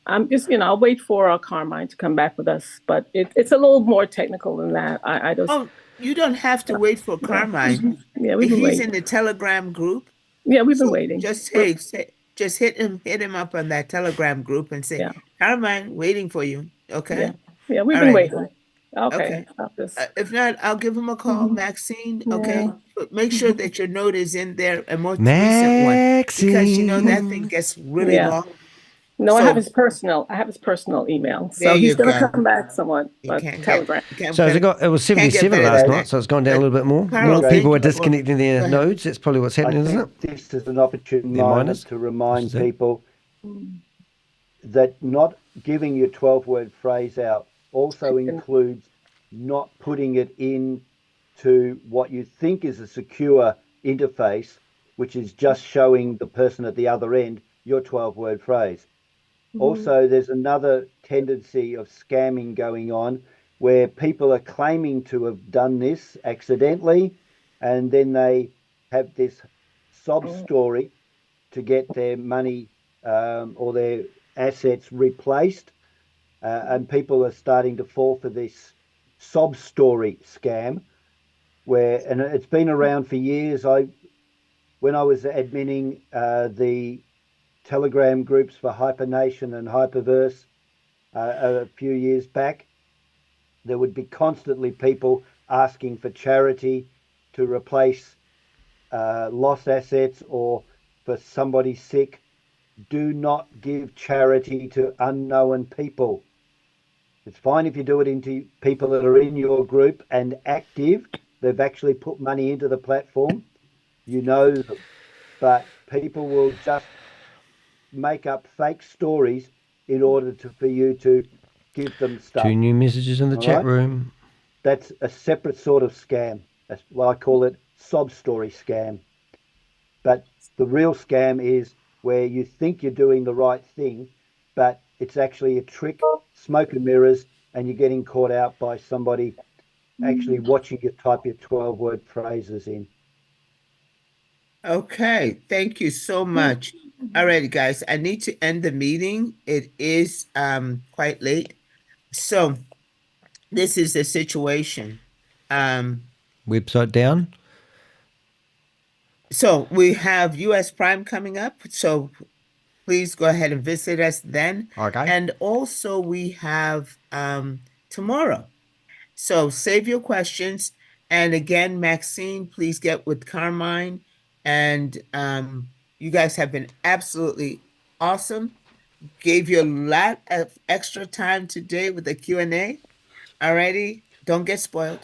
I'm just, I'll wait for Carmine to come back with us, but it's a little more technical than that. I just.
Oh, you don't have to wait for Carmine.
Yeah, we've been
He's
waiting.
in the Telegram group.
Yeah, we've been waiting.
Just just hit him up on that Telegram group and say, Carmine, waiting for you. Okay.
Yeah, we've been waiting. Okay.
If not, I'll give him a call, Maxine. Okay. But make sure that your note is in there, a more recent one, because that thing gets really long.
No, I have his personal email. So he's going to come back somewhat, but Telegram.
So it was 77 last night, so it's gone down a little bit more. More people are disconnecting their nodes. That's probably what's happening, isn't it?
This is an opportune moment to remind people that not giving your 12-word phrase out also includes not putting it into what you think is a secure interface, which is just showing the person at the other end your 12-word phrase. Also, there's another tendency of scamming going on where people are claiming to have done this accidentally, and then they have this sob story to get their money or their assets replaced, and people are starting to fall for this sob story scam, and it's been around for years. When I was adminning the Telegram groups for HyperNation and HyperVerse a few years back, there would be constantly people asking for charity to replace lost assets or for somebody sick. Do not give charity to unknown people. It's fine if you do it into people that are in your group and active. They've actually put money into the platform. You know them. But people will just make up fake stories in order for you to give them stuff.
2 new messages in the chat room.
That's a separate sort of scam. That's why I call it sob story scam. But the real scam is where you think you're doing the right thing, but it's actually a trick, smoke and mirrors, and you're getting caught out by somebody actually watching you type your 12-word phrases in.
Okay, thank you so much. All right, guys, I need to end the meeting. It is quite late. So this is the situation.
Website down.
So we have US Prime coming up. So please go ahead and visit us then.
Okay.
And also we have tomorrow. So save your questions. And again, Maxine, please get with Carmine. And you guys have been absolutely awesome. Gave you a lot of extra time today with the Q&A. Alrighty, don't get spoiled.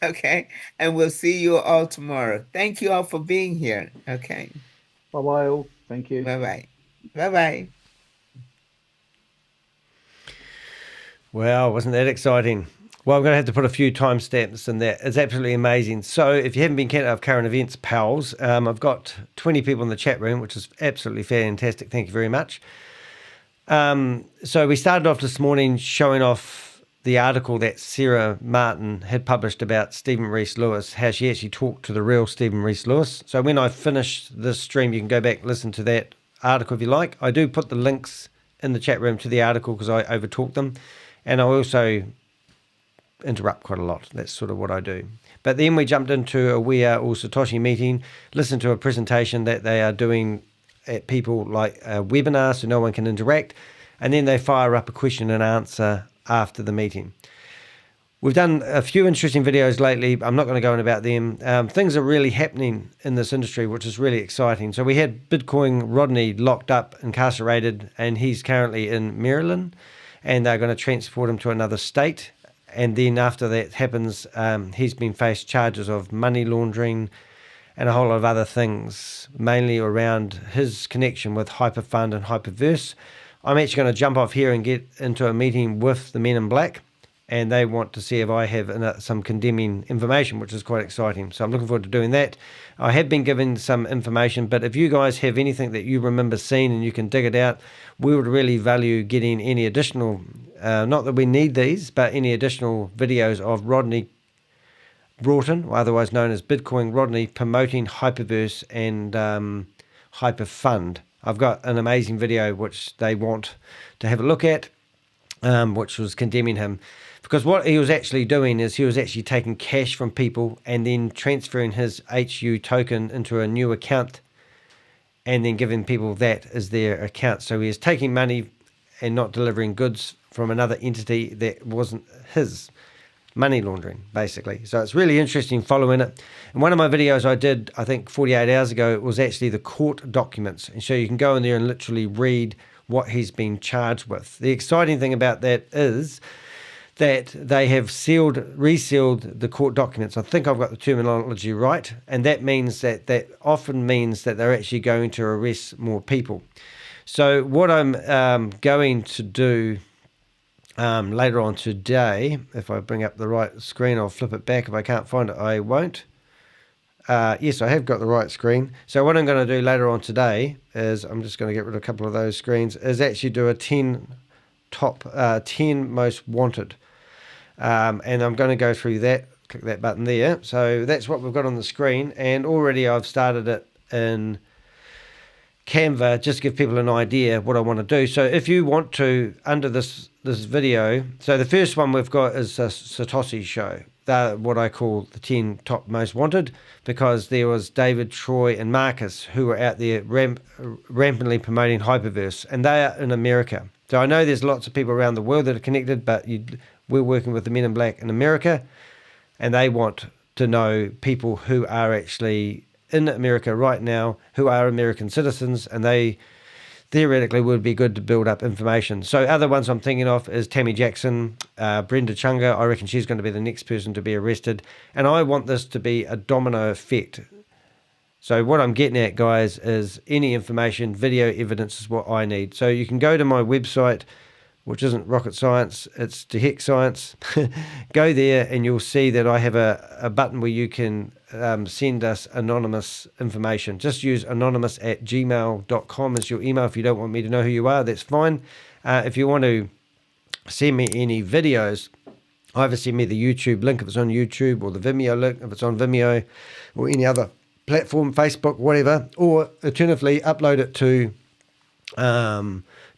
Okay, and we'll see you all tomorrow. Thank you all for being here. Okay.
Bye-bye all. Thank you.
Bye-bye. Bye-bye.
Wow, wasn't that exciting? Well, I'm going to have to put a few timestamps in there. It's absolutely amazing. So if you haven't been keeping up with current events, pals, I've got 20 people in the chat room, which is absolutely fantastic. Thank you very much. So we started off this morning showing off the article that Sarah Martin had published about Stephen Reese Lewis, how she actually talked to the real Stephen Reese Lewis. So when I finish this stream, you can go back and listen to that article if you like. I do put the links in the chat room to the article because I overtalk them. And I also interrupt quite a lot. That's sort of what I do. But then we jumped into a We Are All Satoshi meeting, listened to a presentation that they are doing at people like a webinar so no one can interact, and then they fire up a question and answer after the meeting. We've done a few interesting videos lately. I'm not going to go on about them. Things are really happening in this industry, which is really exciting. So we had Bitcoin Rodney locked up, incarcerated, and he's currently in Maryland, and they're going to transport him to another state. And then after that happens, he's been faced charges of money laundering and a whole lot of other things, mainly around his connection with Hyperfund and HyperVerse. I'm actually going to jump off here and get into a meeting with the men in black, and they want to see if I have some condemning information, which is quite exciting. So I'm looking forward to doing that. I have been given some information, but if you guys have anything that you remember seeing and you can dig it out, we would really value getting any additional, not that we need these, but any additional videos of Rodney Broughton, or otherwise known as Bitcoin Rodney, promoting HyperVerse and HyperFund. I've got an amazing video which they want to have a look at, which was condemning him. Because what he was actually doing is he was actually taking cash from people and then transferring his HU token into a new account and then giving people that as their account. So he was taking money and not delivering goods from another entity that wasn't his. Money laundering, basically. So it's really interesting following it. And one of my videos I did, I think 48 hours ago, was actually the court documents. And so you can go in there and literally read what he's been charged with. The exciting thing about that is that they have resealed the court documents. I think I've got the terminology right. And that means that often means that they're actually going to arrest more people. So what I'm going to do later on today, if I bring up the right screen, I'll flip it back. If I can't find it, I won't. Yes, I have got the right screen. So what I'm going to do later on today is, I'm just going to get rid of a couple of those screens, is actually do a 10 most wanted. And I'm going to go through that, click that button there. So that's what we've got on the screen. And already I've started it in Canva, just to give people an idea what I want to do. So if you want to, under this video, so the first one we've got is a Satoshi show. They're what I call the 10 top most wanted, because there was David, Troy, and Marcus who were out there rampantly promoting HyperVerse, and they are in America. So I know there's lots of people around the world that are connected, but we're working with the Men in Black in America, and they want to know people who are actually in America right now, who are American citizens, and they theoretically would be good to build up information. So other ones I'm thinking of is Tammy Jackson, Brenda Chunga. I reckon she's going to be the next person to be arrested. And I want this to be a domino effect. So what I'm getting at, guys, is any information, video evidence is what I need. So you can go to my website, which isn't rocket science, it's the heck science. Go there and you'll see that I have a button where you can send us anonymous information. Just use anonymous@gmail.com as your email. If you don't want me to know who you are, that's fine. If you want to send me any videos, either send me the YouTube link if it's on YouTube, or the Vimeo link if it's on Vimeo, or any other platform, Facebook, whatever, or alternatively upload it to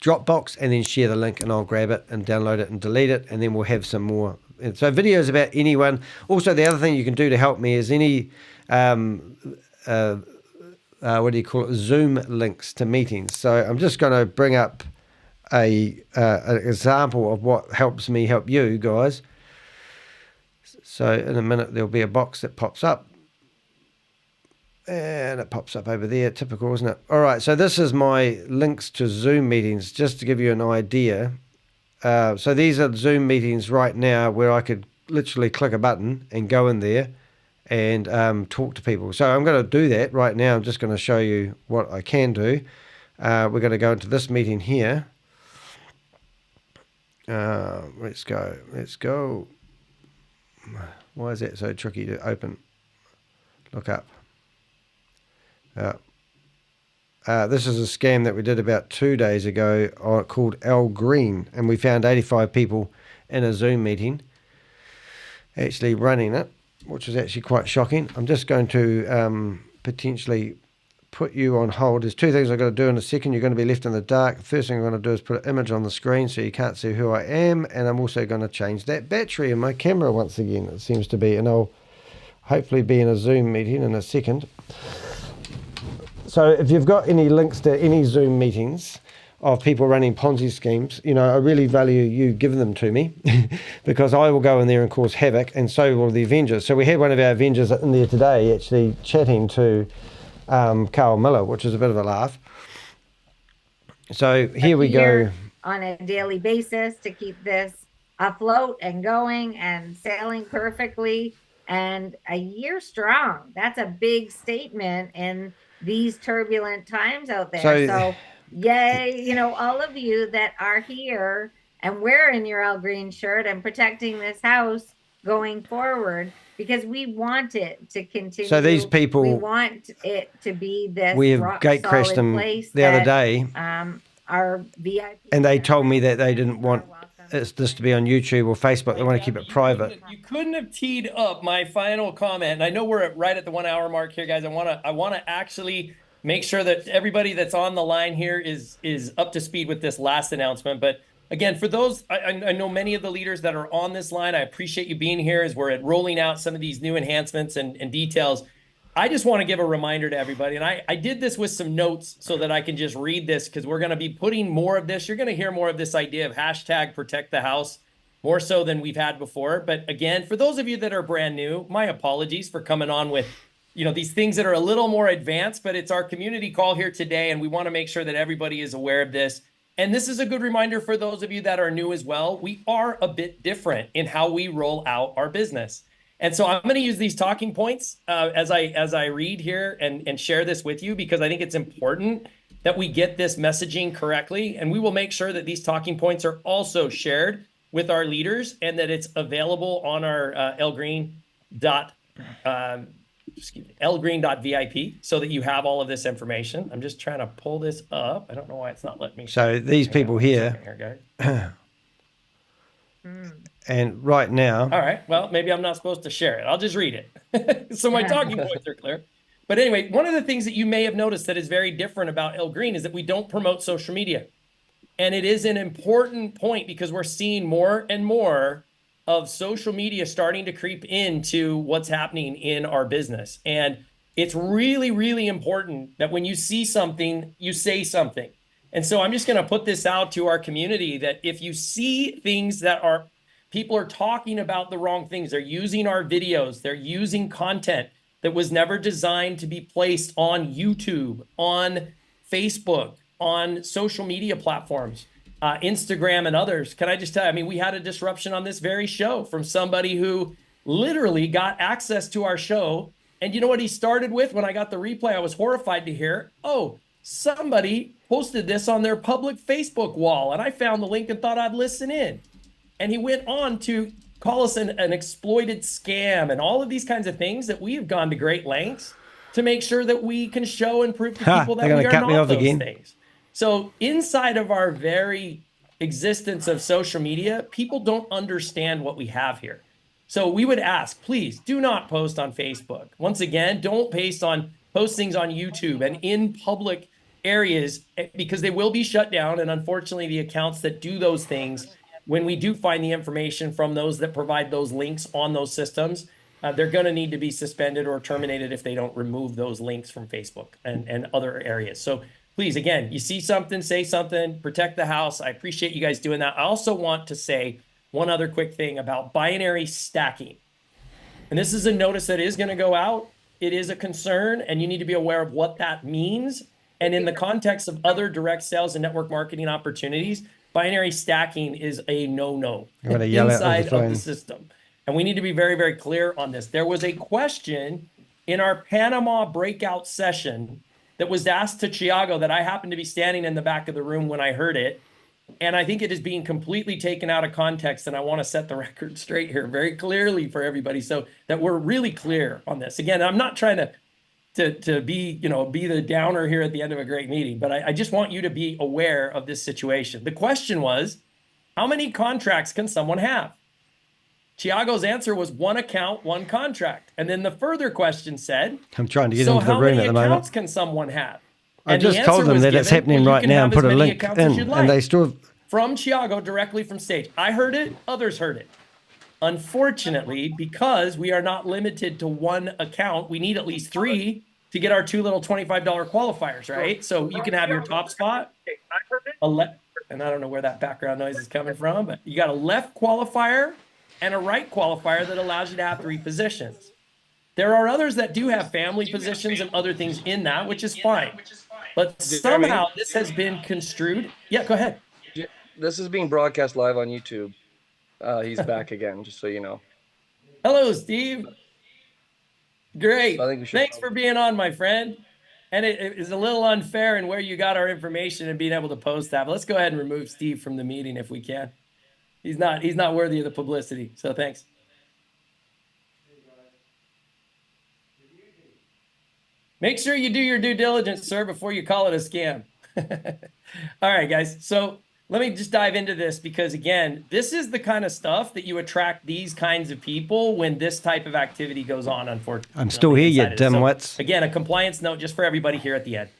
Dropbox and then share the link, and I'll grab it and download it and delete it, and then we'll have some more. So videos about anyone. Also, the other thing you can do to help me is any what do you call it, Zoom links to meetings. So I'm just going to bring up an example of what helps me help you guys. So in a minute there'll be a box that pops up. And it pops up over there, typical, isn't it? All right, so this is my links to Zoom meetings, just to give you an idea. So these are Zoom meetings right now where I could literally click a button and go in there and talk to people. So I'm going to do that right now. I'm just going to show you what I can do. We're going to go into this meeting here. Let's go. Why is that so tricky to open? Look up. This is a scam that we did about 2 days ago called LGreen, and we found 85 people in a Zoom meeting actually running it, which was actually quite shocking. I'm just going to potentially put you on hold. There's two things I've got to do in a second. You're going to be left in the dark. The first thing I'm going to do is put an image on the screen so you can't see who I am, and I'm also going to change that battery in my camera once again, it seems to be, and I'll hopefully be in a Zoom meeting in a second. So if you've got any links to any Zoom meetings of people running Ponzi schemes, you know, I really value you giving them to me because I will go in there and cause havoc, and so will the Avengers. So we had one of our Avengers in there today actually chatting to Carl Miller, which is a bit of a laugh. So here we go.
On a daily basis to keep this afloat and going and sailing perfectly, and a year strong. That's a big statement in these turbulent times out there. So yay, you know, all of you that are here and wearing your LGreen shirt and protecting this house going forward, because we want it to continue.
So these people,
we want it to be this
we have gate crashed them the other day,
our VIP,
and they told me that they didn't want this to be on YouTube or Facebook. They want to keep it private.
You couldn't have teed up my final comment. And I know we're right at the 1 hour mark here, guys. I want to actually make sure that everybody that's on the line here is up to speed with this last announcement. But again, for those, I know many of the leaders that are on this line, I appreciate you being here as we're rolling out some of these new enhancements and details. I just want to give a reminder to everybody, and I did this with some notes so that I can just read this, because we're going to be putting more of this. You're going to hear more of this idea of hashtag protect the house, more so than we've had before. But again, for those of you that are brand new, my apologies for coming on with, you know, these things that are a little more advanced, but it's our community call here today, and we want to make sure that everybody is aware of this. And this is a good reminder for those of you that are new as well. We are a bit different in how we roll out our business. And so I'm going to use these talking points as I read here and share this with you, because I think it's important that we get this messaging correctly. And we will make sure that these talking points are also shared with our leaders and that it's available on our LGreen.vip so that you have all of this information. I'm just trying to pull this up. I don't know why it's not letting me.
So these people here, and right now.
All right. Well, maybe I'm not supposed to share it. I'll just read it. So my talking points are clear. But anyway, one of the things that you may have noticed that is very different about LGreen is that we don't promote social media. And it is an important point because we're seeing more and more of social media starting to creep into what's happening in our business. And it's really, really important that when you see something, you say something. And so I'm just going to put this out to our community that if you see things that are, people are talking about the wrong things, they're using our videos, they're using content that was never designed to be placed on YouTube, on Facebook, on social media platforms, Instagram and others. Can I just tell you, I mean, we had a disruption on this very show from somebody who literally got access to our show. And you know what he started with? When I got the replay, I was horrified to hear, oh, somebody posted this on their public Facebook wall. And I found the link and thought I'd listen in. And he went on to call us an exploited scam and all of these kinds of things that we have gone to great lengths to make sure that we can show and prove to people that we are not those things. So inside of our very existence of social media, people don't understand what we have here. So we would ask, please do not post on Facebook. Once again, don't post things on YouTube and in public areas, because they will be shut down. And unfortunately, the accounts that do those things, when we do find the information from those that provide those links on those systems, they're going to need to be suspended or terminated if they don't remove those links from Facebook and other areas. So please, again, you see something, say something, protect the house. I appreciate you guys doing that. I also want to say one other quick thing about binary stacking. And this is a notice that is going to go out. It is a concern, and you need to be aware of what that means. And in the context of other direct sales and network marketing opportunities, binary stacking is a no-no inside of the system. And we need to be very, very clear on this. There was a question in our Panama breakout session that was asked to Thiago that I happened to be standing in the back of the room when I heard it. And I think it is being completely taken out of context. And I want to set the record straight here very clearly for everybody so that we're really clear on this. Again, I'm not trying to be the downer here at the end of a great meeting, but I just want you to be aware of this situation. The question was, how many contracts can someone have? Thiago's answer was 1 account, 1 contract. And then the further question said,
I'm trying to get into the room at the moment.
How many accounts can someone have?
I just told them that it's happening right now and put a link in, and they still...
From Thiago directly from stage. I heard it, others heard it. Unfortunately, because we are not limited to 1 account, we need at least 3 to get our 2 little $25 qualifiers, right? So you can have your top spot, and I don't know where that background noise is coming from, but you got a left qualifier and a right qualifier that allows you to have 3 positions. There are others that do have family positions and other things in that, which is fine. But somehow this has been construed. Yeah, go ahead.
This is being broadcast live on YouTube. He's back again, just so you know.
Hello, Steve. Great. Thanks for being on, my friend. And it is a little unfair in where you got our information and being able to post that. But let's go ahead and remove Steve from the meeting if we can. He's not worthy of the publicity. So thanks. Make sure you do your due diligence, sir, before you call it a scam. All right, guys. So let me just dive into this because, again, this is the kind of stuff that you attract these kinds of people when this type of activity goes on, unfortunately.
I'm still here, you dimwits.
So, again, a compliance note just for everybody here at the end.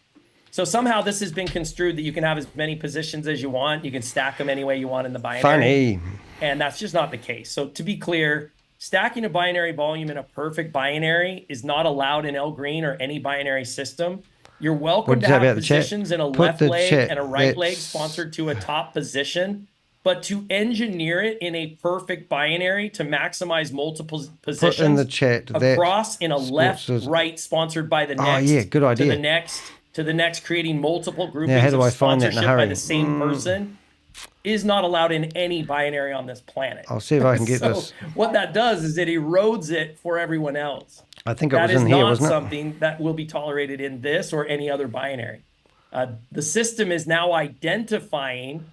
So somehow this has been construed that you can have as many positions as you want. You can stack them any way you want in the binary.
Funny.
And that's just not the case. So to be clear, stacking a binary volume in a perfect binary is not allowed in LGreen or any binary system. You're welcome to have positions in a left leg and a right leg sponsored to a top position, but to engineer it in a perfect binary to maximize multiple positions
in the chat
across in a left-right sponsored by the next.
Oh yeah, good idea.
To the next, creating multiple groupings
how do
of
I find that in a
sponsorship by
hurry?
the same person is not allowed in any binary on this planet.
I'll see if I can get
So
this.
what that does is it erodes it for everyone else.
I think it was in here, wasn't it?
That is not something that will be tolerated in this or any other binary. The system is now identifying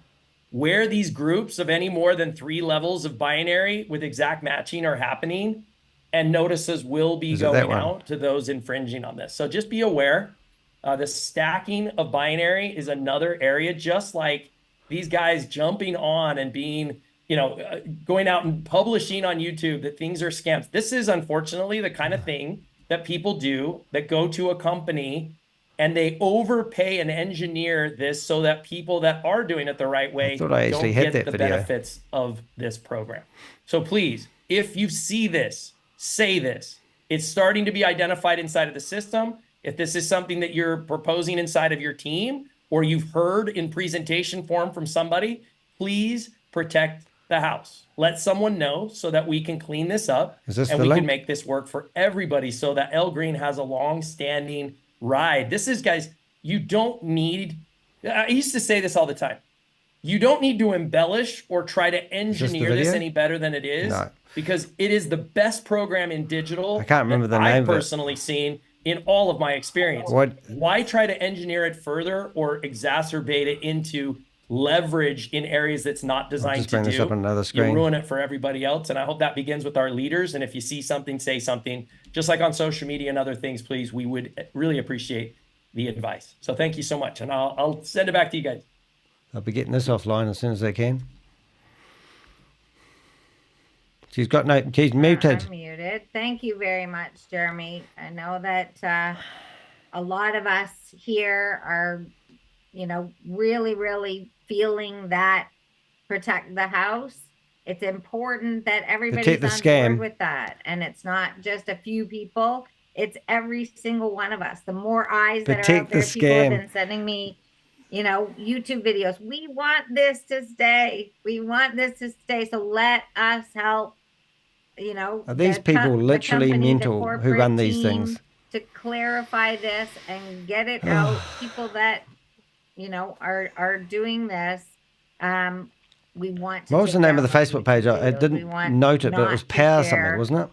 where these groups of any more than 3 levels of binary with exact matching are happening, and notices will be going out to those infringing on this. So just be aware, the stacking of binary is another area, just like these guys jumping on and being, going out and publishing on YouTube that things are scams. This is unfortunately the kind of thing that people do that go to a company and they overpay and engineer this so that people that are doing it the right way don't get the benefits of this program. So please, if you see this, say this. It's starting to be identified inside of the system. If this is something that you're proposing inside of your team or you've heard in presentation form from somebody, please protect the house. Let someone know so that we can clean this up and we can make this work for everybody so that LGreen has a long-standing ride. This is, guys, you don't need, I used to say this all the time. You don't need to embellish or try to engineer this any better than it is because it is the best program in digital.
I can't remember the name
I've personally seen in all of my experience. Why try to engineer it further or exacerbate it into leverage in areas that's not designed to do?
This up on another screen.
You ruin it for everybody else. And I hope that begins with our leaders. And if you see something, say something. Just like on social media and other things, please, we would really appreciate the advice. So thank you so much. And I'll send it back to you guys.
I'll be getting this offline as soon as I can. She's muted.
I'm muted. Thank you very much, Jeremy. I know that a lot of us here are, really, really feeling that protect the house. It's important that everybody's on board with that. And it's not just a few people. It's every single one of us. The more eyes that are out there, people have been sending me, YouTube videos. We want this to stay. We want this to stay. So let us help.
Are these people literally mental who run these things?
To clarify this and get it out, people that are doing this. We want to.
What was the name of the Facebook page? I didn't note it, but it was Power something, wasn't it?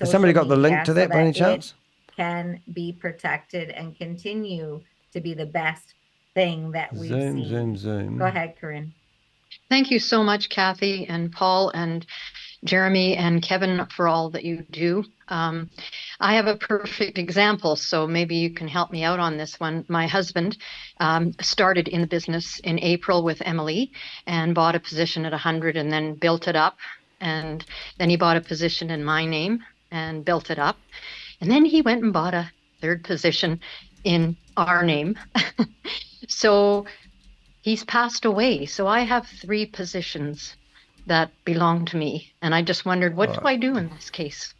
Has somebody got the link to that by any chance?
Can be protected and continue to be the best thing that we've seen.
Zoom.
Go ahead, Corinne.
Thank you so much, Kathy and Paul and Jeremy and Kevin for all that you do. I have a perfect example, so maybe you can help me out on this one. My husband started in the business in April with Emily and bought a position at 100 and then built it up. And then he bought a position in my name and built it up. And then he went and bought a third position in our name. So he's passed away. So I have 3 positions that belong to me. And I just wondered, what do I do in this case?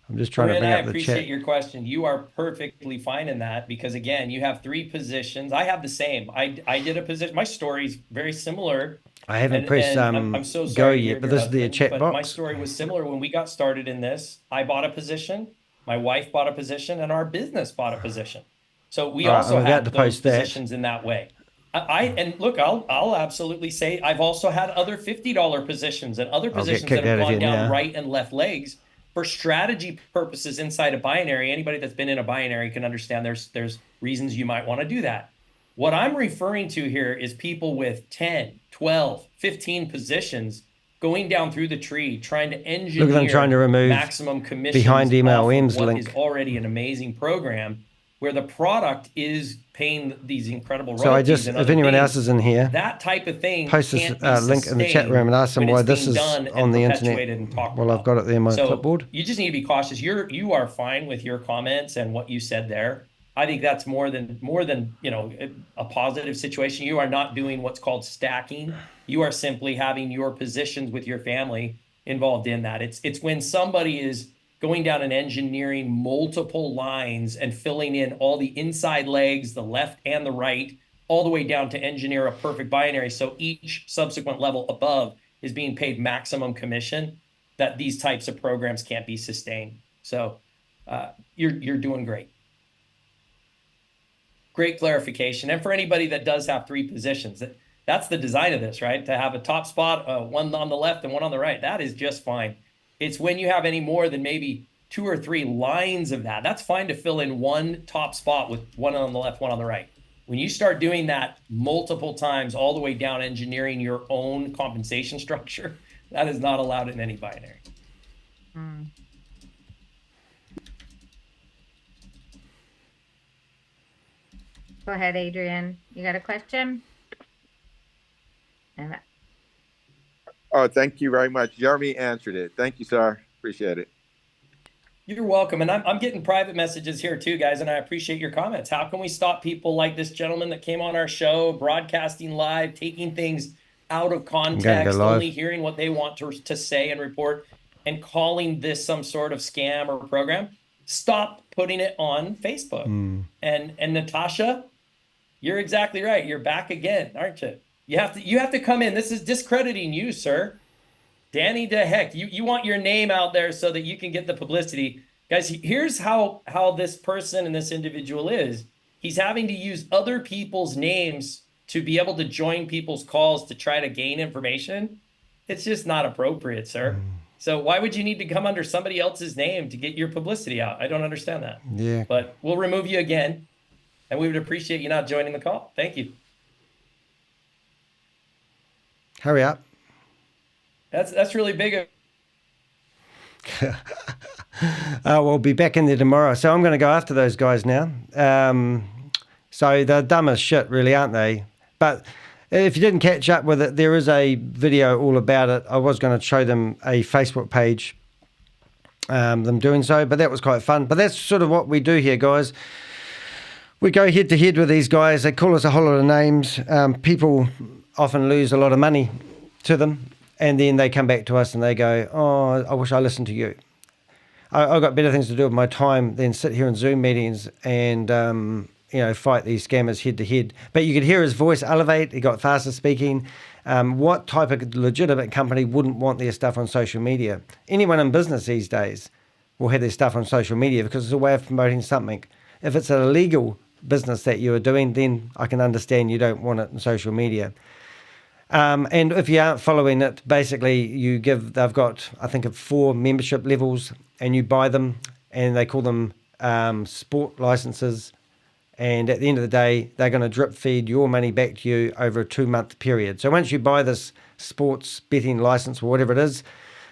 I'm just trying to bring up the chat.
I appreciate your question. You are perfectly fine in that because, again, you have 3 positions. I have the same. I did a position. My story's very similar.
I haven't pressed
I'm so
go
sorry
yet, but this is the chat box.
My story was similar when we got started in this. I bought a position, my wife bought a position, and our business bought a position. So we also had those positions in that way. I'll absolutely say I've also had other $50 positions and other positions that have gone down right and left legs for strategy purposes inside a binary. Anybody that's been in a binary can understand there's reasons you might want to do that. What I'm referring to here is people with 10, 12, 15 positions going down through the tree, trying to engineer
trying to remove
maximum commissions
behind email
off
M's
what
link.
is already an amazing program. where the product is paying these incredible royalties.
So I just,
and
if
other
anyone
things,
else is in here,
that type of thing
post this
can't be
link in the chat room and ask them
when
why
it's
this
being
is
done
on
and
the
perpetuated
internet.
and talked
Well, I've got it there in my clipboard.
You just need to be cautious. You are fine with your comments and what you said there. I think that's more than a positive situation. You are not doing what's called stacking. You are simply having your positions with your family involved in that. It's when somebody is going down and engineering multiple lines and filling in all the inside legs, the left and the right, all the way down to engineer a perfect binary. So each subsequent level above is being paid maximum commission, that these types of programs can't be sustained. So you're doing great. Great clarification. And for anybody that does have 3 positions, that's the design of this, right? To have a top spot, one on the left and one on the right, that is just fine. It's when you have any more than maybe 2 or 3 lines of that, that's fine to fill in one top spot with one on the left, one on the right. When you start doing that multiple times, all the way down engineering your own compensation structure, that is not allowed in any binary.
Go ahead, Adrian. You got a question?
Oh, thank you very much. Jeremy answered it. Thank you, sir. Appreciate it.
You're welcome. And I'm getting private messages here too, guys, and I appreciate your comments. How can we stop people like this gentleman that came on our show, broadcasting live, taking things out of context, only hearing what they want to say and report, and calling this some sort of scam or program? Stop putting it on Facebook. And Natasha, you're exactly right. You're back again, aren't you? You have to come in. This is discrediting you, sir. Danny DeHeck, you want your name out there so that you can get the publicity. Guys, here's how this person and this individual is. He's having to use other people's names to be able to join people's calls to try to gain information. It's just not appropriate, sir. So why would you need to come under somebody else's name to get your publicity out? I don't understand that.
Yeah.
But we'll remove you again, and we would appreciate you not joining the call. Thank you.
Hurry up.
That's really big.
We'll be back in there tomorrow. So I'm going to go after those guys now. So they're dumb as shit, really, aren't they? But if you didn't catch up with it, there is a video all about it. I was going to show them a Facebook page, them doing so, but that was quite fun. But that's sort of what we do here, guys. We go head to head with these guys. They call us a whole lot of names. People often lose a lot of money to them, and then they come back to us and they go, oh, I wish I listened to you. I've got better things to do with my time than sit here in Zoom meetings and fight these scammers head to head. But you could hear his voice elevate. He got faster speaking. What type of legitimate company wouldn't want their stuff on social media? Anyone in business these days will have their stuff on social media because it's a way of promoting something. If it's an illegal business that you are doing, then I can understand you don't want it on social media. And if you aren't following it, basically they've got, I think, 4 membership levels, and you buy them, and they call them sport licenses. And at the end of the day, they're going to drip feed your money back to you over a 2-month period. So once you buy this sports betting license or whatever it is,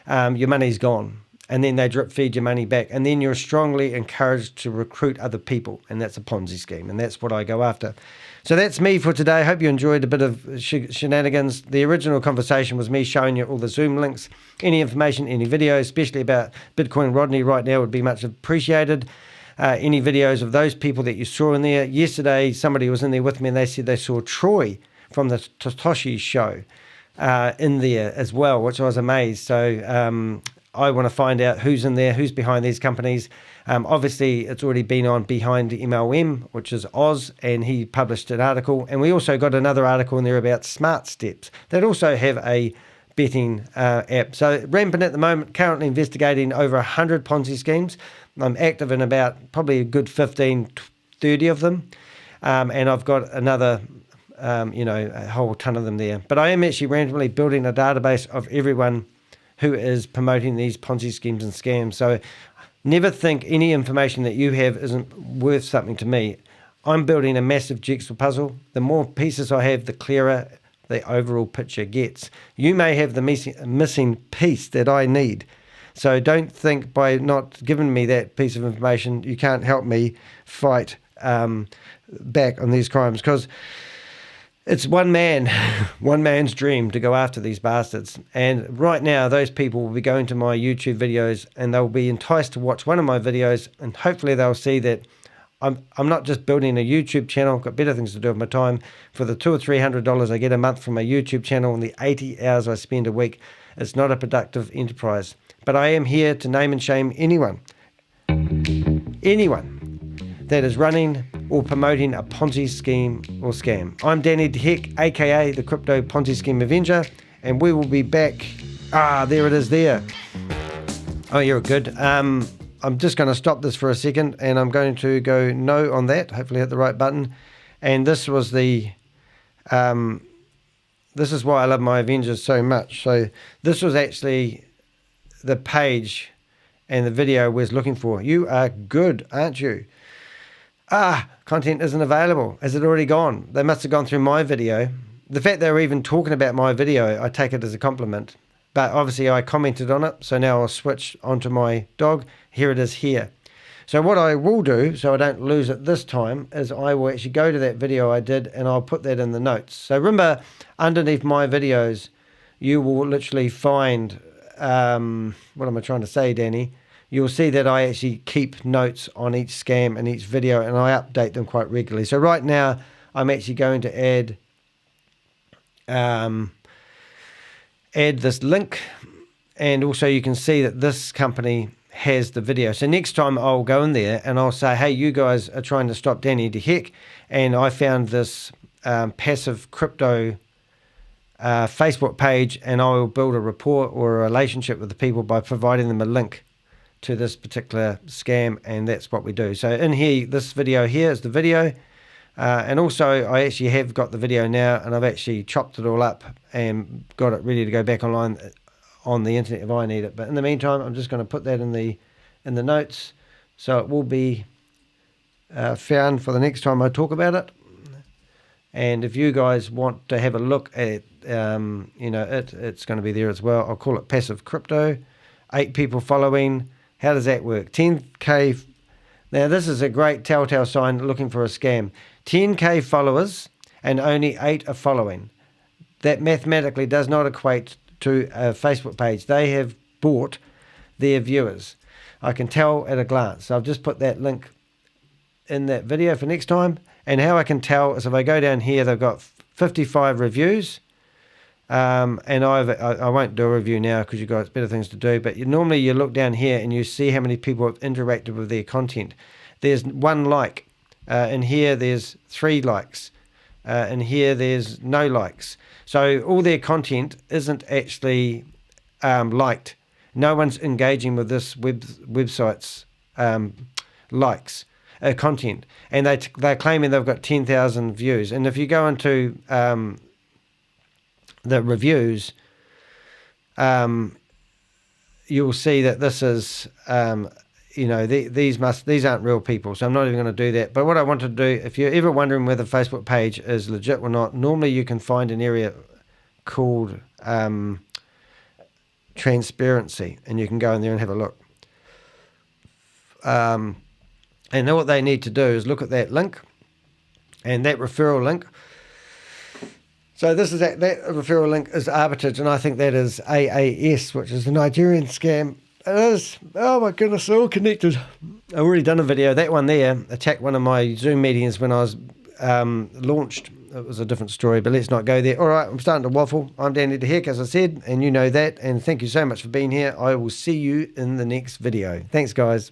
your money's gone. And then they drip feed your money back. And then you're strongly encouraged to recruit other people. And that's a Ponzi scheme. And that's what I go after. So that's me for today. I hope you enjoyed a bit of shenanigans. The original conversation was me showing you all the Zoom links. Any information, any videos, especially about Bitcoin Rodney right now would be much appreciated. Any videos of those people that you saw in there. Yesterday, somebody was in there with me and they said they saw Troy from the Satoshi show in there as well, which I was amazed. So I want to find out who's in there, who's behind these companies. Obviously, it's already been on Behind MLM, which is Oz, and he published an article. And we also got another article in there about Smart Steps that also have a betting app. So rampant at the moment, currently investigating over 100 Ponzi schemes. I'm active in about probably a good 15, 30 of them. And I've got another, a whole ton of them there. But I am actually randomly building a database of everyone who is promoting these Ponzi schemes and scams. So never think any information that you have isn't worth something to me. I'm building a massive jigsaw puzzle. The more pieces I have, the clearer the overall picture gets. You may have the missing piece that I need. So don't think by not giving me that piece of information, you can't help me fight back on these crimes, because it's one man's dream to go after these bastards. And right now, those people will be going to my YouTube videos and they'll be enticed to watch one of my videos, and hopefully they'll see that I'm not just building a YouTube channel. I've got better things to do with my time. For the $200 or $300 I get a month from my YouTube channel and the 80 hours I spend a week, it's not a productive enterprise. But I am here to name and shame anyone that is running or promoting a Ponzi scheme or scam. I'm Danny DeHeck, aka the Crypto Ponzi Scheme Avenger, and we will be back. There it is there. Oh, you're good. I'm just going to stop this for a second, and I'm going to go no on that, hopefully hit the right button. And this was the, this is why I love my Avengers so much. So this was actually the page and the video I was looking for. You are good, aren't you? Content isn't available. Is it already gone? They must have gone through my video. The fact they were even talking about my video, I take it as a compliment. But obviously I commented on it, so now I'll switch onto my dog. Here it is here. So what I will do, so I don't lose it this time, is I will actually go to that video I did and I'll put that in the notes. So remember, underneath my videos, you will literally find, what am I trying to say, Danny? You'll see that I actually keep notes on each scam and each video, and I update them quite regularly. So right now, I'm actually going to add this link, and also you can see that this company has the video. So next time I'll go in there and I'll say, hey, you guys are trying to stop Danny DeHeck, and I found this passive crypto Facebook page, and I will build a rapport or a relationship with the people by providing them a link to this particular scam, and that's what we do. So in here, this video here is the video, and also I actually have got the video now, and I've actually chopped it all up and got it ready to go back online on the internet if I need it. But in the meantime, I'm just going to put that in the notes, so it will be found for the next time I talk about it. And if you guys want to have a look at it's going to be there as well. I'll call it Passive Crypto. 8 people following. How does that work? 10K. Now this is a great telltale sign looking for a scam. 10K followers and only 8 are following. That mathematically does not equate to a Facebook page. They have bought their viewers. I can tell at a glance. So I've just put that link in that video for next time. And how I can tell is if I go down here, they've got 55 reviews. And I won't do a review now because you've got better things to do, but normally you look down here and you see how many people have interacted with their content. There's 1 like, and here there's 3 likes, and here there's no likes. So all their content isn't actually liked. No one's engaging with this website's likes. Content, and they're claiming they've got 10,000 views. And if you go into the reviews, you'll see that this is, these aren't real people. So I'm not even going to do that. But what I want to do, if you're ever wondering whether the Facebook page is legit or not, normally you can find an area called transparency, and you can go in there and have a look. And then what they need to do is look at that link and that referral link. So this is that referral link is arbitrage, and I think that is AAS, which is the Nigerian scam. It is, oh my goodness, they're all connected. I've already done a video. That one there attacked one of my Zoom meetings when I was launched. It was a different story, but let's not go there. All right, I'm starting to waffle. I'm Danny DeHeck, as I said, and you know that. And thank you so much for being here. I will see you in the next video. Thanks, guys.